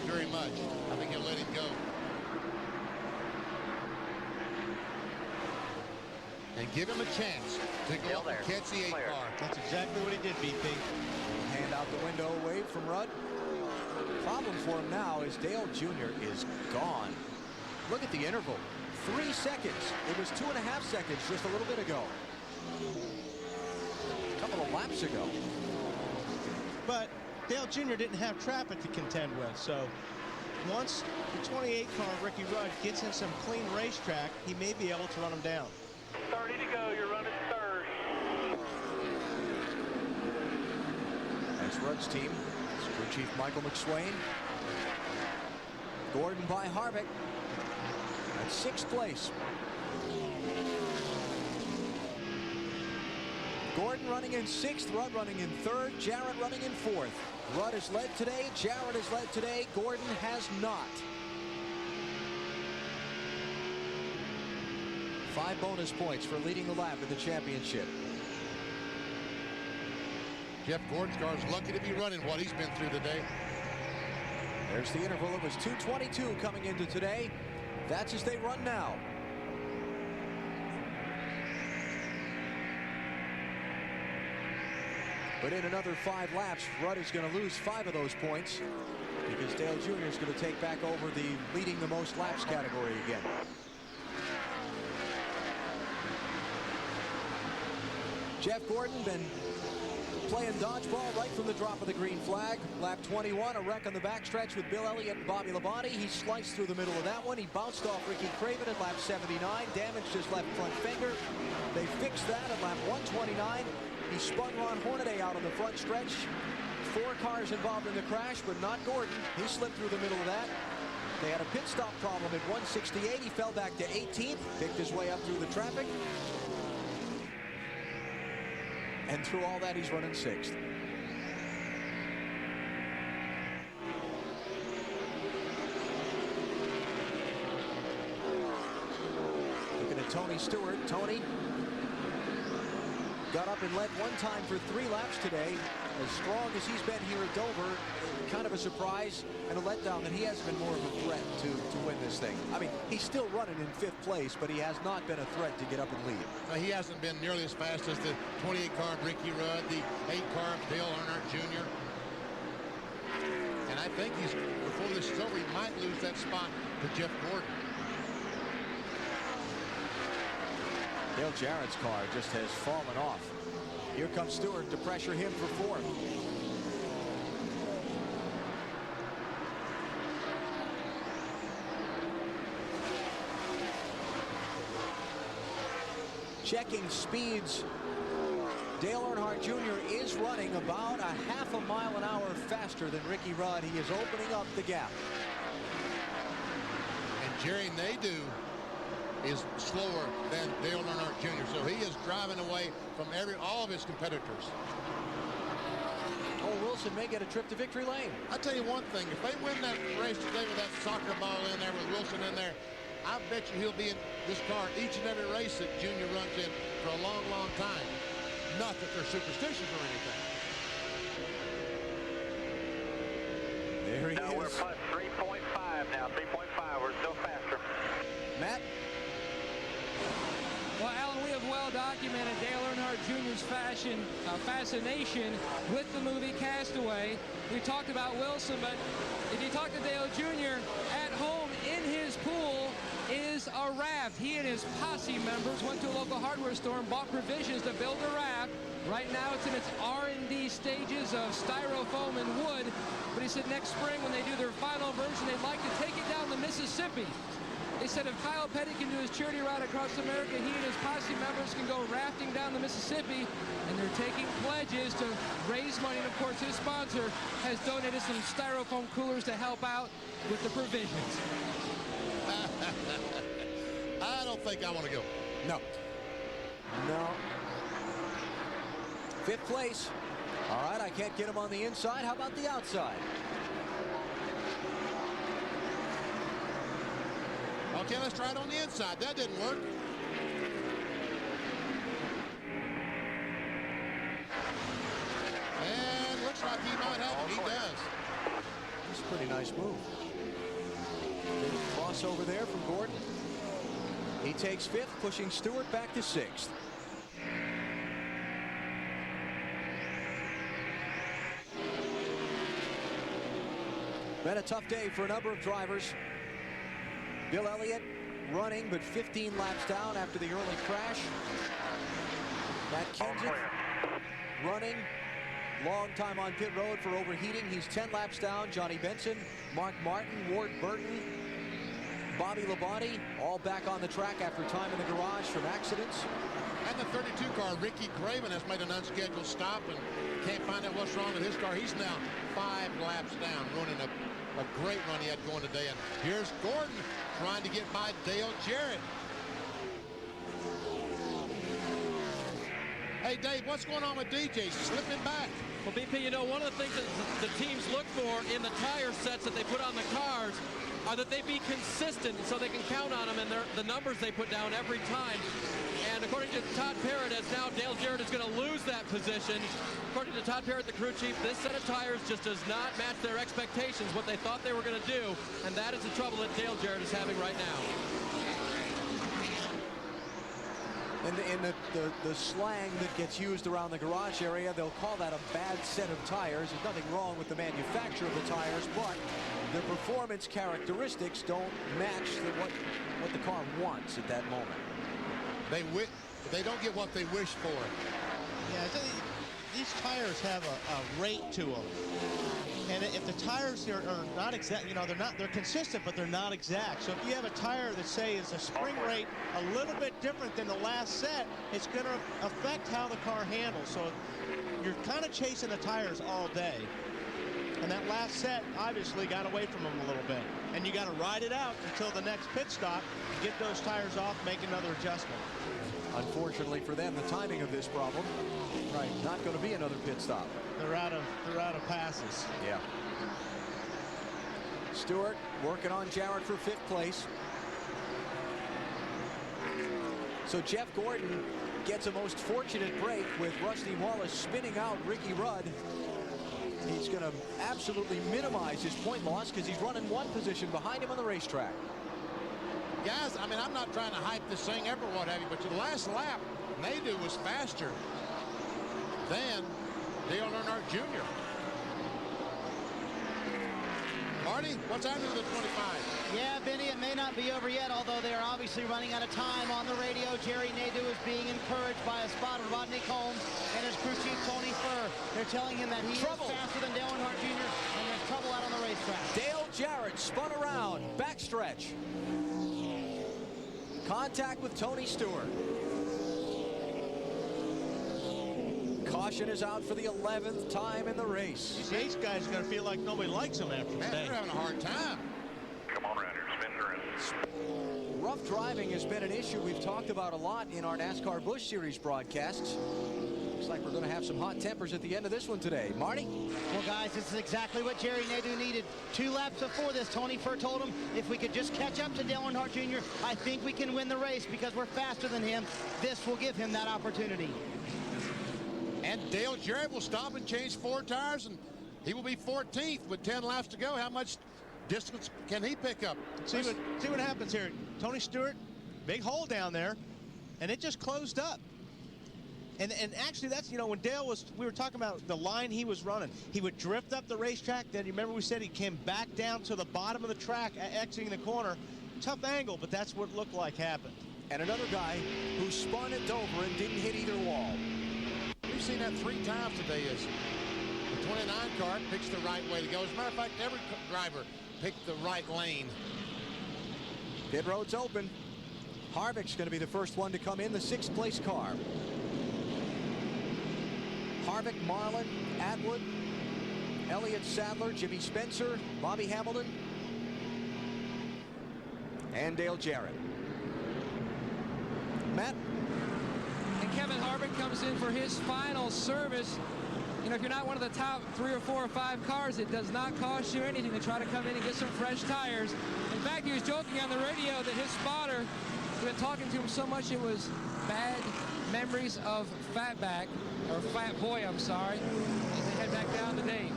very much. I think he'll let him go. And give him a chance to go up and catch the 8 car. That's exactly what he did, BP. Hand out the window away from Rudd. Problem for him now is Dale Jr. is gone. Look at the interval. 3 seconds. It was 2.5 seconds just a little bit ago. A couple of laps ago. But Dale Jr. didn't have traffic to contend with, so once the 28 car Ricky Rudd gets in some clean racetrack, he may be able to run him down. 30 to go. You're running third. That's Rudd's team. It's crew chief Michael McSwain. Gordon by Harvick. At 6th place. Gordon running in 6th, Rudd running in 3rd, Jarrett running in 4th. Rudd has led today, Jarrett has led today, Gordon has not. 5 bonus points for leading the lap in the championship. Jeff Gordon's car is lucky to be running what he's been through today. There's the interval. It was 2:22 coming into today. That's as they run now. But in another 5 laps, Rudd is going to lose 5 of those points because Dale Jr. is going to take back over the leading the most laps category again. Jeff Gordon been playing dodgeball right from the drop of the green flag. Lap 21, a wreck on the backstretch with Bill Elliott and Bobby Labonte. He sliced through the middle of that one. He bounced off Ricky Craven at lap 79, damaged his left front finger. They fixed that at lap 129. He spun Ron Hornaday out on the front stretch. 4 cars involved in the crash, but not Gordon. He slipped through the middle of that. They had a pit stop problem at 168. He fell back to 18th, picked his way up through the traffic. And through all that, he's running 6th. Looking at Tony Stewart. Tony got up and led one time for 3 laps today. As strong as he's been here at Dover, kind of a surprise and a letdown that he hasn't been more of a threat to win this thing. I mean, he's still running in 5th place, but he has not been a threat to get up and lead. He hasn't been nearly as fast as the 28-car of Ricky Rudd, the 8-car of Dale Earnhardt Jr. And I think before this is over, he might lose that spot to Jeff Gordon. Dale Jarrett's car just has fallen off. Here comes Stewart to pressure him for 4th. Checking speeds. Dale Earnhardt Jr. is running about a half a mile an hour faster than Ricky Rudd. He is opening up the gap. And Jerry Nadeau is slower than Dale Earnhardt Jr. So he is driving away from all of his competitors. Cole Wilson may get a trip to victory lane. I'll tell you one thing. If they win that race today with that soccer ball in there, with Wilson in there, I bet you he'll be in this car each and every race that Junior runs in for a long, long time. Not that they're superstitious or anything. There he is. We're plus 3.5 now. 3.5. We're still faster. Matt? Well, Alan, we have well documented Dale Earnhardt Jr.'s fascination with the movie Castaway. We talked about Wilson, but if you talk to Dale Jr., at home in his pool is a raft. He and his posse members went to a local hardware store and bought provisions to build a raft. Right now it's in its R&D stages of styrofoam and wood, but he said next spring when they do their final version, they'd like to take it down the Mississippi. They said if Kyle Petty can do his charity ride across America, he and his posse members can go rafting down the Mississippi, and they're taking pledges to raise money. And of course, his sponsor has donated some styrofoam coolers to help out with the provisions. I don't think I want to go. No. No. 5th place. All right, I can't get him on the inside. How about the outside? Okay, let's try it on the inside. That didn't work. And looks like he might have it. He does. That's a pretty nice move. Big crossover there from Gordon. He takes 5th, pushing Stewart back to 6th. Been a tough day for a number of drivers. Bill Elliott running, but 15 laps down after the early crash. Matt Kenseth running. Long time on pit road for overheating. He's 10 laps down. Johnny Benson, Mark Martin, Ward Burton, Bobby Labonte, all back on the track after time in the garage from accidents. And the 32 car, Ricky Craven, has made an unscheduled stop and can't find out what's wrong with his car. He's now 5 laps down, running a great run he had going today. And here's Gordon trying to get by Dale Jarrett. Hey, Dave, what's going on with DJ? Slipping back. Well, BP, you know, one of the things that the teams look for in the tire sets that they put on the cars are that they be consistent so they can count on them and the numbers they put down every time. And according to Todd Parrott, as now Dale Jarrett is going to lose that position. According to Todd Parrott, the crew chief, this set of tires just does not match their expectations, what they thought they were going to do. And that is the trouble that Dale Jarrett is having right now. And in the slang that gets used around the garage area, they'll call that a bad set of tires. There's nothing wrong with the manufacture of the tires, but the performance characteristics don't match what the car wants at that moment. They don't get what they wish for. Yeah, these tires have a rate to them. And if the tires are not exact, you know, they're consistent, but they're not exact. So if you have a tire that, say, is a spring rate a little bit different than the last set, it's going to affect how the car handles. So you're kind of chasing the tires all day. And that last set obviously got away from them a little bit. And you got to ride it out until the next pit stop, get those tires off, make another adjustment. Unfortunately for them, the timing of this problem, right, not going to be another pit stop. They're out of passes. Yeah. Stewart working on Jarrett for 5th place. So Jeff Gordon gets a most fortunate break with Rusty Wallace spinning out Ricky Rudd. He's going to absolutely minimize his point loss because he's running one position behind him on the racetrack. Guys, I mean, I'm not trying to hype this thing up or what have you, but the last lap, Nadeau was faster than Dale Earnhardt Jr. Marty, what's happening to the 25? Yeah, Benny, it may not be over yet, although they're obviously running out of time on the radio. Jerry Nadeau is being encouraged by a spotter, Rodney Combs, and his crew chief, Tony Furr. They're telling him that he is faster than Dale Earnhardt Jr., and there's trouble out on the racetrack. Dale Jarrett spun around, backstretch. Contact with Tony Stewart. Caution is out for the 11th time in the race. These guys are going to feel like nobody likes them after today. They're having a hard time. Come on around here, spin around. Rough driving has been an issue we've talked about a lot in our NASCAR Busch Series broadcasts. Looks like we're going to have some hot tempers at the end of this one today. Marty? Well, guys, this is exactly what Jerry Nadeau needed. 2 laps before this, Tony Furr told him, if we could just catch up to Dale Earnhardt Jr., I think we can win the race because we're faster than him. This will give him that opportunity. And Dale Jarrett will stop and change 4 tires, and he will be 14th with 10 laps to go. How much distance can he pick up? See what happens here. Tony Stewart, big hole down there, and it just closed up. And actually, that's, you know, when Dale was, we were talking about the line he was running. He would drift up the racetrack. Then you remember we said he came back down to the bottom of the track, exiting the corner. Tough angle, but that's what it looked like happened. And another guy who spun at Dover and didn't hit either wall. We've seen that 3 times today. Is the 29 car picks the right way to go. As a matter of fact, every driver picked the right lane. Pit road's open. Harvick's going to be the first one to come in, the 6th place car. Harvick, Marlin, Atwood, Elliott Sadler, Jimmy Spencer, Bobby Hamilton, and Dale Jarrett. Matt? And Kevin Harvick comes in for his final service. You know, if you're not one of the top 3 or 4 or 5 cars, it does not cost you anything to try to come in and get some fresh tires. In fact, he was joking on the radio that his spotter had been talking to him so much it was bad memories of Fatback, or Fat Boy, I'm sorry, as they head back down to Dave.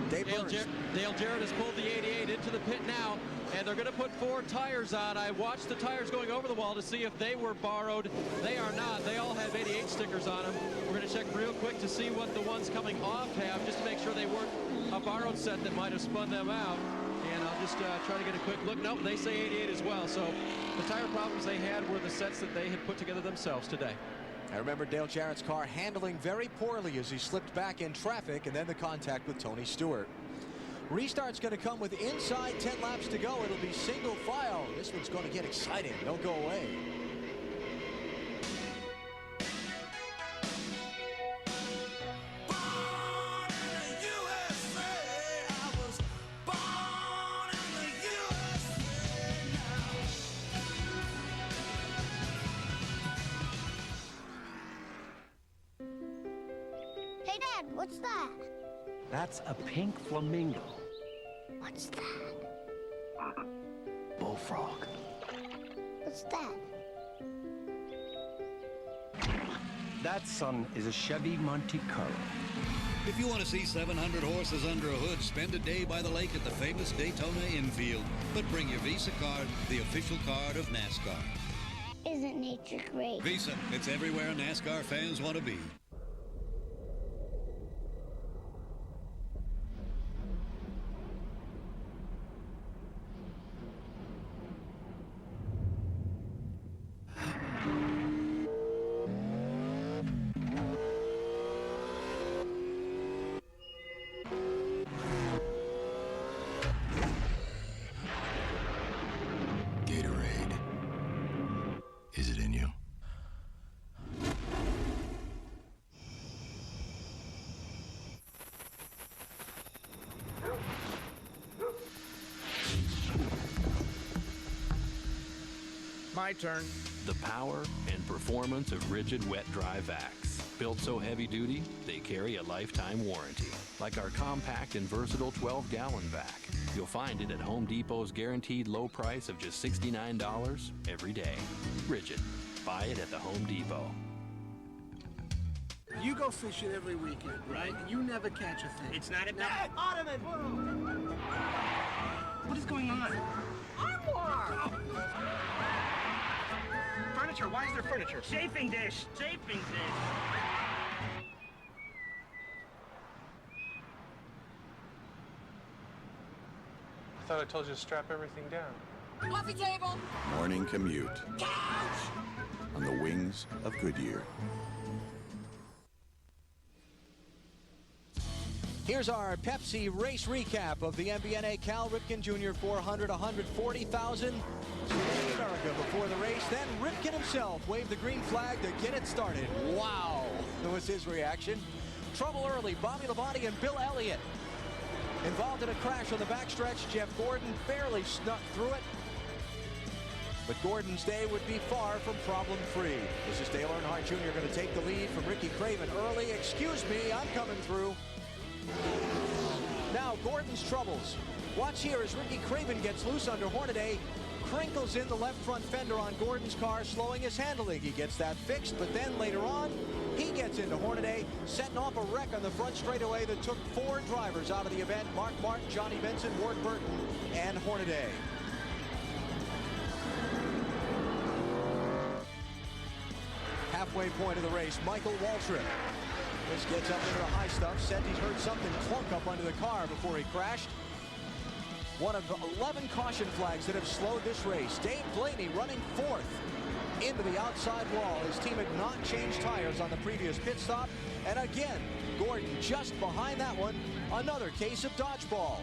Dale Jarrett has pulled the 88 into the pit now, and they're going to put 4 tires on. I watched the tires going over the wall to see if they were borrowed. They are not. They all have 88 stickers on them. We're going to check real quick to see what the ones coming off have, just to make sure they weren't a borrowed set that might have spun them out. And I'll just try to get a quick look. Nope, they say 88 as well. So the tire problems they had were the sets that they had put together themselves today. I remember Dale Jarrett's car handling very poorly as he slipped back in traffic, and then the contact with Tony Stewart. Restart's going to come with inside 10 laps to go. It'll be single file. This one's going to get exciting. Don't go away. Hey, Dad, what's that? That's a pink flamingo. What's that? Bullfrog. What's that? That, son, is a Chevy Monte Carlo. If you want to see 700 horses under a hood, spend a day by the lake at the famous Daytona infield. But bring your Visa card, the official card of NASCAR. Isn't nature great? Visa, it's everywhere NASCAR fans want to be. Is it in you? My turn. The power and performance of rigid wet dry vacs. Built so heavy duty, they carry a lifetime warranty. Like our compact and versatile 12-gallon vac. You'll find it at Home Depot's guaranteed low price of just $69 every day. Rigid. Buy it at the Home Depot. You go fishing every weekend, right? And you never catch a thing. It's not a bad. Ottoman! What is going on? Armoire! Furniture. Why is there furniture? Chafing dish. Chafing dish. I thought I told you to strap everything down. Coffee table. Morning commute. Couch. On the wings of Goodyear. Here's our Pepsi race recap of the MBNA Cal Ripken Jr. 400, 140,000 in America before the race. Then Ripken himself waved the green flag to get it started. Wow, that was his reaction. Trouble early, Bobby Labonte and Bill Elliott. Involved in a crash on the backstretch, Jeff Gordon barely snuck through it. But Gordon's day would be far from problem-free. This is Dale Earnhardt Jr. going to take the lead from Ricky Craven early. Excuse me, I'm coming through. Now Gordon's troubles. Watch here as Ricky Craven gets loose under Hornaday. Crinkles in the left front fender on Gordon's car, slowing his handling. He gets that fixed, but then later on, he gets into Hornaday, setting off a wreck on the front straightaway that took 4 drivers out of the event. Mark Martin, Johnny Benson, Ward Burton, and Hornaday. Halfway point of the race, Michael Waltrip. This gets up into the high stuff. Said he's heard something clunk up under the car before he crashed. One of 11 caution flags that have slowed this race. Dave Blaney running 4th into the outside wall. His team had not changed tires on the previous pit stop. And again, Gordon just behind that one. Another case of dodgeball.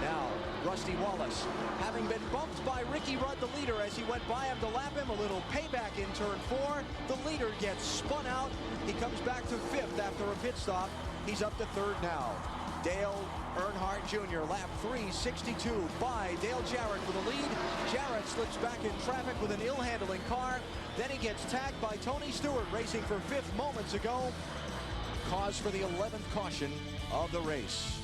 Now, Rusty Wallace, having been bumped by Ricky Rudd, the leader, as he went by him to lap him. A little payback in turn 4. The leader gets spun out. He comes back to 5th after a pit stop. He's up to 3rd now. Dale Earnhardt Jr. lap 362 by Dale Jarrett for the lead. Jarrett slips back in traffic with an ill-handling car. Then he gets tagged by Tony Stewart, racing for 5th moments ago. Cause for the 11th caution of the race.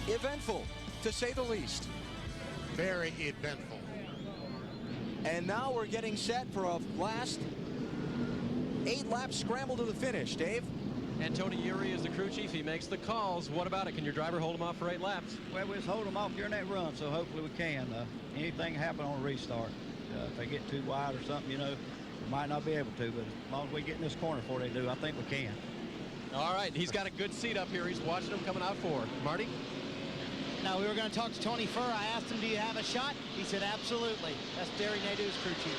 Eventful, to say the least. Very eventful. And now we're getting set for a last 8-lap scramble to the finish. Dave? And Tony Eury is the crew chief. He makes the calls. What about it? Can your driver hold him off for 8 laps? Well, we'll just hold them off during that run, so hopefully we can. Anything happen on a restart. If they get too wide or something, you know, we might not be able to, but as long as we get in this corner before they do, I think we can. All right, he's got a good seat up here. He's watching him coming out forward. Marty? Now, we were going to talk to Tony Furr. I asked him, do you have a shot? He said, absolutely. That's Derry Nadeau's crew chief.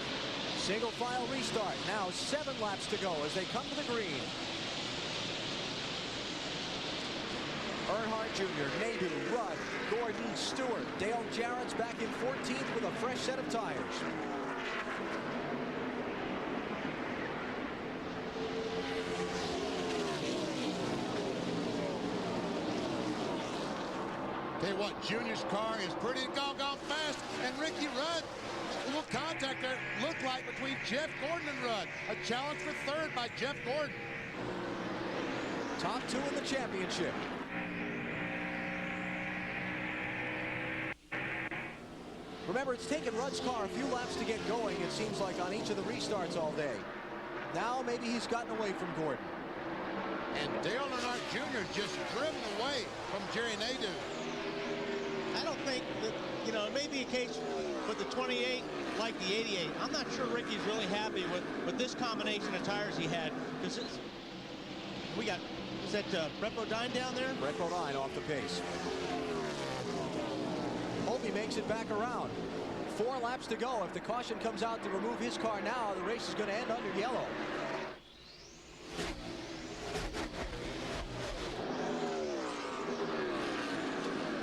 Single file restart. Now 7 laps to go as they come to the green. Earnhardt Jr., Nadeau, Rudd, Gordon, Stewart. Dale Jarrett's back in 14th with a fresh set of tires. Tell you what, Junior's car is pretty gone fast, and Ricky Rudd, a little contact there looked like between Jeff Gordon and Rudd. A challenge for 3rd by Jeff Gordon. Top 2 in the championship. Remember, it's taken Rudd's car a few laps to get going, it seems like, on each of the restarts all day. Now maybe he's gotten away from Gordon. And Dale Earnhardt Jr. just driven away from Jerry Nadeau. I don't think that, you know, it may be a case with the 28 like the 88. I'm not sure Ricky's really happy with this combination of tires he had. Because we got, is that Brett Bodine down there? Brett Bodine off the pace. Hope he makes it back around. 4 laps to go. If the caution comes out to remove his car now, the race is going to end under yellow.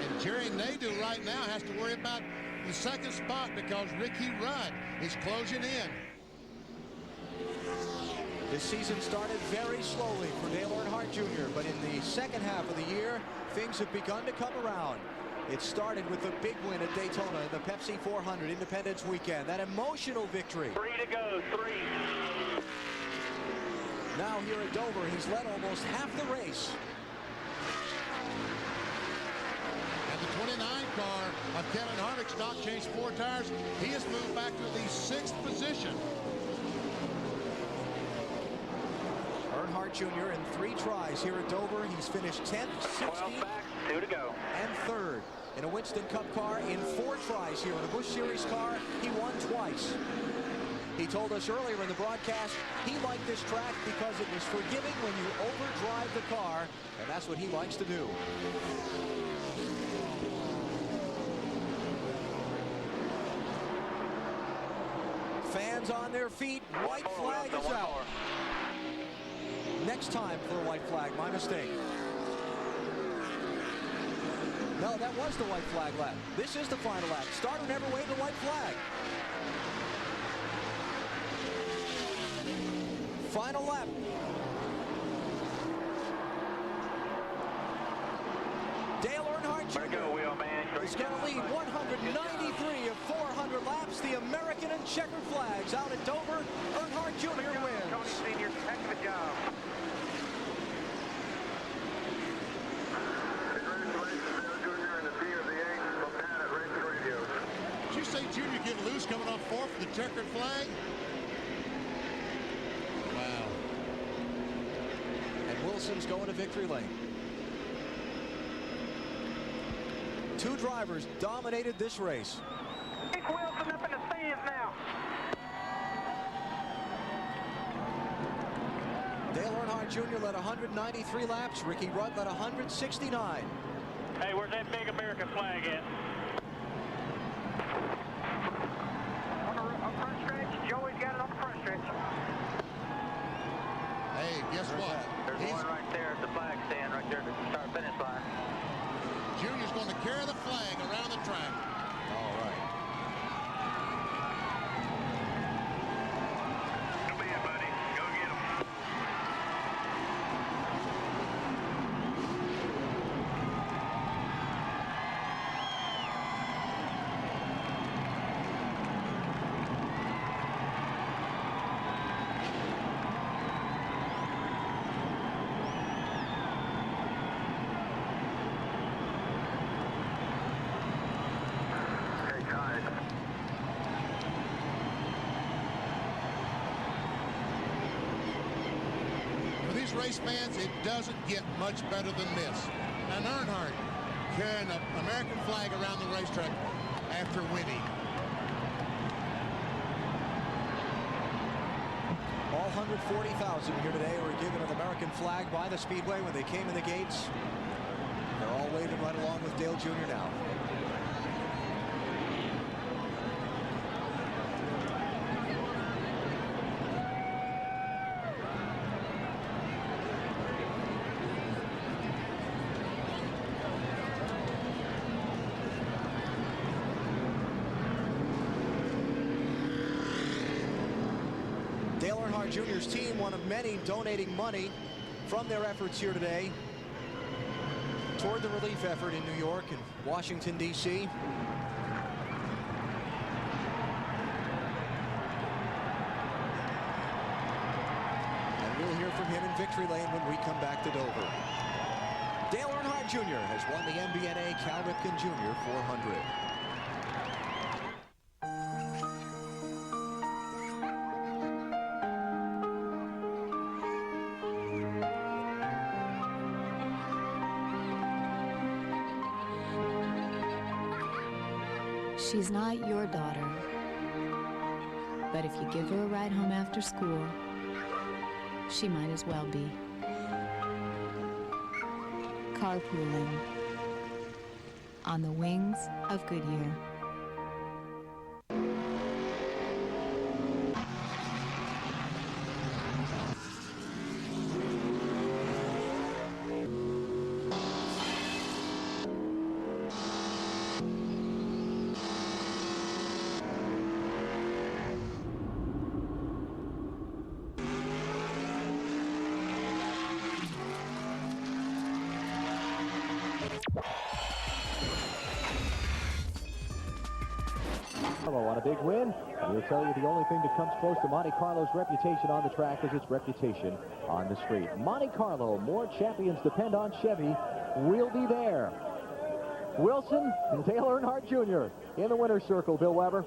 And Jerry Nadeau right now has to worry about the 2nd spot because Ricky Rudd is closing in. This season started very slowly for Dale Earnhardt Jr., but in the second half of the year, things have begun to come around. It started with the big win at Daytona in the Pepsi 400 Independence Weekend. That emotional victory. 3 to go, 3. Now here at Dover, he's led almost half the race. And the 29 car of Kevin Harvick. Stock changed 4 tires. He has moved back to the 6th position. Earnhardt Jr. in 3 tries here at Dover. He's finished 10th, 16th, 2 to go. and 3rd. In a Winston Cup car in 4 tries here. In a Busch Series car, he won twice. He told us earlier in the broadcast he liked this track because it was forgiving when you overdrive the car, and that's what he likes to do. Fans on their feet. White flag is out. Next time for a white flag. My mistake. No, that was the white flag lap. This is the final lap. Starter never waved a white flag. Final lap. Dale Earnhardt Jr. is going to lead 193 of 400 laps. The American and checkered flags out at Dover. Earnhardt Jr. wins. Tony Sr., heck of a job. Did you say Junior get loose coming off 4th for the checkered flag? Wow. And Wilson's going to victory lane. 2 drivers dominated this race. Nick Wilson up in the stands now. Dale Earnhardt Jr. led 193 laps. Ricky Rudd led 169. Hey, where's that big American flag at? On front stretch. Joey's got it on the front stretch. Hey, guess what? There's one right there at the flag stand, right there at the start-finish line. Junior's going to carry the flag around the track. All right. Come here, buddy. Go get him. Race fans, it doesn't get much better than this. And Earnhardt carrying the American flag around the racetrack after winning. All 140,000 here today were given an American flag by the Speedway when they came in the gates. They're all waving right along with Dale Jr. now. Jr.'s team, one of many donating money from their efforts here today toward the relief effort in New York and Washington, D.C. And we'll hear from him in victory lane when we come back to Dover. Dale Earnhardt Jr. has won the MBNA Cal Ripken Jr. 400. She's not your daughter, but if you give her a ride home after school, she might as well be. Carpooling on the wings of Goodyear. On a big win, and he'll tell you the only thing that comes close to Monte Carlo's reputation on the track is its reputation on the street. Monte Carlo, more champions depend on Chevy. We'll be there. Wilson and Dale Earnhardt Jr. in the winner's circle, Bill Weber.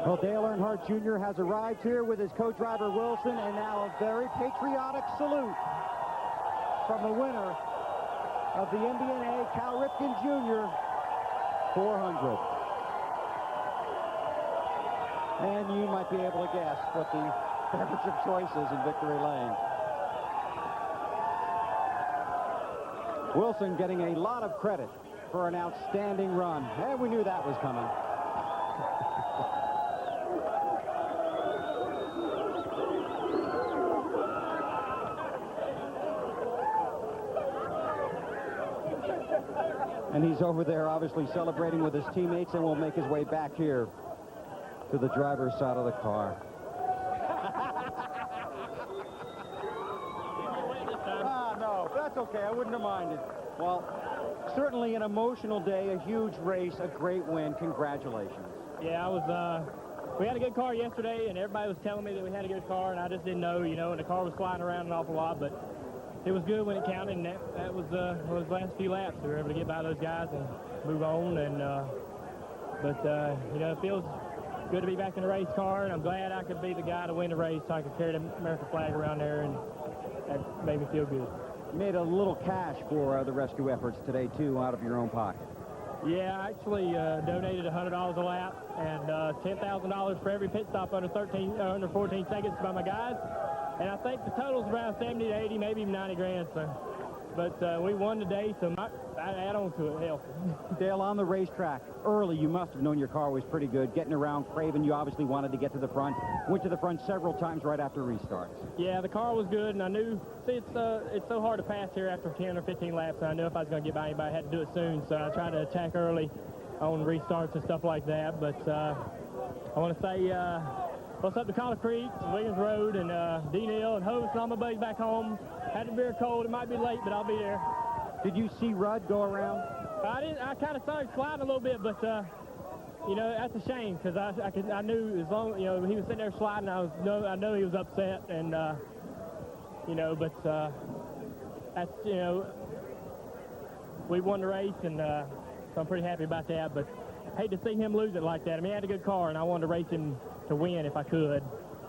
Well, Dale Earnhardt Jr. has arrived here with his co-driver Wilson, and now a very patriotic salute from the winner of the MBNA Cal Ripken Jr. 400. And you might be able to guess what the beverage of choice is in Victory Lane. Wilson getting a lot of credit for an outstanding run, and we knew that was coming. And he's over there obviously celebrating with his teammates, and will make his way back here to the driver's side of the car. No, that's okay. I wouldn't have minded. Well, certainly an emotional day, a huge race, a great win. Congratulations. Yeah, we had a good car yesterday, and everybody was telling me that we had a good car, and I just didn't know, and the car was flying around an awful lot, but it was good when it counted, and that was those last few laps. We were able to get by those guys and move on, and it feels good to be back in the race car, and I'm glad I could be the guy to win the race so I could carry the American flag around there, and that made me feel good. You made a little cash for the rescue efforts today, too, out of your own pocket. Yeah, I actually donated $100 a lap and $10,000 for every pit stop under 14 seconds by my guys. And I think the total's around 70 to 80, maybe even 90 grand. So, but we won today, so I add on to it. Hell. Dale, on the racetrack, early you must have known your car was pretty good. Getting around Craven, you obviously wanted to get to the front. Went to the front several times right after restarts. Yeah, the car was good, and I knew, it's so hard to pass here after 10 or 15 laps, and I knew if I was going to get by anybody, I had to do it soon. So I tried to attack early on restarts and stuff like that. But I want to say what's up to Collar Creek, Williams Road, and D-Neal, and Hovis, and all my buddies back home. Had to be cold. It might be late, but I'll be there. Did you see Rudd go around? I didn't. I kind of saw him sliding a little bit, but that's a shame because I knew as long he was sitting there sliding, I know he was upset, and but that's we won the race, and so I'm pretty happy about that. But I hate to see him lose it like that. I mean, he had a good car, and I wanted to race him to win if I could.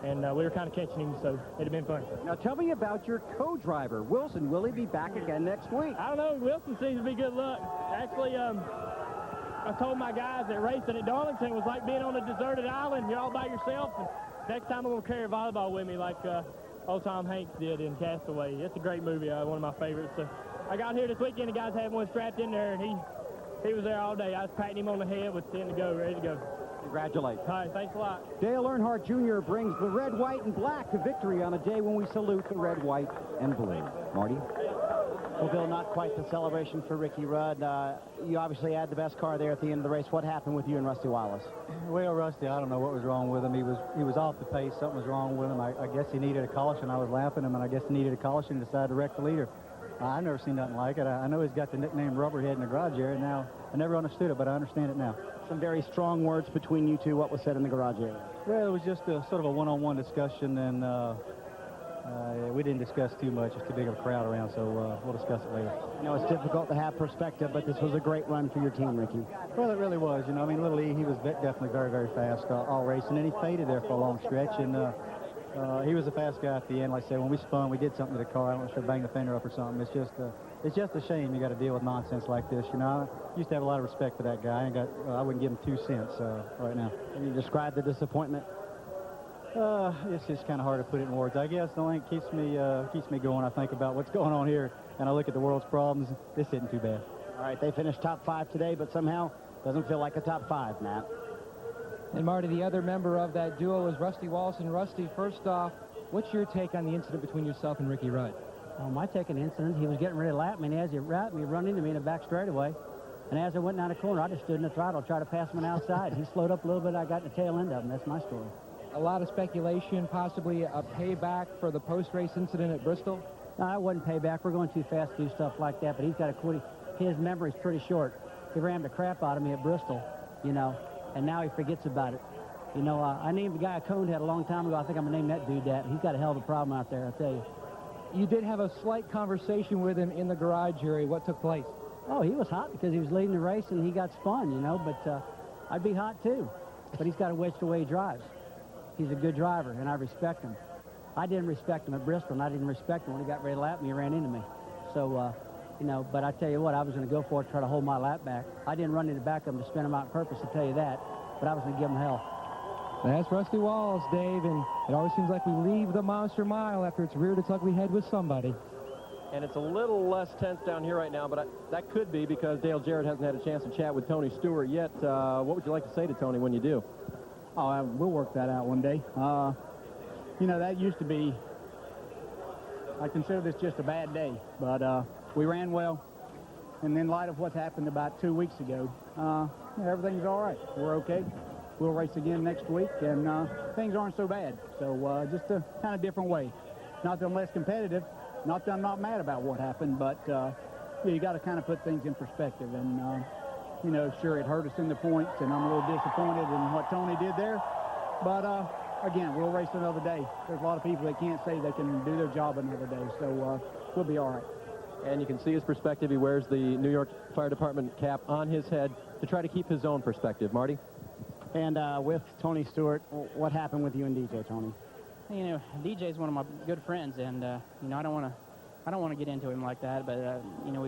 And we were kind of catching him, so it'd have been fun. Now, tell me about your co-driver, Wilson. Will he be back again next week? I don't know. Wilson seems to be good luck. Actually, I told my guys that racing at Darlington was like being on a deserted island. You're all by yourself. And next time I'm going to carry a volleyball with me like old Tom Hanks did in Castaway. It's a great movie, one of my favorites. So I got here this weekend, the guys had one strapped in there, and he was there all day. I was patting him on the head with 10 to go, ready to go. Congratulations. Hi, thanks a lot. Dale Earnhardt Jr. brings the red, white, and black to victory on a day when we salute the red, white, and blue. Marty? Well, Bill, not quite the celebration for Ricky Rudd. You obviously had the best car there at the end of the race. What happened with you and Rusty Wallace? Well, Rusty, I don't know what was wrong with him. He was off the pace. Something was wrong with him. I guess he needed a caution. I was laughing at him, and I guess he needed a caution and decided to wreck the leader. I've never seen nothing like it. I know he's got the nickname Rubberhead in the garage area. Now, I never understood it, but I understand it now. Some very strong words between you two. What was said in the garage area? Well, it was just a sort of a one-on-one discussion, and we didn't discuss too much. It's too big of a crowd around, so we'll discuss it later. It's difficult to have perspective, but this was a great run for your team, Ricky. Well, it really was. I mean, Little E, he was definitely very, very fast all race, and then he faded there for a long stretch, and he was a fast guy at the end. Like I said, when we spun, we did something to the car. I don't know if we banged the fender up or something. It's just a shame you got to deal with nonsense like this. I used to have a lot of respect for that guy. I wouldn't give him 2 cents right now. Can you describe the disappointment? It's just kind of hard to put it in words. I guess the only thing keeps me going. I think about what's going on here, and I look at the world's problems. This isn't too bad. All right, they finished top 5 today, but somehow doesn't feel like a top 5, Matt. And Marty, the other member of that duo was Rusty Wallace. And Rusty, first off, what's your take on the incident between yourself and Ricky Rudd? Well, my take on the incident, he was getting ready to lap me, and as he wrapped me, run into me in the back straightaway. And as I went down the corner, I just stood in the throttle, tried to pass him on the outside. He slowed up a little bit. I got in the tail end of him. That's my story. A lot of speculation, possibly a payback for the post-race incident at Bristol? No, I wouldn't payback. We're going too fast to do stuff like that, but he's got a quit. His memory's pretty short. He rammed the crap out of me at Bristol, and now he forgets about it. I named the guy a conehead a long time ago. I think I'm going to name that dude that. He's got a hell of a problem out there, I'll tell you. You did have a slight conversation with him in the garage area. What took place? Oh, he was hot because he was leading the race and he got spun, you know, but I'd be hot too. But he's got to watch the way he drives. He's a good driver, and I respect him. I didn't respect him at Bristol, and I didn't respect him when he got ready to lap me. He ran into me. So, you know, but I tell you what, I was going to go for it, try to hold my lap back. I didn't run in the back of him to spin him out on purpose, to tell you that, but I was going to give him hell. That's Rusty Wallace, Dave, and it always seems like we leave the Monster Mile after it's reared its ugly head with somebody. And it's a little less tense down here right now, but that could be because Dale Jarrett hasn't had a chance to chat with Tony Stewart yet. What would you like to say to Tony when you do? Oh, we'll work that out one day. You know, that used to be, I consider this just a bad day, but we ran well. And in light of what happened about 2 weeks ago, everything's all right. We're okay. We'll race again next week, and things aren't so bad. So just a kind of different way. Not that I'm less competitive, not that I'm not mad about what happened, but you got to kind of put things in perspective. And, you know, sure, it hurt us in the points, and I'm a little disappointed in what Tony did there. But, again, we'll race another day. There's a lot of people that can't say they can do their job another day, so we'll be all right. And you can see his perspective. He wears the New York Fire Department cap on his head to try to keep his own perspective. Marty? And with Tony Stewart, what happened with you and DJ, Tony? You know, DJ's one of my good friends, and you know, I don't want to get into him like that. But you know,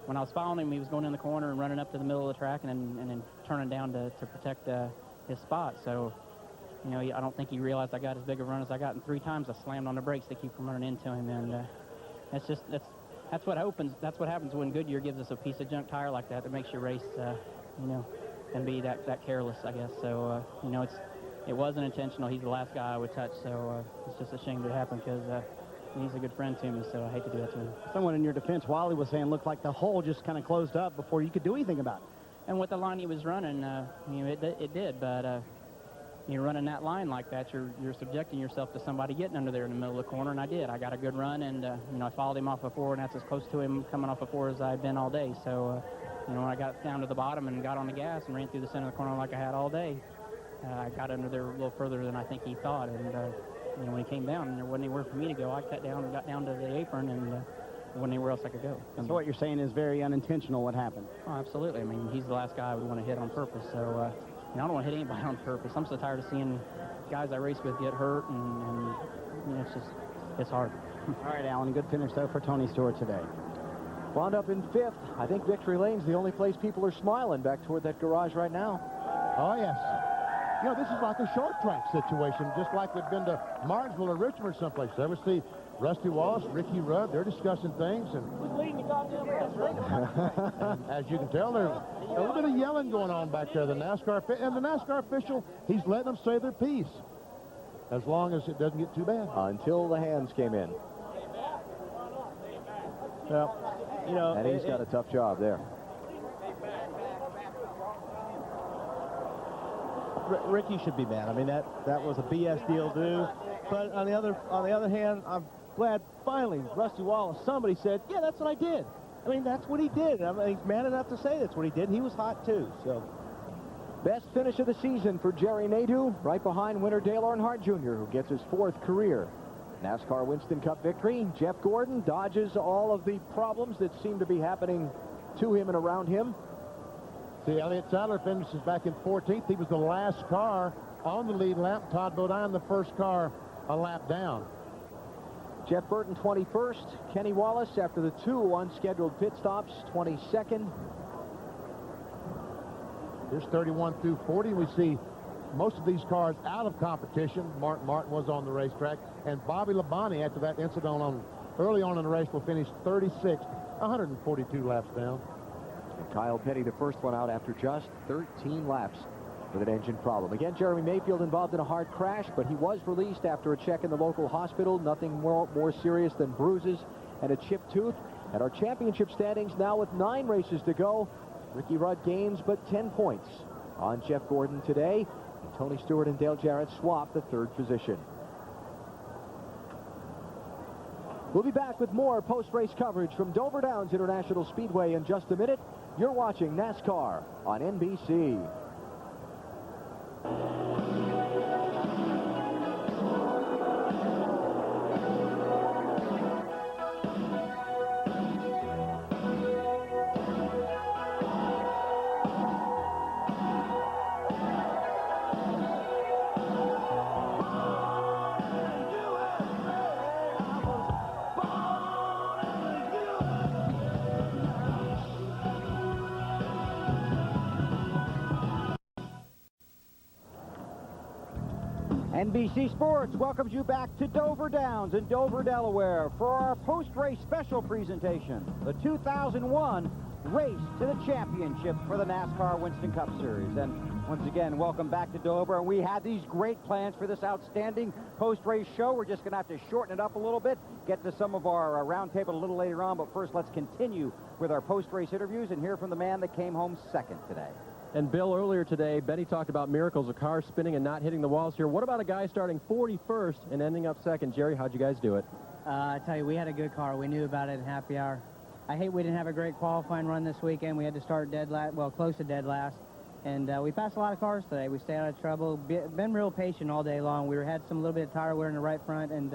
when I was following him, he was going in the corner and running up to the middle of the track, and then turning down to protect his spot. So, you know, I don't think he realized I got as big a run as I got, and 3 times I slammed on the brakes to keep from running into him. And that's what happens. That's what happens when Goodyear gives us a piece of junk tire like that that makes your race, you know, and be that careless, I guess. So, you know, it wasn't intentional. He's the last guy I would touch, so it's just a shame to happen because he's a good friend to me, so I hate to do that to him. Someone in your defense, Wally, was saying looked like the hole just kind of closed up before you could do anything about it. And with the line he was running, you know, it did, but you're running that line like that, you're subjecting yourself to somebody getting under there in the middle of the corner, and I did. I got a good run, and, you know, I followed him off before, and that's as close to him coming off before as I've been all day. So, you know, when I got down to the bottom and got on the gas and ran through the center of the corner like I had all day, I got under there a little further than I think he thought. And, you know, when he came down, there wasn't anywhere for me to go. I cut down and got down to the apron, and there wasn't anywhere else I could go. So what you're saying is very unintentional what happened? Oh, absolutely. I mean, he's the last guy I would want to hit on purpose. So, you know, I don't want to hit anybody on purpose. I'm so tired of seeing guys I race with get hurt, and you know, it's hard. All right, Alan, good finish, though, for Tony Stewart today. Wound up in 5th. I think Victory Lane's the only place people are smiling back toward that garage right now. Oh, yes. You know, this is like a short track situation, just like they've been to Martinsville or Richmond or someplace. There we see Rusty Wallace, Ricky Rudd, they're discussing things. And as you can tell, there's a little bit of yelling going on back there. The NASCAR official, he's letting them say their piece, as long as it doesn't get too bad. Until the hands came in. Well, you know, and he's got a tough job there. Ricky should be mad. I mean, that was a BS deal, dude. But on the other hand, I'm glad finally Rusty Wallace, somebody said, yeah, that's what I did. I mean, that's what he did. I mean, he's man enough to say that's what he did. And he was hot too. So, best finish of the season for Jerry Nadeau, right behind winner Dale Earnhardt Jr., who gets his 4th career NASCAR Winston Cup victory. Jeff Gordon dodges all of the problems that seem to be happening to him and around him. See, Elliott Sadler finishes back in 14th. He was the last car on the lead lap. Todd Bodine, the first car a lap down. Jeff Burton, 21st. Kenny Wallace, after the 2 unscheduled pit stops, 22nd. Here's 31 through 40. We see most of these cars out of competition. Martin was on the racetrack. And Bobby Labonte, after that incident early on in the race, will finish 36th, 142 laps down. And Kyle Petty, the first one out after just 13 laps with an engine problem. Again, Jeremy Mayfield involved in a hard crash, but he was released after a check in the local hospital. Nothing more serious than bruises and a chipped tooth. And our championship standings now with 9 races to go. Ricky Rudd gains but 10 points on Jeff Gordon today. And Tony Stewart and Dale Jarrett swap the 3rd position. We'll be back with more post-race coverage from Dover Downs International Speedway in just a minute. You're watching NASCAR on NBC. NBC Sports welcomes you back to Dover Downs in Dover, Delaware for our post-race special presentation, the 2001 Race to the Championship for the NASCAR Winston Cup Series. And once again, welcome back to Dover. And we had these great plans for this outstanding post-race show. We're just going to have to shorten it up a little bit, get to some of our roundtable a little later on. But first, let's continue with our post-race interviews and hear from the man that came home second today. And Bill, earlier today, Betty talked about miracles of cars spinning and not hitting the walls here. What about a guy starting 41st and ending up second? Jerry, how'd you guys do it? I tell you, we had a good car. We knew about it in happy hour. I hate we didn't have a great qualifying run this weekend. We had to start dead last, well, close to dead last. And we passed a lot of cars today. We stayed out of trouble. Been real patient all day long. We had some little bit of tire wear in the right front, and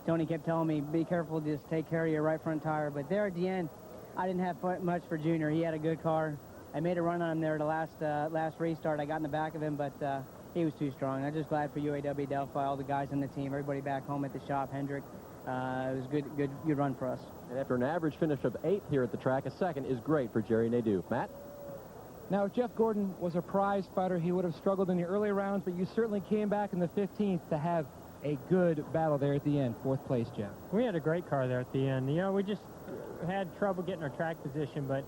Tony kept telling me, be careful, just take care of your right front tire. But there at the end, I didn't have much for Junior. He had a good car. I made a run on him there the last restart. I got in the back of him, but he was too strong. I'm just glad for UAW Delphi, all the guys on the team, everybody back home at the shop, Hendrick. It was a good run for us. And after an average finish of 8th here at the track, a second is great for Jerry Nadeau. Matt? Now, if Jeff Gordon was a prize fighter, he would have struggled in the early rounds, but you certainly came back in the 15th to have a good battle there at the end. 4th place, Jeff. We had a great car there at the end. You know, we just had trouble getting our track position, but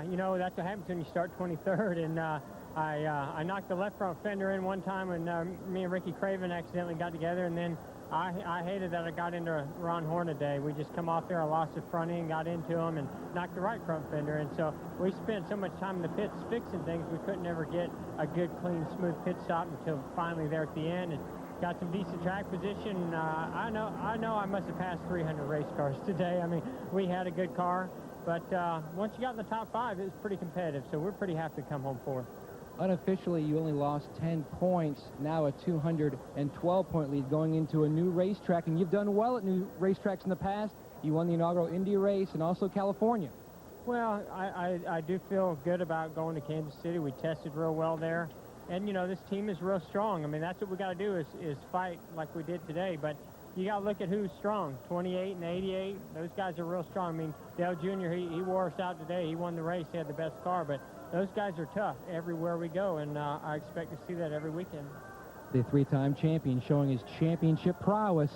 you know, that's what happens when you start 23rd, and I knocked the left front fender in one time when me and Ricky Craven accidentally got together, and then I hated that I got into Ron Horn today. We just come off there, I lost the front end, got into him, and knocked the right front fender, and so we spent so much time in the pits fixing things, we couldn't ever get a good, clean, smooth pit stop until finally there at the end, and got some decent track position. I know I must have passed 300 race cars today. I mean, we had a good car. But once you got in the top 5, it was pretty competitive, so we're pretty happy to come home 4th. Unofficially, you only lost 10 points, now a 212-point lead going into a new racetrack, and you've done well at new racetracks in the past. You won the inaugural Indy race and also California. Well, I do feel good about going to Kansas City. We tested real well there, and, you know, this team is real strong. I mean, that's what we got to do is fight like we did today, but you got to look at who's strong. 28 and 88, those guys are real strong. I mean, Dale Jr., he wore us out today. He won the race. He had the best car, but those guys are tough everywhere we go, and I expect to see that every weekend. The 3-time champion showing his championship prowess,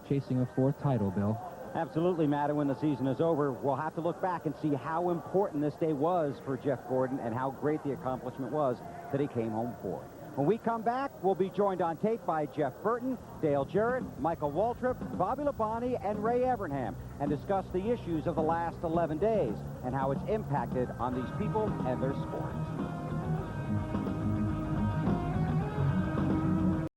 chasing a 4th title, Bill. Absolutely, Matt, and when the season is over, we'll have to look back and see how important this day was for Jeff Gordon and how great the accomplishment was that he came home 4th. When we come back, we'll be joined on tape by Jeff Burton, Dale Jarrett, Michael Waltrip, Bobby Labonte, and Ray Evernham, and discuss the issues of the last 11 days and how it's impacted on these people and their sports.